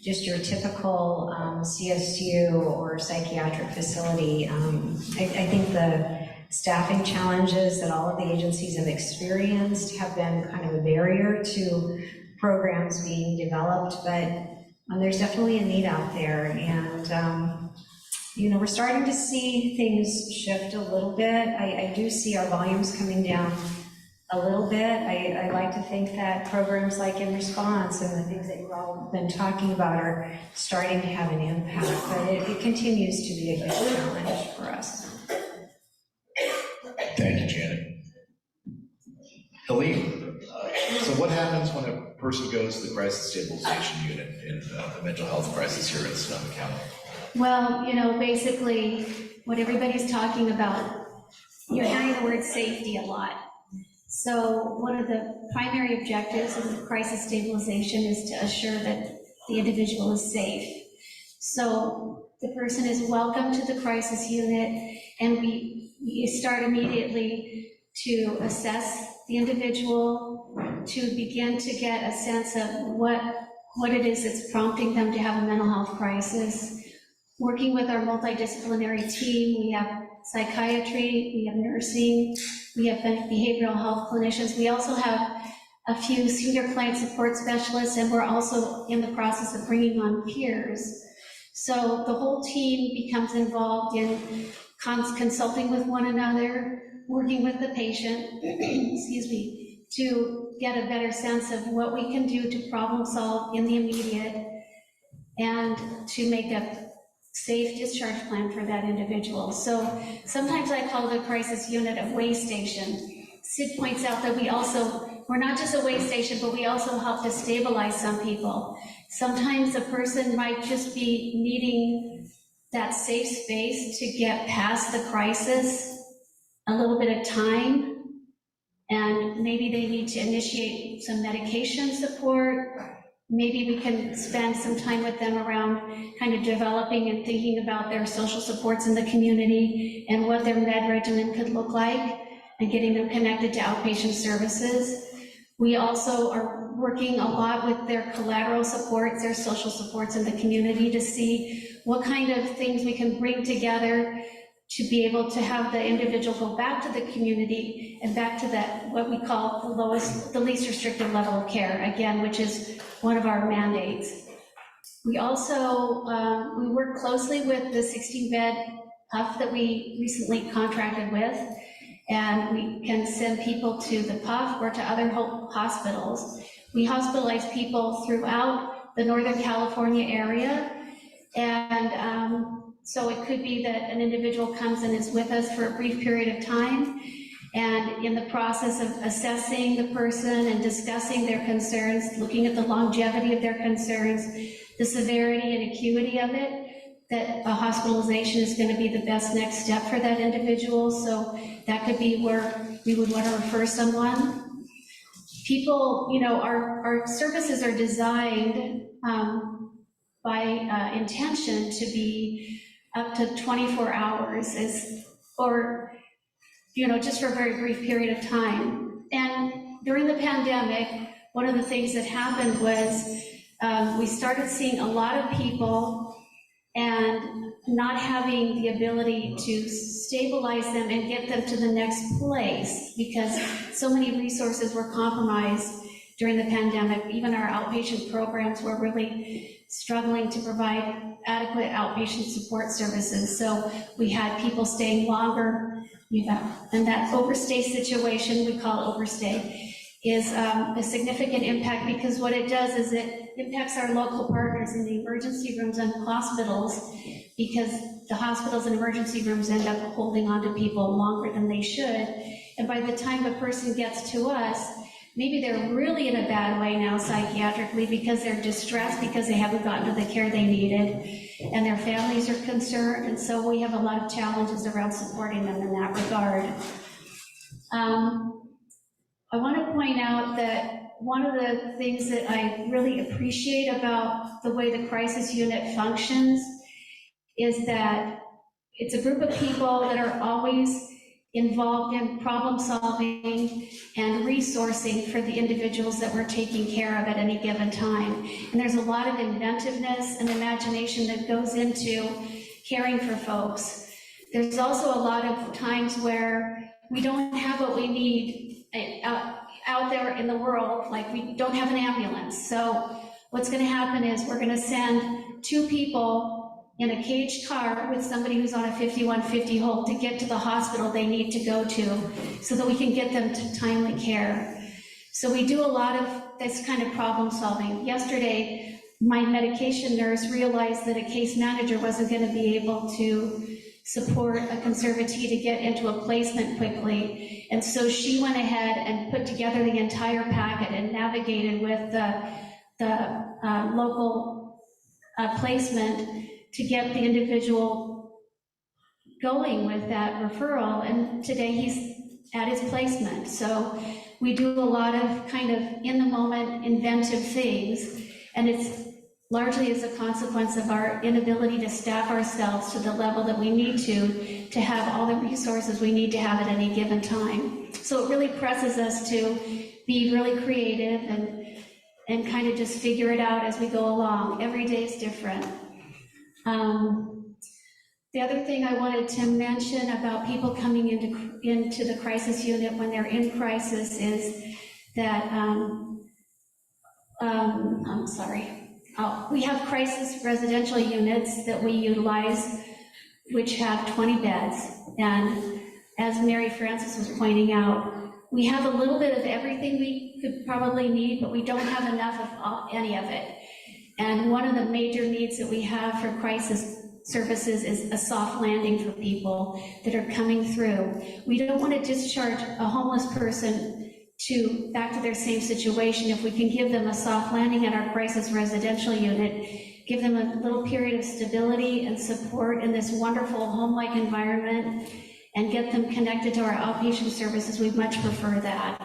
just your typical CSU or psychiatric facility. I think the staffing challenges that all of the agencies have experienced have been kind of a barrier to programs being developed, but there's definitely a need out there. And we're starting to see things shift a little bit. I do see our volumes coming down a little bit. I like to think that programs like In Response and the things that you've all been talking about are starting to have an impact, but it continues to be a huge challenge for us. Thank you, Janet. Helene, so what happens when a person goes to the crisis stabilization unit in the mental health crisis here in Sonoma County? Well, basically what everybody's talking about, you're hearing the word safety a lot. So one of the primary objectives of crisis stabilization is to assure that the individual is safe. So the person is welcome to the crisis unit, and we start immediately to assess the individual, to begin to get a sense of what it is that's prompting them to have a mental health crisis. Working with our multidisciplinary team, we have psychiatry, we have nursing, we have behavioral health clinicians. We also have a few senior client support specialists, and we're also in the process of bringing on peers. So the whole team becomes involved in consulting with one another, working with the patient, excuse me, to get a better sense of what we can do to problem solve in the immediate and to make a safe discharge plan for that individual. So sometimes I call the crisis unit a way station. Sid points out that we're not just a way station, but we also help to stabilize some people. Sometimes a person might just be needing that safe space to get past the crisis, a little bit of time, and maybe they need to initiate some medication support. Maybe we can spend some time with them around kind of developing and thinking about their social supports in the community and what their med regimen could look like, and getting them connected to outpatient services. We also are working a lot with their collateral supports, their social supports in the community, to see what kind of things we can bring together to be able to have the individual go back to the community and back to that, what we call the least restrictive level of care, again, which is one of our mandates. We also, we work closely with the 16-bed HUF that we recently contracted with, and we can send people to the PUF or to other hospitals. We hospitalize people throughout the Northern California area, and so it could be that an individual comes and is with us for a brief period of time, and in the process of assessing the person and discussing their concerns, looking at the longevity of their concerns, the severity and acuity of it, that a hospitalization is going to be the best next step for that individual. So that could be where we would want to refer someone. People, our services are designed by intention to be up to 24 hours, or just for a very brief period of time. And during the pandemic, one of the things that happened was we started seeing a lot of people and not having the ability to stabilize them and get them to the next place, because so many resources were compromised during the pandemic. Even our outpatient programs were really struggling to provide adequate outpatient support services. So we had people staying longer. And that overstay situation, we call overstay, is a significant impact, because what it does is it impacts our local partners in the emergency rooms and hospitals, because the hospitals and emergency rooms end up holding on to people longer than they should. And by the time a person gets to us, maybe they're really in a bad way now psychiatrically, because they're distressed because they haven't gotten to the care they needed, and their families are concerned. And so we have a lot of challenges around supporting them in that regard. I want to point out that one of the things that I really appreciate about the way the crisis unit functions is that it's a group of people that are always involved in problem solving and resourcing for the individuals that we're taking care of at any given time. And there's a lot of inventiveness and imagination that goes into caring for folks. There's also a lot of times where we don't have what we need out there in the world, like we don't have an ambulance. So what's going to happen is we're going to send two people in a caged car with somebody who's on a 5150 hold to get to the hospital they need to go to, so that we can get them to timely care. So we do a lot of this kind of problem solving. Yesterday, my medication nurse realized that a case manager wasn't going to be able to support a conservatee to get into a placement quickly. And so she went ahead and put together the entire packet and navigated with the local placement to get the individual going with that referral. And today he's at his placement. So we do a lot of kind of in the moment inventive things, and it's largely as a consequence of our inability to staff ourselves to the level that we need to have all the resources we need to have at any given time. So it really presses us to be really creative and kind of just figure it out as we go along. Every day is different. The other thing I wanted to mention about people coming into the crisis unit when they're in crisis is that, I'm sorry. We have crisis residential units that we utilize which have 20 beds. And as Mary Frances was pointing out, we have a little bit of everything we could probably need, but we don't have enough of any of it. And one of the major needs that we have for crisis services is a soft landing for people that are coming through. We don't want to discharge a homeless person back to their same situation. If we can give them a soft landing at our crisis residential unit, give them a little period of stability and support in this wonderful home-like environment, and get them connected to our outpatient services, we'd much prefer that.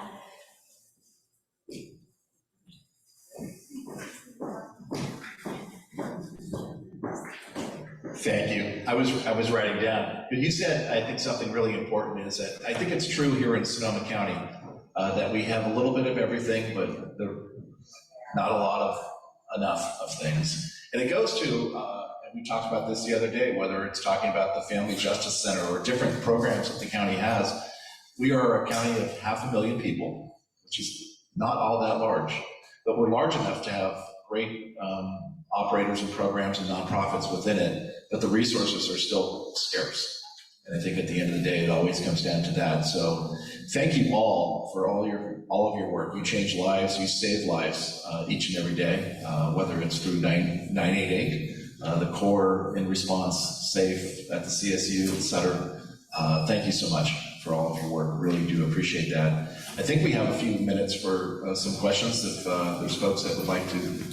Thank you. I was writing down. But you said, I think something really important is that I think it's true here in Sonoma County that we have a little bit of everything, but not enough of things. And it goes to, and we talked about this the other day, whether it's talking about the Family Justice Center or different programs that the county has. We are a county of 500,000 people, which is not all that large, but we're large enough to have great operators and programs and nonprofits within it, but the resources are still scarce. And I think at the end of the day, it always comes down to that. So thank you all for all of your work. You change lives, you save lives each and every day, whether it's through 988, the core in response, SAFE at the CSU, et cetera. Thank you so much for all of your work. Really do appreciate that. I think we have a few minutes for some questions if there's folks that would like to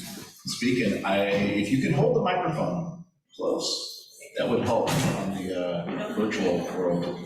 speak. And if you could hold the microphone close, that would help on the virtual world.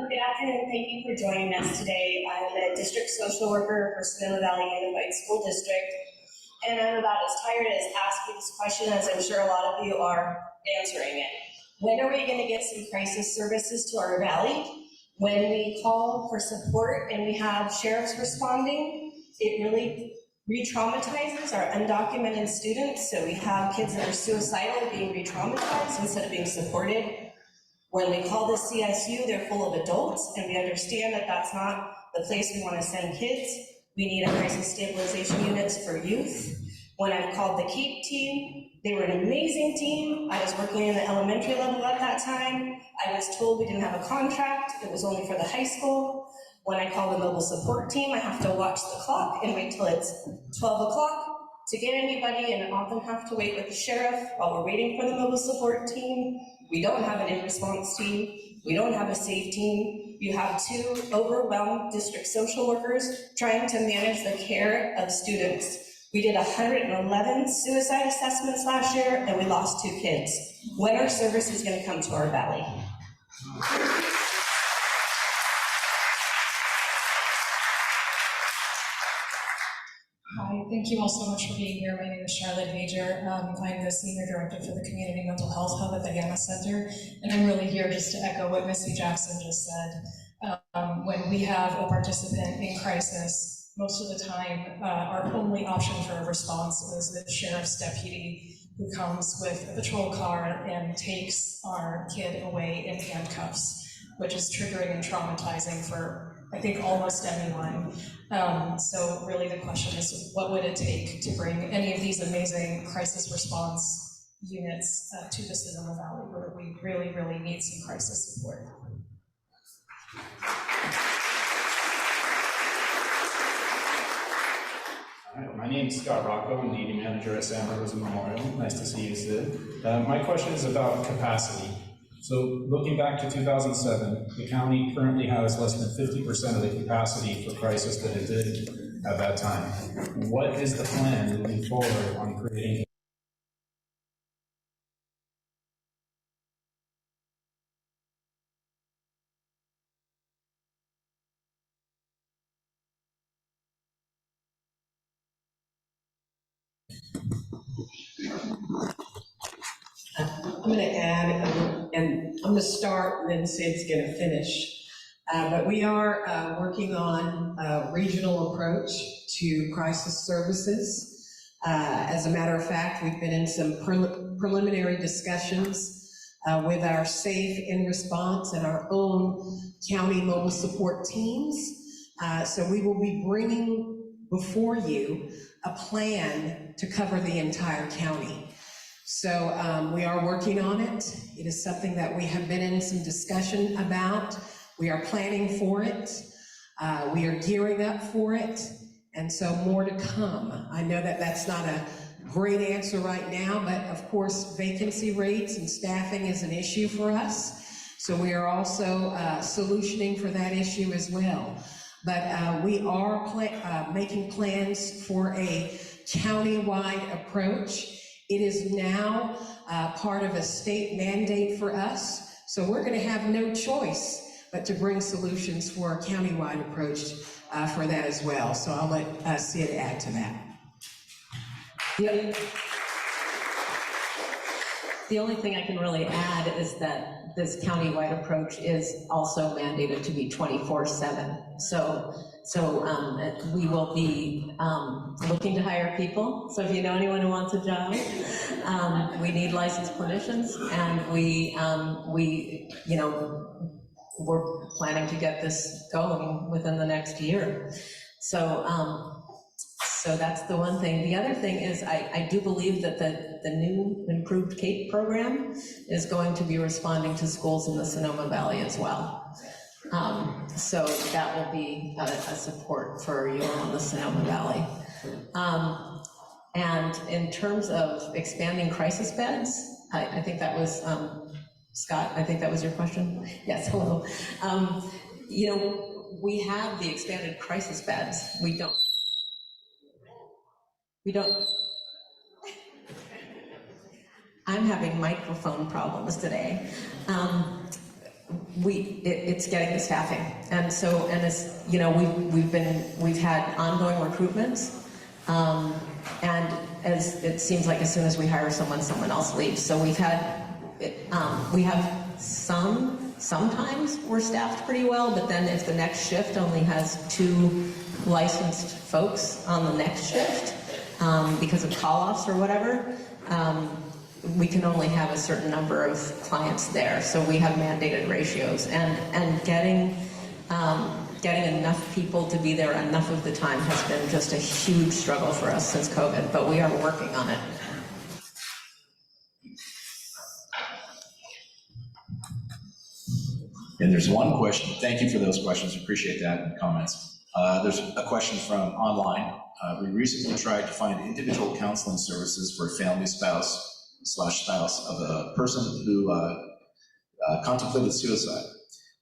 Good afternoon, thank you for joining us today. I'm the district social worker for Sonoma Valley Unified School District, and I'm about as tired as asking this question as I'm sure a lot of you are answering it. When are we going to get some crisis services to our valley? When we call for support and we have sheriffs responding, it really re-traumatizes our undocumented students. So we have kids that are suicidal being re-traumatized instead of being supported. When we call the CSU, they're full of adults, and we understand that that's not the place we want to send kids. We need a crisis stabilization units for youth. When I've called the KEEP team, they were an amazing team. I was working in the elementary level at that time. I was told we didn't have a contract. It was only for the high school. When I call the mobile support team, I have to watch the clock and wait till it's 12 o'clock to get anybody, and often have to wait with the sheriff while we're waiting for the mobile support team. We don't have an in-response team. We don't have a SAFE team. You have 2 overwhelmed district social workers trying to manage the care of students. We did 111 suicide assessments last year, and we lost 2 kids. When are services going to come to our valley? Hi, thank you all so much for being here. My name is Charlotte Major. I'm the Senior Director for the Community Mental Health Hub at the Gamma Center, and I'm really here just to echo what Missy Jackson just said. When we have a participant in crisis, most of the time, our only option for a response is the sheriff's deputy who comes with a patrol car and takes our kid away in handcuffs, which is triggering and traumatizing for, I think, almost anyone. So really the question is, what would it take to bring any of these amazing crisis response units to the Sonoma Valley, where we really, really need some crisis support? Hi, my name is Scott Rocco. I'm the Meeting Manager at Santa Rosa Memorial. Nice to see you, Sid. My question is about capacity. So looking back to 2007, the county currently has less than 50% of the capacity for crisis that it did at that time. What is the plan moving forward on creating I'm going to add, and I'm going to start, and then Sid's going to finish. But we are working on a regional approach to crisis services. As a matter of fact, we've been in some preliminary discussions with our safe in response and our own county mobile support teams. So we will be bringing before you a plan to cover the entire county. So we are working on it. It is something that we have been in some discussion about. We are planning for it. We are gearing up for it. And so more to come. I know that that's not a great answer right now, but of course, vacancy rates and staffing is an issue for us. So we are also solutioning for that issue as well. But we are making plans for a county-wide approach. It is now part of a state mandate for us. So we're gonna have no choice but to bring solutions for a countywide approach for that as well. So I'll let Sid add to that. The only thing I can really add is that this countywide approach is also mandated to be 24/7. So we will be looking to hire people. So if you know anyone who wants a job, we need licensed clinicians, and we're planning to get this going within the next year. So that's the one thing. The other thing is I do believe that the new improved CAPE program is going to be responding to schools in the Sonoma Valley as well. So that will be a support for you all in the Sonoma Valley. And in terms of expanding crisis beds, I think that was, Scott, I think that was your question? Yes, hello. We have the expanded crisis beds. We don't. I'm having microphone problems today. It's getting the staffing. And so, as you know, we've had ongoing recruitments. And as it seems like as soon as we hire someone else leaves. So we have sometimes we're staffed pretty well, but then if the next shift only has 2 licensed folks on the next shift, because of call-offs or whatever, we can only have a certain number of clients there. So we have mandated ratios, and getting enough people to be there enough of the time has been just a huge struggle for us since COVID, but we are working on it. And there's one question. Thank you for those questions. Appreciate that and comments. There's a question from online. We recently tried to find individual counseling services for a family spouse/spouse of a person who contemplated suicide.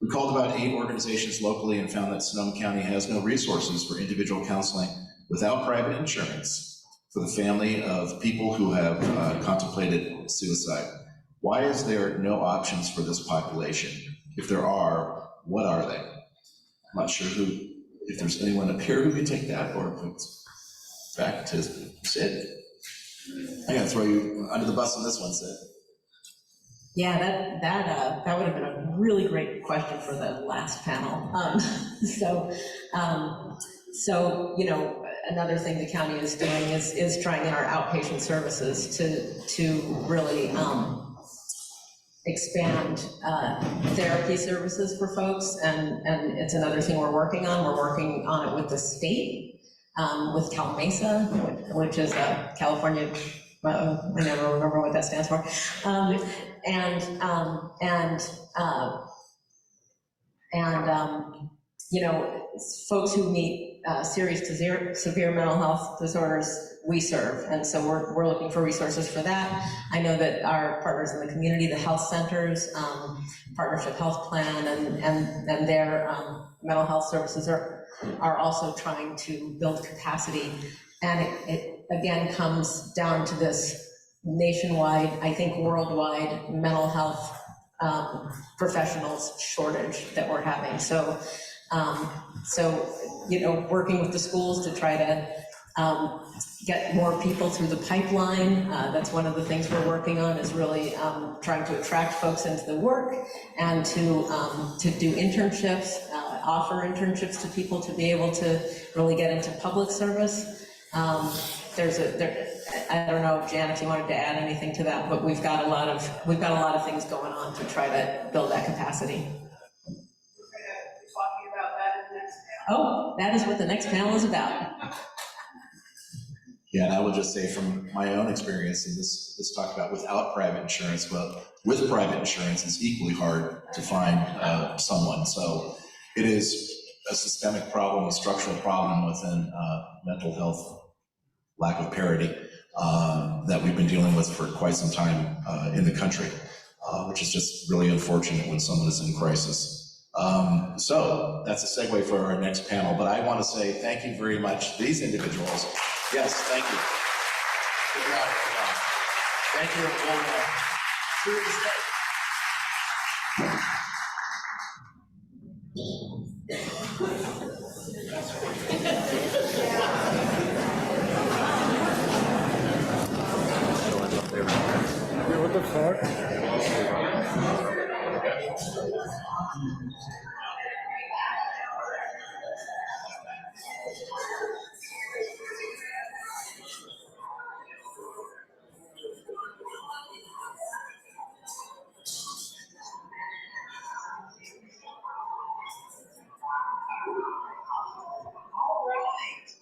We called about 8 organizations locally and found that Sonoma County has no resources for individual counseling without private insurance for the family of people who have contemplated suicide. Why is there no options for this population? If there are, what are they? I'm not sure if there's anyone up here who could take that, or if it's back to Sid. I'm gonna throw you under the bus on this one, Sid. Yeah, that would have been a really great question for the last panel. So another thing the county is doing is trying in our outpatient services to really expand therapy services for folks, and it's another thing we're working on. We're working on it with the state, with Cal Mesa, which is a California, I never remember what that stands for, folks who meet serious to severe mental health disorders, we serve, and so we're looking for resources for that. I know that our partners in the community, the health centers, Partnership Health Plan, and their mental health services are also trying to build capacity, and it again comes down to this nationwide, I think worldwide, mental health professionals shortage that we're having. So working with the schools to try to get more people through the pipeline. That's one of the things we're working on, is really trying to attract folks into the work and to do internships, offer internships to people to be able to really get into public service. I don't know, Jan, if you wanted to add anything to that, but we've got a lot of things going on to try to build that capacity. Oh, that is what the next panel is about. Yeah, and I will just say from my own experience, and this talked about without private insurance, but with private insurance, it's equally hard to find someone. So it is a systemic problem, a structural problem within mental health, lack of parity, that we've been dealing with for quite some time in the country, which is just really unfortunate when someone is in crisis. So that's a segue for our next panel, but I want to say thank you very much, these individuals. Yes, thank you. Good job. Thank you. We'll see you today. What the fuck?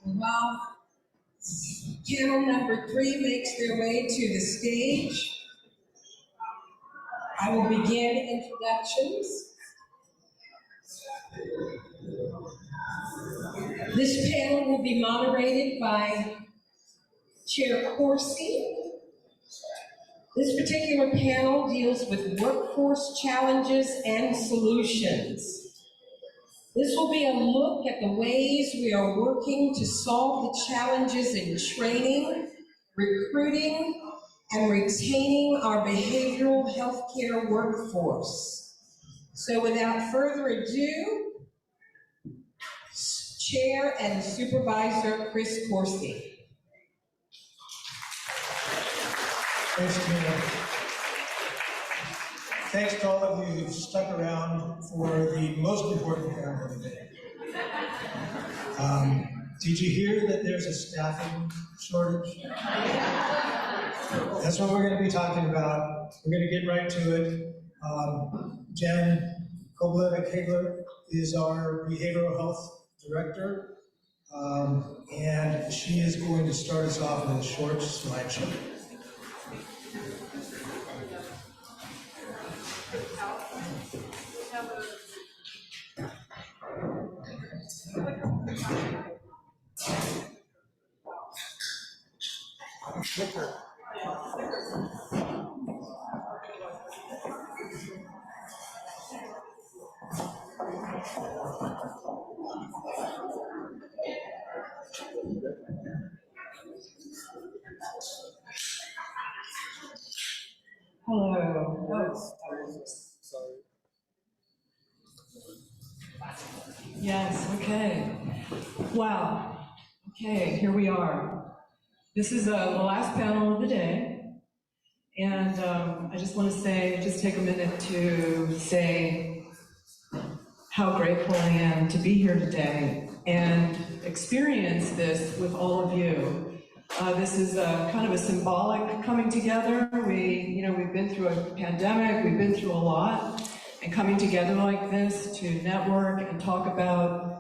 Well, panel number 3 makes their way to the stage. I will begin introductions. This panel will be moderated by Chair Corsi. This particular panel deals with workforce challenges and solutions. This will be a look at the ways we are working to solve the challenges in training, recruiting, and retaining our behavioral healthcare workforce. So without further ado, Chair and Supervisor Chris Corsi. Thanks, Tina. Thanks to all of you who've stuck around for the most important panel of the day. Did you hear that there's a staffing shortage? That's what we're going to be talking about. We're going to get right to it. Jen Kobler is our behavioral health director, and she is going to start us off with a short slideshow. Hello. Sorry. Yes, okay. Wow. Okay, here we are. This is the last panel of the day. And I just want to just take a minute to say how grateful I am to be here today and experience this with all of you. This is kind of a symbolic coming together. We've been through a pandemic, we've been through a lot, and coming together like this to network and talk about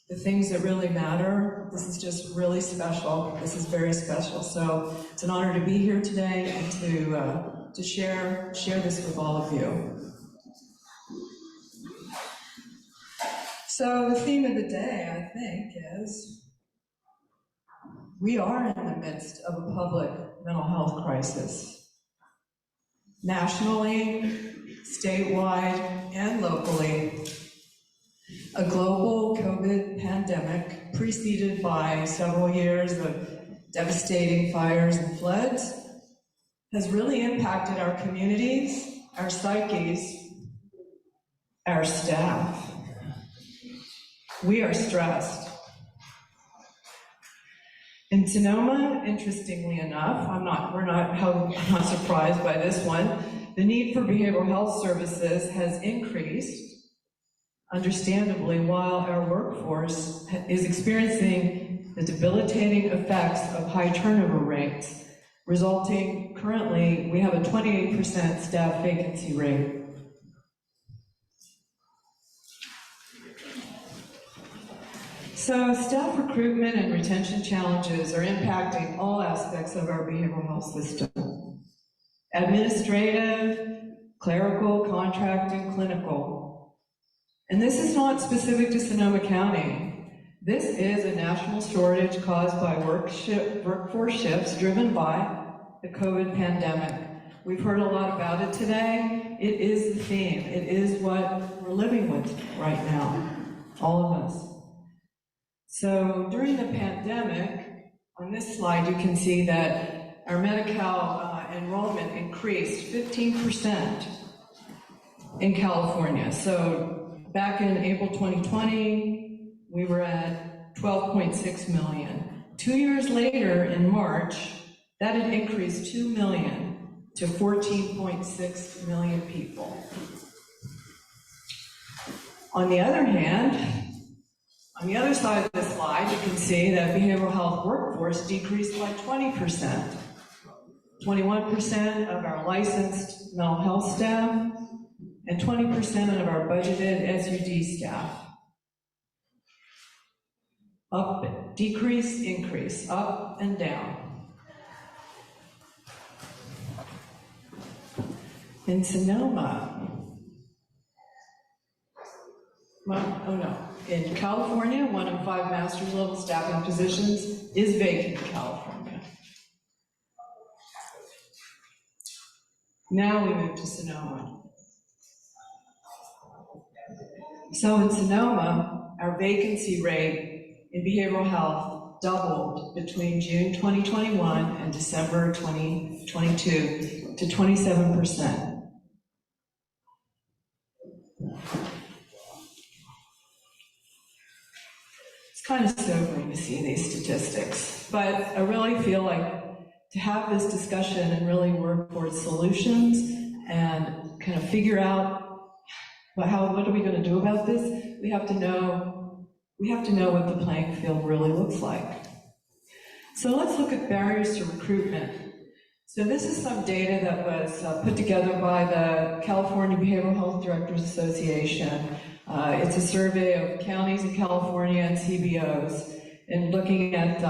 the things that really matter. This is just really special. This is very special. So it's an honor to be here today and to share this with all of you. So the theme of the day, I think, is we are in the midst of a public mental health crisis. Nationally, statewide, and locally, a global COVID pandemic preceded by several years of devastating fires and floods has really impacted our communities, our psyches, our staff. We are stressed. In Sonoma, interestingly enough, I'm not surprised by this one, the need for behavioral health services has increased, understandably, while our workforce is experiencing the debilitating effects of high turnover rates, resulting currently, we have a 28% staff vacancy rate. So staff recruitment and retention challenges are impacting all aspects of our behavioral health system. Administrative, clerical, contracting, clinical. And this is not specific to Sonoma County. This is a national shortage caused by workforce shifts driven by the COVID pandemic. We've heard a lot about it today. It is the theme. It is what we're living with right now, all of us. So during the pandemic, on this slide, you can see that our Medi-Cal enrollment increased 15% in California. So back in April 2020, we were at 12.6 million. 2 years later, in March, that had increased 2 million to 14.6 million people. On the other hand, on the other side of the slide, you can see that behavioral health workforce decreased by 20%. 21% of our licensed mental health staff and 20% of our budgeted SUD staff. Up, decrease, increase, up and down. In Sonoma, in California, 1 in 5 master's level staffing positions is vacant in California. Now we move to Sonoma. So in Sonoma, our vacancy rate in behavioral health doubled between June 2021 and December 2022 to 27%. Kind of sobering to see these statistics, but I really feel like to have this discussion and really work towards solutions and kind of figure out what are we going to do about this, we have to know what the playing field really looks like. So let's look at barriers to recruitment. So this is some data that was put together by the California Behavioral Health Directors Association. It's a survey of counties in California and CBOs, and looking at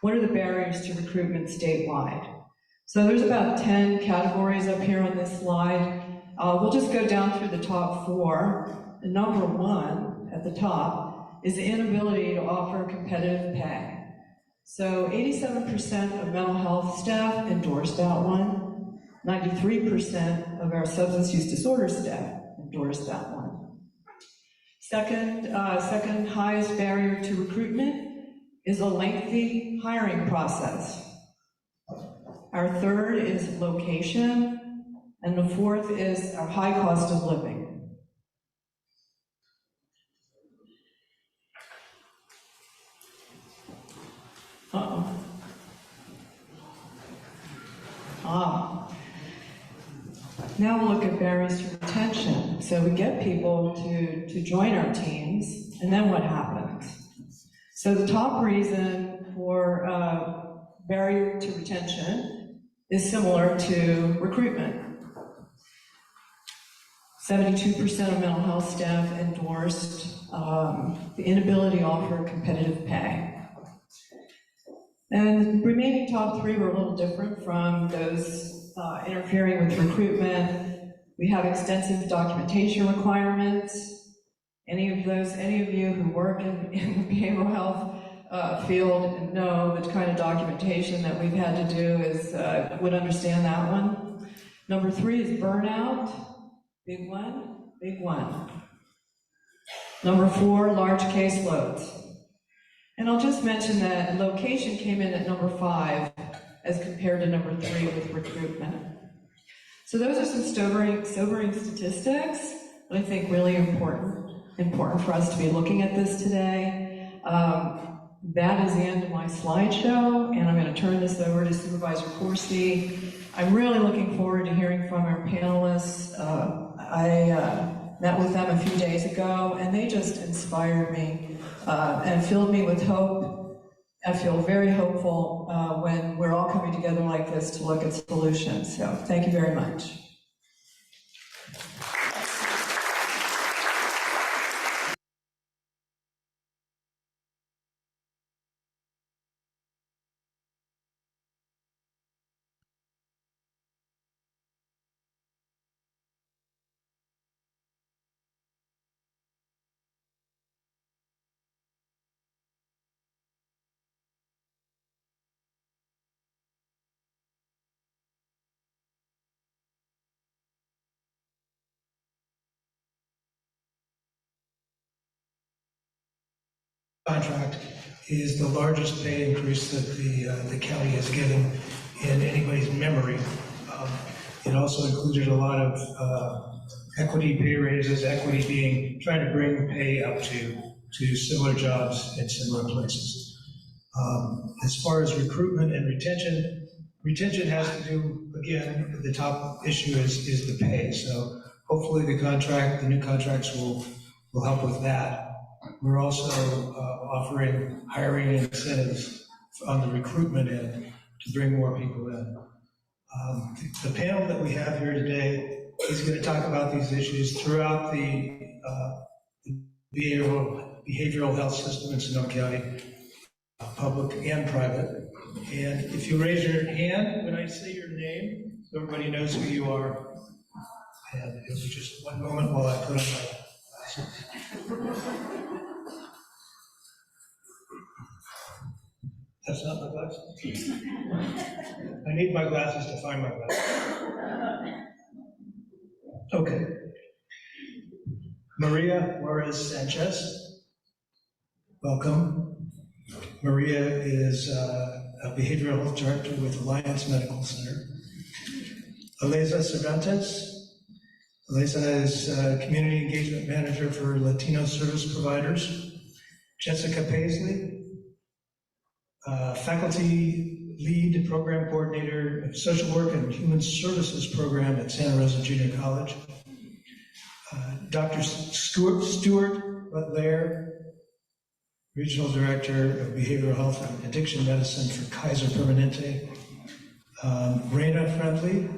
what are the barriers to recruitment statewide. So there's about 10 categories up here on this slide. We'll just go down through the top 4. And number 1 at the top is the inability to offer competitive pay. So 87% of mental health staff endorsed that one. 93% of our substance use disorder staff endorsed that one. Second highest barrier to recruitment is a lengthy hiring process. Our third is location, and the fourth is our high cost of living. Now we'll look at barriers to retention. So we get people to join our teams, and then what happens? So the top reason for barrier to retention is similar to recruitment. 72% of mental health staff endorsed the inability to offer competitive pay. And the remaining top 3 were a little different from those interfering with recruitment. We have extensive documentation requirements. Any of you who work in the behavioral health field know the kind of documentation that we've had to do would understand that one. Number 3 is burnout. Big one. Number 4, large caseloads. And I'll just mention that location came in at number 5 as compared to number 3 with recruitment. So those are some sobering statistics that I think really important for us to be looking at this today. that is the end of my slideshow, and I'm going to turn this over to Supervisor Corsi. I'm really looking forward to hearing from our panelists. I met with them a few days ago, and they just inspired me and filled me with hope. I feel very hopeful when we're all coming together like this to look at solutions. So thank you very much. Contract is the largest pay increase that the county has given in anybody's memory. It also included a lot of equity pay raises, equity being trying to bring pay up to similar jobs in similar places. As far as recruitment and retention has to do, again, the top issue is the pay. So hopefully the new contracts will help with that. We're also offering hiring incentives on the recruitment end to bring more people in. The panel that we have here today is going to talk about these issues throughout the behavioral health system in Sonoma County, public and private. And if you raise your hand when I say your name, so everybody knows who you are. And it'll be just one moment while I put on my glasses. That's not my glasses. I need my glasses to find my glasses. Okay. Maria Juarez Sanchez, welcome. Maria is a behavioral health director with Alliance Medical Center. Eliza Cervantes. Eliza is community engagement manager for Latino service providers. Jessica Paisley, faculty lead program coordinator of social work and human services program at Santa Rosa Junior College. Dr. Stuart Butler, regional director of behavioral health and addiction medicine for Kaiser Permanente. Raina Friendly,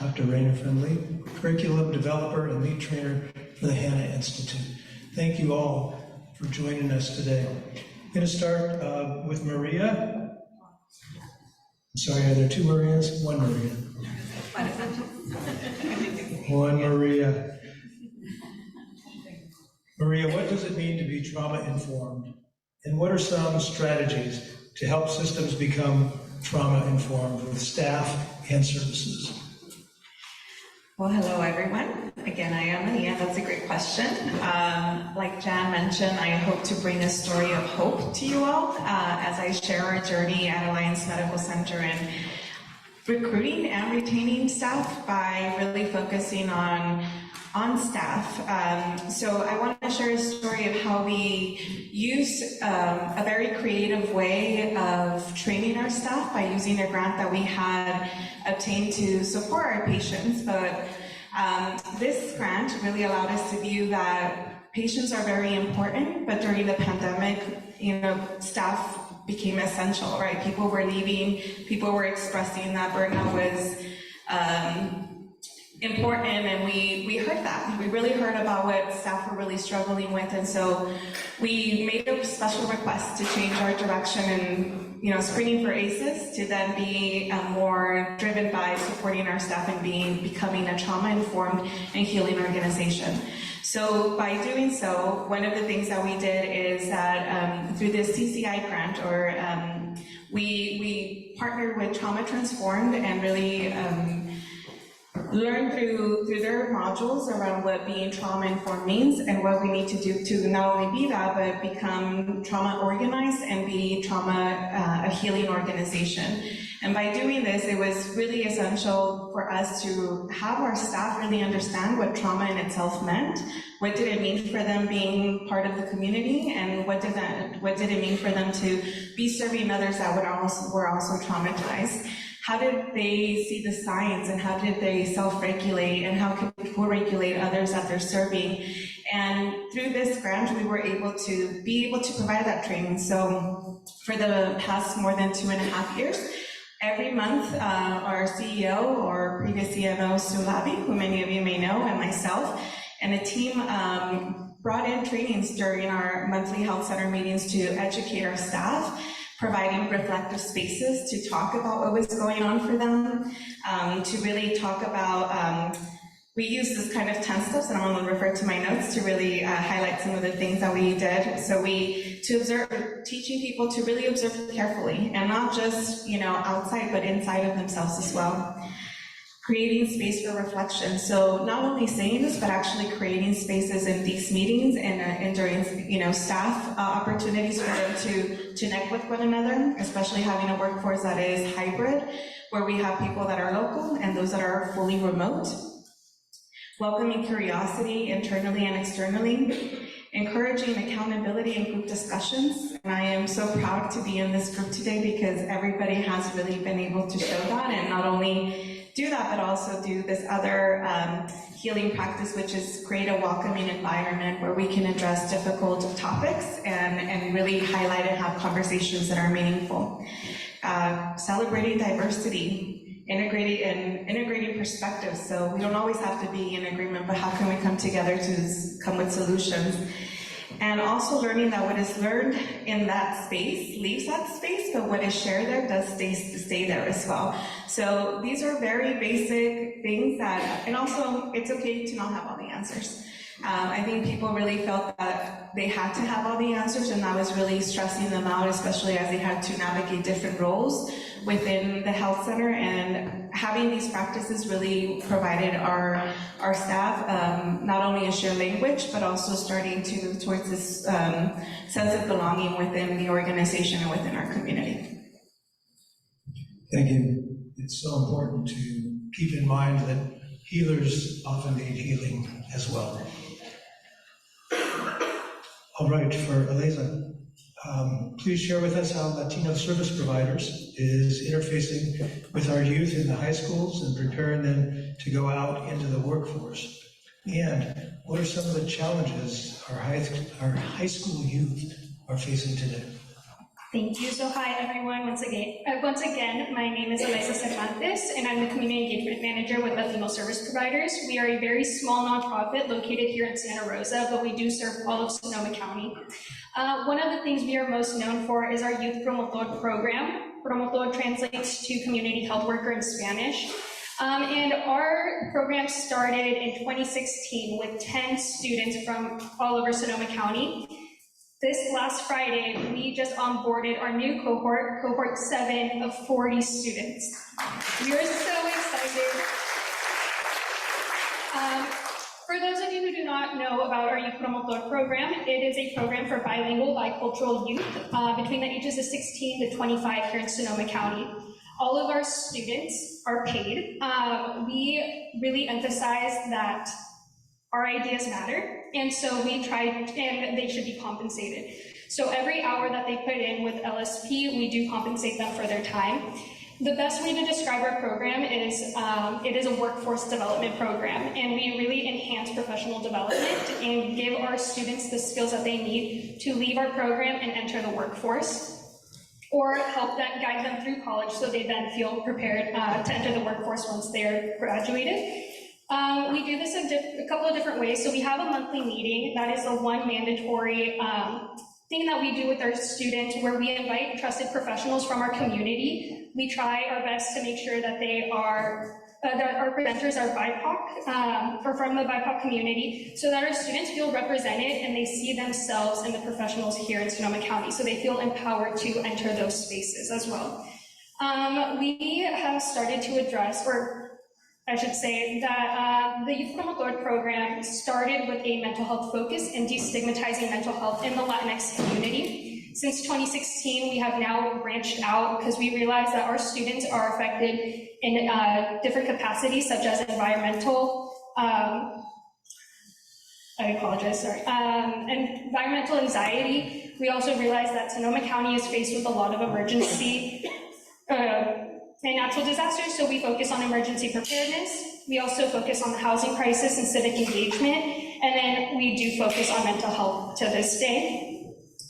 Dr. Raina Friendly, curriculum developer and lead trainer for the Hannah Institute. Thank you all for joining us today. I'm going to start with Maria. I'm sorry, are there two Marias? One Maria. One Maria. Maria, what does it mean to be trauma-informed? And what are some strategies to help systems become trauma-informed with staff and services? Well, hello, everyone. Again, I am Ania. That's a great question. Like Jan mentioned, I hope to bring a story of hope to you all as I share our journey at Alliance Medical Center in recruiting and retaining staff by really focusing on staff. So I want to share a story of how we use a very creative way of training our staff by using a grant that we had obtained to support our patients. But this grant really allowed us to view that patients are very important, but during the pandemic, staff became essential, right? People were leaving, people were expressing that burnout was important, and we heard that. We really heard about what staff were really struggling with, and so we made a special request to change our direction and screening for ACEs to then be more driven by supporting our staff and becoming a trauma-informed and healing organization. So by doing so, one of the things that we did is that through this CCI grant, or we partnered with Trauma Transformed and really learn through their modules around what being trauma-informed means and what we need to do to not only be that, but become trauma-organized and be a healing organization. And by doing this, it was really essential for us to have our staff really understand what trauma in itself meant. What did it mean for them being part of the community, and what did it mean for them to be serving others that were also traumatized? How did they see the signs, and how did they self-regulate, and how could people regulate others that they're serving? And through this grant, we were able to provide that training. So for the past more than 2.5 years, every month, our CEO, or previous CMO, Sulabi, who many of you may know, and myself, and a team brought in trainings during our monthly health center meetings to educate our staff, providing reflective spaces to talk about what was going on for them, to really talk about, we use this kind of 10 steps, and I'm going to refer to my notes to really highlight some of the things that we did. So teaching people to really observe carefully, and not just, outside, but inside of themselves as well. Creating space for reflection. So not only saying this, but actually creating spaces in these meetings and during, staff opportunities for them to connect with one another, especially having a workforce that is hybrid, where we have people that are local and those that are fully remote. Welcoming curiosity internally and externally. Encouraging accountability and group discussions. And I am so proud to be in this group today because everybody has really been able to show that, and not only do that, but also do this other healing practice, which is create a welcoming environment where we can address difficult topics and really highlight and have conversations that are meaningful. Celebrating diversity, integrating perspectives. So we don't always have to be in agreement, but how can we come together to come with solutions? And also learning that what is learned in that space leaves that space, but what is shared there does stay there as well. So these are very basic things and also it's okay to not have all the answers. I think people really felt that they had to have all the answers, and that was really stressing them out, especially as they had to navigate different roles within the health center. And having these practices really provided our staff not only a shared language, but also starting towards this sense of belonging within the organization and within our community. Thank you. It's so important to keep in mind that healers often need healing as well. All right, for Eliza, please share with us how Latino Service Providers is interfacing with our youth in the high schools and preparing them to go out into the workforce. And what are some of the challenges our high school youth are facing today? Thank you. So hi everyone, once again, my name is Eliza Cervantes and I'm the Community Engagement Manager with Latino Service Providers. We are a very small nonprofit located here in Santa Rosa, but we do serve all of Sonoma County. One of the things we are most known for is our Youth Promotor program. Promotor translates to community health worker in Spanish. And our program started in 2016 with 10 students from all over Sonoma County. This last Friday, we just onboarded our new cohort 7 of 40 students. We are so excited. For those of you who do not know about our Youth Promotor program, it is a program for bilingual, bicultural youth between the ages of 16 to 25 here in Sonoma County. All of our students are paid. We really emphasize that our ideas matter, and so we try, and they should be compensated. So every hour that they put in with LSP, we do compensate them for their time. The best way to describe our program is it is a workforce development program, and we really enhance professional development and give our students the skills that they need to leave our program and enter the workforce, or help them guide them through college so they then feel prepared to enter the workforce once they're graduated. We do this in a couple of different ways. So we have a monthly meeting. That is the one mandatory thing that we do with our students, where we invite trusted professionals from our community. We try our best to make sure that they are, that our presenters are BIPOC, or from the BIPOC community, so that our students feel represented and they see themselves in the professionals here in Sonoma County, so they feel empowered to enter those spaces as well. We have started to address, or I should say that the Youth Promotor program started with a mental health focus and destigmatizing mental health in the Latinx community. Since 2016, we have now branched out because we realize that our students are affected in different capacities, such as environmental, environmental anxiety. We also realize that Sonoma County is faced with a lot of emergency and natural disasters, so we focus on emergency preparedness. We also focus on the housing crisis and civic engagement, and then we do focus on mental health to this day.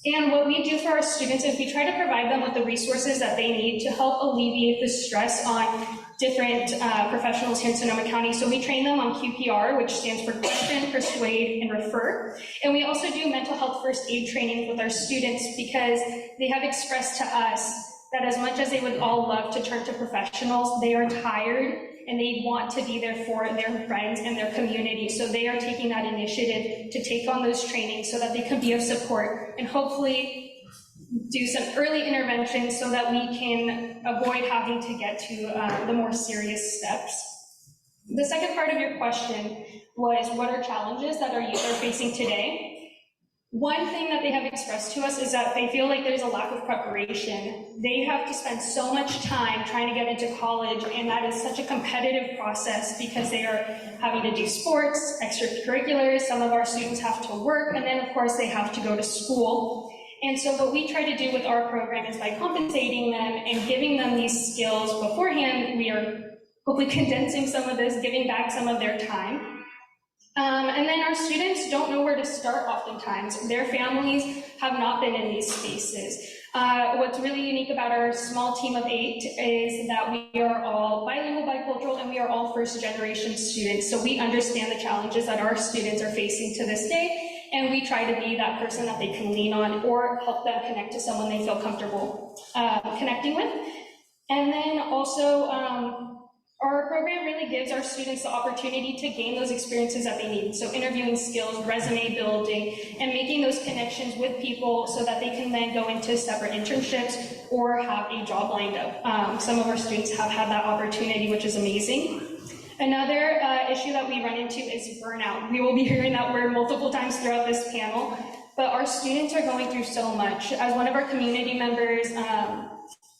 And what we do for our students is we try to provide them with the resources that they need to help alleviate the stress on different professionals here in Sonoma County. So we train them on QPR, which stands for question, persuade, and refer. And we also do mental health first aid training with our students because they have expressed to us that as much as they would all love to turn to professionals, they are tired and they want to be there for their friends and their community. So they are taking that initiative to take on those trainings so that they can be of support and hopefully do some early intervention so that we can avoid having to get to the more serious steps. The second part of your question was, what are challenges that our youth are facing today? One thing that they have expressed to us is that they feel like there's a lack of preparation. They have to spend so much time trying to get into college, and that is such a competitive process because they are having to do sports, extracurriculars, some of our students have to work, and then of course they have to go to school. And so what we try to do with our program is by compensating them and giving them these skills beforehand, we are hopefully condensing some of this, giving back some of their time. And then our students don't know where to start oftentimes. Their families have not been in these spaces. What's really unique about our small team of 8 is that we are all bilingual, bicultural, and we are all first generation students. So we understand the challenges that our students are facing to this day, and we try to be that person that they can lean on or help them connect to someone they feel comfortable connecting with. And then also, our program really gives our students the opportunity to gain those experiences that they need. So interviewing skills, resume building, and making those connections with people so that they can then go into separate internships or have a job lined up. Some of our students have had that opportunity, which is amazing. Another issue that we run into is burnout. We will be hearing that word multiple times throughout this panel, but our students are going through so much. As one of our community members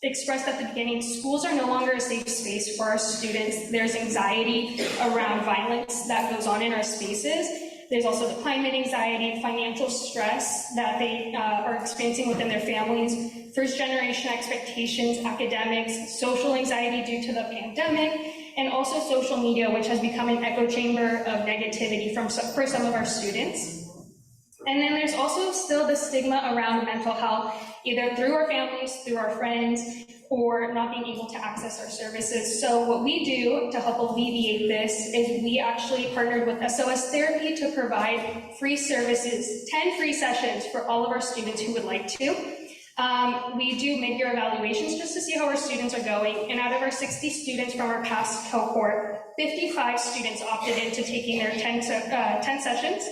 expressed at the beginning, schools are no longer a safe space for our students. There's anxiety around violence that goes on in our spaces. There's also the climate anxiety, financial stress that they are experiencing within their families, first generation expectations, academics, social anxiety due to the pandemic, and also social media, which has become an echo chamber of negativity for some of our students. And then there's also still the stigma around mental health, either through our families, through our friends, or not being able to access our services. So what we do to help alleviate this is we actually partnered with SOS Therapy to provide free services, 10 free sessions for all of our students who would like to. We do mid-year evaluations just to see how our students are going. And out of our 60 students from our past cohort, 55 students opted into taking their 10 sessions.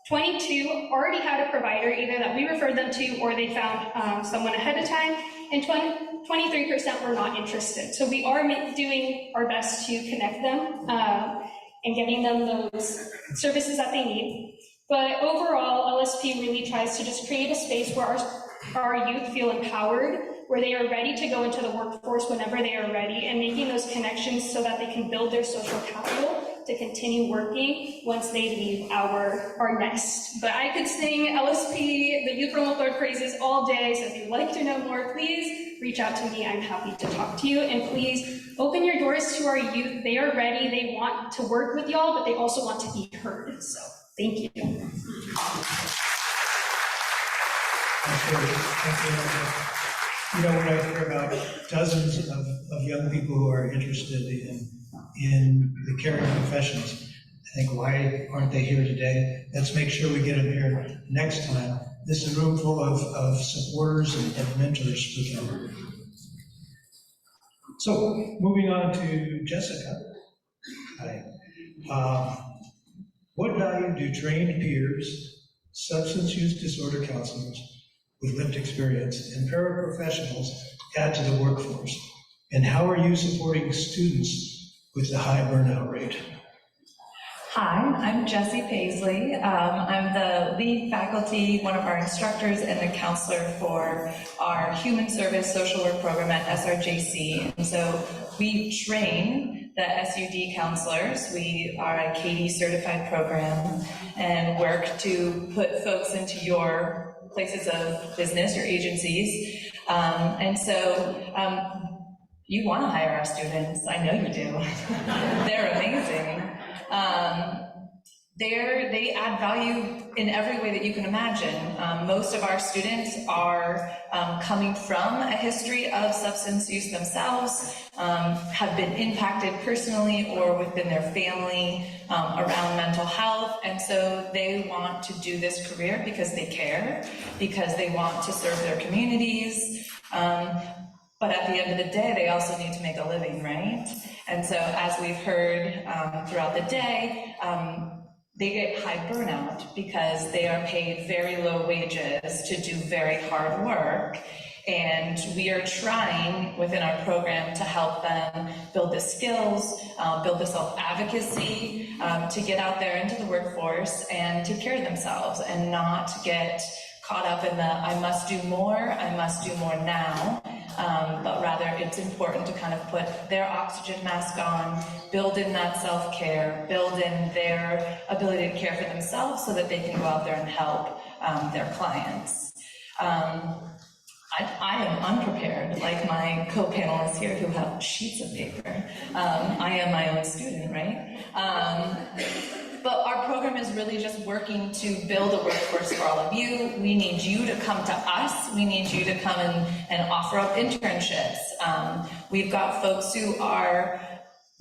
22 already had a provider, either that we referred them to or they found someone ahead of time, and 23% were not interested. So we are doing our best to connect them and getting them those services that they need. But overall, LSP really tries to just create a space where our youth feel empowered, where they are ready to go into the workforce whenever they are ready, and making those connections so that they can build their social capital to continue working once they leave our nest. But I could sing LSP, the Youth Promotor praises all day, so if you'd like to know more, please reach out to me. I'm happy to talk to you, and please open your doors to our youth. They are ready, they want to work with y'all, but they also want to be heard, so thank you. You know, when I hear about dozens of young people who are interested in the caring professions, I think, why aren't they here today? Let's make sure we get them here next time. This is a room full of supporters and mentors for them. So, moving on to Jessica. Hi. What value do trained peers, substance use disorder counselors with lived experience, and paraprofessionals add to the workforce? And how are you supporting students with the high burnout rate? Hi, I'm Jessie Paisley. I'm the lead faculty, one of our instructors, and the counselor for our Human Service Social Work program at SRJC. And so we train the SUD counselors. We are a KD certified program and work to put folks into your places of business, your agencies. You want to hire our students. I know you do. They're amazing. They add value in every way that you can imagine. Most of our students are coming from a history of substance use themselves, have been impacted personally or within their family around mental health, and so they want to do this career because they care, because they want to serve their communities. But at the end of the day, they also need to make a living, right? And so as we've heard throughout the day, they get high burnout because they are paid very low wages to do very hard work. And we are trying within our program to help them build the skills, build the self-advocacy, to get out there into the workforce and take care of themselves and not get caught up in the I must do more now. But rather it's important to kind of put their oxygen mask on, build in that self-care, build in their ability to care for themselves so that they can go out there and help their clients. I am unprepared, like my co-panelists here who have sheets of paper. I am my own student, right? But our program is really just working to build a workforce for all of you. We need you to come to us. We need you to come and offer up internships. We've got folks who are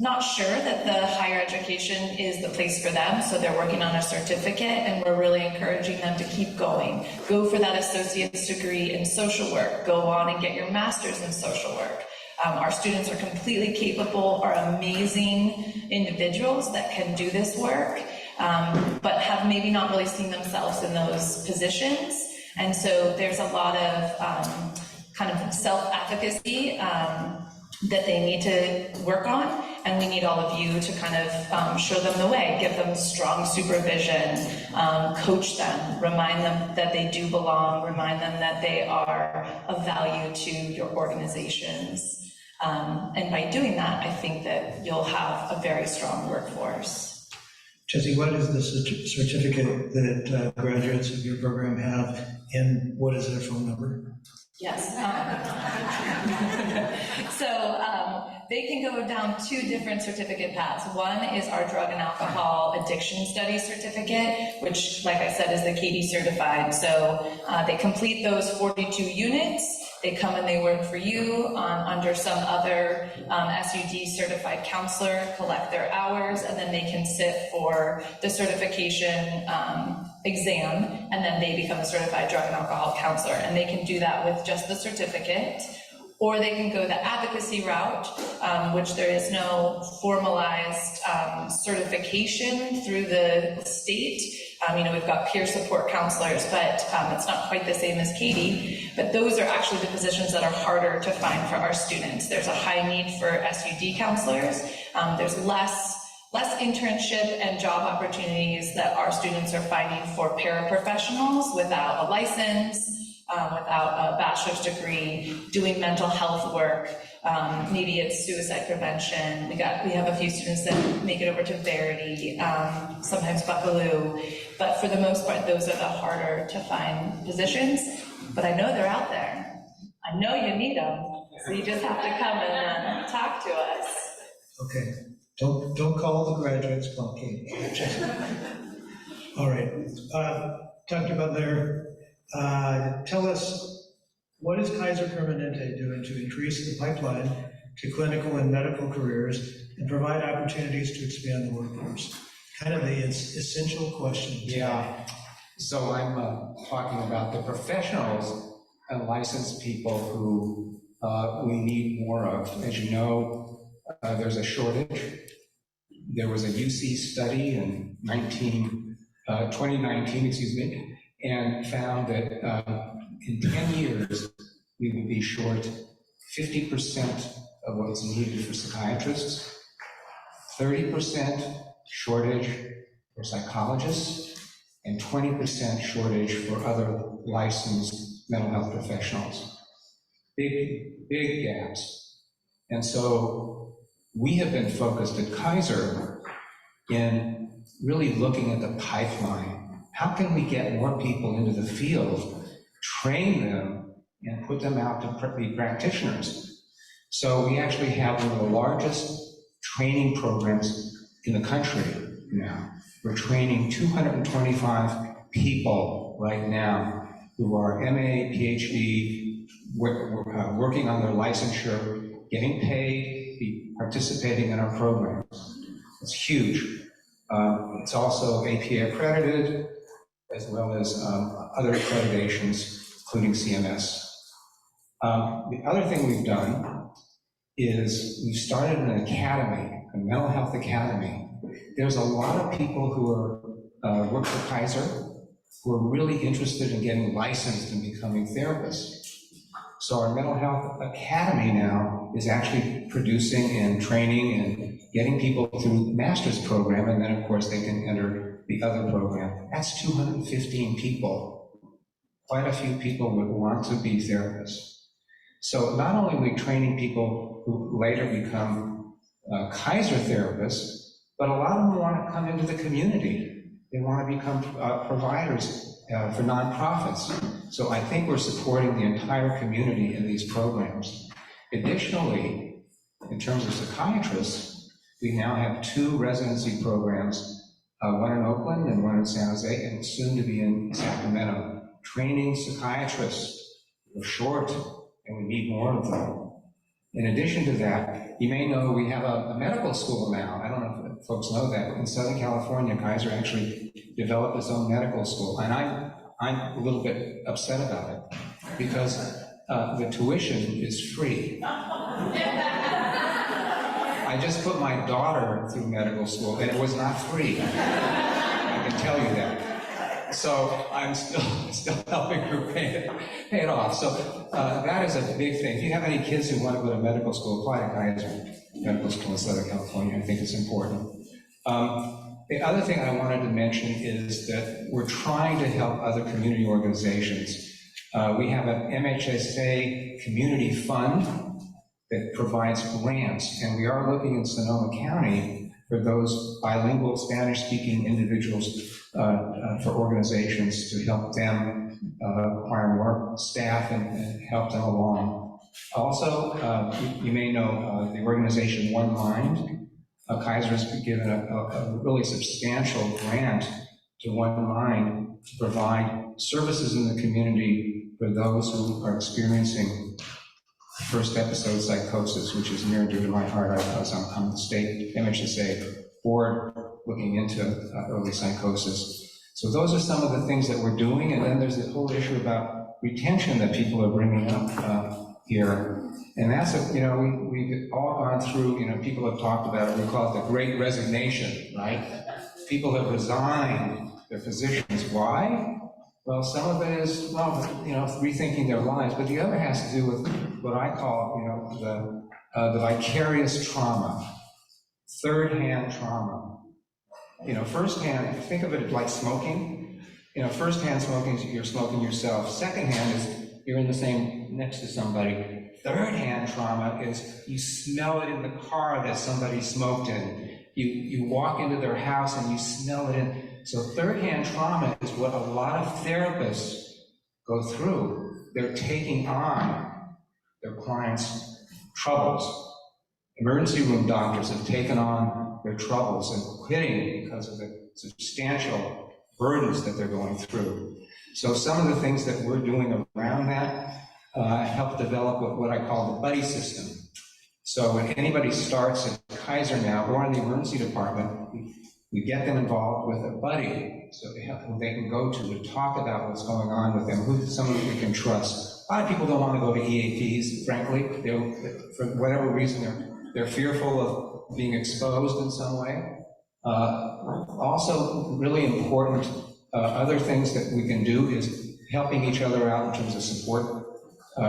not sure that the higher education is the place for them, so they're working on a certificate, and we're really encouraging them to keep going. Go for that associate's degree in social work. Go on and get your master's in social work. Our students are completely capable, are amazing individuals that can do this work, but have maybe not really seen themselves in those positions. And so there's a lot of kind of self-advocacy that they need to work on, and we need all of you to kind of show them the way, give them strong supervision, coach them, remind them that they do belong, remind them that they are of value to your organizations. And by doing that, I think that you'll have a very strong workforce. Jesse, what is the certificate that graduates of your program have, and what is their phone number? Yes. So they can go down two different certificate paths. One is our drug and alcohol addiction studies certificate, which, like I said, is the KD certified. So they complete those 42 units. They come and they work for you under some other SUD certified counselor, collect their hours, and then they can sit for the certification exam, and then they become a certified drug and alcohol counselor. And they can do that with just the certificate, or they can go the advocacy route, which there is no formalized certification through the state. We've got peer support counselors, but it's not quite the same as Katie. But those are actually the positions that are harder to find for our students. There's a high need for SUD counselors. There's less internship and job opportunities that our students are finding for paraprofessionals without a license, without a bachelor's degree, doing mental health work. Maybe it's suicide prevention. We have a few students that make it over to Verity, sometimes Buckaloo, but for the most part, those are the harder to find positions. But I know they're out there. I know you need them, so you just have to come and talk to us. Okay, don't call the graduates, call Kate. All right, Dr. Butler, tell us, what is Kaiser Permanente doing to increase the pipeline to clinical and medical careers and provide opportunities to expand the workforce? Kind of the essential question. Yeah, so I'm talking about the professionals and licensed people who we need more of. As you know, there's a shortage. There was a UC study in 2019, and found that in 10 years, we would be short 50% of what's needed for psychiatrists, 30% shortage for psychologists and 20% shortage for other licensed mental health professionals. Big, big gaps. And so we have been focused at Kaiser in really looking at the pipeline. How can we get more people into the field, train them, and put them out to be practitioners? So we actually have one of the largest training programs in the country now. We're training 225 people right now who are MA, PhD, working on their licensure, getting paid, participating in our programs. It's huge. It's also APA accredited, as well as other accreditations, including CMS. The other thing we've done is we've started an academy, a mental health academy. There's a lot of people who are work for Kaiser who are really interested in getting licensed and becoming therapists. So our mental health academy now is actually producing and training and getting people through the master's program, and then of course they can enter the other program. That's 215 people. Quite a few people would want to be therapists. So not only are we training people who later become Kaiser therapists, but a lot of them want to come into the community. They want to become providers for nonprofits. So I think we're supporting the entire community in these programs. Additionally, in terms of psychiatrists, we now have 2 residency programs, one in Oakland and one in San Jose, and soon to be in Sacramento, training psychiatrists. We're short, and we need more of them. In addition to that, you may know we have a medical school now. I don't know if folks know that. In Southern California, Kaiser actually developed its own medical school, and I'm a little bit upset about it because the tuition is free. I just put my daughter through medical school, and it was not free. I can tell you that. So I'm still helping her pay it off. So that is a big thing. If you have any kids who want to go to medical school, apply to Kaiser Medical School in Southern California. I think it's important. The other thing I wanted to mention is that we're trying to help other community organizations. We have an MHSA community fund that provides grants, and we are looking in Sonoma County for those bilingual Spanish-speaking individuals for organizations to help them acquire more staff and help them along. Also, you may know the organization One Mind. Kaiser has been given a really substantial grant to One Mind to provide services in the community for those who are experiencing first episode psychosis, which is near and dear to my heart. I was on the state MHSA board looking into early psychosis. So those are some of the things that we're doing, and then there's the whole issue about retention that people are bringing up here. And that's, we've all gone through, people have talked about it, we call it the great resignation, right? People have resigned their positions. Why? Well, some of it is, rethinking their lives, but the other has to do with what I call, the vicarious trauma, third-hand trauma. Firsthand, think of it like smoking. Firsthand smoking is you're smoking yourself. Secondhand is you're in the same next to somebody. Third-hand trauma is you smell it in the car that somebody smoked in. You walk into their house and you smell it in. So third-hand trauma is what a lot of therapists go through. They're taking on their clients' troubles. Emergency room doctors have taken on their troubles and quitting because of the substantial burdens that they're going through. So some of the things that we're doing around that help develop what I call the buddy system. So when anybody starts at Kaiser now or in the emergency department, we get them involved with a buddy so who they can go to talk about what's going on with them, someone who they can trust. A lot of people don't want to go to EAPs, frankly. For whatever reason, they're fearful of being exposed in some way. Also, really important, other things that we can do is helping each other out in terms of support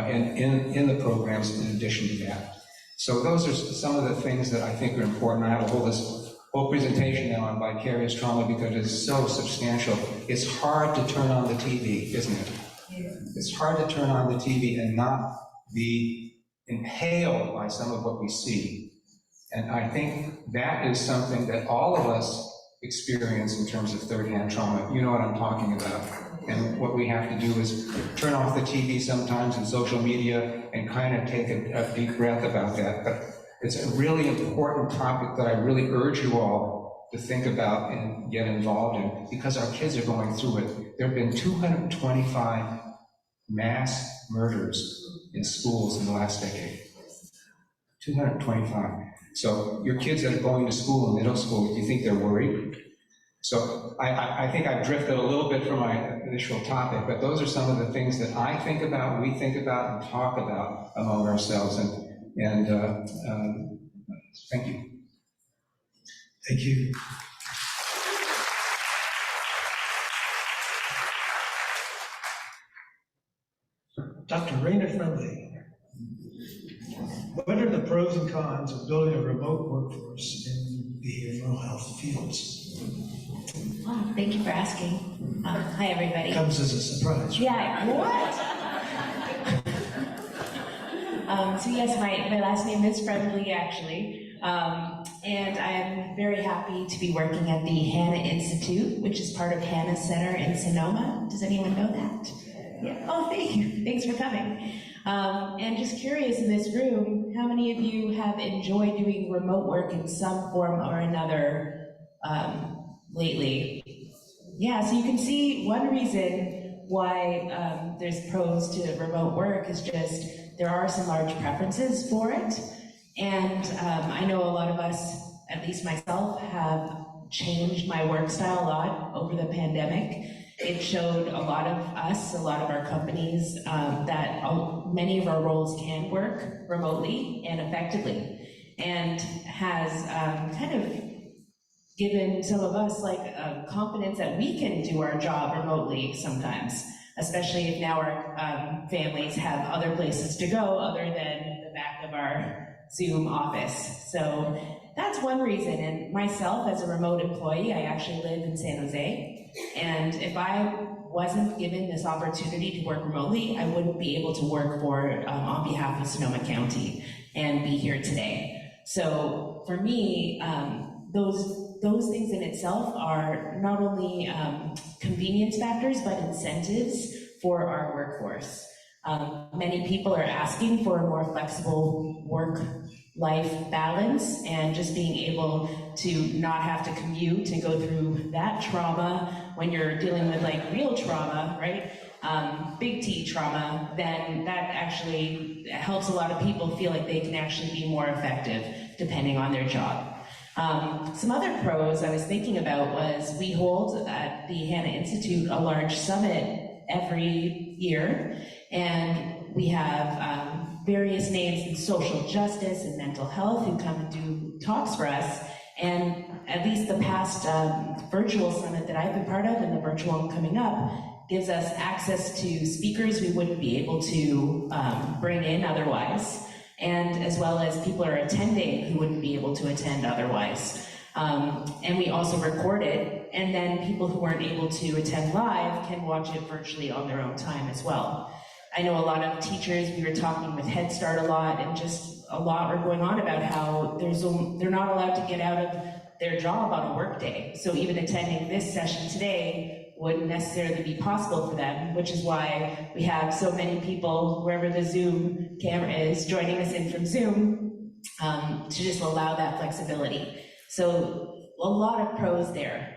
in the programs in addition to that. So those are some of the things that I think are important. I have a whole presentation now on vicarious trauma because it's so substantial. It's hard to turn on the TV, isn't it? It's hard to turn on the TV and not be impaled by some of what we see. And I think that is something that all of us experience in terms of third-hand trauma. You know what I'm talking about. And what we have to do is turn off the TV sometimes and social media and kind of take a deep breath about that. But it's a really important topic that I really urge you all to think about and get involved in, because our kids are going through it. There have been 225 mass murders in schools in the last decade. 225. So your kids that are going to school, middle school, do you think they're worried? So I think I've drifted a little bit from my initial topic, but those are some of the things that I think about, we think about, and talk about among ourselves. And thank you. Thank you. Dr. Raina Friendly. What are the pros and cons of building a remote workforce in behavioral health fields? Wow, thank you for asking. Hi, everybody. Comes as a surprise. Yeah, what? So yes, my last name is Friendly, actually. And I am very happy to be working at the Hannah Institute, which is part of Finley Center in Sonoma. Does anyone know that? Yeah. Oh, thank you. Thanks for coming. And just curious in this room, how many of you have enjoyed doing remote work in some form or another lately? Yeah, so you can see one reason why there's pros to remote work is just there are some large preferences for it. And I know a lot of us, at least myself, have changed my work style a lot over the pandemic. It showed a lot of us, a lot of our companies, that many of our roles can work remotely and effectively, and has kind of given some of us like confidence that we can do our job remotely sometimes, especially if now our families have other places to go other than the back of our Zoom office. So that's one reason. And myself, as a remote employee, I actually live in San Jose. And if I wasn't given this opportunity to work remotely, I wouldn't be able to work for on behalf of Sonoma County and be here today. So for me, those things in itself are not only convenience factors, but incentives for our workforce. Many people are asking for a more flexible work-life balance, and just being able to not have to commute and go through that trauma when you're dealing with like real trauma, right? Big T trauma, then that actually helps a lot of people feel like they can actually be more effective depending on their job. Some other pros I was thinking about was we hold at the Hannah Institute a large summit every year, and we have various names in social justice and mental health who come and do talks for us. And at least the past virtual summit that I've been part of, and the virtual one coming up, gives us access to speakers we wouldn't be able to bring in otherwise, and as well as people are attending who wouldn't be able to attend otherwise. And we also record it, and then people who weren't able to attend live can watch it virtually on their own time as well. I know a lot of teachers, we were talking with Head Start a lot, and just a lot were going on about how they're not allowed to get out of their job on a work day. So even attending this session today wouldn't necessarily be possible for them, which is why we have so many people, wherever the Zoom camera is, joining us in from Zoom to just allow that flexibility. So a lot of pros there.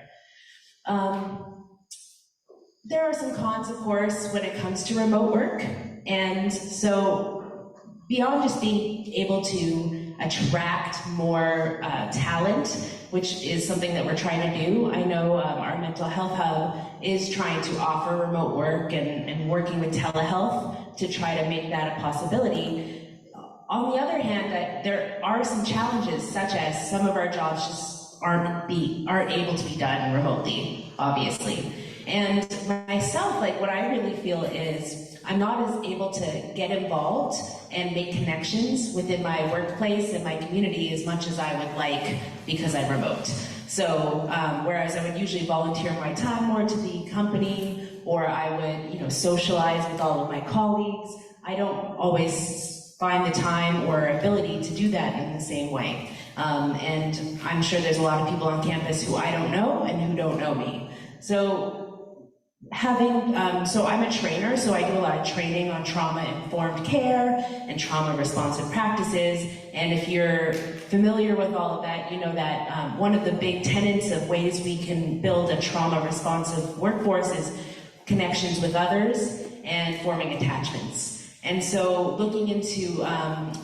There are some cons, of course, when it comes to remote work. And so beyond just being able to attract more talent, which is something that we're trying to do, I know our mental health hub is trying to offer remote work and working with telehealth to try to make that a possibility. On the other hand, there are some challenges, such as some of our jobs just aren't able to be done remotely, obviously. And myself, like what I really feel is I'm not as able to get involved and make connections within my workplace and my community as much as I would like because I'm remote. So whereas I would usually volunteer my time more to the company, or I would, socialize with all of my colleagues, I don't always find the time or ability to do that in the same way. And I'm sure there's a lot of people on campus who I don't know and who don't know me. So so I'm a trainer, so I do a lot of training on trauma-informed care and trauma-responsive practices. And if you're familiar with all of that, you know that one of the big tenets of ways we can build a trauma-responsive workforce is connections with others and forming attachments. And so looking into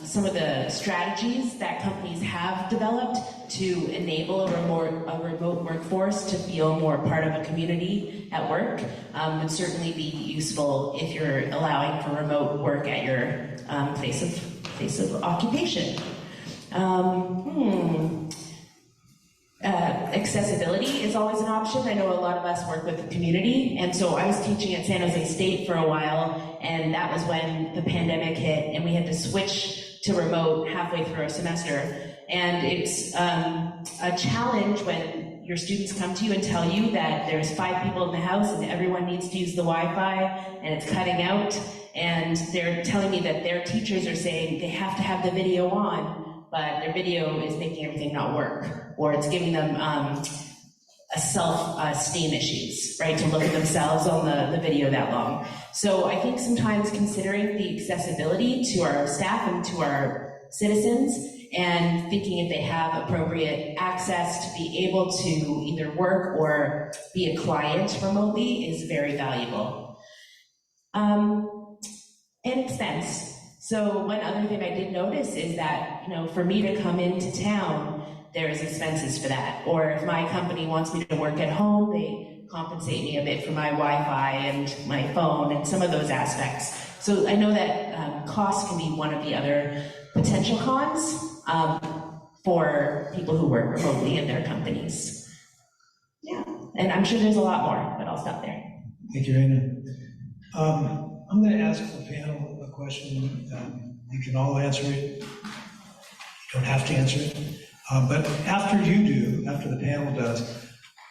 some of the strategies that companies have developed to enable a remote workforce to feel more part of a community at work would certainly be useful if you're allowing for remote work at your place of occupation. Accessibility is always an option. I know a lot of us work with the community, and so I was teaching at San Jose State for a while, and that was when the pandemic hit, and we had to switch to remote halfway through a semester. And it's a challenge when your students come to you and tell you that there's 5 people in the house and everyone needs to use the Wi-Fi and it's cutting out, and they're telling me that their teachers are saying they have to have the video on, but their video is making everything not work, or it's giving them self-esteem issues, right, to look at themselves on the video that long. So I think sometimes considering the accessibility to our staff and to our citizens, and thinking if they have appropriate access to be able to either work or be a client remotely is very valuable. And expense. So one other thing I did notice is that, for me to come into town, there's expenses for that. Or if my company wants me to work at home, they compensate me a bit for my Wi-Fi and my phone and some of those aspects. So I know that cost can be one of the other potential cons for people who work remotely in their companies. Yeah, and I'm sure there's a lot more, but I'll stop there. Thank you, Raina. I'm going to ask the panel a question. You can all answer it. You don't have to answer it. But after the panel does,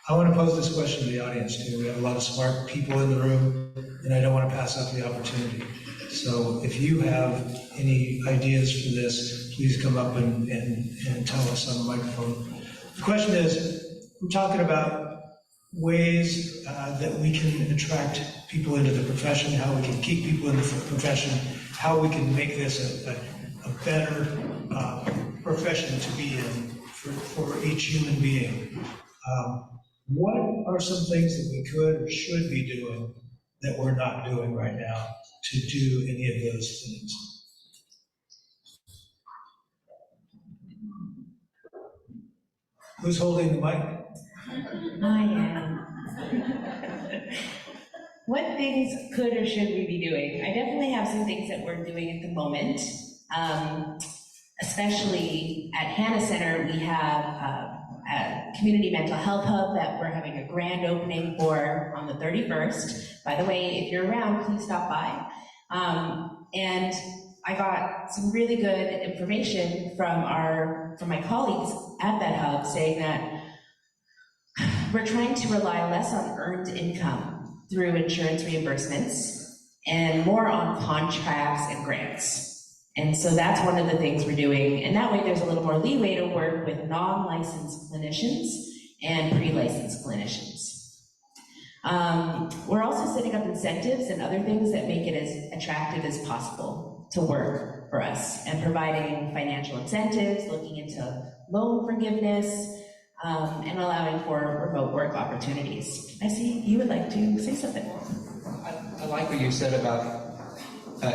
I want to pose this question to the audience too. We have a lot of smart people in the room, and I don't want to pass up the opportunity. So if you have any ideas for this, please come up and tell us on the microphone. The question is, we're talking about ways that we can attract people into the profession, how we can keep people in the profession, how we can make this a better profession to be in for each human being. What are some things that we could or should be doing that we're not doing right now to do any of those things? Who's holding the mic? I am. What things could or should we be doing? I definitely have some things that we're doing at the moment. Especially at Hannah Center, we have a community mental health hub that we're having a grand opening for on the 31st. By the way, if you're around, please stop by. And I got some really good information from my colleagues at that hub saying that we're trying to rely less on earned income through insurance reimbursements and more on contracts and grants. And so that's one of the things we're doing. And that way there's a little more leeway to work with non-licensed clinicians and pre-licensed clinicians. We're also setting up incentives and other things that make it as attractive as possible to work for us, and providing financial incentives, looking into loan forgiveness, and allowing for remote work opportunities. I see you would like to say something. I like what you said about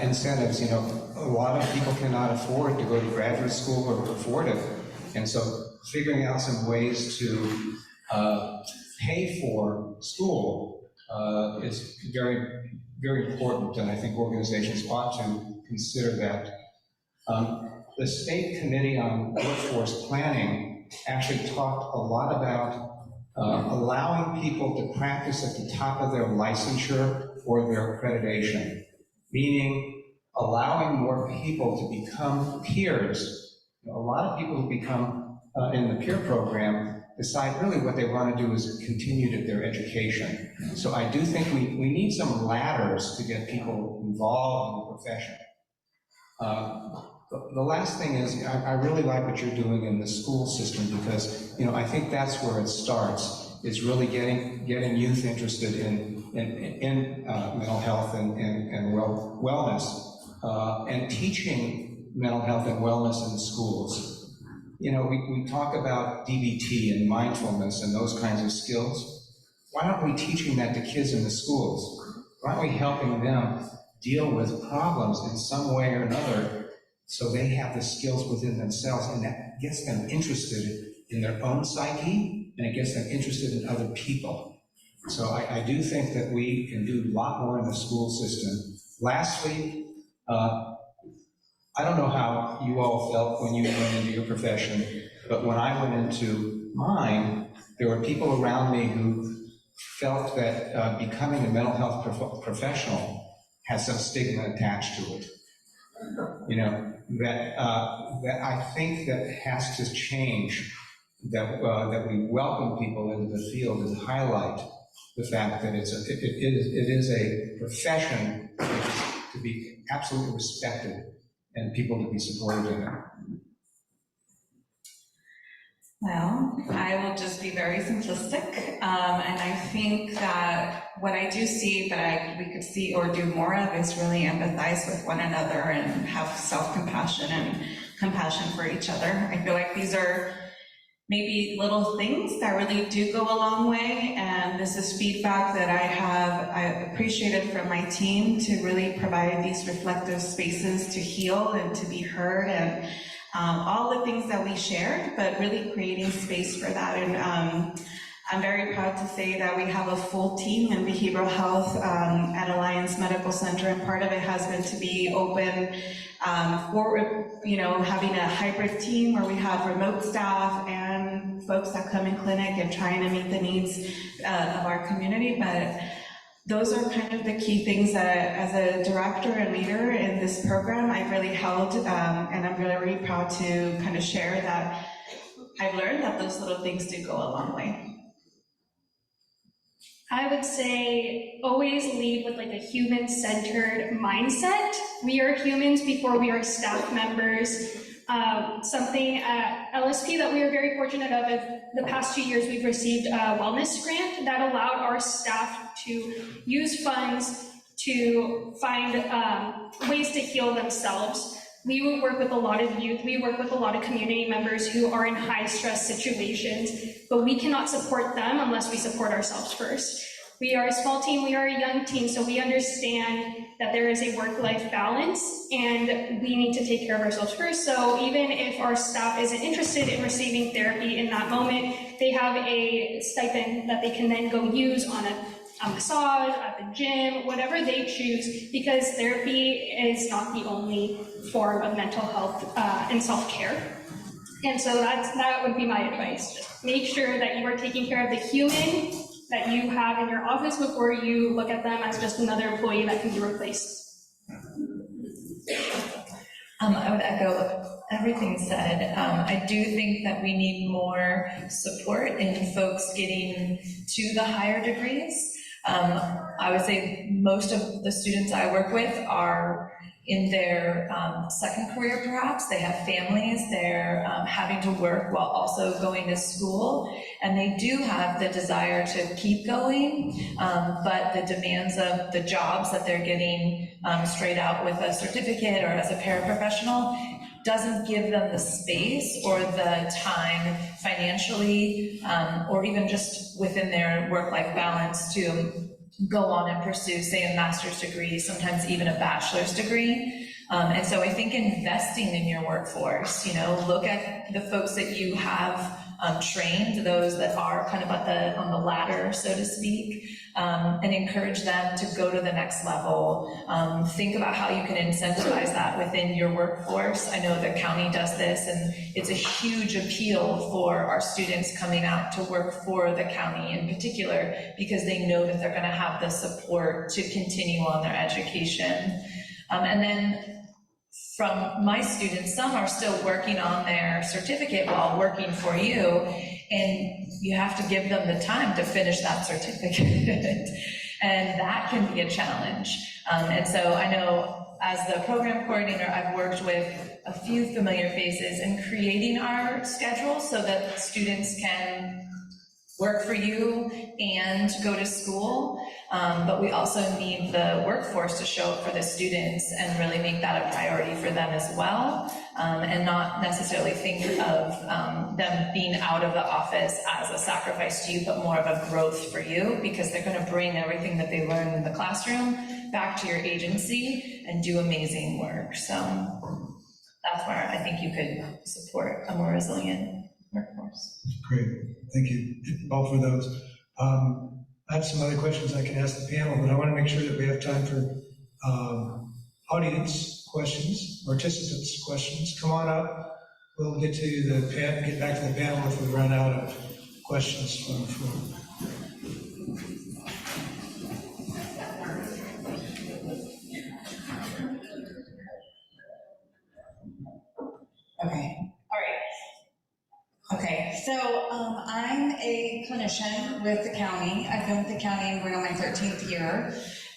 incentives. A lot of people cannot afford to go to graduate school or afford it. And so figuring out some ways to pay for school is very, very important. And I think organizations ought to consider that. The State Committee on Workforce Planning actually talked a lot about allowing people to practice at the top of their licensure or their accreditation. meaning allowing more people to become peers. A lot of people who become in the peer program decide really what they want to do is continue their education. So I do think we need some ladders to get people involved in the profession. The last thing is, I really like what you're doing in the school system because, I think that's where it starts, is really getting youth interested in mental health and wellness, and teaching mental health and wellness in the schools. We talk about DBT and mindfulness and those kinds of skills. Why aren't we teaching that to kids in the schools? Why aren't we helping them deal with problems in some way or another so they have the skills within themselves, and that gets them interested in their own psyche, and it gets them interested in other people. So I do think that we can do a lot more in the school system. Lastly, I don't know how you all felt when you went into your profession, but when I went into mine, there were people around me who felt that becoming a mental health professional has some stigma attached to it. That I think that has to change, that we welcome people into the field and highlight the fact that it is a profession to be absolutely respected and people to be supported in it. Well, I will just be very simplistic, and I think that what I do see that we could see or do more of is really empathize with one another and have self-compassion and compassion for each other. I feel like these are maybe little things that really do go a long way, and this is feedback that I appreciated from my team to really provide these reflective spaces to heal and to be heard, and all the things that we shared, but really creating space for that. And I'm very proud to say that we have a full team in behavioral health at Alliance Medical Center, and part of it has been to be open for having a hybrid team where we have remote staff and folks that come in clinic and trying to meet the needs of our community. But those are kind of the key things that as a director and leader in this program I've really held, and I'm really proud to kind of share that I've learned that those little things do go a long way. I would say always lead with like a human-centered mindset. We are humans before we are staff members. Something at LSP that we are very fortunate of, the past 2 years we've received a wellness grant that allowed our staff to use funds to find ways to heal themselves. We would work with a lot of youth, we work with a lot of community members who are in high stress situations, but we cannot support them unless we support ourselves first. We are a small team, we are a young team, so we understand that there is a work-life balance and we need to take care of ourselves first. So even if our staff isn't interested in receiving therapy in that moment, they have a stipend that they can then go use on a massage, at the gym, whatever they choose, because therapy is not the only form of mental health and self-care. And so that would be my advice. Just make sure that you are taking care of the human that you have in your office before you look at them as just another employee that can be replaced. I would echo everything said. I do think that we need more support in folks getting to the higher degrees. I would say most of the students I work with are in their second career perhaps. They have families, they're having to work while also going to school, and they do have the desire to keep going, but the demands of the jobs that they're getting straight out with a certificate or as a paraprofessional doesn't give them the space or the time financially, or even just within their work-life balance to go on and pursue, say, a master's degree, sometimes even a bachelor's degree. And so I think investing in your workforce, look at the folks that you have trained, those that are kind of on the ladder, so to speak, and encourage them to go to the next level. Think about how you can incentivize that within your workforce. I know the county does this, and it's a huge appeal for our students coming out to work for the county in particular, because they know that they're going to have the support to continue on their education. And then from my students, some are still working on their certificate while working for you, and you have to give them the time to finish that certificate. And that can be a challenge. And so I know as the program coordinator, I've worked with a few familiar faces in creating our schedule so that students can work for you and go to school. But we also need the workforce to show up for the students and really make that a priority for them as well. And not necessarily think of them being out of the office as a sacrifice to you, but more of a growth for you, because they're going to bring everything that they learned in the classroom back to your agency and do amazing work. So that's where I think you could support a more resilient workforce. Great, thank you both for those. I have some other questions I can ask the panel, but I want to make sure that we have time for audience questions, participants questions. Come on up. We'll get to the get back to the panel if we run out of questions from the floor. Okay, all right. Okay, so I'm a clinician with the county. I've been with the county, I'm going on my 13th year.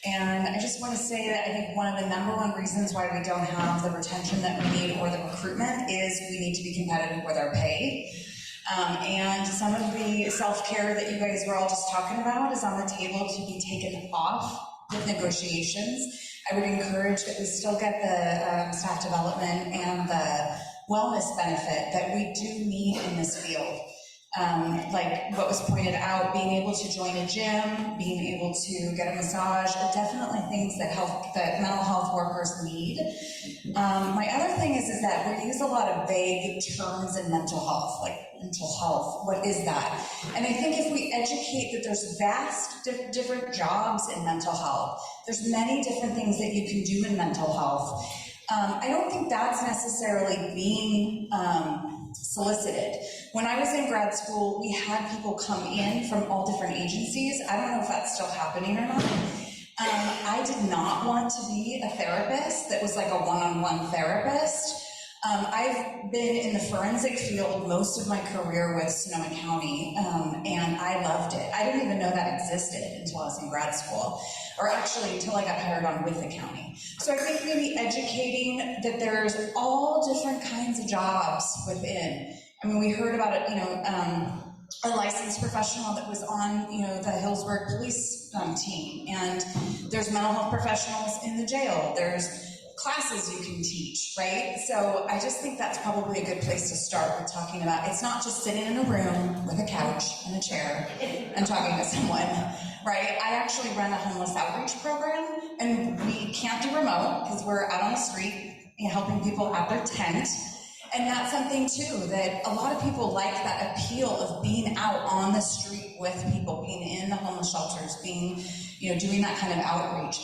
And I just want to say that I think one of the #1 reasons why we don't have the retention that we need or the recruitment is we need to be competitive with our pay. And some of the self-care that you guys were all just talking about is on the table to be taken off with negotiations. I would encourage that we still get the staff development and the wellness benefit that we do need in this field. Like what was pointed out, being able to join a gym, being able to get a massage are definitely things that mental health workers need. My other thing is that we use a lot of vague terms in mental health, like mental health, what is that? And I think if we educate that there's vast different jobs in mental health, there's many different things that you can do in mental health. I don't think that's necessarily being solicited. When I was in grad school, we had people come in from all different agencies. I don't know if that's still happening or not. I did not want to be a therapist that was like a one-on-one therapist. I've been in the forensic field most of my career with Sonoma County, and I loved it. I didn't even know that existed until I was in grad school, or actually until I got hired on with the county. So I think maybe educating that there's all different kinds of jobs within. I mean, we heard about it, a licensed professional that was on, the Hillsburg police team, and there's mental health professionals in the jail. There's classes you can teach, right? So I just think that's probably a good place to start with talking about, it's not just sitting in a room with a couch and a chair and talking to someone, right? I actually run a homeless outreach program, and we can't do remote because we're out on the street helping people at their tent. And that's something too, that a lot of people like that appeal of being out on the street with people, being in the homeless shelters, being, doing that kind of outreach.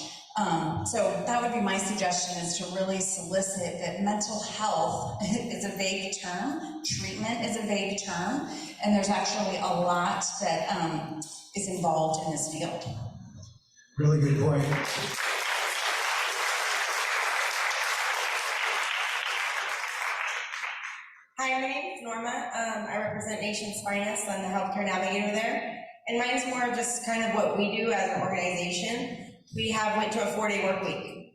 So that would be my suggestion, is to really solicit that mental health is a vague term, treatment is a vague term, and there's actually a lot that is involved in this field. Really good point. Hi, my name is Norma. I represent Nation's Finest. I'm the healthcare navigator there. And mine's more of just kind of what we do as an organization. We went to a 4-day work week.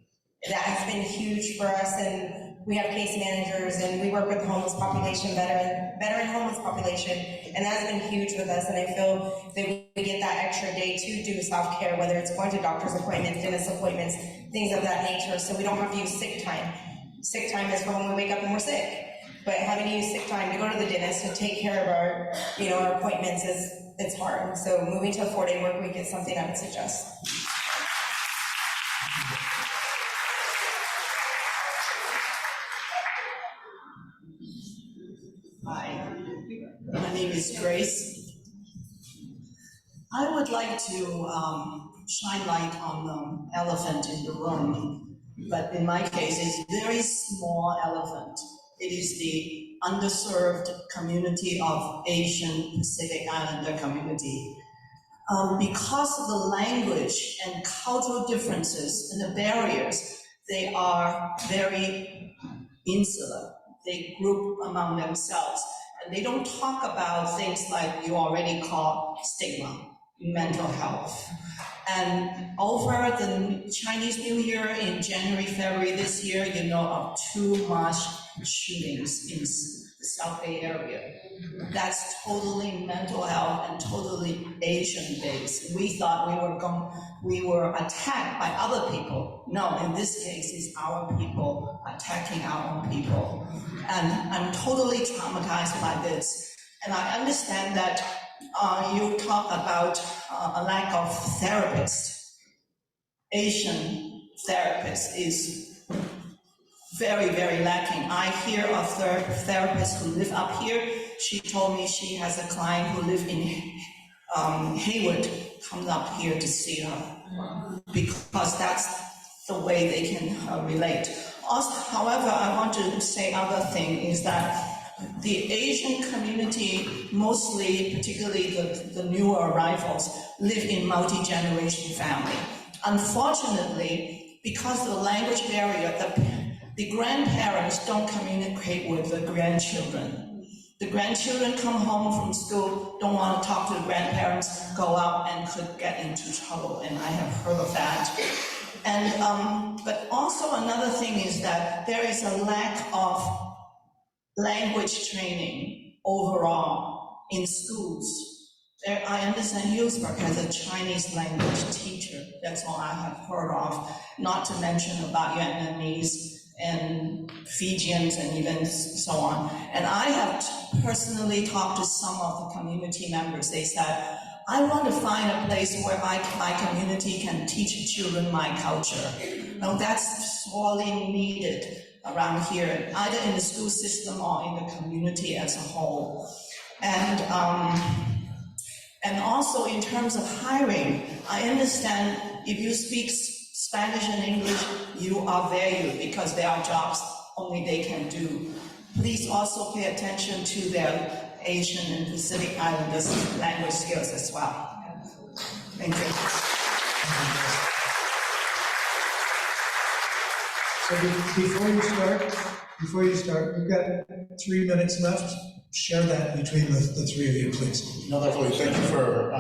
That has been huge for us, and we have case managers, and we work with the homeless population, veteran homeless population, and that's been huge with us. And I feel that we get that extra day to do self-care, whether it's going to doctor's appointments, dentist appointments, things of that nature. So we don't have to use sick time. Sick time is for when we wake up and we're sick. But having to use sick time to go to the dentist to take care of our, our appointments it's hard. So moving to a 4-day work week is something I would suggest. Hi, my name is Grace. I would like to shine light on the elephant in the room, but in my case, it's a very small elephant. It is the underserved community of Asian Pacific Islander community. Because of the language and cultural differences and the barriers they are very insular. They group among themselves, and they don't talk about things like you already call stigma, mental health. And over the Chinese New Year in January, February this year, you know of 2 mass shootings in the South Bay area. That's totally mental health and totally Asian-based. We thought we were attacked by other people. No, in this case, it's our people attacking our own people. And I'm totally traumatized by this. And I understand that you talk about a lack of therapists. Asian therapists is very, very lacking. I hear of therapists who live up here. She told me she has a client who lives in Hayward, comes up here to see her because that's the way they can relate. Also, however, I want to say other thing is that the Asian community, mostly, particularly the newer arrivals, live in multi-generation family. Unfortunately, because of the language barrier, the grandparents don't communicate with the grandchildren. The grandchildren come home from school, don't want to talk to the grandparents, go out and could get into trouble, and I have heard of that. And but also another thing is that there is a lack of language training overall in schools. I understand Hillsburg has a Chinese language teacher. That's all I have heard of, not to mention about Vietnamese and Fijians and even so on. And I have personally talked to some of the community members. They said, I want to find a place where my community can teach children my culture. Now that's sorely needed around here, either in the school system or in the community as a whole. And also in terms of hiring, I understand if you speak Spanish and English, you are valued because there are jobs only they can do. Please also pay attention to their Asian and Pacific Islanders language skills as well. Thank you. So before you start, we've got 3 minutes left. Share that between the 3 of you, please. No, definitely. Thank you for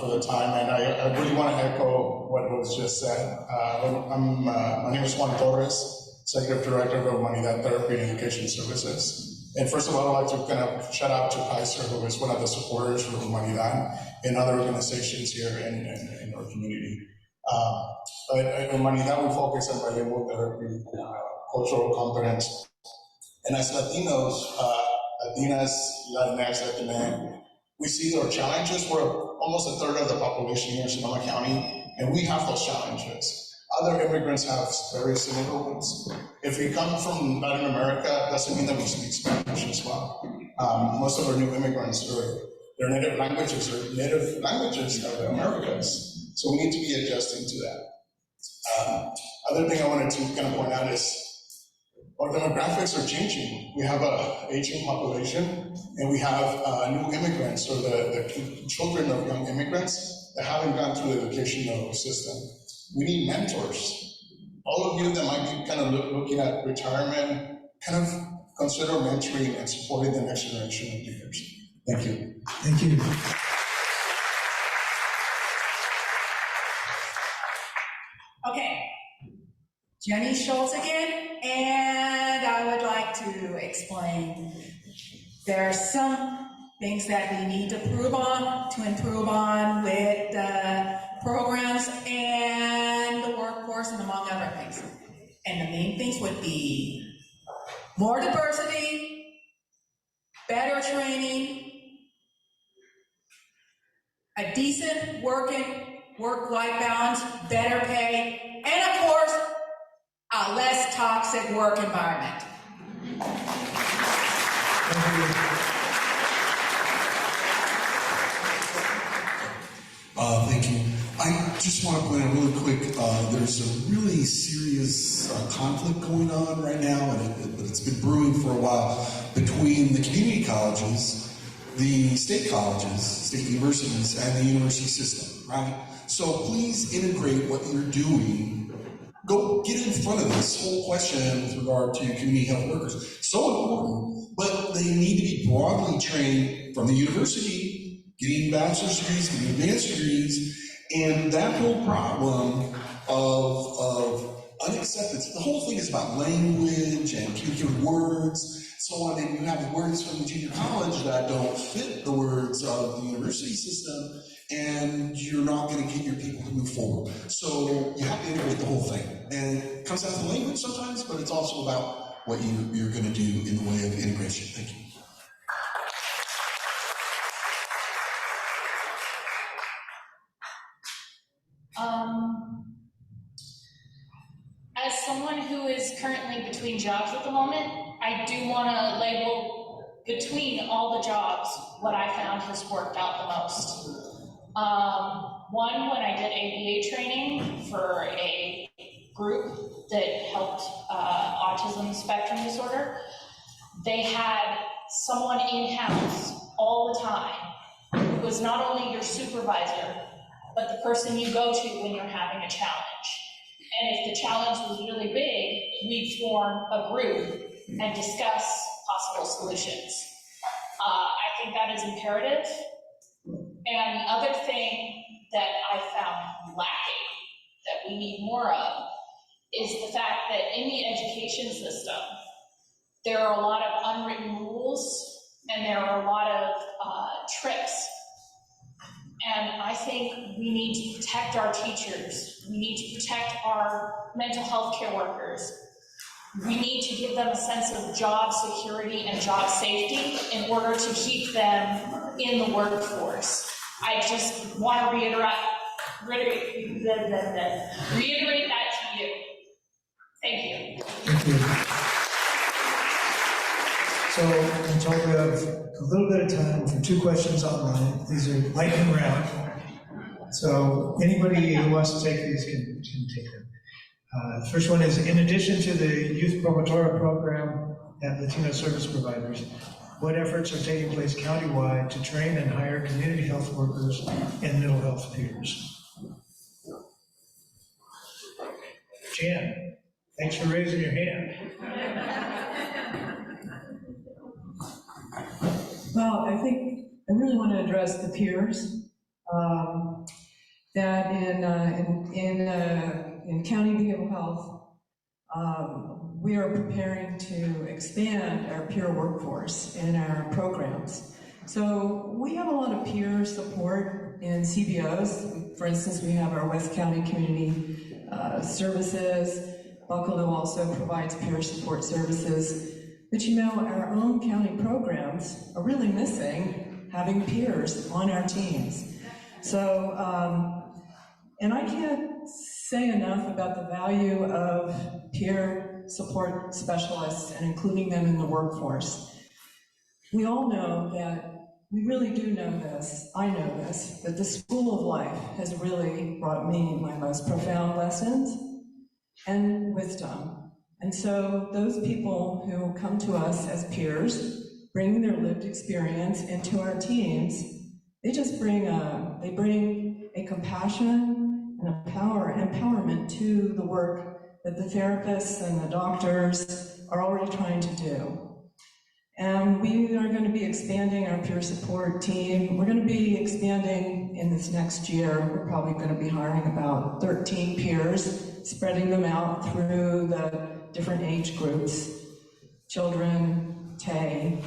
the time, and I really want to echo what was just said. My name is Juan Torres, Executive Director of Humanidad Therapy and Education Services. And first of all, I'd like to kind of shout out to Kaiser, who is one of the supporters for Humanidad and other organizations here in our community. But at Humanidad, we focus on bilingual therapy, cultural competence. And as Latinos, Latinas, Latinx, Latinx, we see our challenges. We're almost a third of the population here in Sonoma County, and we have those challenges. Other immigrants have very similar ones. If we come from Latin America, it doesn't mean that we speak Spanish as well. Most of our new immigrants, their native languages are native languages of the Americas. So we need to be adjusting to that. Other thing I wanted to kind of point out is our demographics are changing. We have an aging population, and we have new immigrants, or the children of young immigrants that haven't gone through the educational system. We need mentors. All of you that might be kind of looking at retirement, kind of consider mentoring and supporting the next generation of leaders. Thank you. Thank you. Okay, Jenny Schultz again, and I would like to explain there are some things that we need to improve on with programs and the workforce, and among other things. And the main things would be more diversity, better training, a decent work-life balance, better pay, and of course, a less toxic work environment. Thank you. I just want to point out really quick, there's a really serious conflict going on right now, but it's been brewing for a while, between the community colleges, the state colleges, state universities, and the university system, right? So please integrate what you're doing go get in front of this whole question with regard to community health workers. So important, but they need to be broadly trained from the university, getting bachelor's degrees, getting advanced degrees, and that whole problem of unacceptance. The whole thing is about language and communicative words, so on, and you have words from the junior college that don't fit the words of the university system, and you're not going to get your people to move forward. So you have to integrate the whole thing. And it comes down to language sometimes, but it's also about what you're going to do in the way of integration. Thank you. As someone who is currently between jobs at the moment, I do want to label between all the jobs what I found has worked out the most. One, when I did ABA training for a group that helped autism spectrum disorder, they had someone in-house all the time who was not only your supervisor, but the person you go to when you're having a challenge. And if the challenge was really big, we'd form a group and discuss possible solutions. I think that is imperative. And the other thing that I found lacking, that we need more of, is the fact that in the education system, there are a lot of unwritten rules and there are a lot of tricks. And I think we need to protect our teachers. We need to protect our mental health care workers. We need to give them a sense of job security and job safety in order to keep them in the workforce. I just want to reiterate that to you. Thank you. Thank you. So until we have a little bit of time for 2 questions online. These are lightning round. So anybody who wants to take these can take them. First one is, in addition to the Youth Promotora Program at Latino Service Providers, what efforts are taking place countywide to train and hire community health workers and mental health peers? Jan, thanks for raising your hand. Well, I think I really want to address the peers. That in county behavioral health, we are preparing to expand our peer workforce in our programs. So we have a lot of peer support in CBOs. For instance, we have our West County Community Services. Buffalo also provides peer support services. But you know, our own county programs are really missing having peers on our teams. So, and I can't say enough about the value of peer support specialists and including them in the workforce. We all know that, we really do know this, I know this, that the school of life has really brought me my most profound lessons and wisdom. And so those people who come to us as peers, bringing their lived experience into our teams, they just bring a compassion and a empowerment to the work that the therapists and the doctors are already trying to do. And we are going to be expanding our peer support team. We're going to be expanding in this next year. We're probably going to be hiring about 13 peers, spreading them out through the different age groups, children, TAY,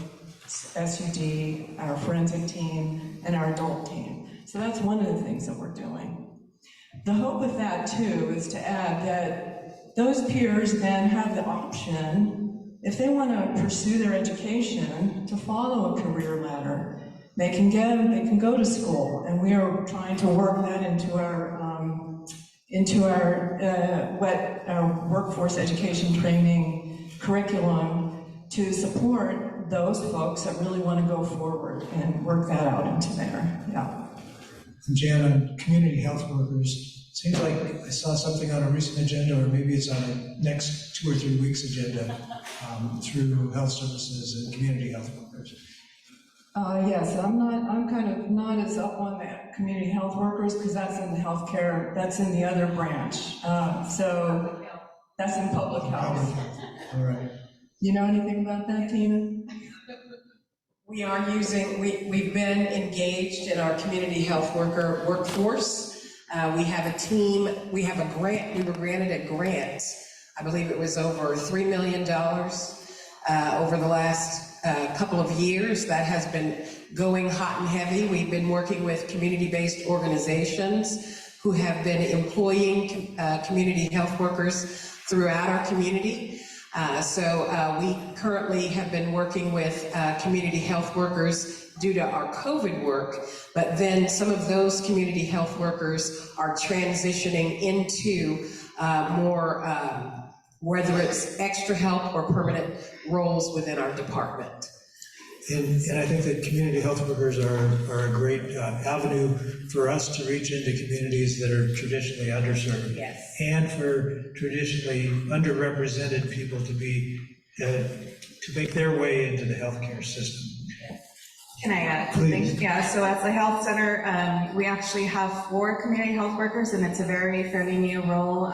SUD, our forensic team, and our adult team. So that's one of the things that we're doing. The hope with that too is to add that those peers then have the option, if they want to pursue their education, to follow a career ladder. They can go to school, and we are trying to work that into our workforce education training curriculum to support those folks that really want to go forward and work that out into there. Yeah. And Jan, on community health workers, seems like I saw something on a recent agenda, or maybe it's on the next 2 or 3 weeks agenda, through health services and community health workers. Yes, I'm kind of not as up on that community health workers, because that's in the healthcare, that's in the other branch. So That's in public health. All right. You know anything about that, Tina? We are using, we've been engaged in our community health worker workforce. We have a team, we have a grant, we were granted a grant. I believe it was over $3 million over the last couple of years. That has been going hot and heavy. We've been working with community-based organizations who have been employing community health workers throughout our community. We currently have been working with community health workers due to our COVID work, but then some of those community health workers are transitioning into more, whether it's extra help or permanent roles within our department. And I think that community health workers are a great avenue for us to reach into communities that are traditionally underserved. Yes. And for traditionally underrepresented people to be, to make their way into the healthcare system. Can I add something? Please. Yeah, so at the health center, we actually have 4 community health workers, and it's a fairly new role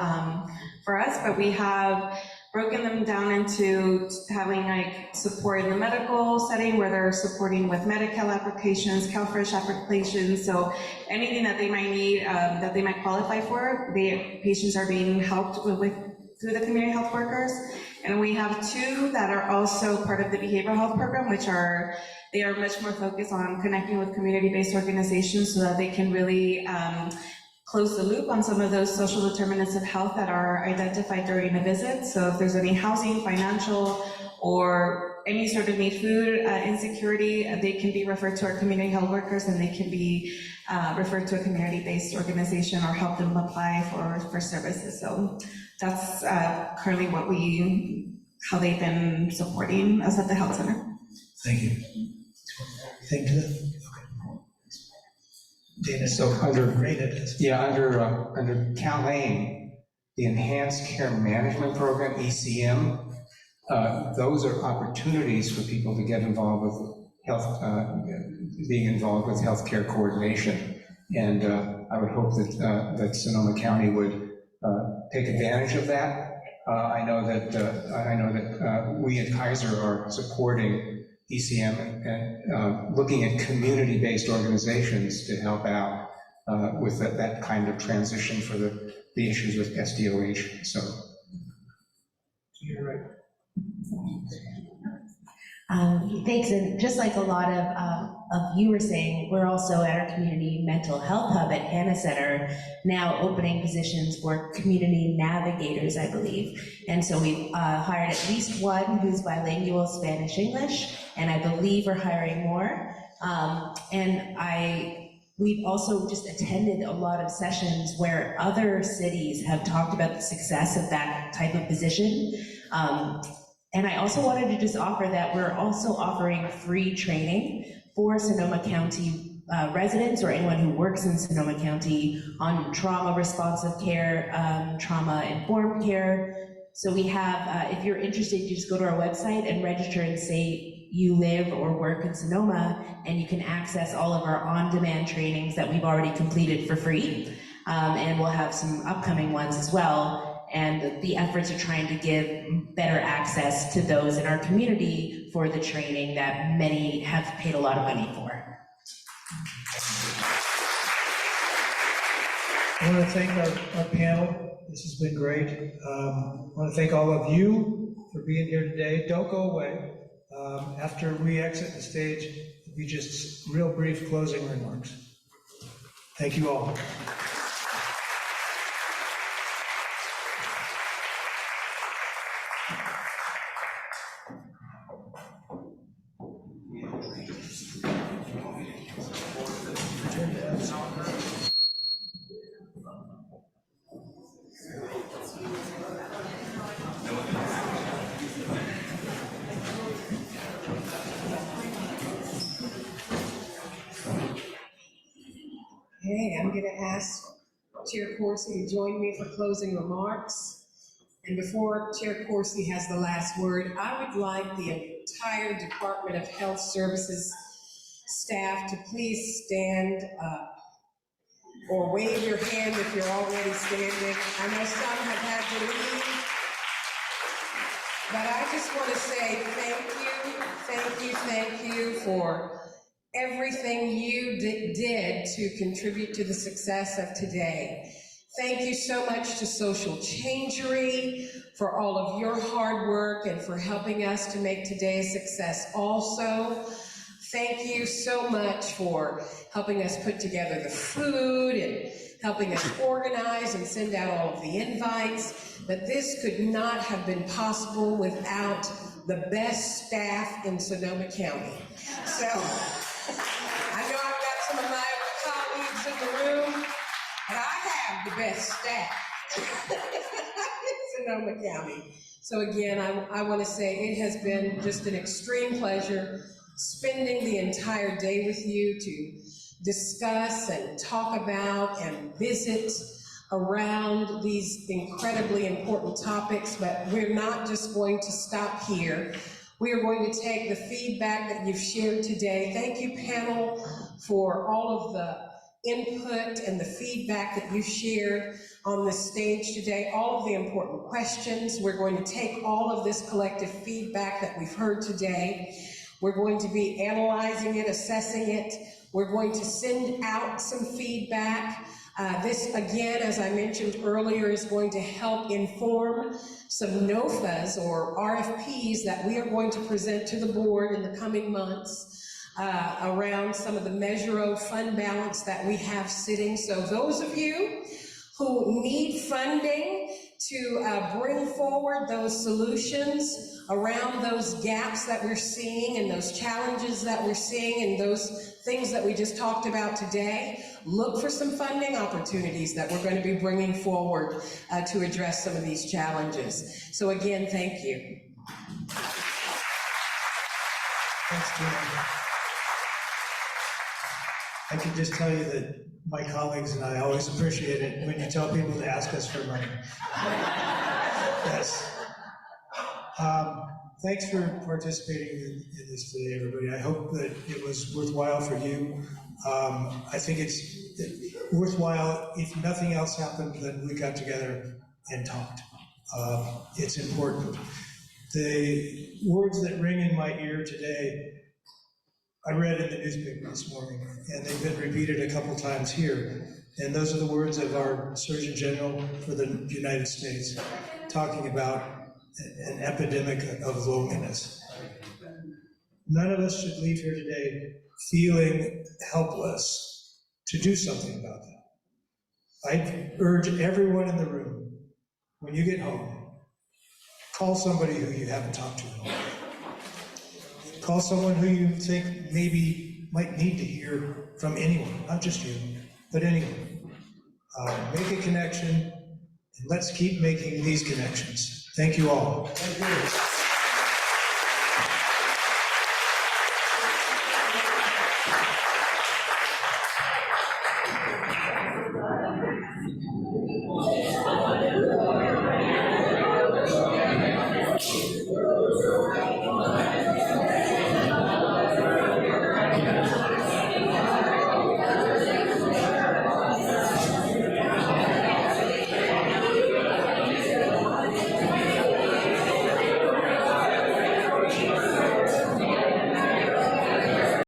for us, but we have broken them down into having like support in the medical setting where they're supporting with Medi-Cal applications, CalFresh applications, so anything that they might need, that they might qualify for, the patients are being helped with through the community health workers. And we have 2 that are also part of the behavioral health program, they are much more focused on connecting with community-based organizations so that they can really close the loop on some of those social determinants of health that are identified during a visit. So if there's any housing, financial, or any sort of need, food insecurity, they can be referred to our community health workers, and they can be referred to a community-based organization or help them apply for services. So that's currently how they've been supporting us at the health center. Thank you. Thank you. Dana, So under under CalAIM, the Enhanced Care Management Program, ECM, those are opportunities for people to get involved with health, being involved with healthcare coordination. And I would hope that Sonoma County would take advantage of that. I know that we at Kaiser are supporting ECM and looking at community-based organizations to help out with that kind of transition for the issues with SDOH. So you're right. Thanks, and just like a lot of you were saying, we're also at our community mental health hub at Hannah Center now opening positions for community navigators, I believe. And so we've hired at least one who's bilingual Spanish-English, and I believe we're hiring more. We've also just attended a lot of sessions where other cities have talked about the success of that type of position. And I also wanted to just offer that we're also offering free training for Sonoma County residents or anyone who works in Sonoma County on trauma responsive care, trauma informed care. So we have, if you're interested, you just go to our website and register and say you live or work in Sonoma, and you can access all of our on-demand trainings that we've already completed for free. And we'll have some upcoming ones as well. And the efforts are trying to give better access to those in our community for the training that many have paid a lot of money for. I want to thank our panel. This has been great. I want to thank all of you for being here today. Don't go away. After we exit the stage, it'll be just real brief closing remarks. Thank you all. Okay, I'm going to ask Chair Coursey to join me for closing remarks. And before Chair Coursey has the last word, I would like the entire Department of Health Services staff to please stand up or wave your hand if you're already standing. I know some have had to leave, But I just want to say thank you for everything you did to contribute to the success of today. Thank you so much to Social Changery for all of your hard work and for helping us to make today a success also. Thank you so much for helping us put together the food and helping us organize and send out all of the invites. But this could not have been possible without the best staff in Sonoma County. So I know I've got some of my colleagues in the room, but I have the best staff in Sonoma County. So again, I want to say it has been just an extreme pleasure spending the entire day with you to discuss and talk about and visit around these incredibly important topics. But we're not just going to stop here. We are going to take the feedback that you've shared today. Thank you, panel, for all of the input and the feedback that you shared on the stage today, all of the important questions. We're going to take all of this collective feedback that we've heard today. We're going to be analyzing it, assessing it. We're going to send out some feedback. This, again, as I mentioned earlier, is going to help inform some NOFAs or RFPs that we are going to present to the board in the coming months around some of the Measure O fund balance that we have sitting. So those of you who need funding to bring forward those solutions around those gaps that we're seeing and those challenges that we're seeing and those things that we just talked about today, look for some funding opportunities that we're going to be bringing forward to address some of these challenges. So again, thank you. Thanks, Tina. I can just tell you that my colleagues and I always appreciate it when you tell people to ask us for money. Yes. Thanks for participating in this today, everybody. I hope that it was worthwhile for you. I think it's worthwhile. If nothing else happened, then we got together and talked. It's important. The words that ring in my ear today, I read in the newspaper this morning, and they've been repeated a couple times here. And those are the words of our Surgeon General for the United States, talking about an epidemic of loneliness. None of us should leave here today feeling helpless to do something about that. I urge everyone in the room, when you get home, call somebody who you haven't talked to in a while. Call someone who you think maybe might need to hear from anyone, not just you, but anyone. Make a connection, and let's keep making these connections. Thank you all. Thank you.